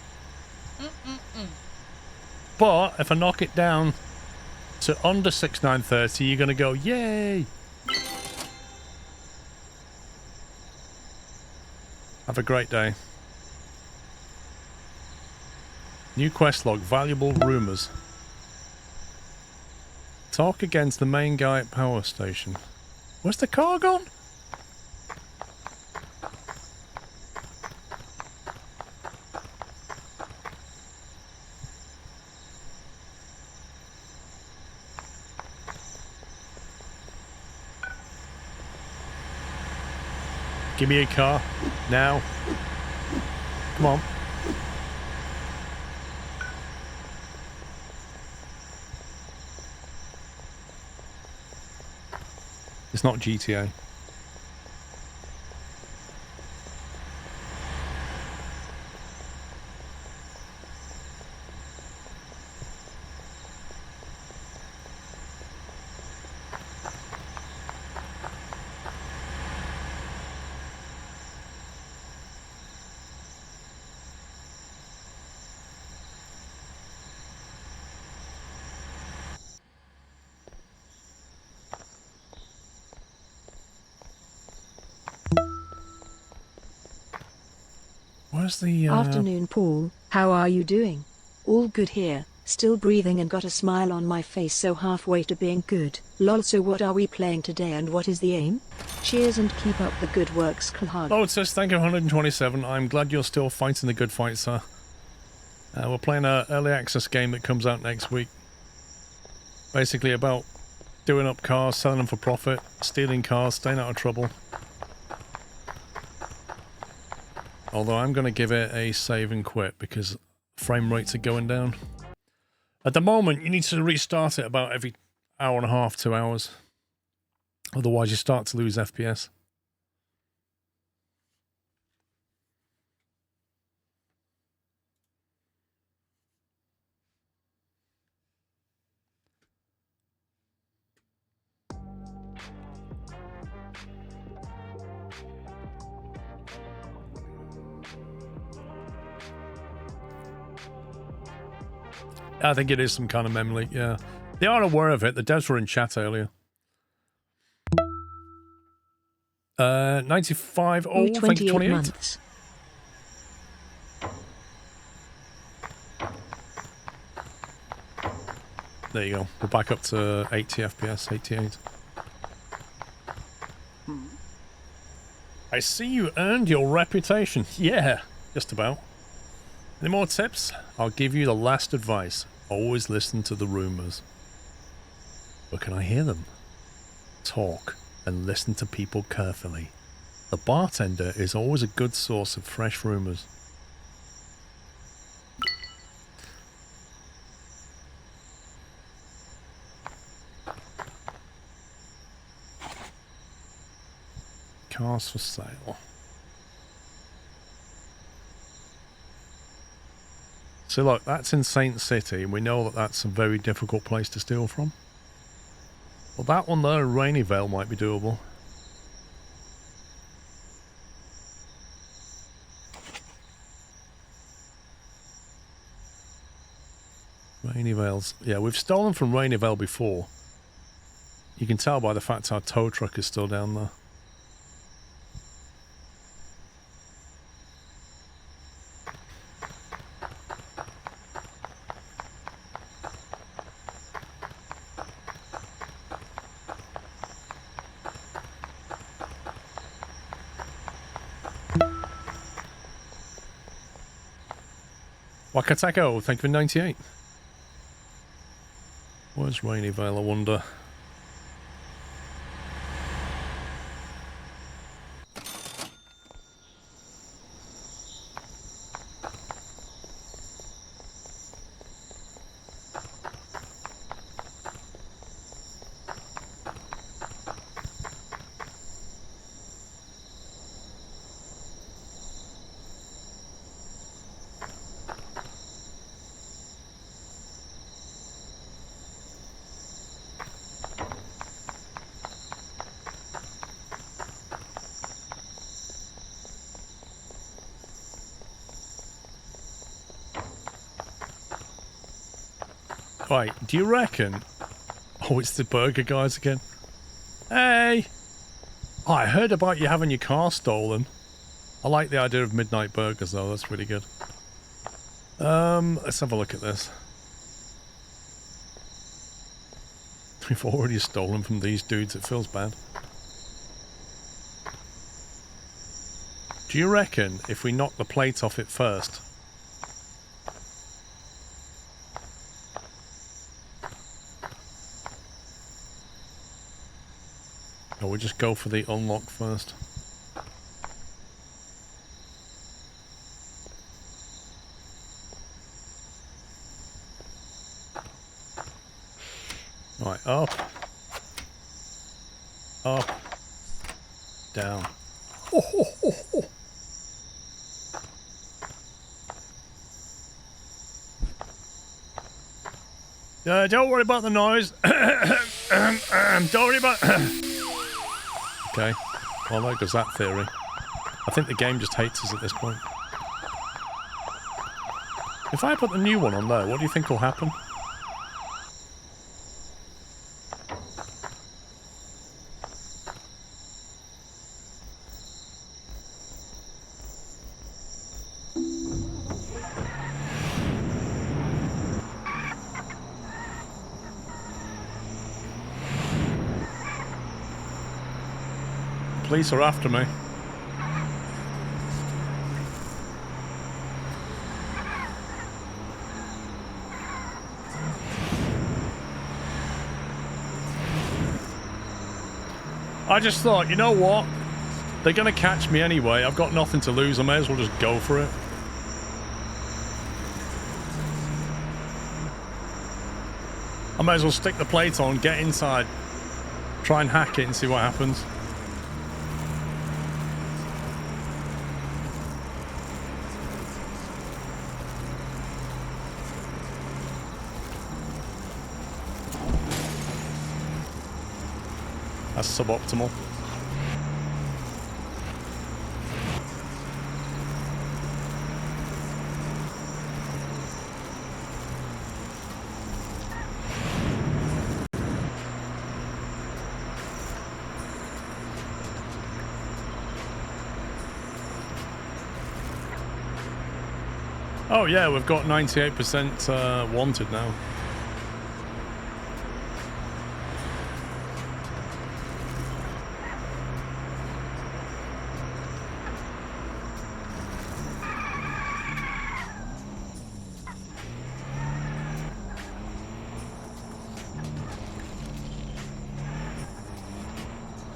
[SPEAKER 1] But if I knock it down to under 6,930, you're going to go, yay! Have a great day. New quest log. Valuable rumors. Talk against the main guy at power station. Where's the car gone? Give me a car. Now. Come on. It's not GTA. Where's the
[SPEAKER 2] Afternoon, Paul. How are you doing? All good here. Still breathing and got a smile on my face, so halfway to being good. Lol, so what are we playing today and what is the aim? Cheers and keep up the good work, Sklhug.
[SPEAKER 1] Oh, it says thank you 127. I'm glad you're still fighting the good fight, sir. We're playing an early access game that comes out next week. Basically about doing up cars, selling them for profit, stealing cars, staying out of trouble. Although I'm going to give it a save and quit because frame rates are going down. At the moment, you need to restart it about every hour and a half, 2 hours. Otherwise, you start to lose FPS. I think it is some kind of mem leak, yeah. They are aware of it. The devs were in chat earlier. 95 old, thank you, 28
[SPEAKER 2] months.
[SPEAKER 1] There you go. We're back up to 80 FPS, 88. I see you earned your reputation. Yeah, just about. Any more tips? I'll give you the last advice. Always listen to the rumors. Where can I hear them? Talk and listen to people carefully. The bartender is always a good source of fresh rumors. Cars for sale. So look, that's in Saint City, and we know that that's a very difficult place to steal from. Well, that one there, Raineyvale, might be doable. Raineyvale's... Yeah, we've stolen from Raineyvale before. You can tell by the fact our tow truck is still down there. Wakateko, thank you for 98. Where's Raineyvale, I wonder? Right, do you reckon... Oh, it's the burger guys again. Hey! Oh, I heard about you having your car stolen. I like the idea of midnight burgers, though. That's really good. Let's have a look at this. We've already stolen from these dudes. It feels bad. Do you reckon if we knock the plate off it first... Or we just go for the unlock first? Right, up. Up. Down. Oh, oh, oh, oh. Don't worry about the noise. Don't worry about... Okay, well there goes that theory. I think the game just hates us at this point. If I put the new one on there, what do you think will happen? Police are after me. I just thought, you know what? They're going to catch me anyway. I've got nothing to lose. I may as well just go for it. I may as well stick the plate on, get inside, try and hack it and see what happens. That's suboptimal. Oh yeah, we've got 98% wanted now.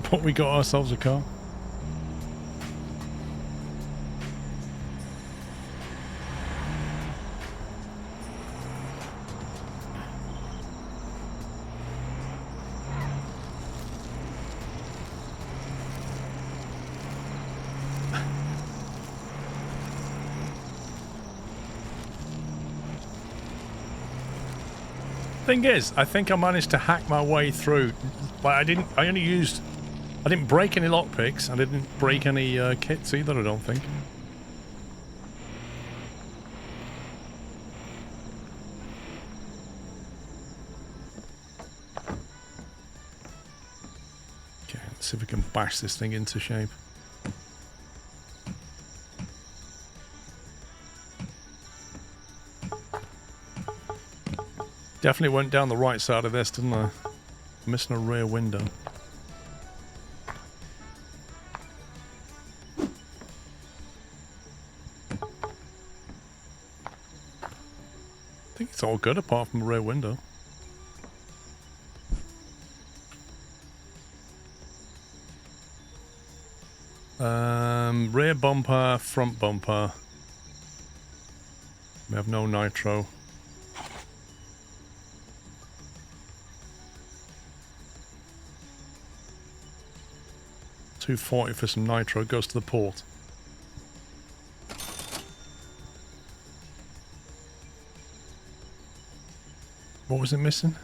[SPEAKER 1] But we got ourselves a car. Thing is, I think I managed to hack my way through. But I didn't break any lockpicks. I didn't break any kits either, I don't think. Okay, let's see if we can bash this thing into shape. Definitely went down the right side of this, didn't I? Missing a rear window. I think it's all good apart from the rear window. Rear bumper, front bumper. We have no nitro. $240 for some nitro, goes to the port. What was it missing?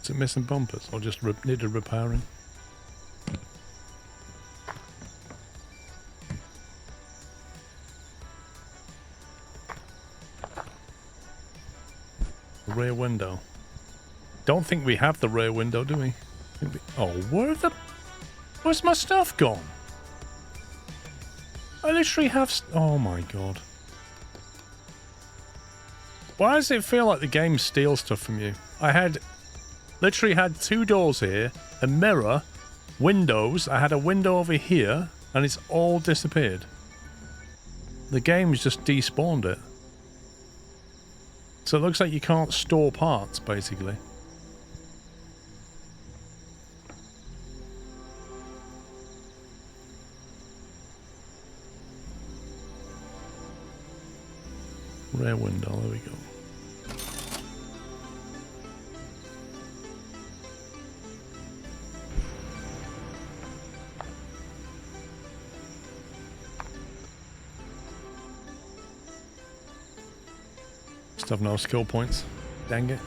[SPEAKER 1] Is it missing bumpers or just needed repairing? Rear window. Don't think we have the rear window, do we? Oh, where's my stuff gone? I literally have... Oh my god. Why does it feel like the game steals stuff from you? I literally had 2 doors here, a mirror, windows. I had a window over here, and it's all disappeared. The game's just despawned it. So it looks like you can't store parts, basically. Rear window, there we go. Have no skill points. Dang it.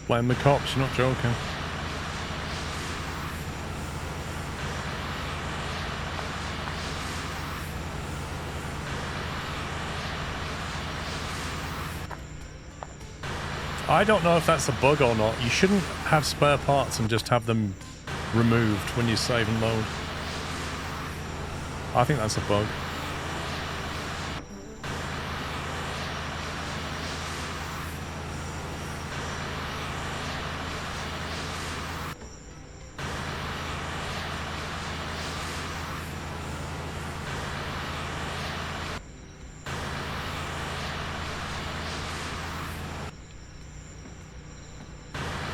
[SPEAKER 1] Blame the cops, you're not joking. I don't know if that's a bug or not. You shouldn't have spare parts and just have them removed when you save and load. I think that's a bug.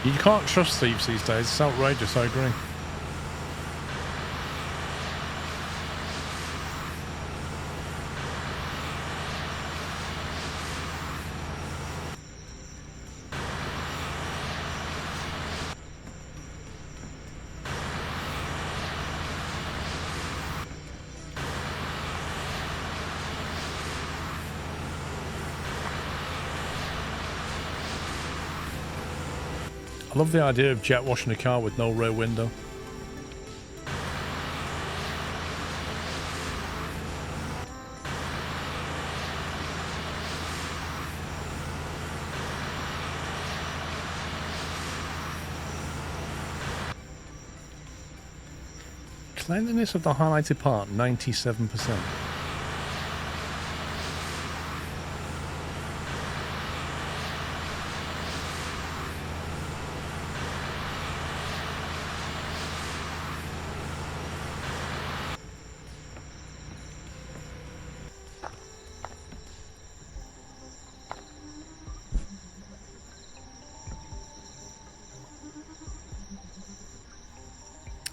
[SPEAKER 1] You can't trust thieves these days. It's outrageous, I agree. I love the idea of jet washing a car with no rear window. Cleanliness of the highlighted part, 97%.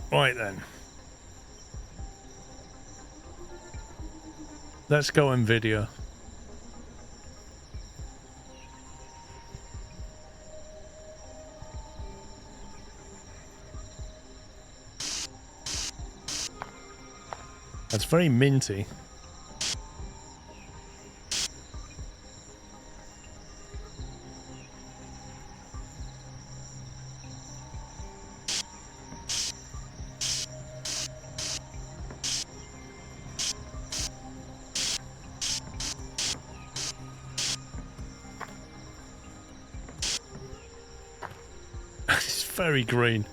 [SPEAKER 1] Right then. Let's go NVIDIA. That's very minty. Very green.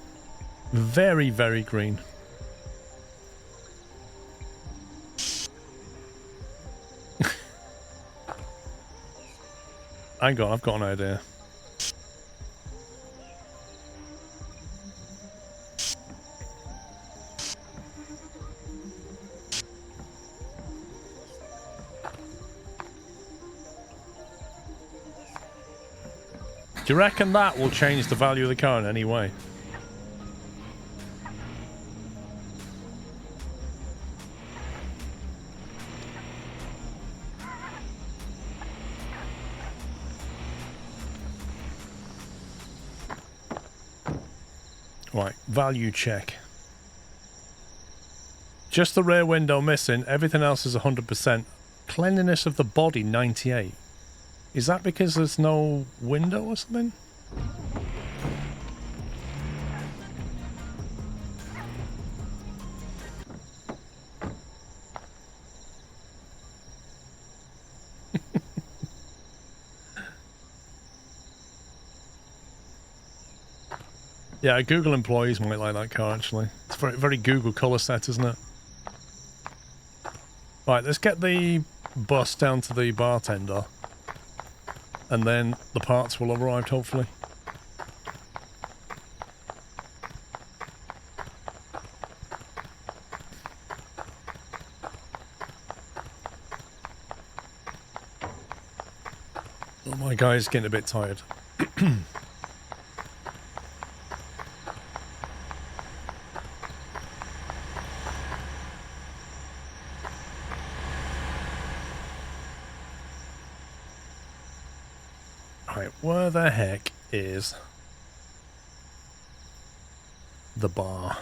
[SPEAKER 1] Very, very green. I've got an idea. Do you reckon that will change the value of the car in any way? Right, value check. Just the rear window missing, everything else is 100%. Cleanliness of the body, 98. Is that because there's no window or something? Yeah, Google employees might like that car, actually. It's very, very Google colour set, isn't it? Right, let's get the bus down to the bartender. And then the parts will have arrived, hopefully. Oh, my guy's getting a bit tired. Where the heck is the bar?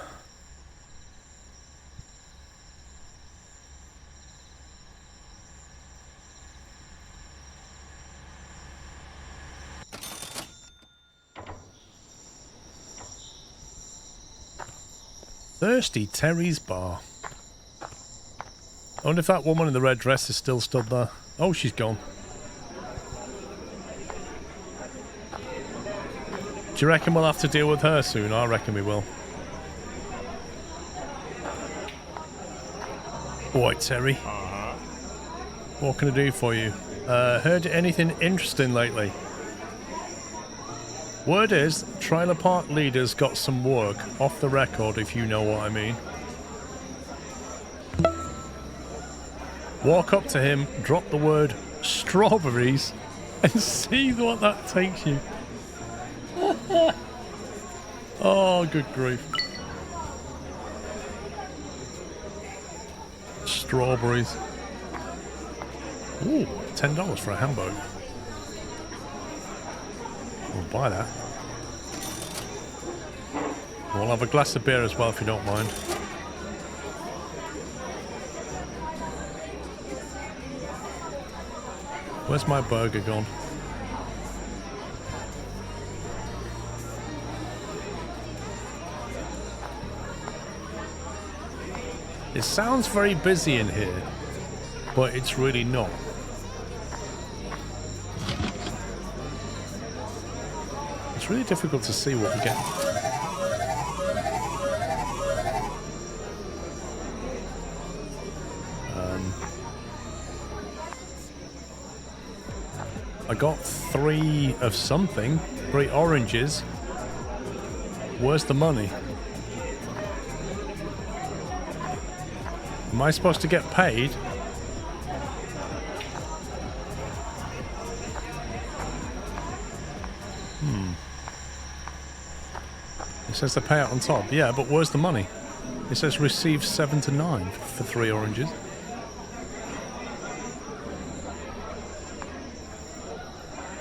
[SPEAKER 1] Thirsty Terry's bar. I wonder if that woman in the red dress is still stood there. Oh, she's gone. Do you reckon we'll have to deal with her soon? I reckon we will. Alright, Terry. What can I do for you? Heard anything interesting lately? Word is, trailer park leaders got some work off the record, if you know what I mean. Walk up to him, drop the word strawberries, and see what that takes you. Oh, good grief. Strawberries. Ooh, $10 for a hamburger. We'll buy that. We'll have a glass of beer as well if you don't mind. Where's my burger gone? It sounds very busy in here, but it's really not. It's really difficult to see what we get. I got 3 of something. 3 oranges. Where's the money? Am I supposed to get paid? It says the payout on top. Yeah, but where's the money? It says receive 7 to 9 for 3 oranges.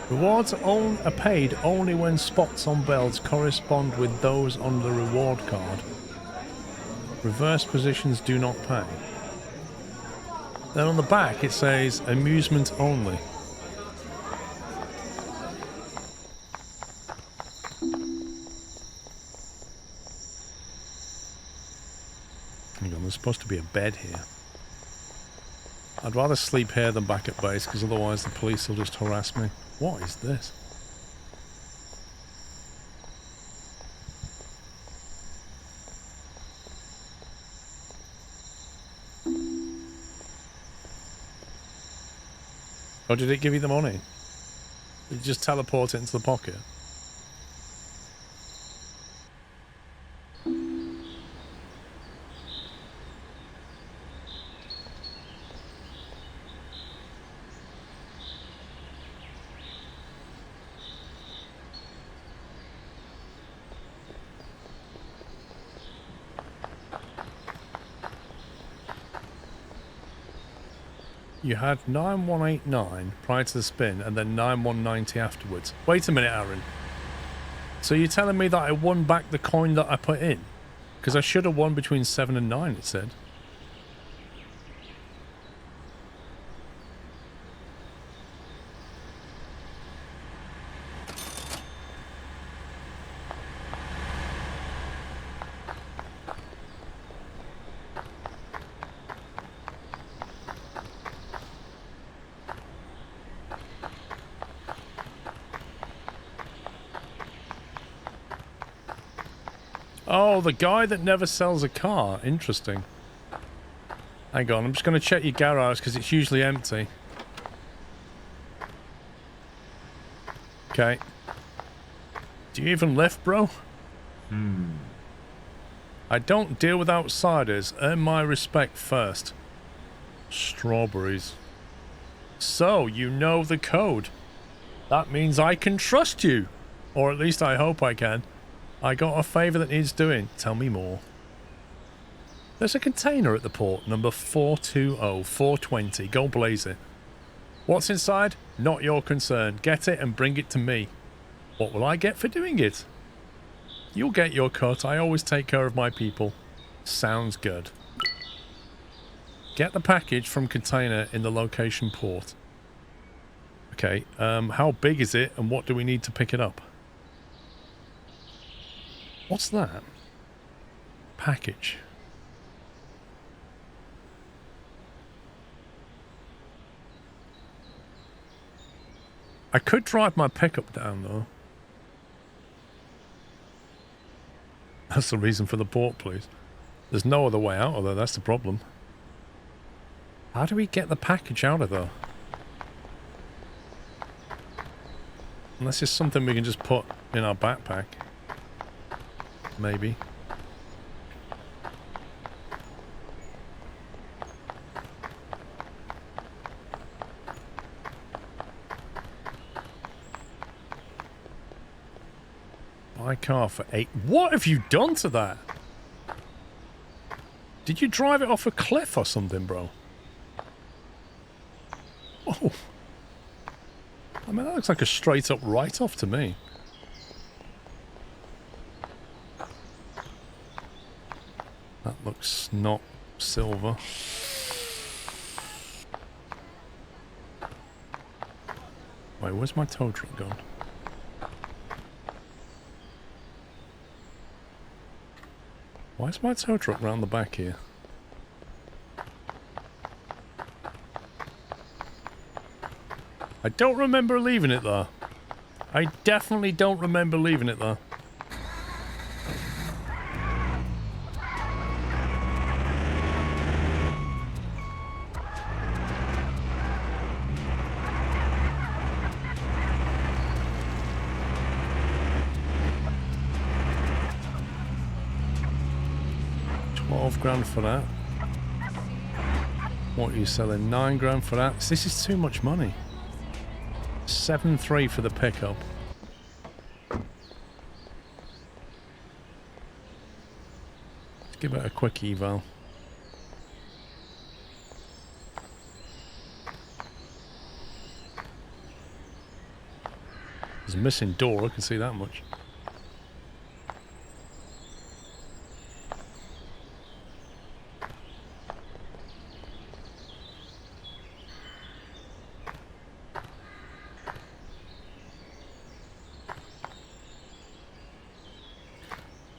[SPEAKER 1] Rewards are paid only when spots on belts correspond with those on the reward card. Reverse positions do not pay. Then on the back it says amusement only. Hang on, there's supposed to be a bed here. I'd rather sleep here than back at base because otherwise the police will just harass me. What is this? Or did it give you the money? Did you just teleport it into the pocket? You had 9189 prior to the spin and then 9190 afterwards. Wait a minute, Aaron. So you're telling me that I won back the coin that I put in? Because I should have won between 7 and 9, it said. Oh, the guy that never sells a car. Interesting. Hang on, I'm just going to check your garage because it's usually empty. Okay. Do you even lift, bro? I don't deal with outsiders. Earn my respect first. Strawberries. So, you know the code. That means I can trust you. Or at least I hope I can. I got a favour that needs doing. Tell me more. There's a container at the port, number 420. Go blaze it. What's inside? Not your concern. Get it and bring it to me. What will I get for doing it? You'll get your cut. I always take care of my people. Sounds good. Get the package from container in the location port. Okay, how big is it and what do we need to pick it up? What's that? Package. I could drive my pickup down though. That's the reason for the port, please. There's no other way out of there, that's the problem. How do we get the package out of there? Unless it's something we can just put in our backpack. Maybe. Buy car for 8. What have you done to that? Did you drive it off a cliff or something, bro? Oh. I mean, that looks like a straight up write-off to me. That looks not silver. Wait, where's my tow truck gone? Why is my tow truck round the back here? I don't remember leaving it there. I definitely don't remember leaving it there. £12,000 for that. What are you selling? £9,000 for that? This is too much money. 7.3 for the pickup. Let's give it a quick eval. There's a missing door, I can see that much.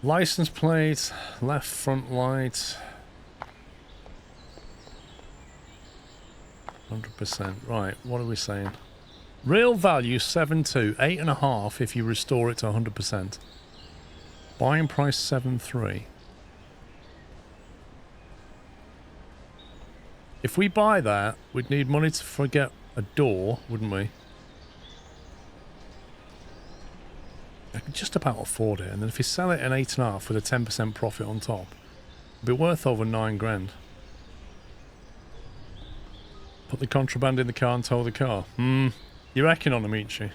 [SPEAKER 1] License plate, left front light. 100%. Right, what are we saying? Real value 7.2, 8.5 if you restore it to 100%. Buying price 7.3. If we buy that, we'd need money to get a door, wouldn't we? I could just about afford it, and then if you sell it at 8.5 with a 10% profit on top, it'd be worth over £9,000. Put the contraband in the car and tow the car. You reckon on them, ain't you?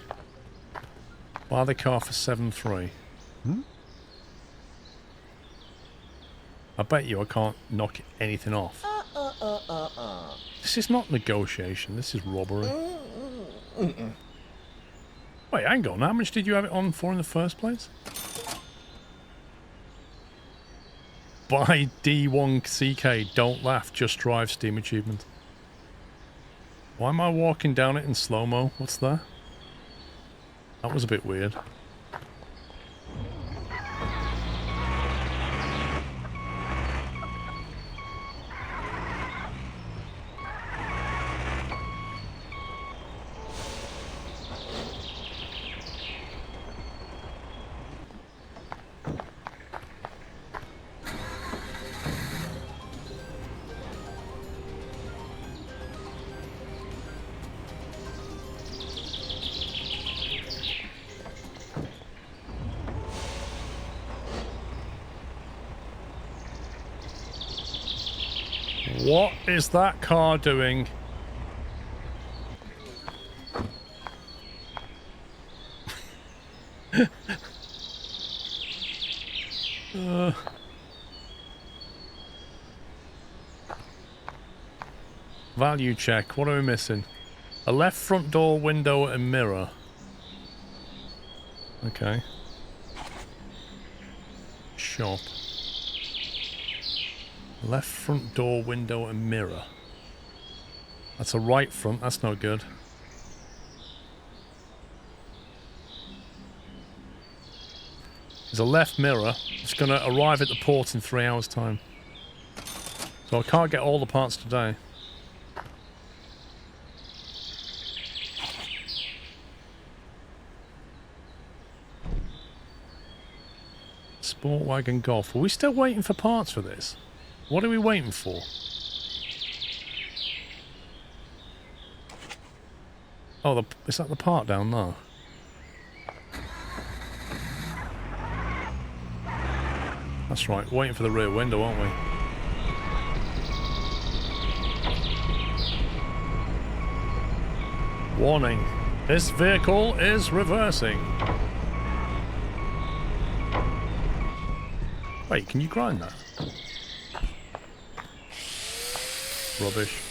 [SPEAKER 1] Buy the car for 7.3. I bet you I can't knock anything off. This is not negotiation, this is robbery. Wait, hang on. How much did you have it on for in the first place? Buy D1CK, don't laugh, just drive Steam achievement. Why am I walking down it in slow-mo? What's that? That was a bit weird. What is that car doing? Value check. What are we missing? A left front door, window, and mirror. Okay. Shop. Left front door, window, and mirror. That's a right front. That's no good. There's a left mirror. It's going to arrive at the port in 3 hours' time. So I can't get all the parts today. Sport wagon golf. Are we still waiting for parts for this? What are we waiting for? Oh, is that the part down there? That's right, waiting for the rear window, aren't we? Warning, this vehicle is reversing. Wait, can you grind that? Rubbish.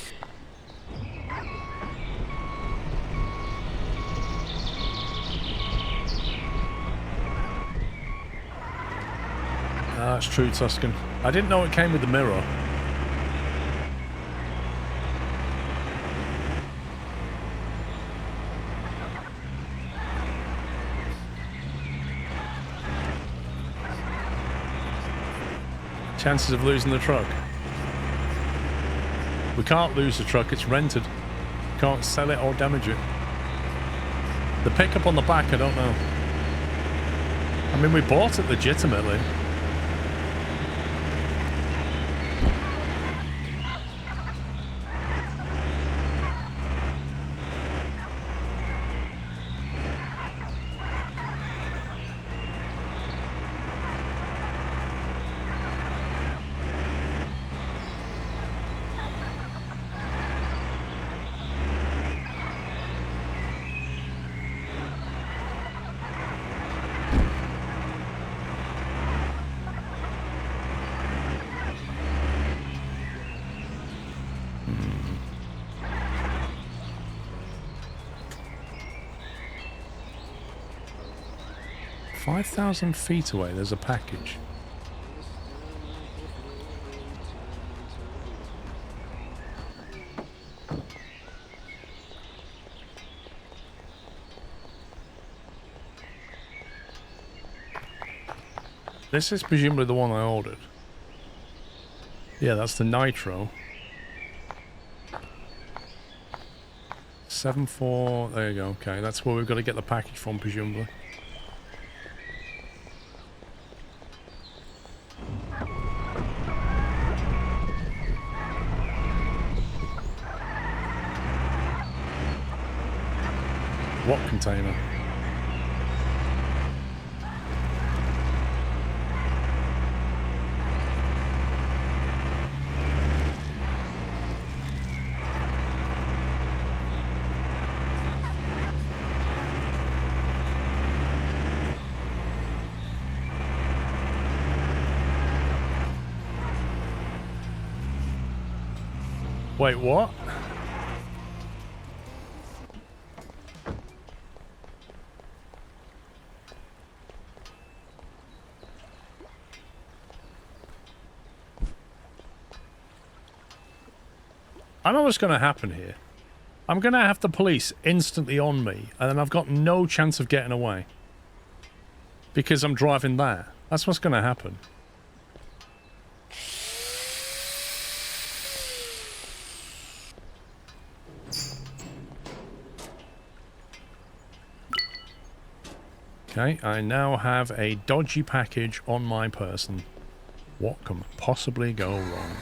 [SPEAKER 1] Ah, that's true, Tuscan. I didn't know it came with the mirror. Chances of losing the truck. We can't lose the truck, it's rented. Can't sell it or damage it. The pickup on the back, I don't know. I mean, we bought it legitimately. Hmm. 5,000 feet away, there's a package. This is presumably the one I ordered. Yeah, that's the nitro. 7-4, there you go, okay, that's where we've got to get the package from, presumably. What container? Wait, what? I know what's going to happen here. I'm going to have the police instantly on me, and then I've got no chance of getting away. Because I'm driving that. That's what's going to happen. Okay, I now have a dodgy package on my person. What can possibly go wrong?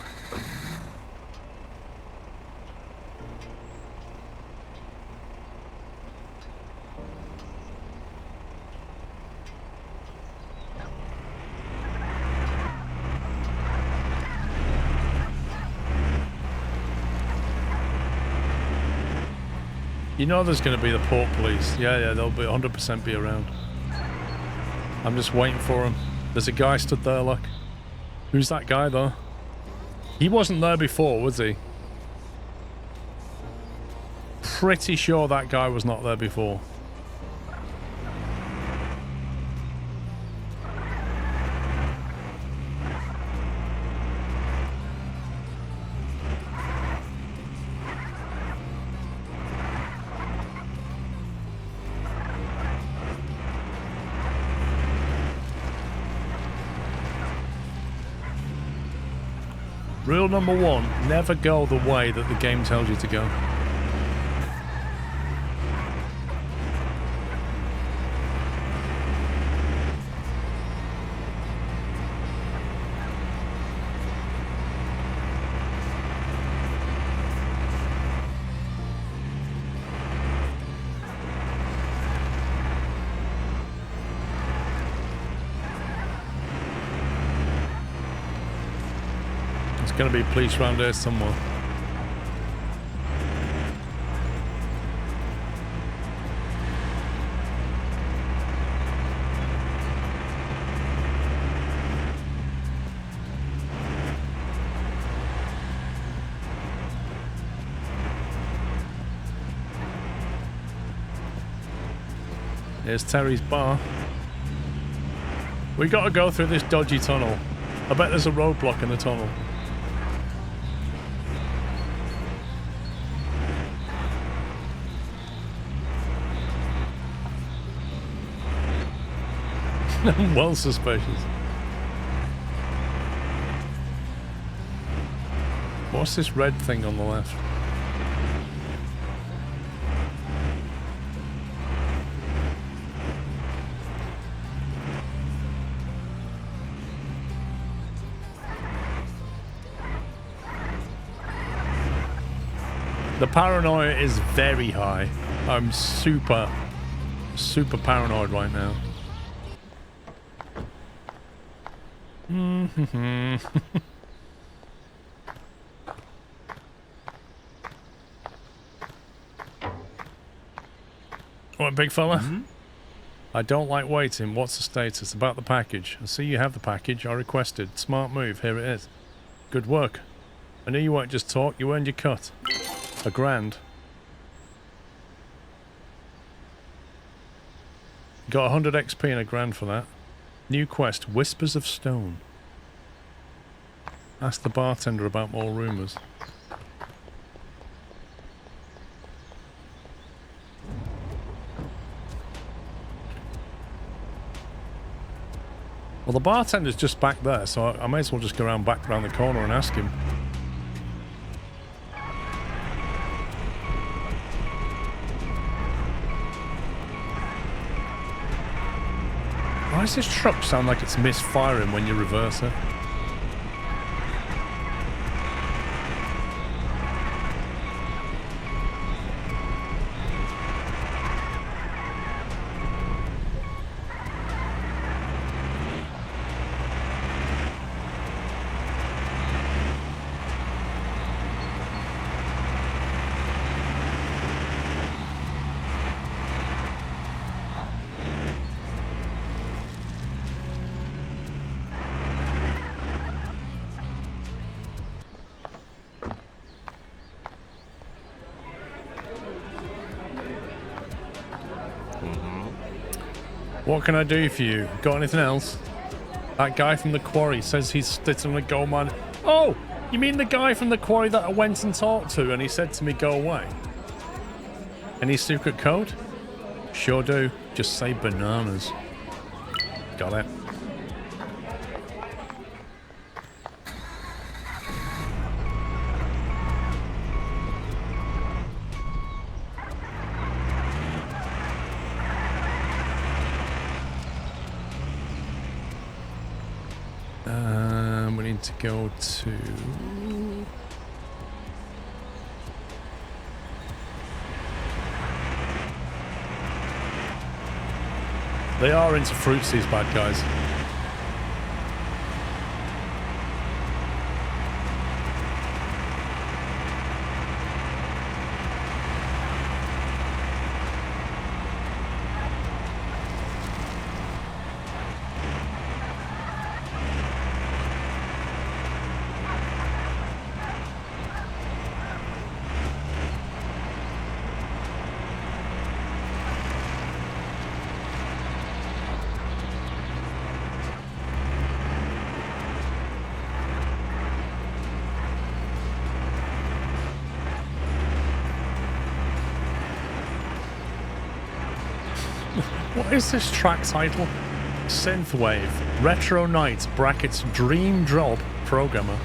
[SPEAKER 1] You know there's going to be the port police. Yeah, they'll be 100% be around. I'm just waiting for them. There's a guy stood there, look. Who's that guy, though? He wasn't there before, was he? Pretty sure that guy was not there before. Rule number one, never go the way that the game tells you to go. There's going to be police around here somewhere. Here's Terry's bar. We got to go through this dodgy tunnel. I bet there's a roadblock in the tunnel. I'm well suspicious. What's this red thing on the left? The paranoia is very high. I'm super paranoid right now. What, big fella? I don't like waiting. What's the status? About the package. I see you have the package. I requested. Smart move. Here it is. Good work. I knew you won't just talk. You earned your cut. $1,000. Got 100 XP and $1,000 for that. New quest, Whispers of Stone. Ask the bartender about more rumours. Well, the bartender's just back there, so I may as well just go back around the corner and ask him. Why does this truck sound like it's misfiring when you reverse it? What can I do for you? Got anything else? That guy from the quarry says he's sitting on a gold mine. Oh! You mean the guy from the quarry that I went and talked to and he said to me, go away? Any secret code? Sure do. Just say bananas. Got it. We need to go to... They are into fruits, these bad guys. What is this track title? Synthwave, Retro Night, brackets, Dream Drop, Programmer.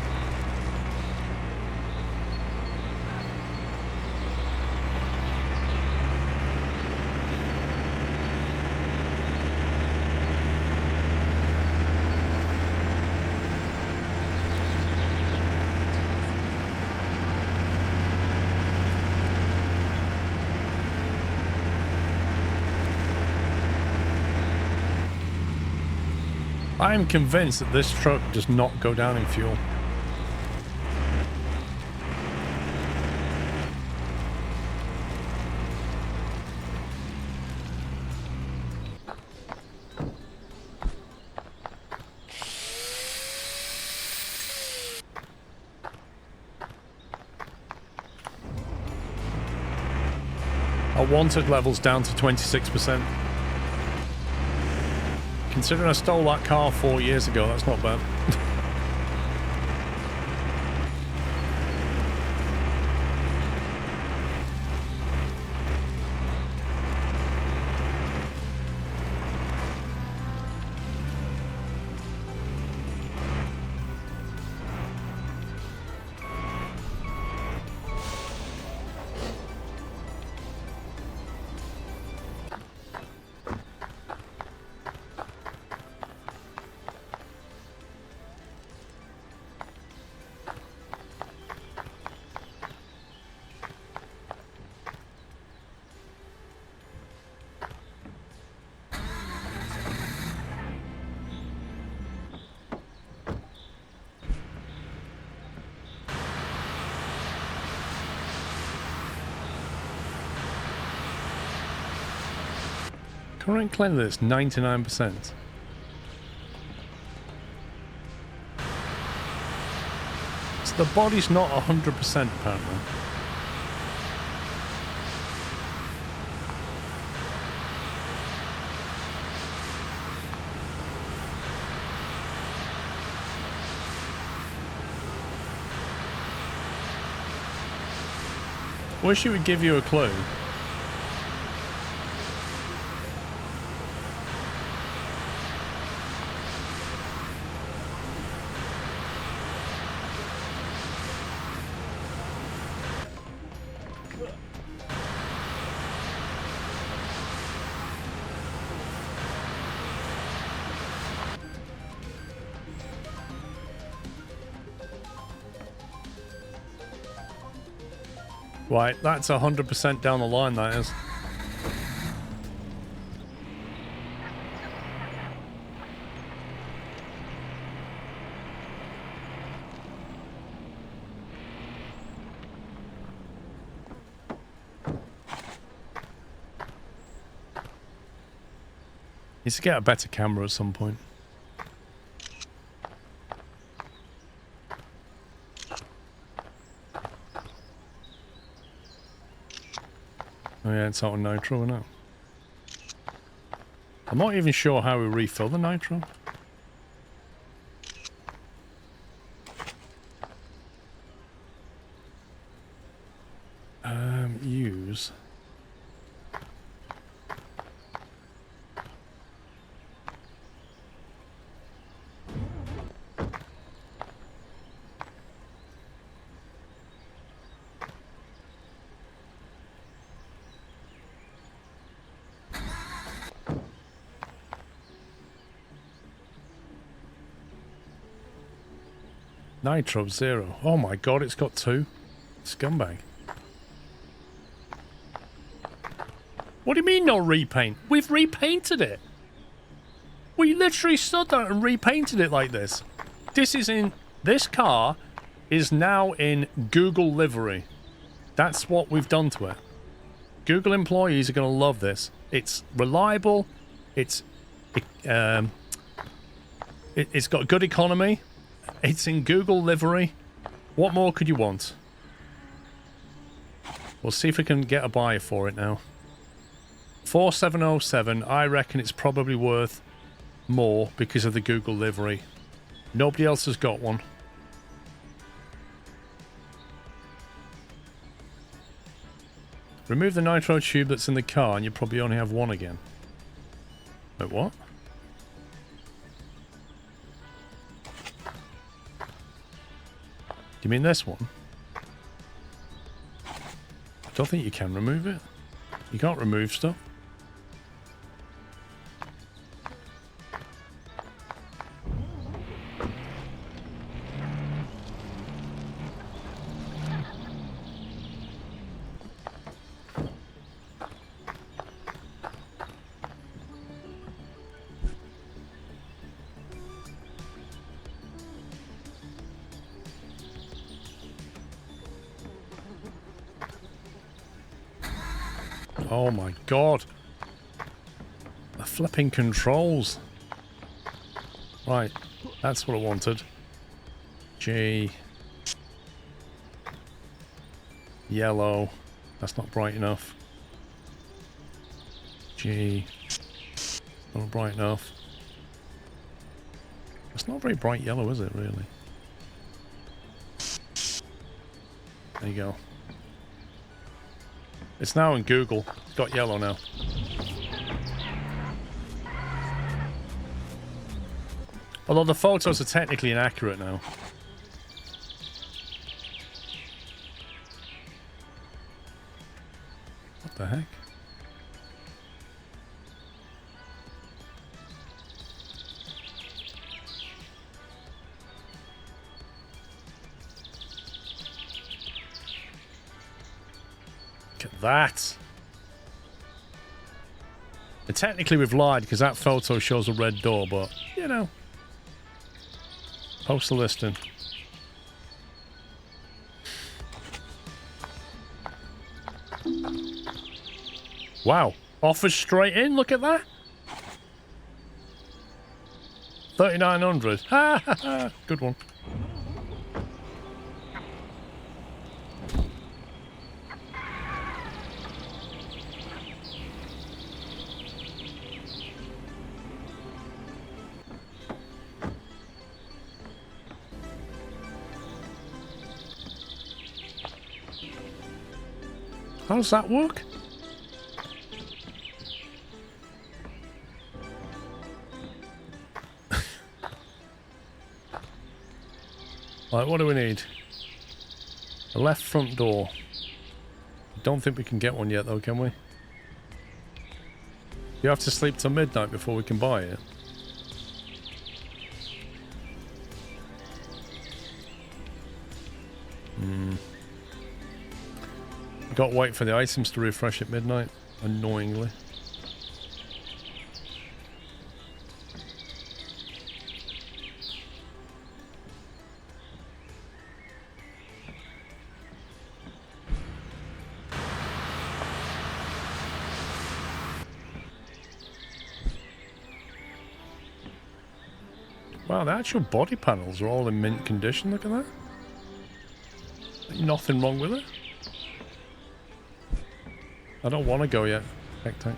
[SPEAKER 1] I am convinced that this truck does not go down in fuel. Our wanted level's down to 26%. Considering I stole that car 4 years ago, that's not bad. Current cleanliness 99%. So the body's not 100% apparently. Wish it would give you a clue. Right, that's 100% down the line, that is. Needs to get a better camera at some point. Oh yeah, it's out of nitro, isn't it? I'm not even sure how we refill the nitro. Use. Nitro 0. Oh my god, it's got 2. Scumbag. What do you mean no repaint? We've repainted it. We literally stood there and repainted it like this. This car is now in Google livery. That's what we've done to it. Google employees are going to love this. It's reliable. It's got good economy. It's in Google livery. What more could you want? We'll see if we can get a buyer for it now. 4707. I reckon it's probably worth more because of the Google livery. Nobody else has got one. Remove the nitro tube that's in the car and you probably only have one again. Wait, what? Do you mean this one? I don't think you can remove it. You can't remove stuff. Oh my god. The flipping controls. Right, that's what I wanted. G. Yellow. That's not bright enough. G. Not bright enough. It's not very bright yellow, is it, really? There you go. It's now in Google. It's got yellow now. Although the photos are technically inaccurate now. What the heck? Look at that. And technically we've lied because that photo shows a red door, but, you know. Post the listing. Wow. Offers straight in. Look at that. 3,900. Ha ha ha. Good one. How does that work? Right, what do we need? A left front door. Don't think we can get one yet though, can we? You have to sleep till midnight before we can buy it. Got to wait for the items to refresh at midnight, annoyingly. Wow, the actual body panels are all in mint condition, look at that. Nothing wrong with it. I don't want to go yet. Heck tank.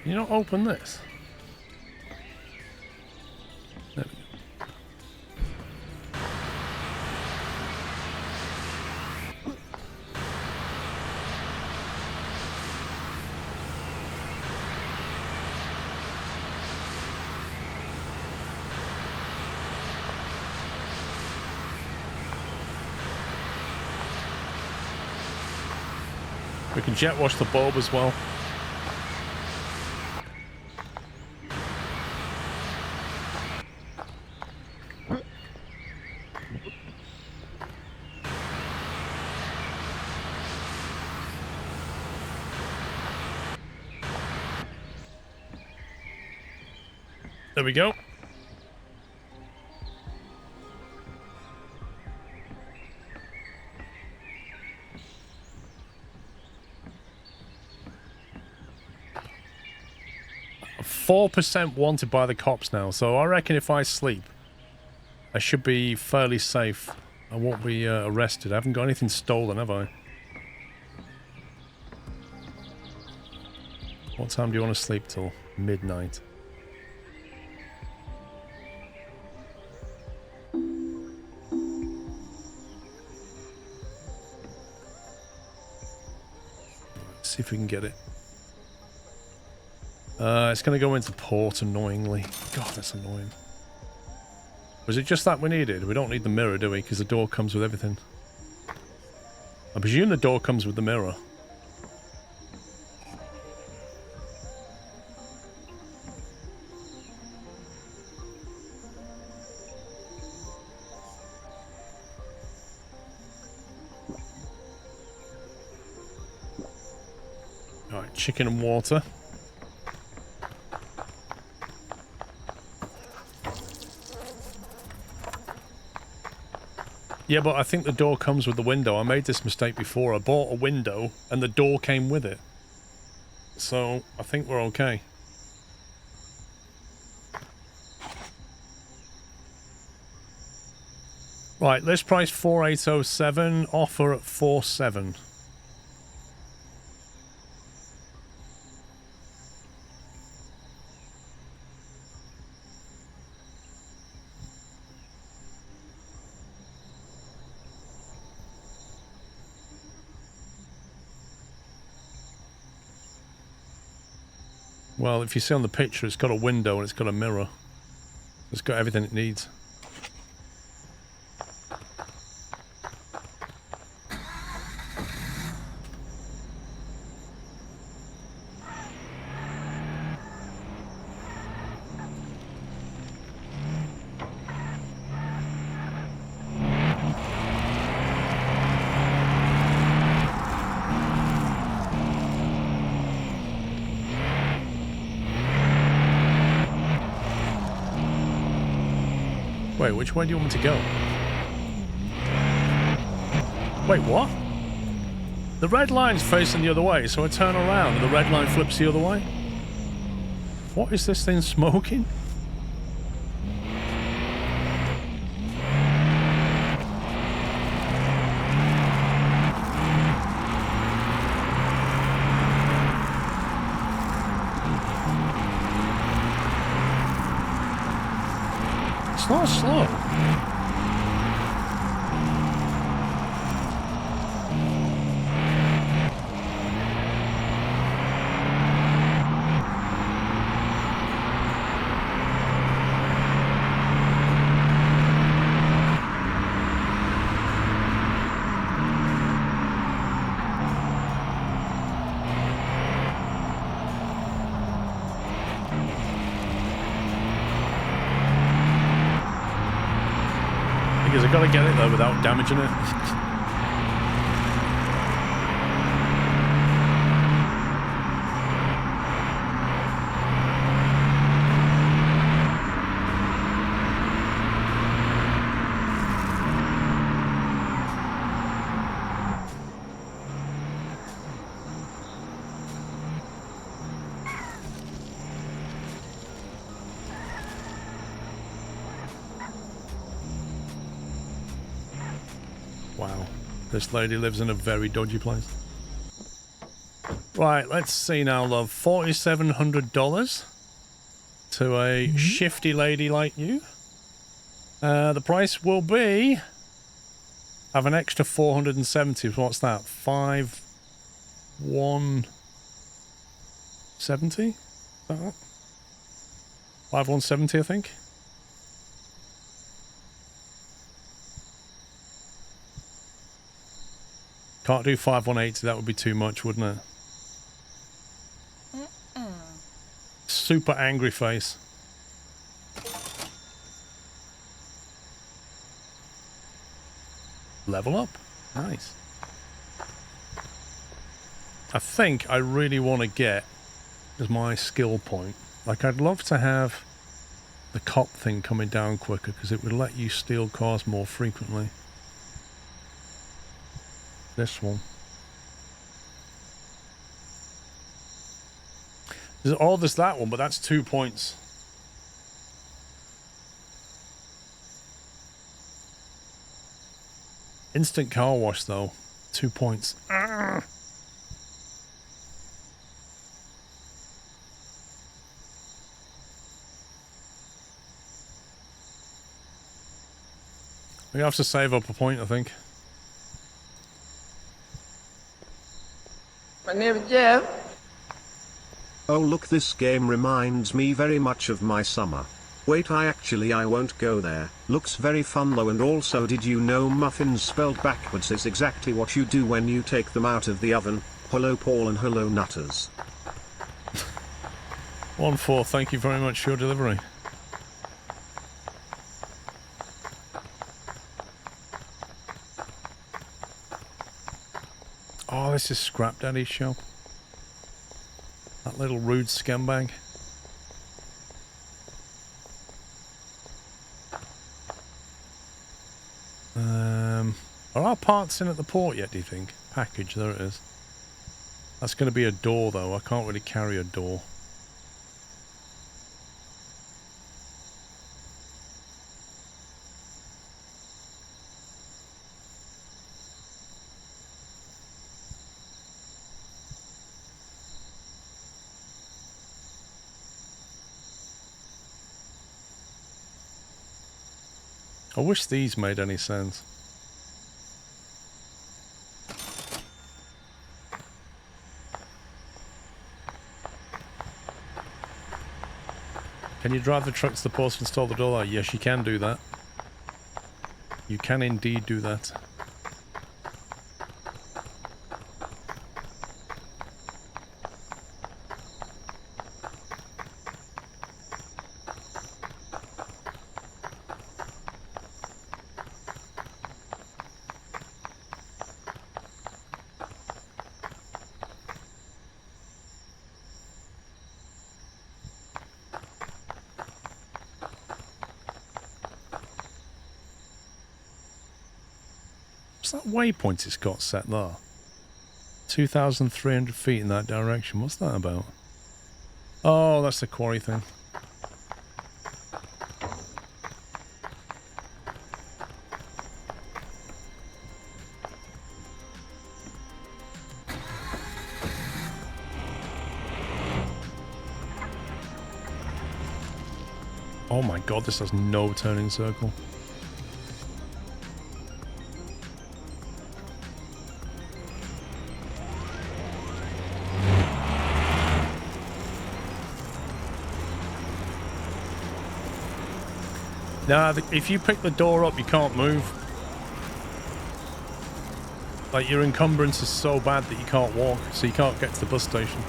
[SPEAKER 1] You not open this? There we go. We can jet wash the bulb as well. There we go. %4 wanted by the cops now, so I reckon if I sleep, I should be fairly safe. I won't be arrested. I haven't got anything stolen, have I? What time do you want to sleep till? Midnight. See if we can get it. It's going to go into port, annoyingly. God, that's annoying. Was it just that we needed? We don't need the mirror, do we? Because the door comes with everything. I presume the door comes with the mirror. Alright, chicken and water. Yeah, but I think the door comes with the window. I made this mistake before. I bought a window and the door came with it. So, I think we're okay. Right, list price 4807, offer at 47. Well, if you see on the picture, it's got a window and it's got a mirror. It's got everything it needs. Wait, which way do you want me to go? Wait, what? The red line's facing the other way, so I turn around and the red line flips the other way? What is this thing smoking? It's not slow. Because I gotta get it though without damaging it. Wow, this lady lives in a very dodgy place. Right, let's see now, love. $4,700 to a shifty lady like you. The price will be... have an extra 470. What's that? 5,170? 5,170, I think. Can't do 5,180, that would be too much, wouldn't it? Super angry face. Level up. Nice. I think I really want to get as my skill point. Like, I'd love to have the cop thing coming down quicker because it would let you steal cars more frequently. This one. There's that one, but that's 2 points. Instant car wash, though. 2 points. Arrgh. We have to save up a point, I think.
[SPEAKER 4] My name is Jeff.
[SPEAKER 3] Oh look, this game reminds me very much of my summer. Wait, I won't go there. Looks very fun though, and also did you know muffins spelled backwards is exactly what you do when you take them out of the oven? Hello Paul and hello Nutters.
[SPEAKER 1] 1-4, thank you very much for your delivery. Oh, this is Scrap Daddy's shop. That little rude scumbag. Are our parts in at the port yet, do you think? Package, there it is. That's going to be a door, though. I can't really carry a door. I wish these made any sense. Can you drive the truck to the port and install the door? Yes, you can do that. You can indeed do that. What's that waypoint it's got set there? 2,300 feet in that direction. What's that about? Oh, that's the quarry thing. Oh my god, this has no turning circle. Nah, if you pick the door up, you can't move. Like, your encumbrance is so bad that you can't walk, so you can't get to the bus station.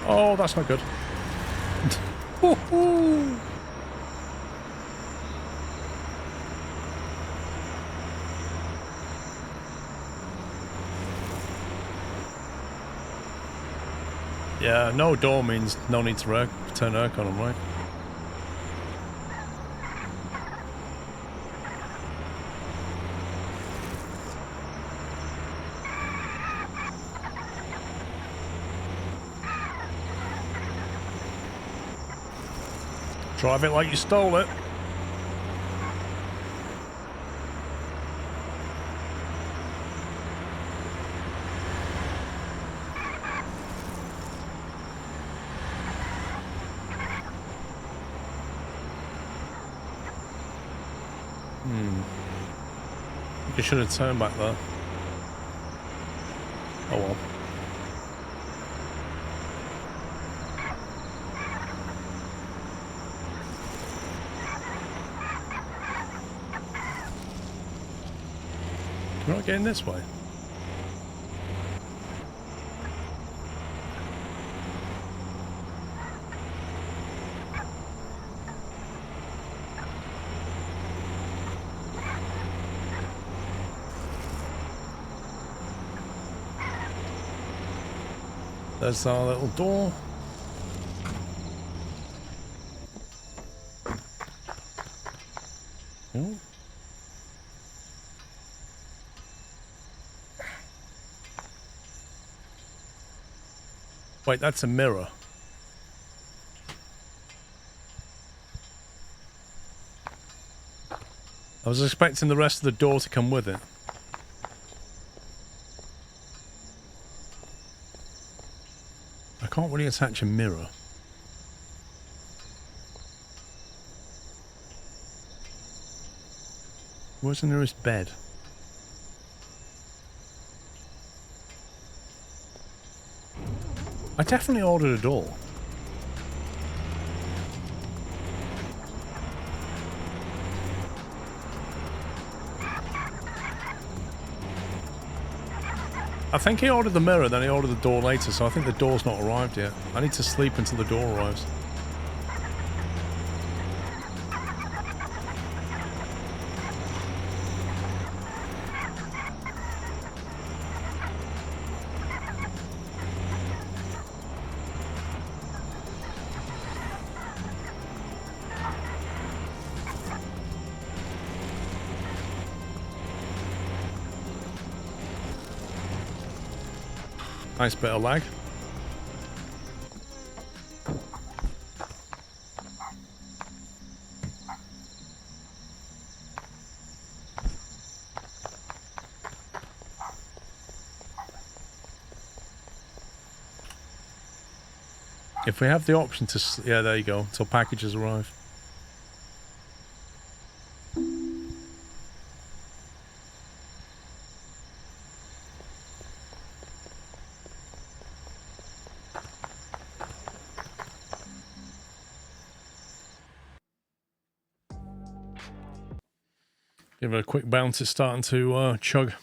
[SPEAKER 1] Oh, that's not good. Yeah, no door means no need to turn aircon on, right? Drive it like you stole it. You should have turned back there. Oh well. We're not getting this way. There's our little door. Oh. Wait, that's a mirror. I was expecting the rest of the door to come with it. I can't really attach a mirror. Where's the nearest bed? I definitely ordered a door. I think he ordered the mirror, then he ordered the door later, so I think the door's not arrived yet. I need to sleep until the door arrives. Nice bit of lag. If we have the option to... Yeah, there you go. Until packages arrive. Give it a quick bounce. It's starting to chug.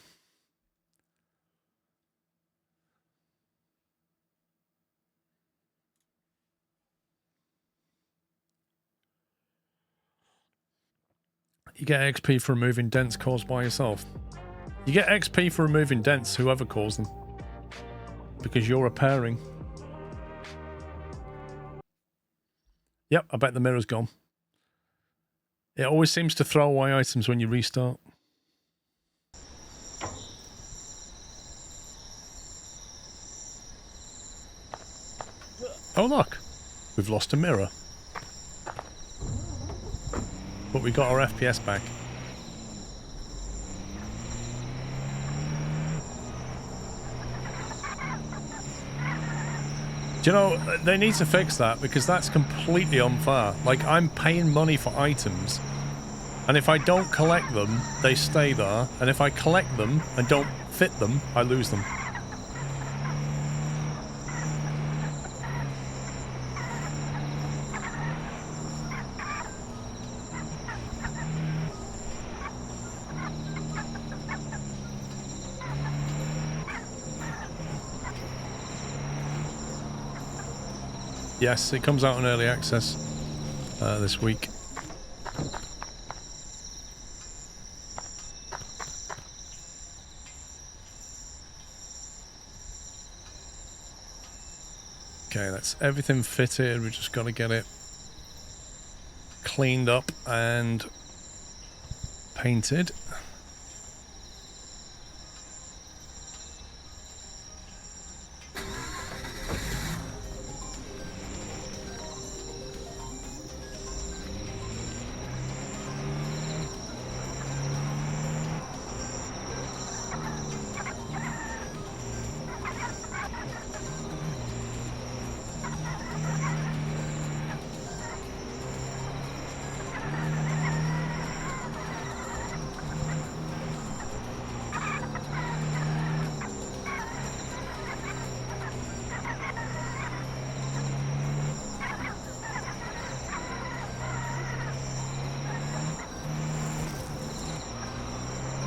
[SPEAKER 1] You get XP for removing dents caused by yourself. You get XP for removing dents, whoever caused them. Because you're repairing. Yep, I bet the mirror's gone. It always seems to throw away items when you restart. Oh look, we've lost a mirror. But we got our FPS back. Do you know, they need to fix that because that's completely unfair. Like, I'm paying money for items, and if I don't collect them, they stay there, and if I collect them and don't fit them, I lose them. Yes, it comes out in early access this week. Okay, that's everything fitted. We just got to get it cleaned up and painted.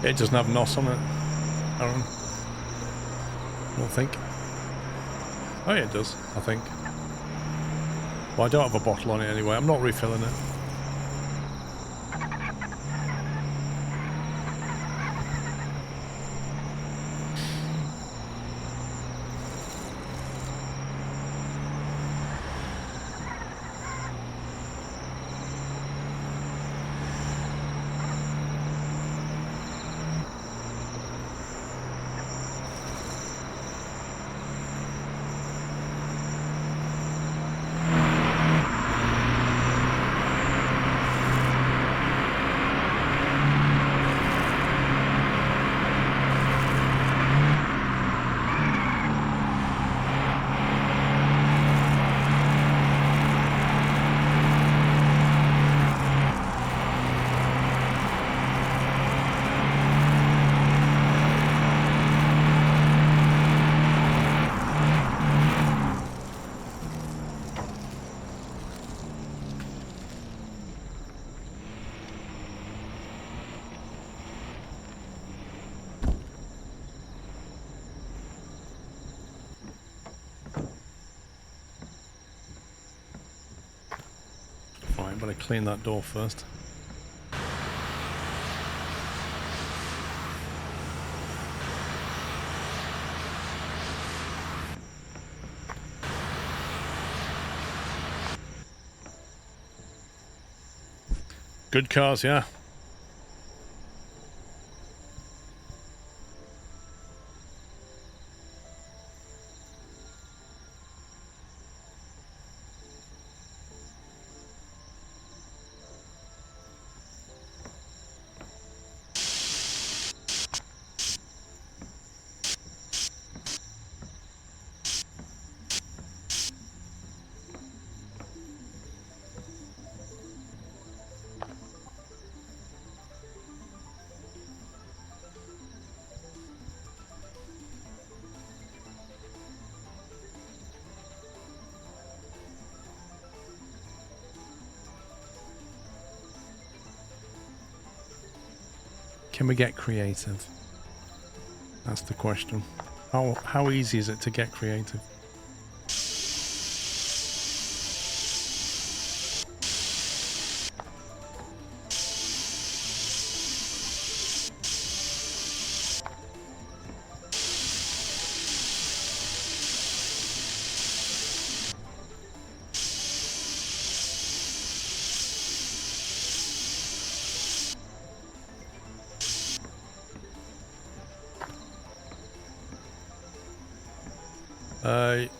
[SPEAKER 1] It doesn't have NOS on it, Aaron. I don't think. Oh yeah, it does, I think. Well, I don't have a bottle on it anyway. I'm not refilling it. Right, better clean that door first. Good cars, yeah. Can we get creative? That's the question. How easy is it to get creative?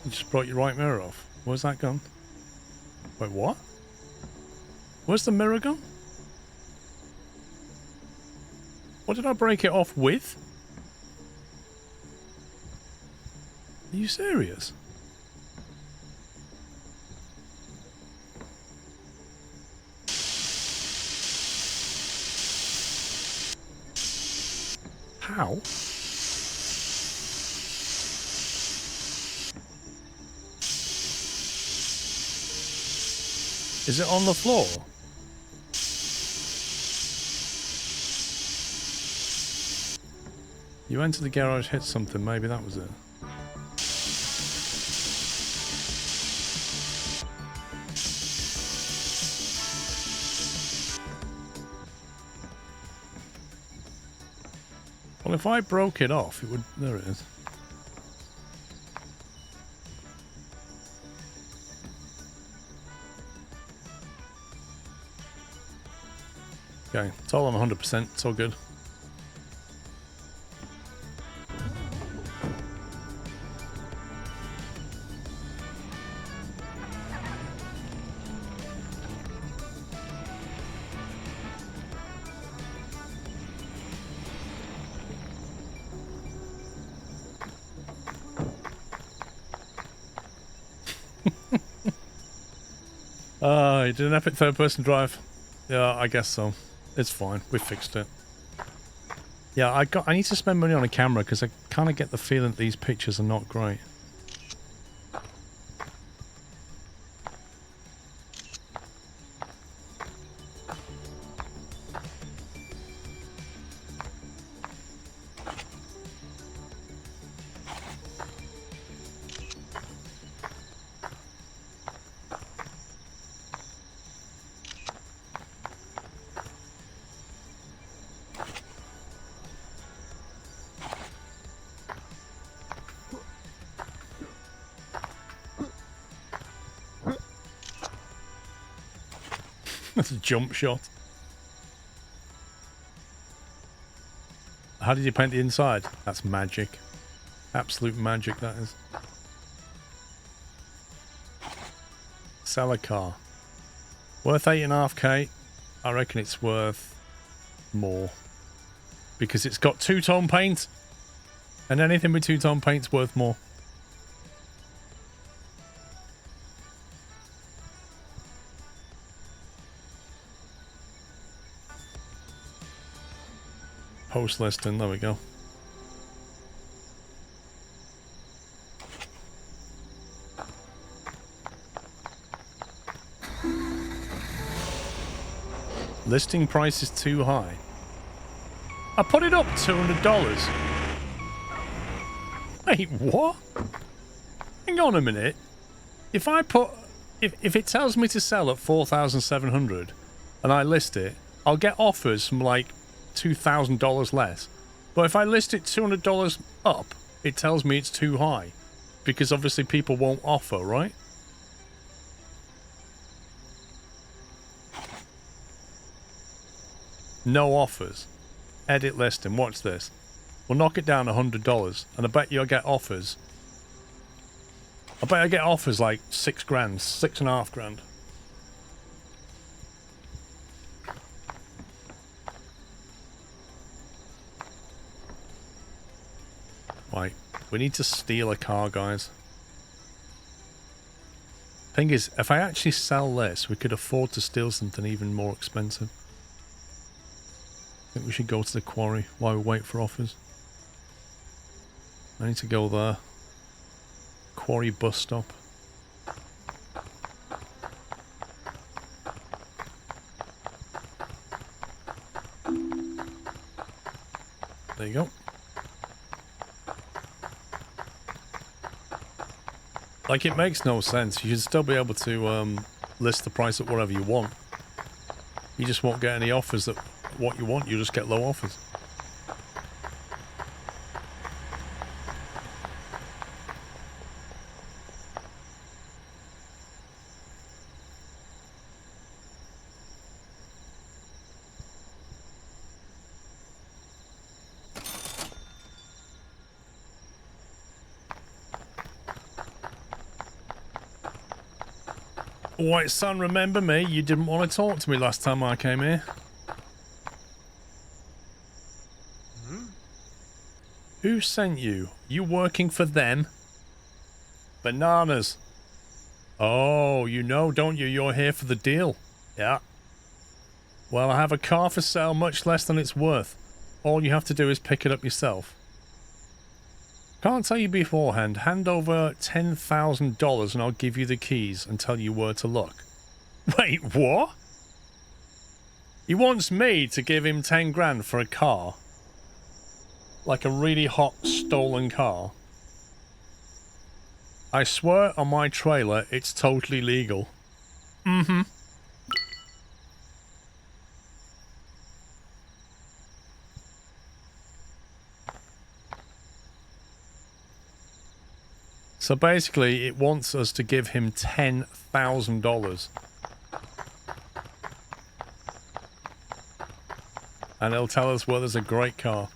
[SPEAKER 1] You just brought your right mirror off. Where's that gone? Wait, what? Where's the mirror gone? What did I break it off with? Are you serious? How? Is it on the floor? You went to the garage, hit something, maybe that was it. Well, if I broke it off, it would... There it is. Okay, it's all on 100%, it's all good. You did an epic third-person drive. Yeah, I guess so. It's fine. We fixed it. Yeah, I need to spend money on a camera because I kind of get the feeling that these pictures are not great. That's a jump shot. How did you paint the inside? That's magic. Absolute magic, that is. Sell a car. Worth 8.5k. I reckon it's worth more. Because it's got two-tone paint. And anything with two-tone paint's worth more. Post listing, there we go. Listing price is too high. I put it up $200. Wait, what? Hang on a minute. If I put if it tells me to sell at 4,700 and I list it, I'll get offers from like $2,000 less. But if I list it $200 up, it tells me it's too high because obviously people won't offer, right? No offers. Edit listing. Watch this. We'll knock it down $100 and I bet you'll get offers. I bet I get offers like 6 grand, 6.5 grand. Right, we need to steal a car, guys. Thing is, if I actually sell this, we could afford to steal something even more expensive. I think we should go to the quarry while we wait for offers. I need to go there. Quarry bus stop. There you go. Like, it makes no sense. You should still be able to list the price at whatever you want. You just won't get any offers at what you want. You just get low offers. White son, remember me? You didn't want to talk to me last time I came here. Who sent you? You working for them? Bananas. Oh, you know, don't you? You're here for the deal. Yeah. Well, I have a car for sale much less than it's worth. All you have to do is pick it up yourself. Can't tell you beforehand. Hand over $10,000 and I'll give you the keys and tell you where to look. Wait, what? He wants me to give him 10 grand for a car? Like a really hot stolen car? I swear on my trailer it's totally legal. Mm-hmm. So basically, it wants us to give him $10,000. And it'll tell us where there's a great car.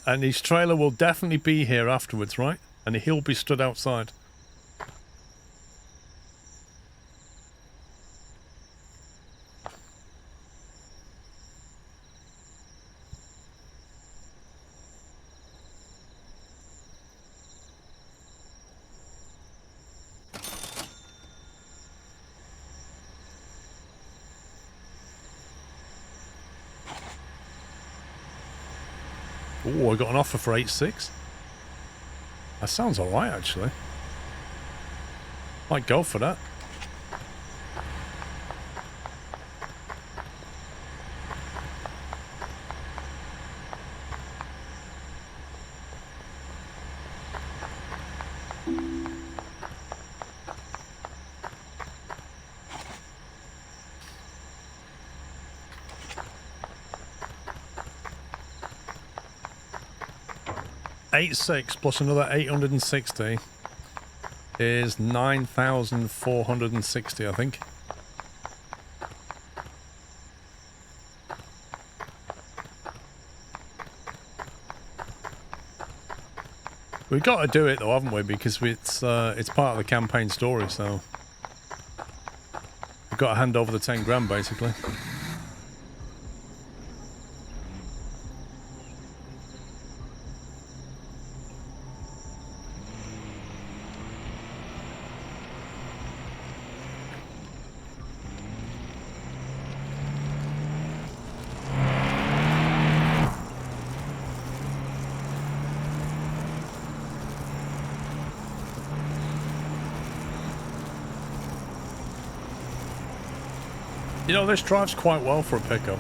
[SPEAKER 1] And his trailer will definitely be here afterwards, right? And he'll be stood outside. Oh, I got an offer for 8.6. That sounds alright, actually. Might go for that. $8.6 plus another 860 is 9,460, I think. We've got to do it though, haven't we? Because it's part of the campaign story, so we've got to hand over the 10 grand basically. You know, this drives quite well for a pickup.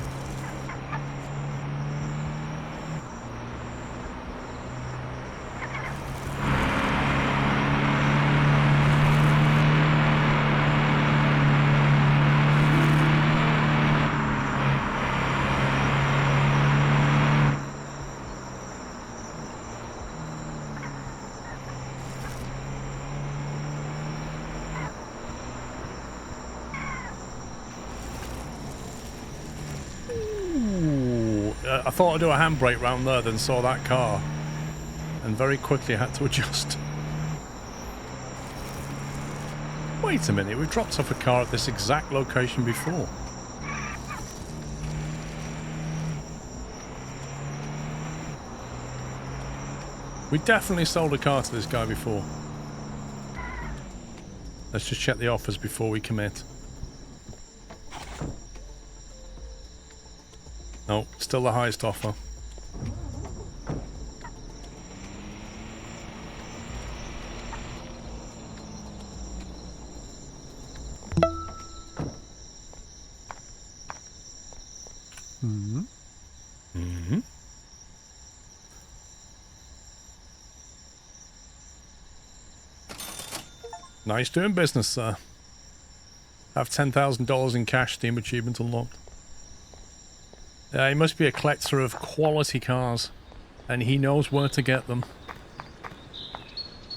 [SPEAKER 1] I thought I'd do a handbrake round there, then saw that car. And very quickly had to adjust. Wait a minute, we've dropped off a car at this exact location before. We definitely sold a car to this guy before. Let's just check the offers before we commit. No, still the highest offer. Nice doing business, sir. Have $10,000 in cash, Steam achievement unlocked. He must be a collector of quality cars, and he knows where to get them.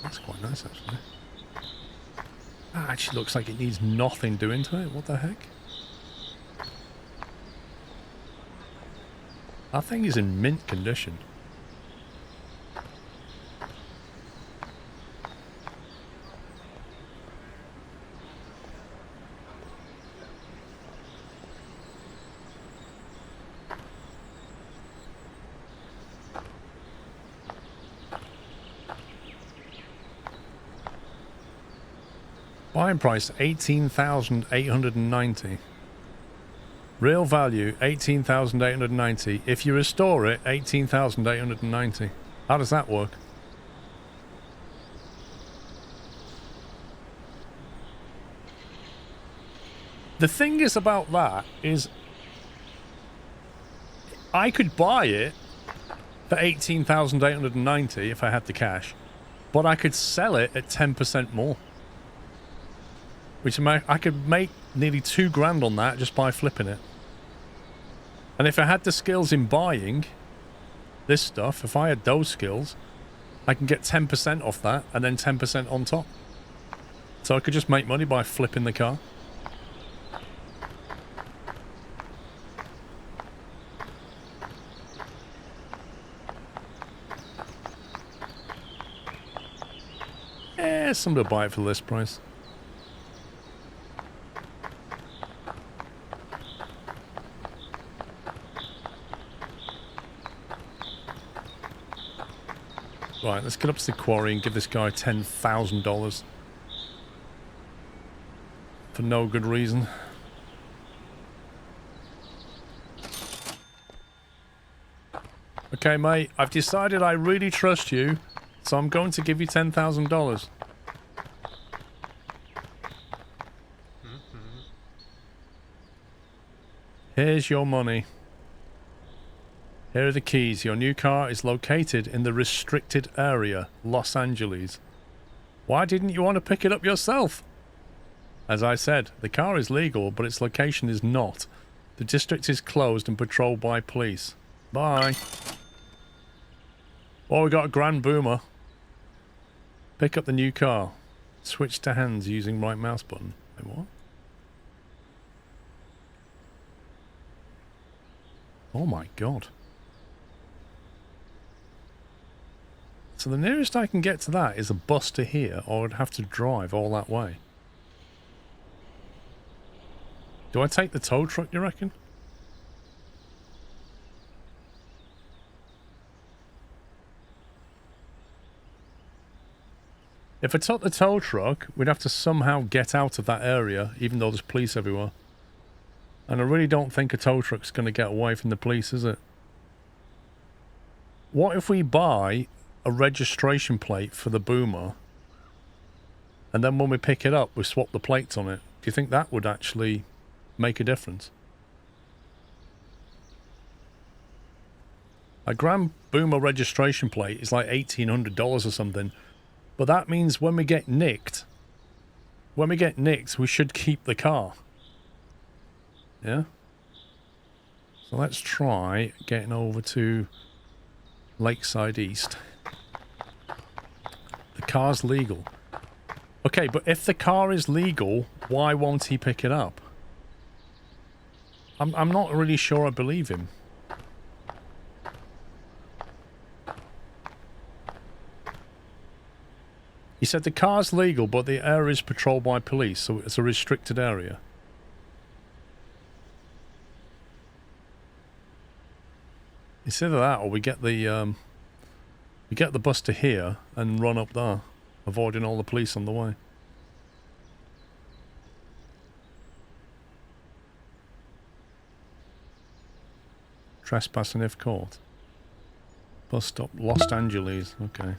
[SPEAKER 1] That's quite nice, actually. That actually looks like it needs nothing doing to it. What the heck? That thing is in mint condition. Buying price $18,890. Real value $18,890. If you restore it, $18,890. How does that work? The thing is about that is I could buy it for $18,890 if I had the cash, but I could sell it at 10% more. Which I could make nearly $2,000 on that just by flipping it. And if I had the skills in buying this stuff, if I had those skills, I can get 10% off that and then 10% on top. So I could just make money by flipping the car. Somebody will buy it for the list price. Right, let's get up to the quarry and give this guy $10,000 for no good reason. Okay, mate, I've decided I really trust you, so I'm going to give you $10,000. Here's your money. Here are the keys. Your new car is located in the restricted area, Los Angeles. Why didn't you want to pick it up yourself? As I said, the car is legal, but its location is not. The district is closed and patrolled by police. Bye. Oh, we got a grand boomer. Pick up the new car. Switch to hands using right mouse button. Wait, what? Oh my god. So the nearest I can get to that is a bus to here, or I'd have to drive all that way. Do I take the tow truck, you reckon? If I took the tow truck, we'd have to somehow get out of that area, even though there's police everywhere. And I really don't think a tow truck's going to get away from the police, is it? What if we buy a registration plate for the boomer, and then when we pick it up, we swap the plates on it? Do you think that would actually make a difference? A grand boomer registration plate is like $1,800 or something, but that means when we get nicked, we should keep the car. Yeah? So let's try getting over to Lakeside East. The car's legal. Okay, but if the car is legal, why won't he pick it up? I'm not really sure I believe him. He said the car's legal, but the area is patrolled by police, so it's a restricted area. It's either that, or we get the bus to here and run up there, avoiding all the police on the way. Trespassing if caught. Bus stop, Los Angeles. Okay.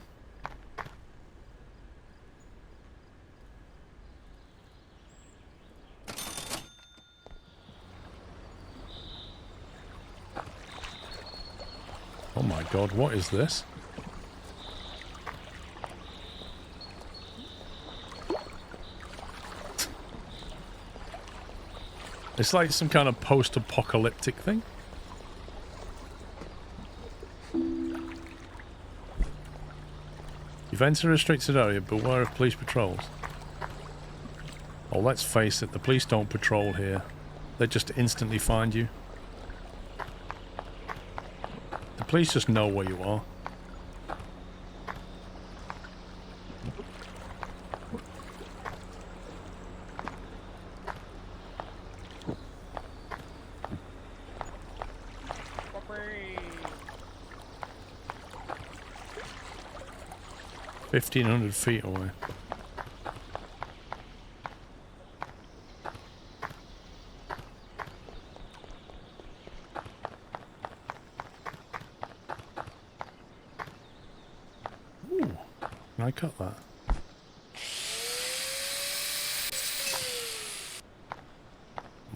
[SPEAKER 1] Oh my god, what is this? It's like some kind of post-apocalyptic thing. You've entered a restricted area, beware of police patrols. Oh, let's face it, the police don't patrol here. They just instantly find you. The police just know where you are. $1,500 feet away. Ooh, can I cut that?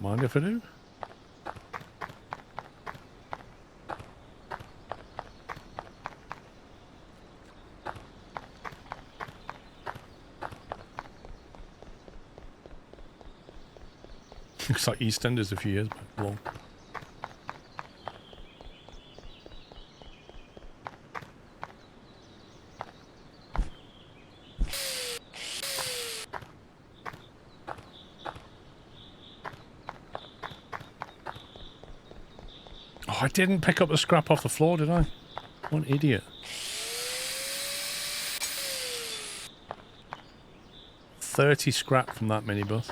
[SPEAKER 1] Mind if I do? Looks like EastEnders a few years back. Long. Oh, I didn't pick up the scrap off the floor, did I? What an idiot. 30 scrap from that minibus.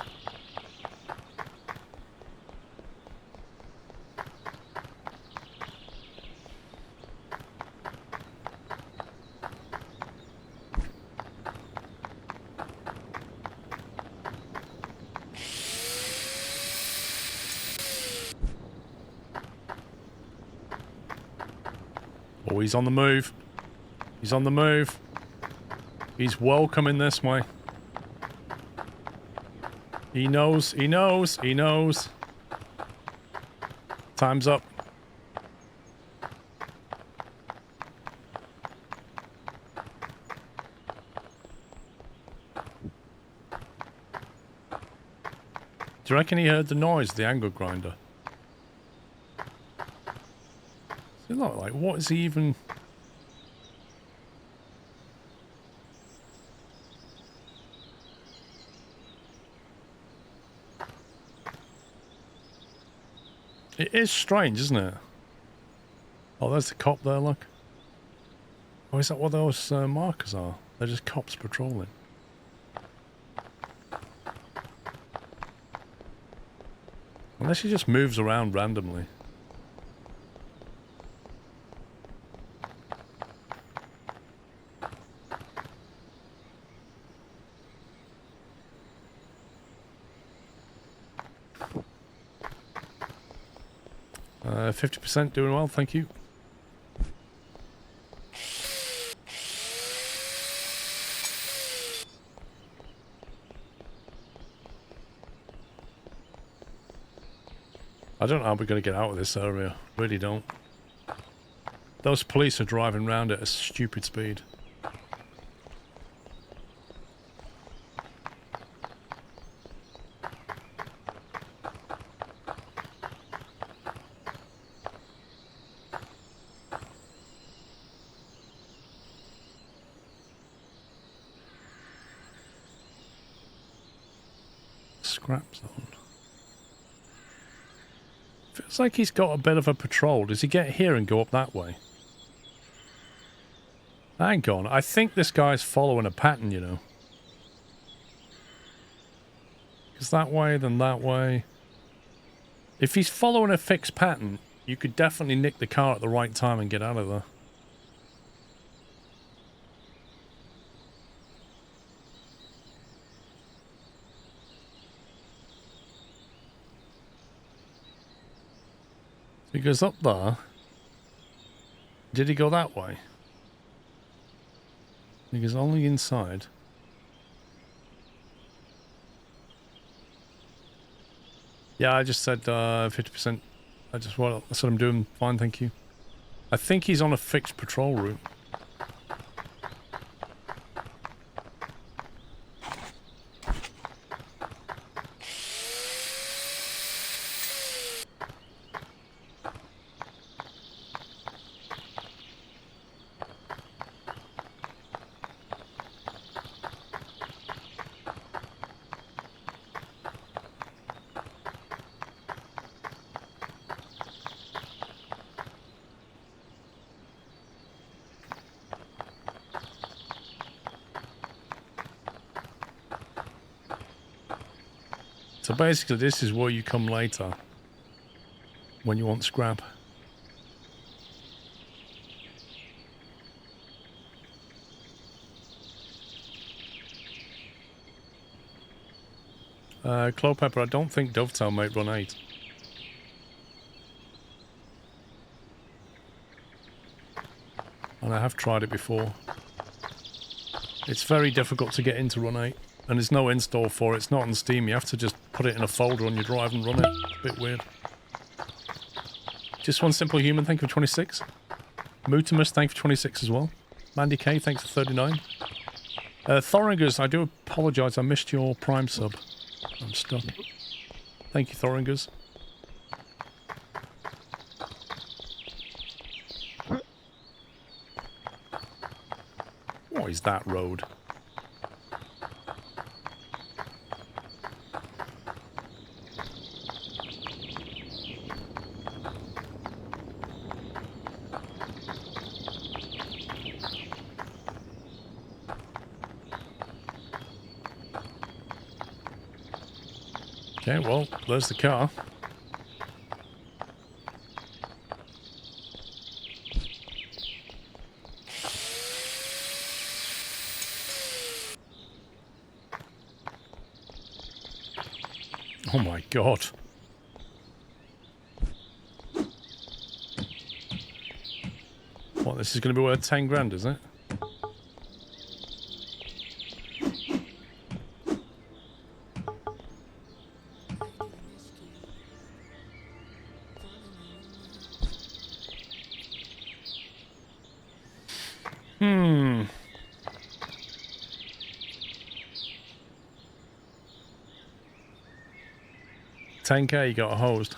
[SPEAKER 1] Oh, he's on the move. He's on the move. He's welcoming this way. He knows, he knows, he knows. Time's up. Do you reckon he heard the noise, the angle grinder? Look, like, what is he even... It is strange, isn't it? Oh, there's the cop there, look. Oh, is that what those markers are? They're just cops patrolling. Unless he just moves around randomly. Uh, 50% doing well, thank you. I don't know how we're going to get out of this area. Really don't. Those police are driving around at a stupid speed. Scrap zone. Feels like he's got a bit of a patrol. Does he get here and go up that way? Hang on. I think this guy's following a pattern, you know. Because that way, then that way. If he's following a fixed pattern, you could definitely nick the car at the right time and get out of there. He goes up there. Did he go that way? He goes only inside. Yeah, I just said 50%. I said I'm doing fine, thank you. I think he's on a fixed patrol route. So basically this is where you come later when you want scrap. Clopepper, I don't think Dovetail might run 8. And I have tried it before. It's very difficult to get into run 8. And there's no install for it. It's not on Steam. You have to just put it in a folder on your drive and run it. It's a bit weird. Just One Simple Human, thank you for 26. Mutimus, thank you for 26 as well. Mandy K, thanks for 39. Thoringers, I do apologise. I missed your Prime sub. I'm stuck. Thank you, Thoringers. What is that road? Okay, well, there's the car. Oh my god. What, this is going to be worth 10 grand, is it? Hmm. $10K you got a hosed.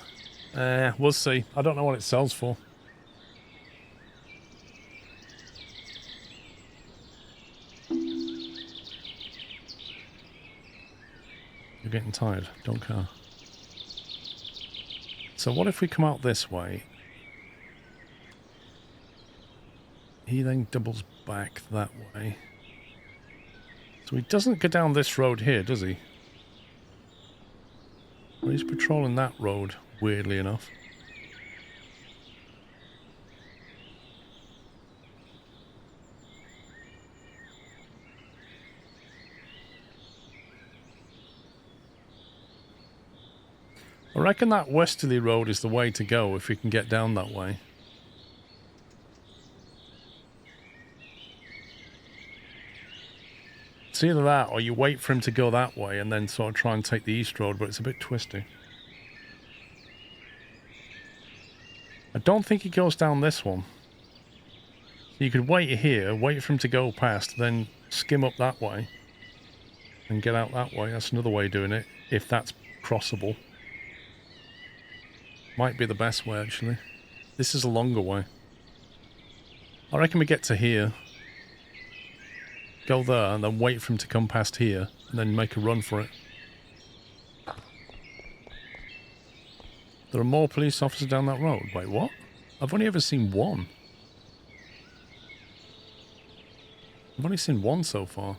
[SPEAKER 1] We'll see. I don't know what it sells for. You're getting tired. Don't care. So what if we come out this way? He then doubles back that way. So he doesn't go down this road here, does he? Well, he's patrolling that road, weirdly enough. I reckon that westerly road is the way to go if we can get down that way. It's either that or you wait for him to go that way and then sort of try and take the east road, but it's a bit twisty. I don't think he goes down this one. You could wait here, wait for him to go past, then skim up that way and get out that way. That's another way of doing it, if that's crossable. Might be the best way, actually. This is a longer way. I reckon we get to here, go there, and then wait for him to come past here, and then make a run for it. There are more police officers down that road. Wait, what? I've only ever seen one. I've only seen one so far.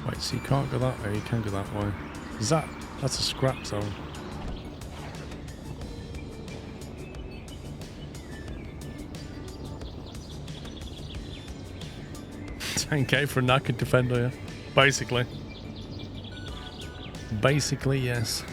[SPEAKER 1] Wait, so you can't go that way, you can go that way. Is that... that's a scrap zone. $10k for a knackered defender, yeah. Basically. Basically, yes.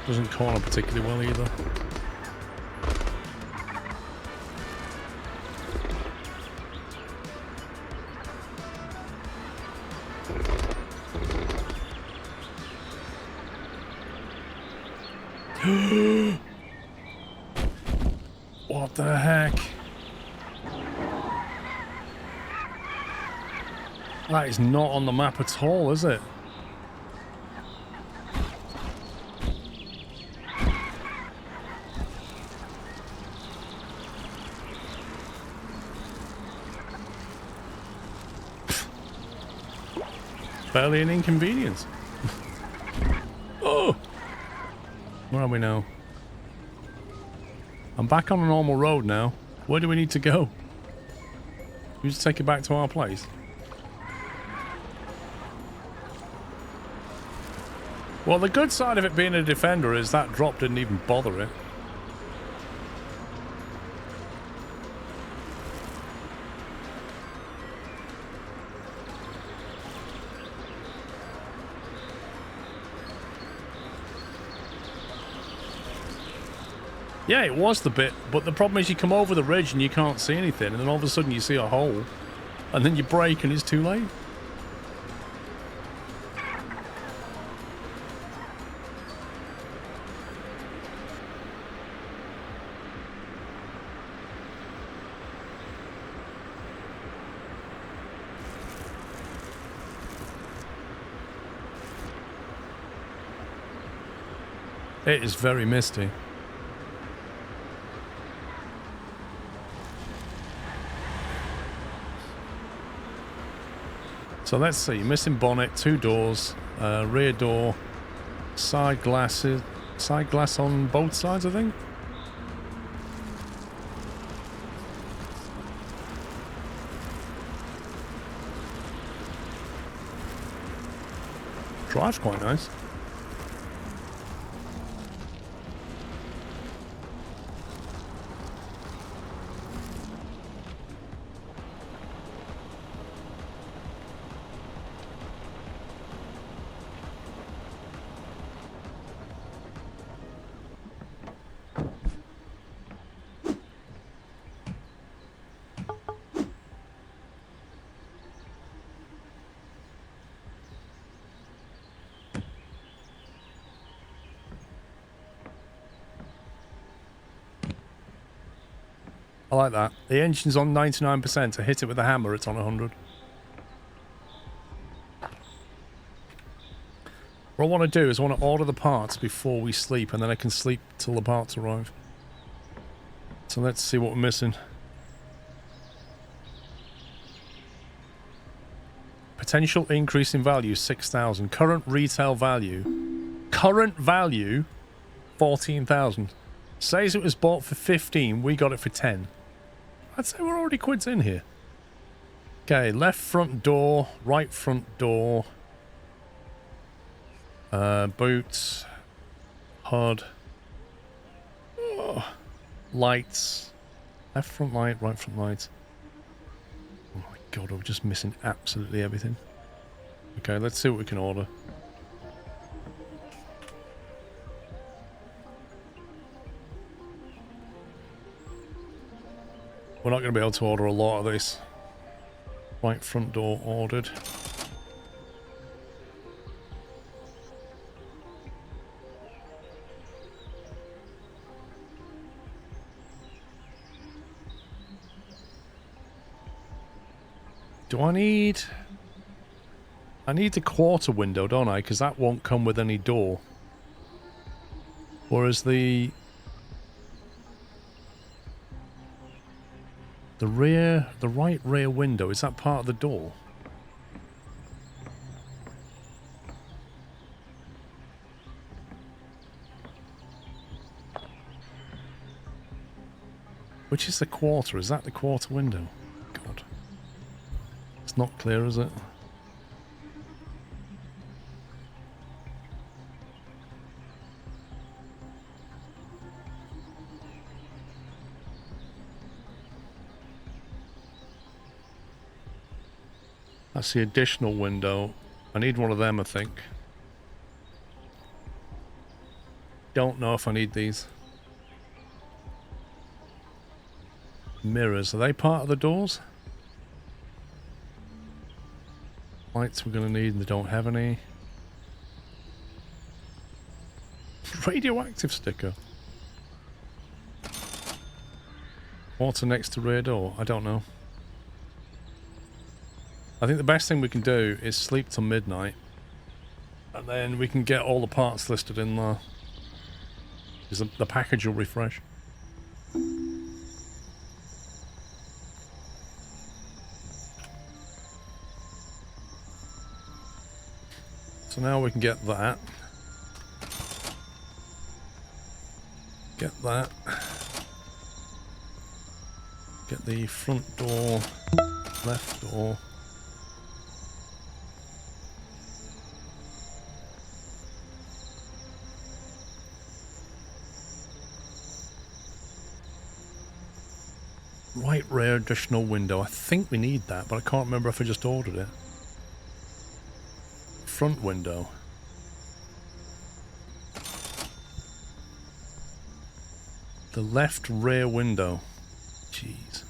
[SPEAKER 1] Doesn't corner particularly well either. What the heck? That is not on the map at all, is it? Barely an inconvenience. Oh! Where are we now? I'm back on a normal road now. Where do we need to go? We just take it back to our place. Well, the good side of it being a defender is that drop didn't even bother it. Yeah, it was the bit, but the problem is you come over the ridge and you can't see anything, and then all of a sudden you see a hole, and then you brake and it's too late. It is very misty. So let's see, missing bonnet, 2 doors, rear door, side glass on both sides, I think. Drive's quite nice. I like that. The engine's on 99%. To hit it with a hammer, it's on 100. What I want to do is I want to order the parts before we sleep, and then I can sleep till the parts arrive. So let's see what we're missing. Potential increase in value, 6,000. Current retail value. Current value, 14,000. Says it was bought for 15. We got it for 10. I'd say we're already quids in here. Okay, left front door, right front door. Boots. HUD. Oh, lights. Left front light, right front light. Oh my god, we're just missing absolutely everything. Okay, let's see what we can order. We're not going to be able to order a lot of this. Right front door ordered. Do I need... I need the quarter window, don't I? Because that won't come with any door. Whereas the right rear window, is that part of the door? Which is the quarter? Is that the quarter window? God. It's not clear, is it? That's the additional window. I need one of them, I think. Don't know if I need these. Mirrors, are they part of the doors? Lights we're going to need, and they don't have any. Radioactive sticker. Water next to rear door, I don't know. I think the best thing we can do is sleep till midnight. And then we can get all the parts listed in there. Because the package will refresh. So now we can get that. Get that. Get the front door, left door. Right rear additional window. I think we need that, but I can't remember if I just ordered it. Front window. The left rear window. Jeez.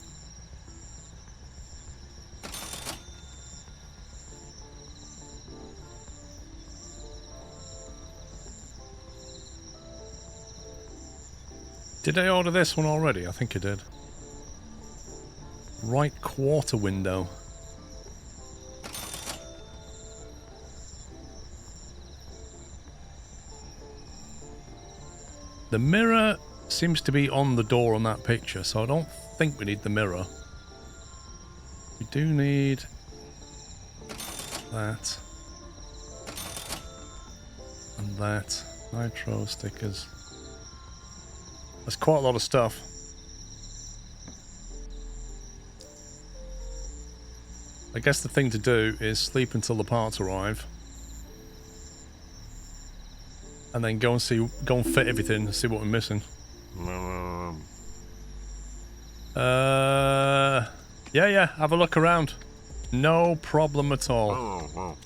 [SPEAKER 1] Did I order this one already? I think I did. Right quarter window. The mirror seems to be on the door on that picture, so I don't think we need the mirror. We do need that. And that. Nitro stickers. That's quite a lot of stuff. I guess the thing to do is sleep until the parts arrive. And then go and fit everything and see what we're missing. Yeah, have a look around. No problem at all.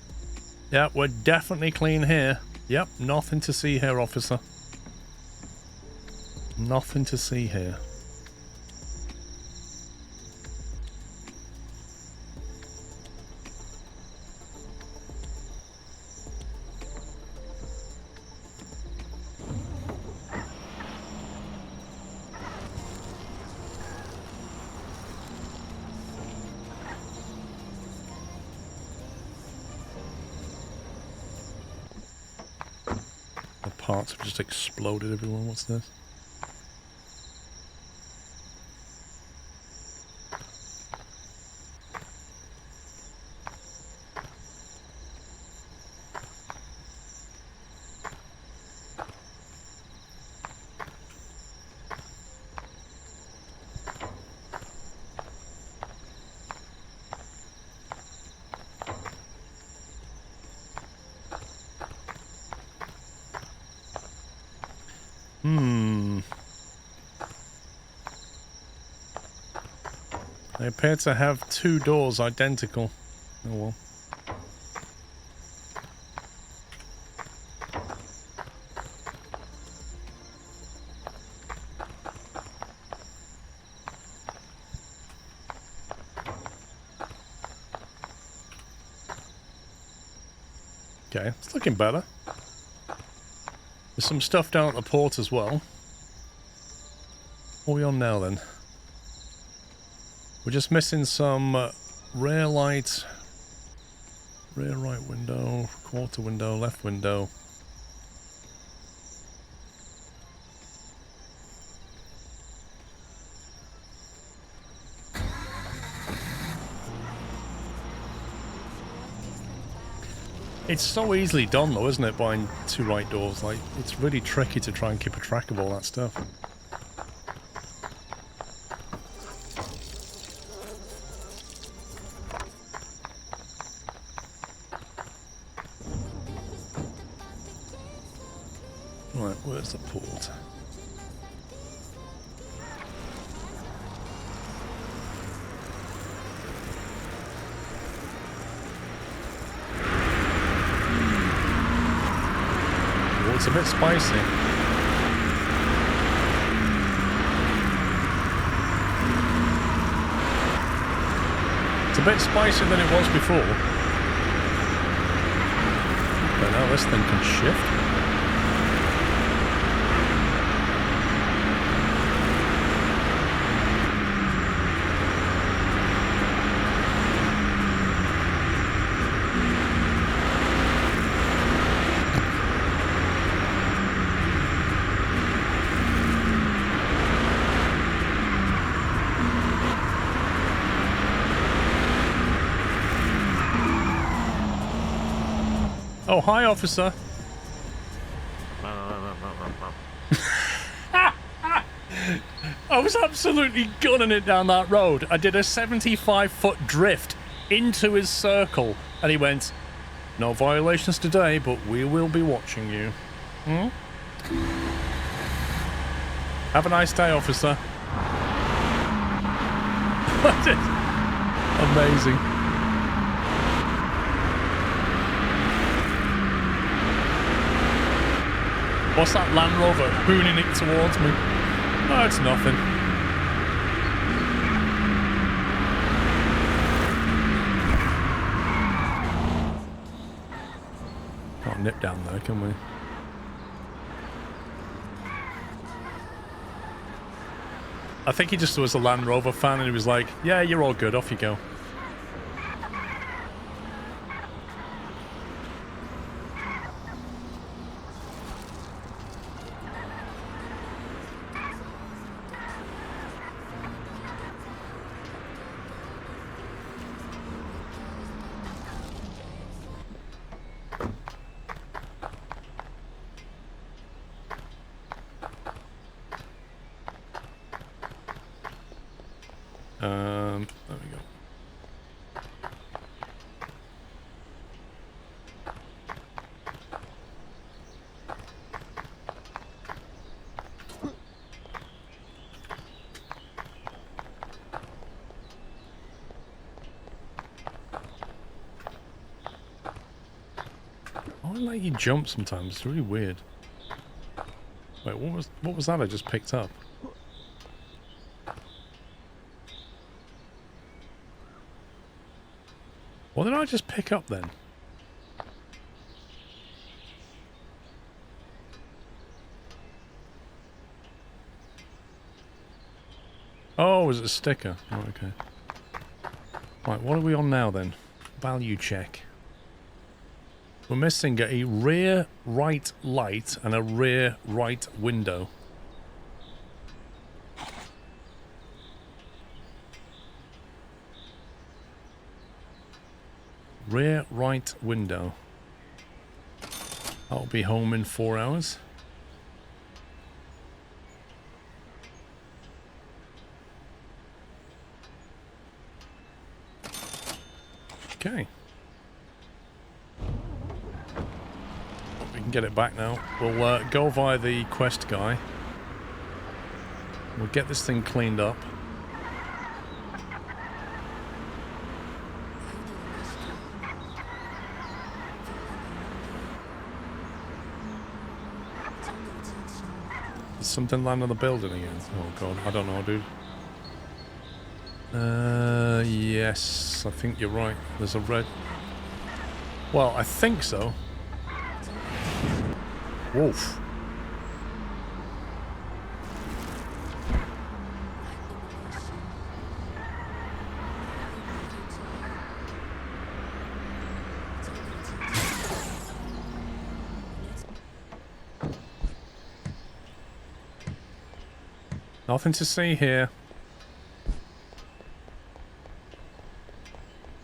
[SPEAKER 1] Yeah, we're definitely clean here. Yep, nothing to see here, officer. Nothing to see here. Parts have just exploded everywhere. What's this? They appear to have two doors identical. Oh well. Okay, it's looking better. There's some stuff down at the port as well. What are we on now then? We're just missing some rear light, rear right window, quarter window, left window. It's so easily done though, isn't it, buying two right doors? Like, it's really tricky to try and keep a track of all that stuff. Right, where's the port? It's a bit spicy. It's a bit spicier than it was before. But now this thing can shift. Oh, hi, officer. I was absolutely gunning it down that road. I did a 75-foot drift into his circle, and he went, "No violations today, but we will be watching you." Hmm? Have a nice day, officer. Amazing. What's that Land Rover hooning it towards me? Oh, it's nothing. Can't nip down there, can we? I think he just was a Land Rover fan and he was like, yeah, you're all good, off you go. There we go. I don't like you jump sometimes. It's really weird. Wait, what was that I just picked up? What did I just pick up then? Oh, was it a sticker? Oh, okay. Right, what are we on now then? Value check. We're missing a rear right light and a rear right window. Rear right window. I'll be home in 4 hours. Okay. We can get it back now. We'll go via the quest guy. We'll get this thing cleaned up. Did something land on the building again? Oh god, I don't know, dude. Yes, I think you're right. There's a red... Well, I think so. Wolf. Nothing to see here.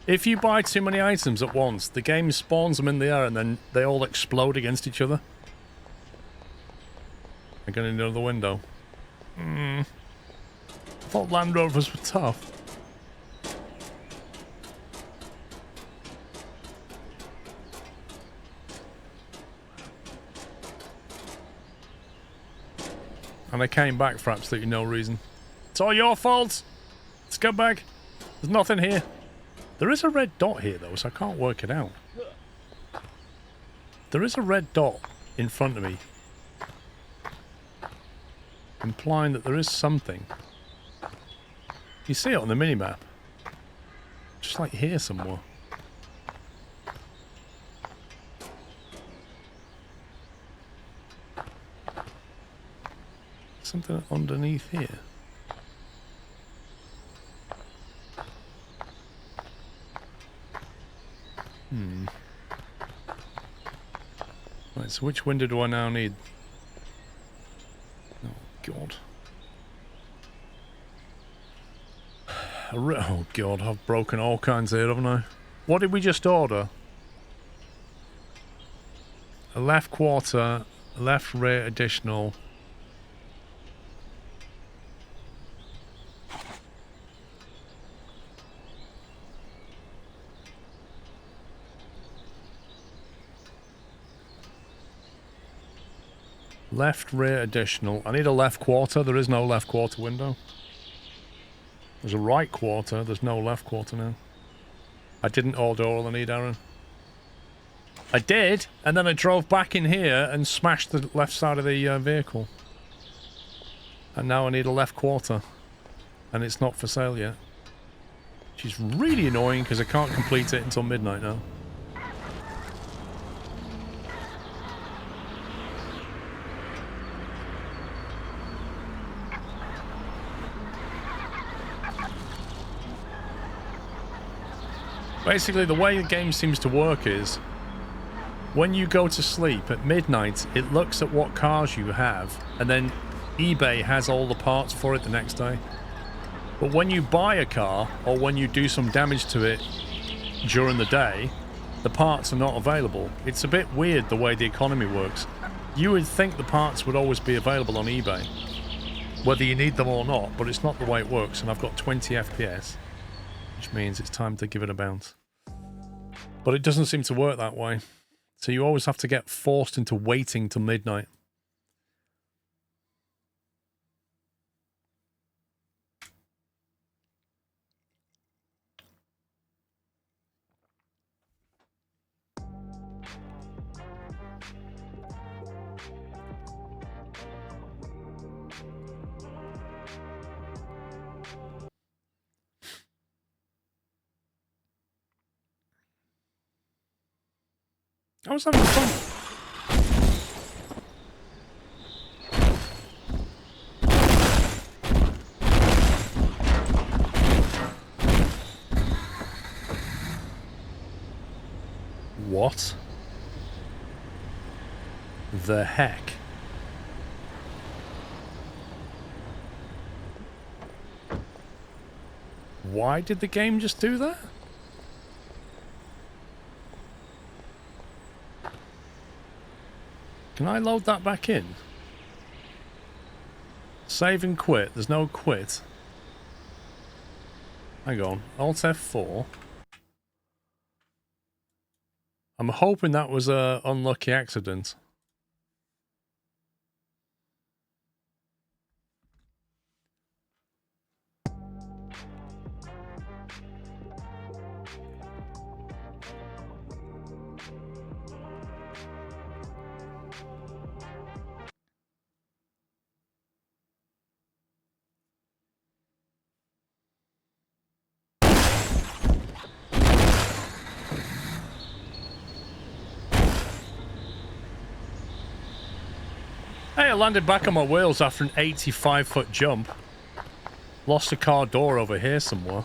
[SPEAKER 1] If you buy too many items at once, the game spawns them in the air and then they all explode against each other. I'm going into the window. I thought Land Rovers were tough. And I came back for absolutely no reason. It's all your fault! Scumbag! There's nothing here. There is a red dot here, though, so I can't work it out. There is a red dot in front of me, implying that there is something. You see it on the minimap. Just like here somewhere. Something underneath here. Right, so which window do I now need? Oh, God. Oh, God, I've broken all kinds here, haven't I? What did we just order? A left quarter, a left rear additional. Left rear additional. I need a left quarter. There is no left quarter window. There's a right quarter. There's no left quarter now. I didn't order all I need, Aaron. I did, and then I drove back in here and smashed the left side of the vehicle. And now I need a left quarter. And it's not for sale yet. Which is really annoying because I can't complete it until midnight now. Basically, the way the game seems to work is, when you go to sleep at midnight, it looks at what cars you have, and then eBay has all the parts for it the next day. But when you buy a car, or when you do some damage to it during the day, the parts are not available. It's a bit weird the way the economy works. You would think the parts would always be available on eBay, whether you need them or not, but it's not the way it works, and I've got 20 FPS. Which means it's time to give it a bounce. But it doesn't seem to work that way. So you always have to get forced into waiting till midnight. I was having fun. What the heck? Why did the game just do that? Can I load that back in? Save and quit. There's no quit. Hang on. Alt F4. I'm hoping that was a unlucky accident. Hey, I landed back on my wheels after an 85-foot jump. Lost a car door over here somewhere.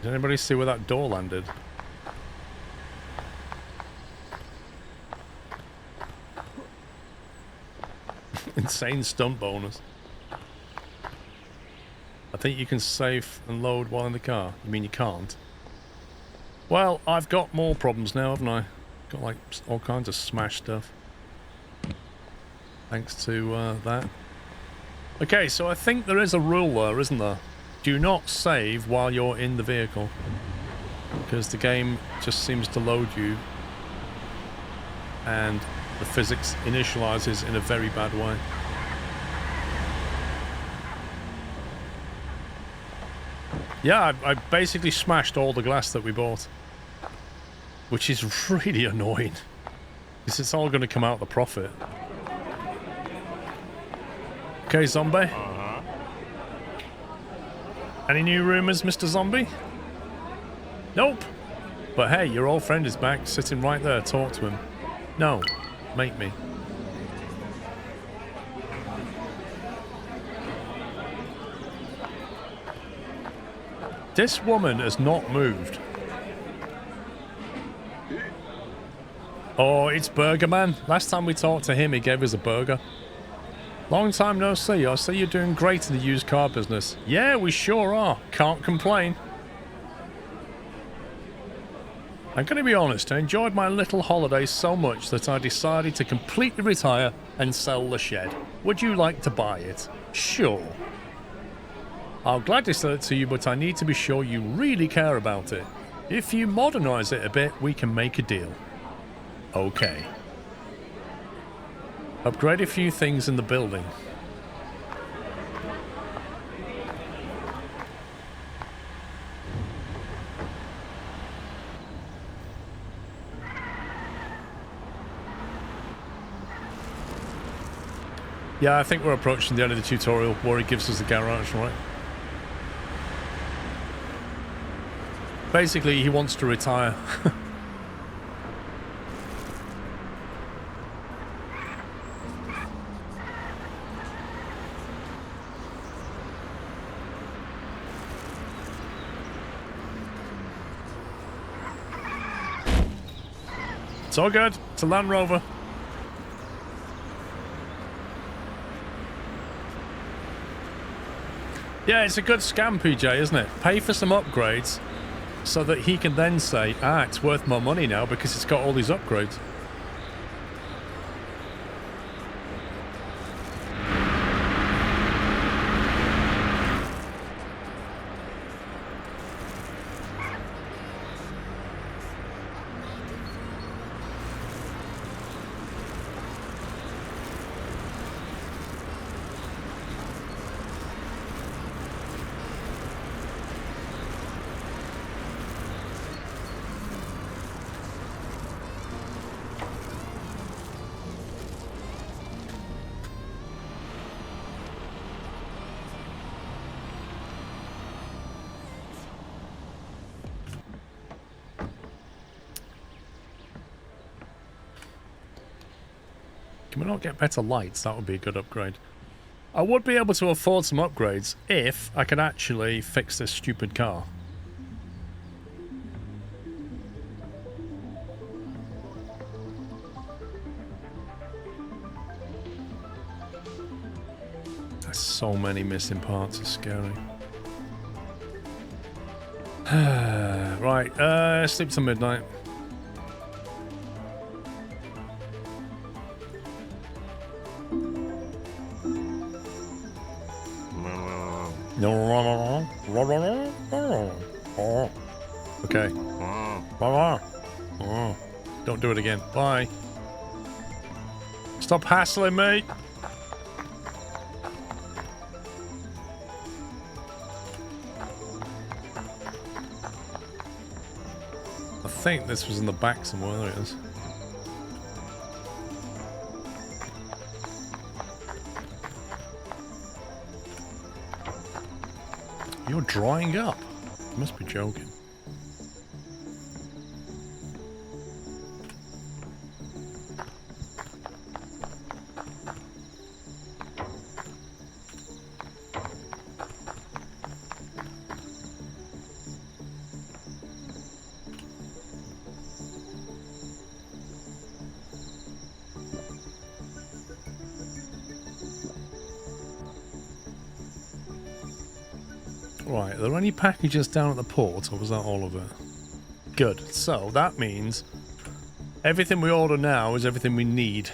[SPEAKER 1] Did anybody see where that door landed? Insane stunt bonus. I think you can save and load while in the car. You mean you can't? Well, I've got more problems now, haven't I? Got like all kinds of smash stuff. Thanks to that. Okay, so I think there is a rule there, isn't there? Do not save while you're in the vehicle. Because the game just seems to load you. And the physics initializes in a very bad way. Yeah, I basically smashed all the glass that we bought. Which is really annoying. Because it's all going to come out the profit. Okay, zombie. Any new rumors, Mr. Zombie? Nope. But hey, your old friend is back, sitting right there. Talk to him. No. Make me. This woman has not moved. Oh, it's Burger Man. Last time we talked to him, he gave us a burger. Long time no see. I see you're doing great in the used car business. Yeah, we sure are. Can't complain. I'm going to be honest, I enjoyed my little holiday so much that I decided to completely retire and sell the shed. Would you like to buy it? Sure. I'll gladly sell it to you, but I need to be sure you really care about it. If you modernize it a bit, we can make a deal. Okay. Upgrade a few things in the building. Yeah, I think we're approaching the end of the tutorial where he gives us the garage, right? Basically, he wants to retire. It's all good. It's a Land Rover. Yeah, it's a good scam, PJ, isn't it? Pay for some upgrades so that he can then say, ah, it's worth more money now because it's got all these upgrades. Can we not get better lights? That would be a good upgrade. I would be able to afford some upgrades if I could actually fix this stupid car. There's so many missing parts, it's scary. Right, sleep till midnight. Okay. Don't do it again. Bye. Stop hassling me. I think this was in the back somewhere. There it is. You're drying up. You must be joking. Right, are there any packages down at the port, or was that all of it? Good. So, that means everything we order now is everything we need.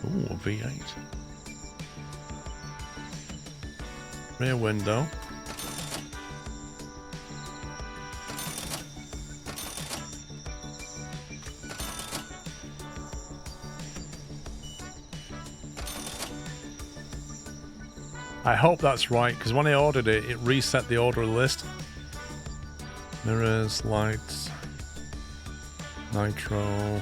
[SPEAKER 1] Ooh, a V8. Rear window. I hope that's right, because when I ordered it, it reset the order list. Mirrors, lights, nitro.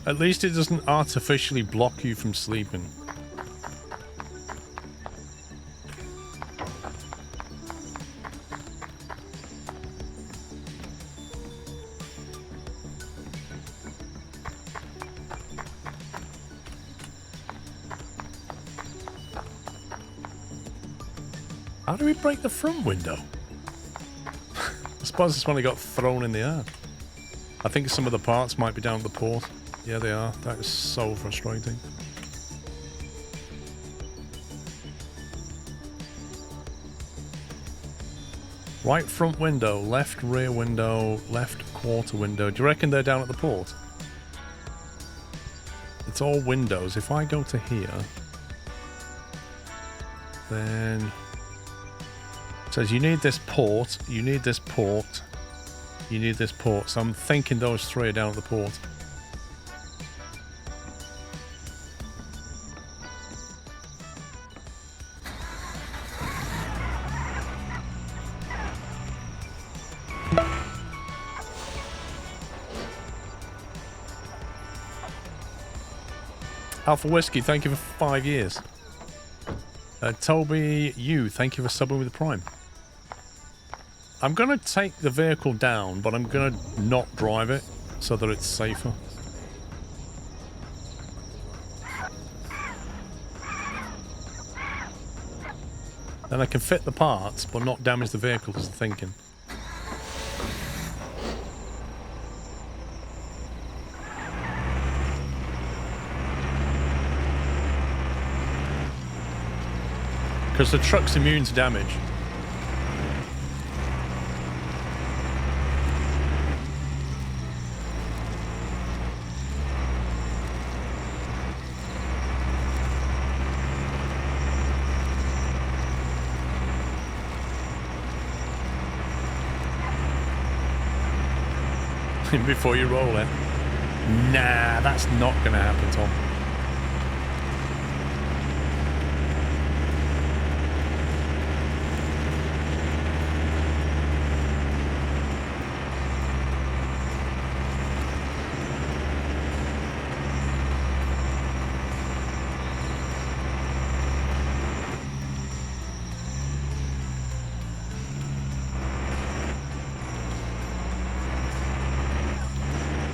[SPEAKER 1] At least it doesn't artificially block you from sleeping. How do we break the front window? I suppose it's when it got thrown in the air. I think some of the parts might be down at the port. Yeah, they are. That is so frustrating. Right front window, left rear window, left quarter window. Do you reckon they're down at the port? It's all windows. If I go to here, then it says you need this port, you need this port, you need this port. So I'm thinking those three are down at the port. Alpha Whiskey, thank you for 5 years. Toby, thank you for subbing with the Prime. I'm going to take the vehicle down, but I'm going to not drive it so that it's safer. Then I can fit the parts, but not damage the vehicle, is the thinking. Because the truck's immune to damage. Before you roll it. Nah, that's not going to happen, Tom.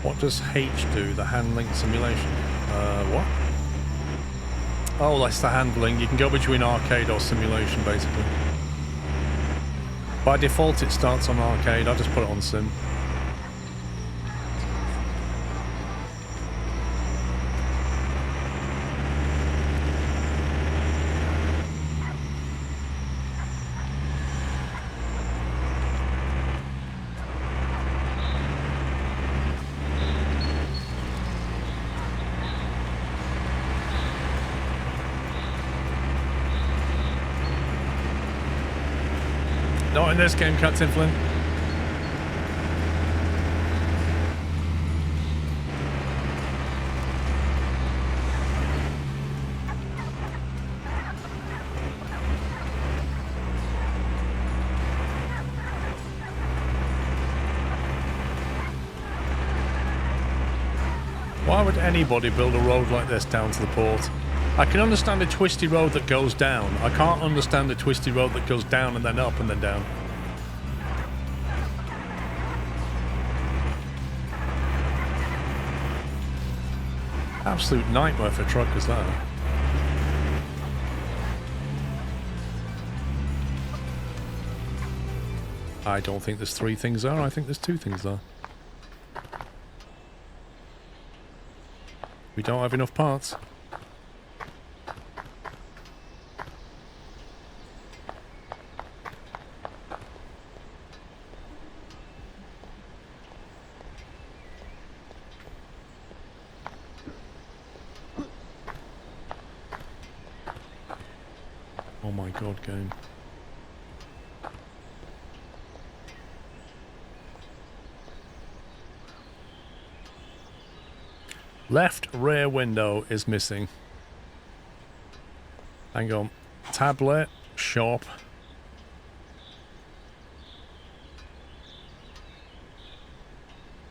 [SPEAKER 1] What does H do? The handling simulation? What? Oh, that's the handling. You can go between arcade or simulation, basically. By default, it starts on arcade. I just put it on sim. Not in this game, Captain Flynn. Why would anybody build a road like this down to the port? I can understand a twisty road that goes down. I can't understand a twisty road that goes down and then up and then down. Absolute nightmare for truckers, that. I don't think there's 3 things there. I think there's 2 things there. We don't have enough parts. Oh my god, game. Left rear window is missing. Hang on. Tablet, shop.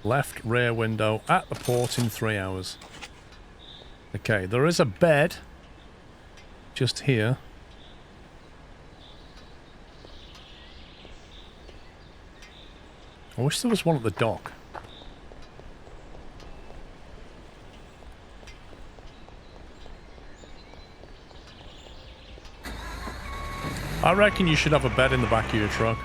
[SPEAKER 1] Left rear window at the port in 3 hours. Okay, there is a bed just here. I wish there was one at the dock. I reckon you should have a bed in the back of your truck.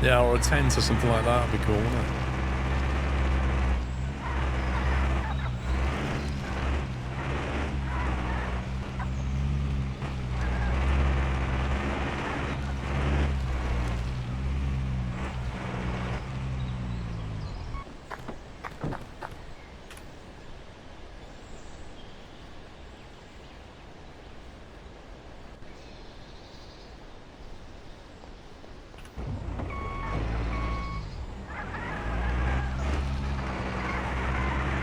[SPEAKER 1] Yeah, or a tent or something like that would be cool, wouldn't it?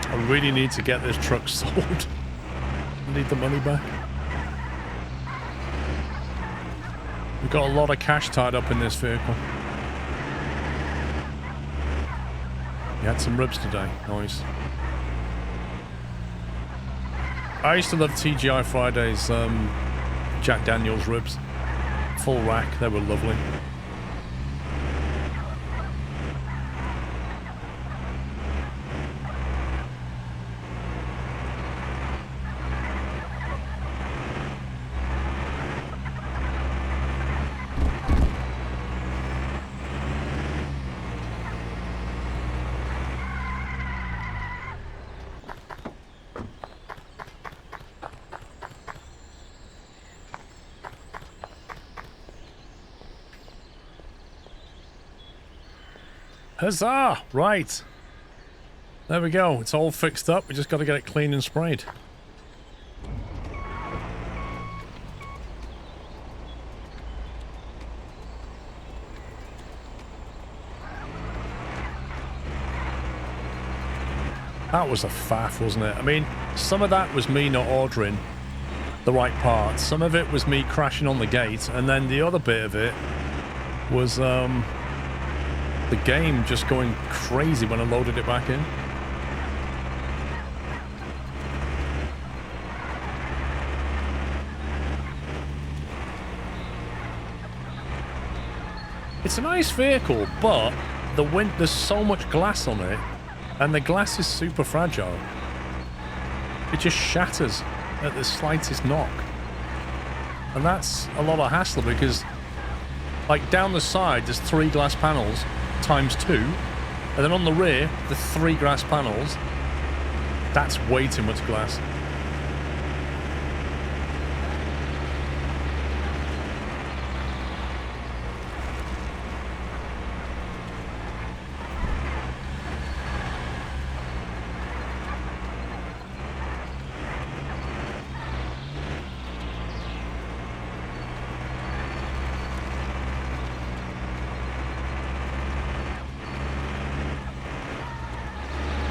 [SPEAKER 1] I really need to get this truck sold. I need the money back. We've got a lot of cash tied up in this vehicle. You had some ribs today. Nice. I used to love TGI Fridays, Jack Daniels ribs. Full rack. They were lovely. Huzzah! Right. There we go. It's all fixed up. We just got to get it clean and sprayed. That was a faff, wasn't it? I mean, some of that was me not ordering the right parts. Some of it was me crashing on the gate. And then the other bit of it was, the game just going crazy when I loaded it back in. It's a nice vehicle, but there's so much glass on it, and the glass is super fragile. It just shatters at the slightest knock. And that's a lot of hassle because, like, down the side, there's 3 glass panels times 2, and then on the rear the 3 glass panels. That's way too much glass.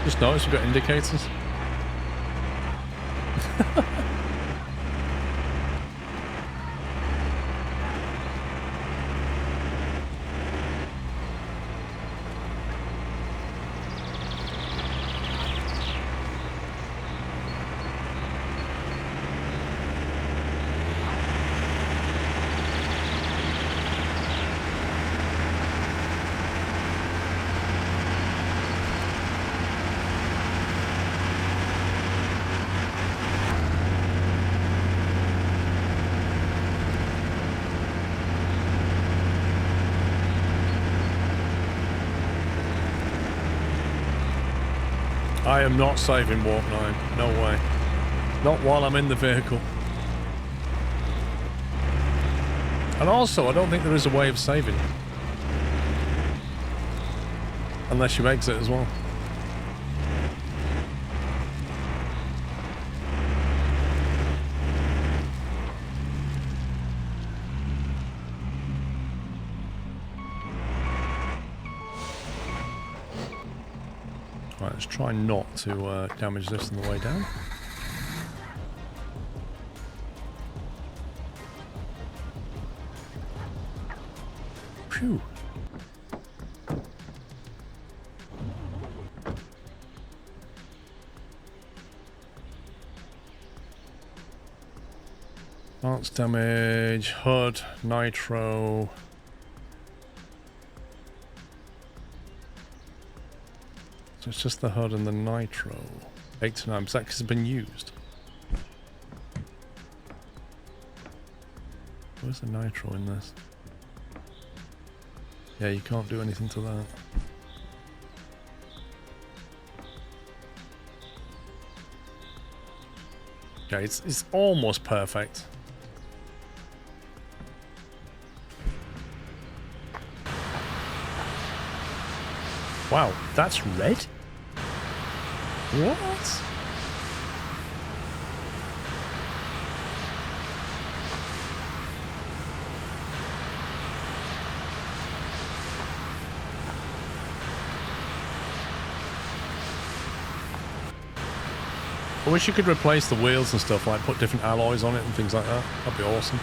[SPEAKER 1] Just noticed we've got indicators. I am not saving Warp 9. No way. Not while I'm in the vehicle. And also, I don't think there is a way of saving. Unless you exit as well. Right, let's try not to damage this on the way down. Phew. Lance damage, HUD, nitro. So it's just the HUD and the nitro. 8 to 9. Is that because it's been used? Where's the nitro in this? Yeah, you can't do anything to that. Okay, it's almost perfect. Wow, that's red? What? I wish you could replace the wheels and stuff, like put different alloys on it and things like that. That'd be awesome.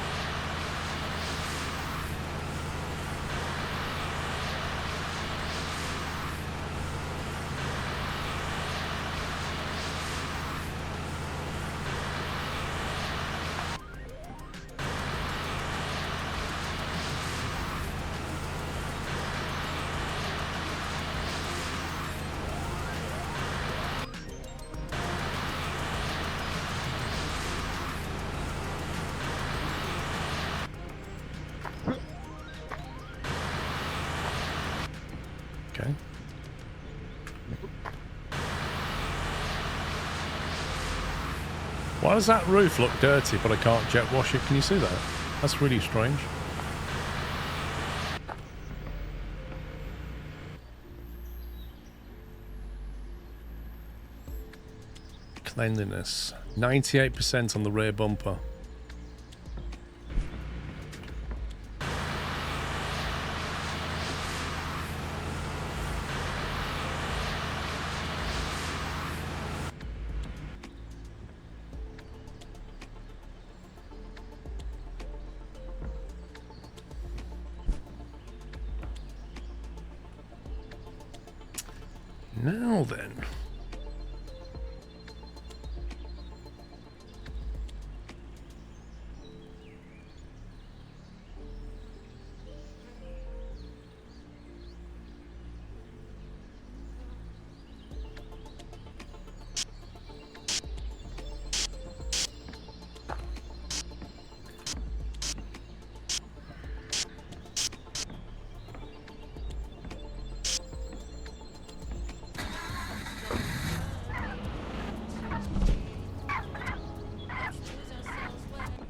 [SPEAKER 1] Okay. Why does that roof look dirty but I can't jet wash it? Can you see that? That's really strange. Cleanliness. 98% on the rear bumper. Now then.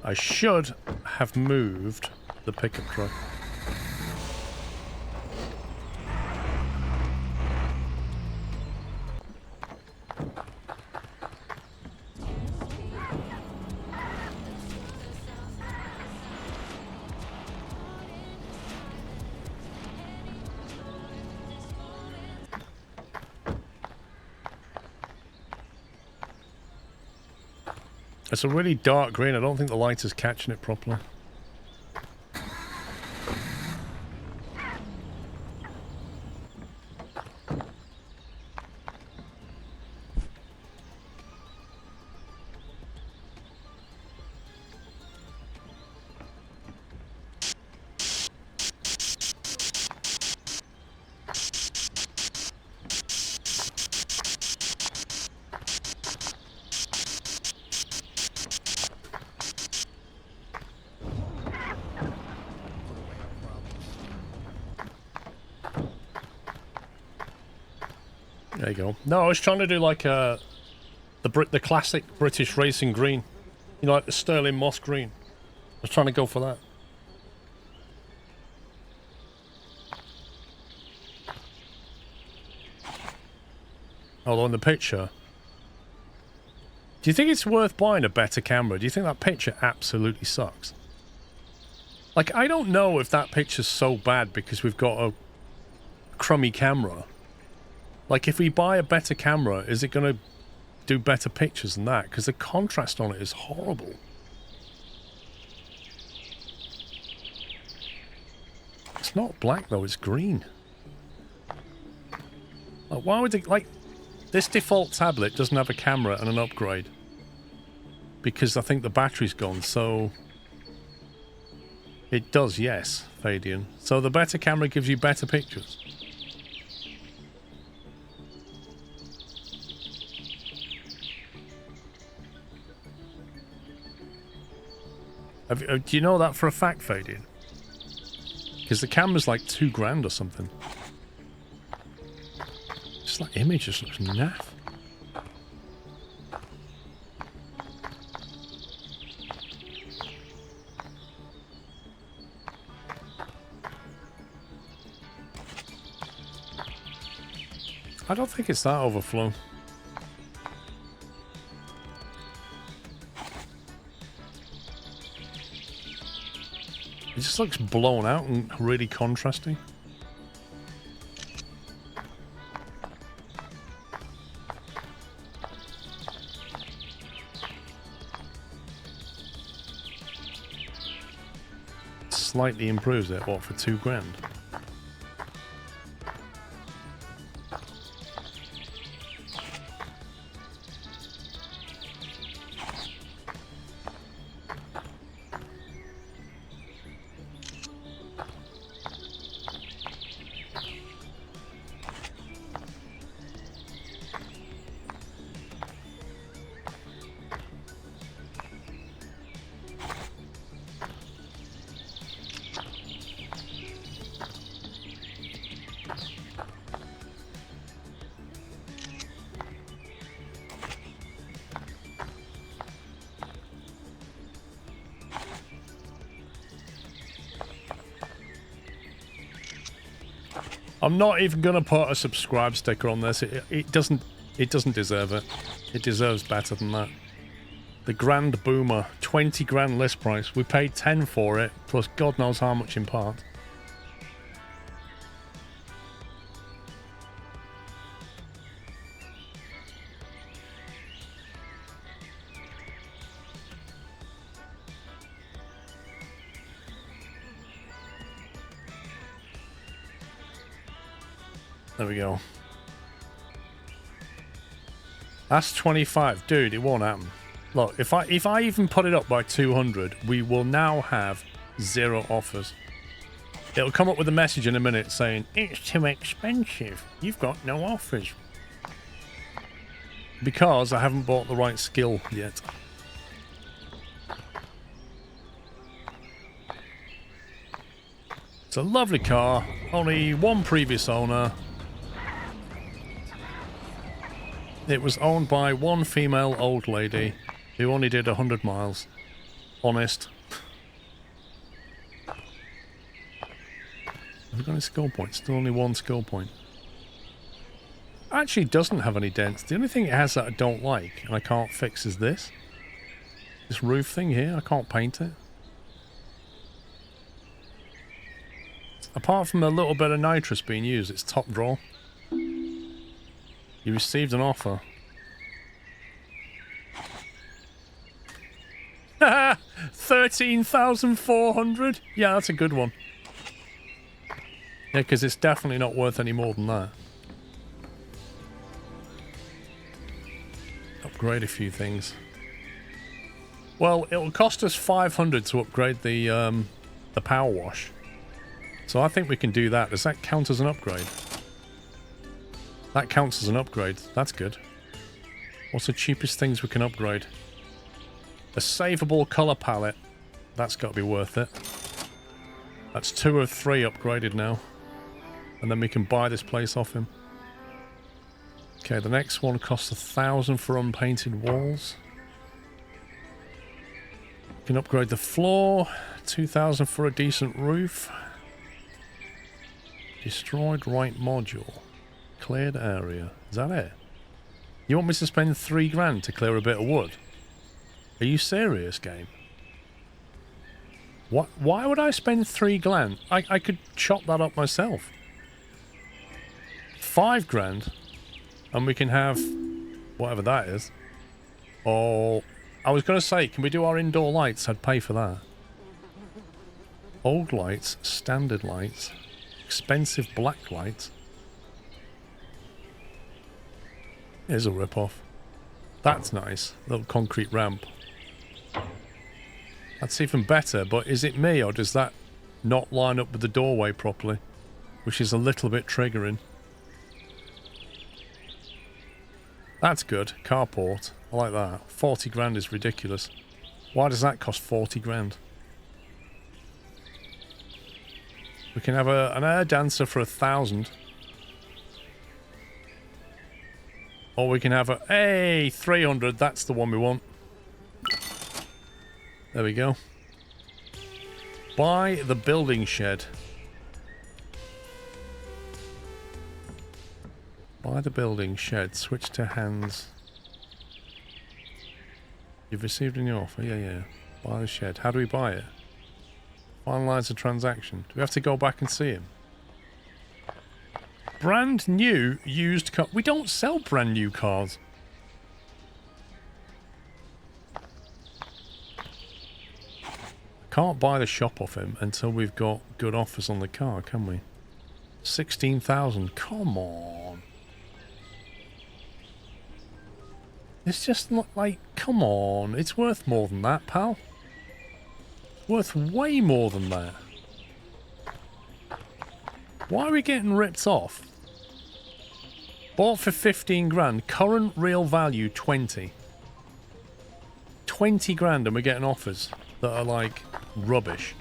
[SPEAKER 1] I should have moved the pickup truck. It's a really dark green. I don't think the light is catching it properly. There you go. No, I was trying to do like the classic British racing green. You know, like the Sterling Moss green. I was trying to go for that. Although in the picture... Do you think it's worth buying a better camera? Do you think that picture absolutely sucks? Like, I don't know if that picture's so bad because we've got a crummy camera. Like, if we buy a better camera, is it going to do better pictures than that? Because the contrast on it is horrible. It's not black, though. It's green. Like, why would it... Like, this default tablet doesn't have a camera and an upgrade. Because I think the battery's gone, so... It does, yes, Fadian. So the better camera gives you better pictures. Do you know that for a fact, Fadian? Because the camera's like $2,000 or something. Just that image just looks naff. I don't think it's that overflow. It just looks blown out and really contrasting. Slightly improves it, what, for $2,000? I'm not even gonna put a subscribe sticker on this. It doesn't deserve it. It deserves better than that. The Grand Boomer, 20 grand list price. We paid 10 for it, plus God knows how much in part. There we go. That's 25. Dude, it won't happen. Look, if I even put it up by 200, we will now have 0 offers. It'll come up with a message in a minute saying, it's too expensive. You've got no offers. Because I haven't bought the right skill yet. It's a lovely car. Only one previous owner. It was owned by one female old lady who only did 100 miles. Honest. Have we got any skill points? Still only one skill point. Actually doesn't have any dents. The only thing it has that I don't like and I can't fix is this. This roof thing here. I can't paint it. Apart from a little bit of nitrous being used, it's top drawer. You received an offer. 13,400? Yeah, that's a good one. Yeah, because it's definitely not worth any more than that. Upgrade a few things. Well, it'll cost us 500 to upgrade the power wash. So I think we can do that. Does that count as an upgrade? That counts as an upgrade. That's good. What's the cheapest things we can upgrade? A savable colour palette. That's got to be worth it. That's 2 of 3 upgraded now. And then we can buy this place off him. Okay, the next one costs 1,000 for unpainted walls. You can upgrade the floor. 2,000 for a decent roof. Destroyed right module. Cleared area. Is that it? You want me to spend 3 grand to clear a bit of wood? Are you serious, game? What? Why would I spend 3 grand? I could chop that up myself. 5 grand, and we can have whatever that is. Oh, I was going to say, can we do our indoor lights? I'd pay for that. Old lights, standard lights, expensive black lights. Here's a rip-off. That's nice. Little concrete ramp. That's even better, but is it me, or does that not line up with the doorway properly? Which is a little bit triggering. That's good. Carport. I like that. 40 grand is ridiculous. Why does that cost 40 grand? We can have an air dancer for 1,000. Or we can have a... Hey! 300. That's the one we want. There we go. Buy the building shed. Buy the building shed. Switch to hands. You've received a new offer. Yeah. Buy the shed. How do we buy it? Finalize the transaction. Do we have to go back and see him? Brand new used car. We don't sell brand new cars. Can't buy the shop off him until we've got good offers on the car, can we? 16,000. Come on. It's just not like, come on. It's worth more than that, pal. Worth way more than that. Why are we getting ripped off? Bought for 15 grand. Current real value 20. 20 grand and we're getting offers that are like rubbish.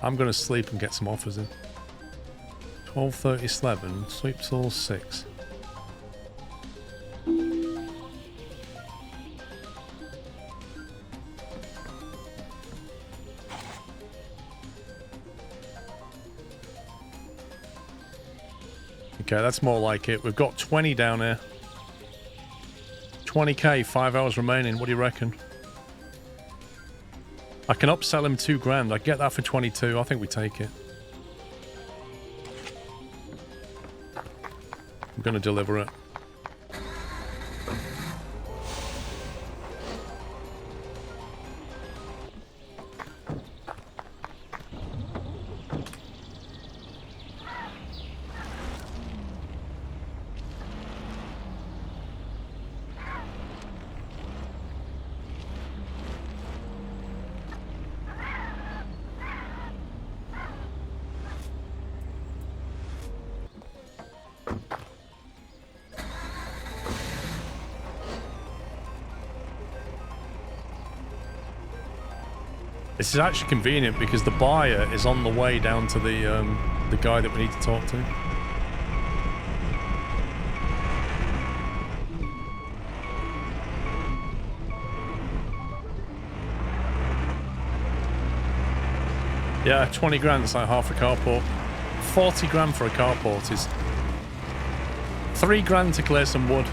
[SPEAKER 1] I'm going to sleep and get some offers in. 1237. Sweep tool 6. Okay, that's more like it. We've got 20 down here. 20k, 5 hours remaining. What do you reckon? I can upsell him 2 grand. I get that for 22. I think we take it. I'm going to deliver it. This is actually convenient because the buyer is on the way down to the guy that we need to talk to. Yeah, 20 grand is like half a carport. 40 grand for a carport is 3 grand to clear some wood.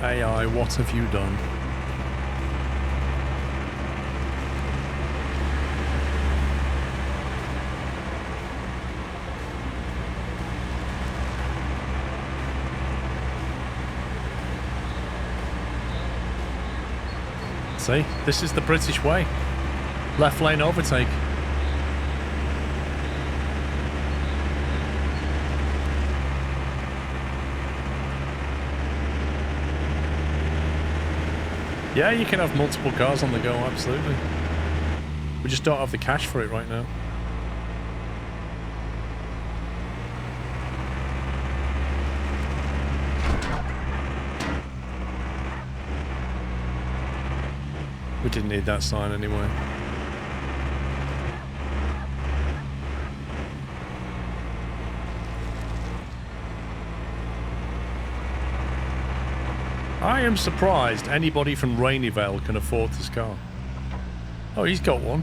[SPEAKER 1] AI, what have you done? See, this is the British way. Left lane overtake. Yeah, you can have multiple cars on the go, absolutely. We just don't have the cash for it right now. We didn't need that sign anyway. I am surprised anybody from Raineyvale can afford this car. Oh, he's got one.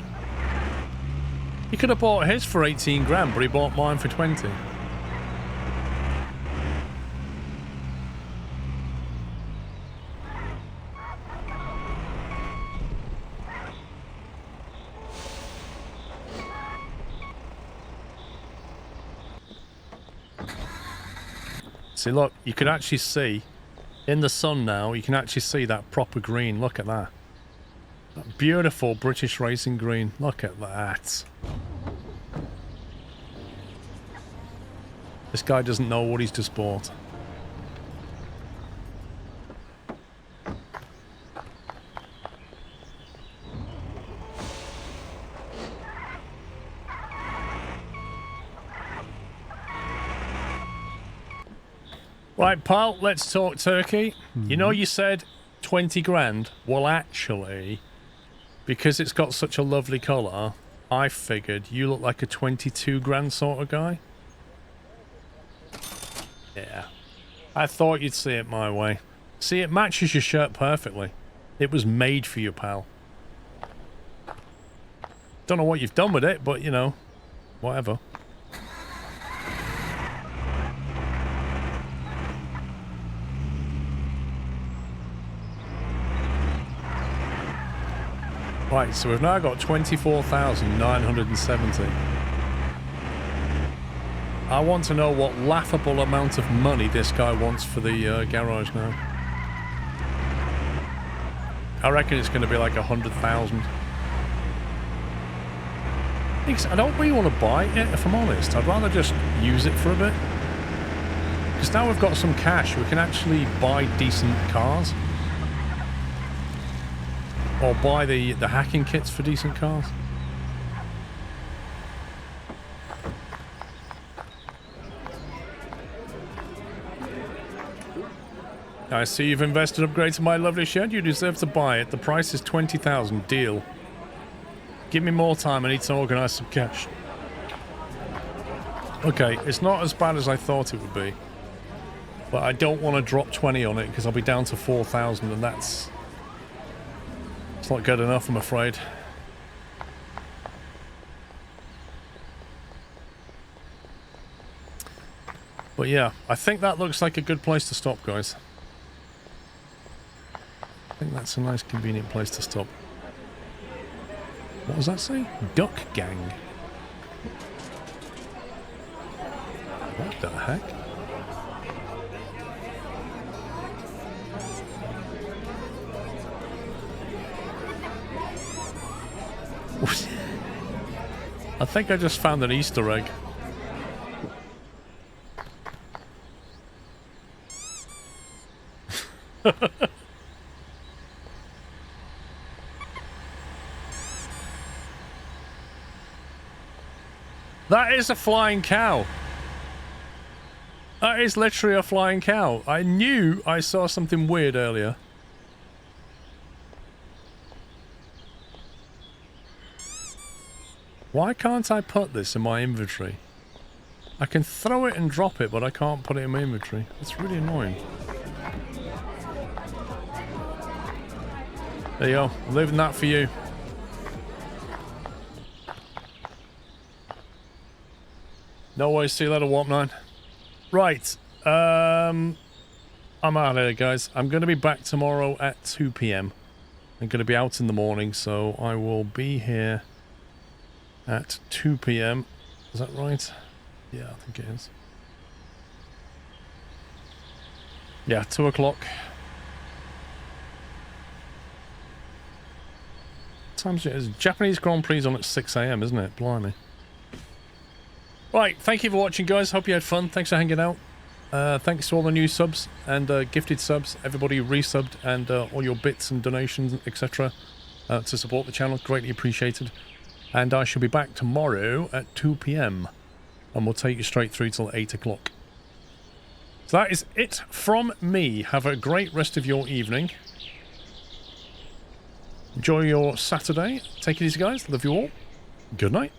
[SPEAKER 1] He could have bought his for 18 grand, but he bought mine for 20. See, look, you can actually see in the sun now, you can actually see that proper green. Look at that. That beautiful British racing green. Look at that. This guy doesn't know what he's just bought. Right, pal, let's talk turkey. You know, you said 20 grand. Well, actually, because it's got such a lovely colour, I figured you look like a 22 grand sort of guy. Yeah. I thought you'd see it my way. See, it matches your shirt perfectly. It was made for you, pal. Don't know what you've done with it, but, you know, whatever. Right, so we've now got 24,970. I want to know what laughable amount of money this guy wants for the garage now. I reckon it's going to be like 100,000. I don't really want to buy it, if I'm honest. I'd rather just use it for a bit. Because now we've got some cash, we can actually buy decent cars. Or buy the hacking kits for decent cars. I see you've invested upgrades in my lovely shed. You deserve to buy it. The price is 20,000. Deal. Give me more time. I need to organise some cash. Okay, it's not as bad as I thought it would be. But I don't want to drop 20 on it because I'll be down to 4,000 and that's... It's not good enough, I'm afraid. But yeah, I think that looks like a good place to stop, guys. I think that's a nice, convenient place to stop. What does that say? Duck Gang. What the heck? I think I just found an Easter egg. That is a flying cow. That is literally a flying cow. I knew I saw something weird earlier. Why can't I put this in my inventory? I can throw it and drop it, but I can't put it in my inventory. It's really annoying. There you go. I'm leaving that for you. No worries. See you later, Warp 9. Right. I'm out of here, guys. I'm going to be back tomorrow at 2 PM. I'm going to be out in the morning, so I will be here at 2 PM. Is that right? Yeah, I think it is. Yeah, 2 o'clock. What time is it? Japanese Grand Prix on at 6 AM, isn't it? Blimey. Right, thank you for watching, guys. Hope you had fun. Thanks for hanging out. Thanks to all the new subs and gifted subs. Everybody resubbed and all your bits and donations, etc. To support the channel. Greatly appreciated. And I shall be back tomorrow at 2 p.m. and we'll take you straight through till 8 o'clock. So that is it from me. Have a great rest of your evening. Enjoy your Saturday. Take it easy, guys. Love you all. Good night.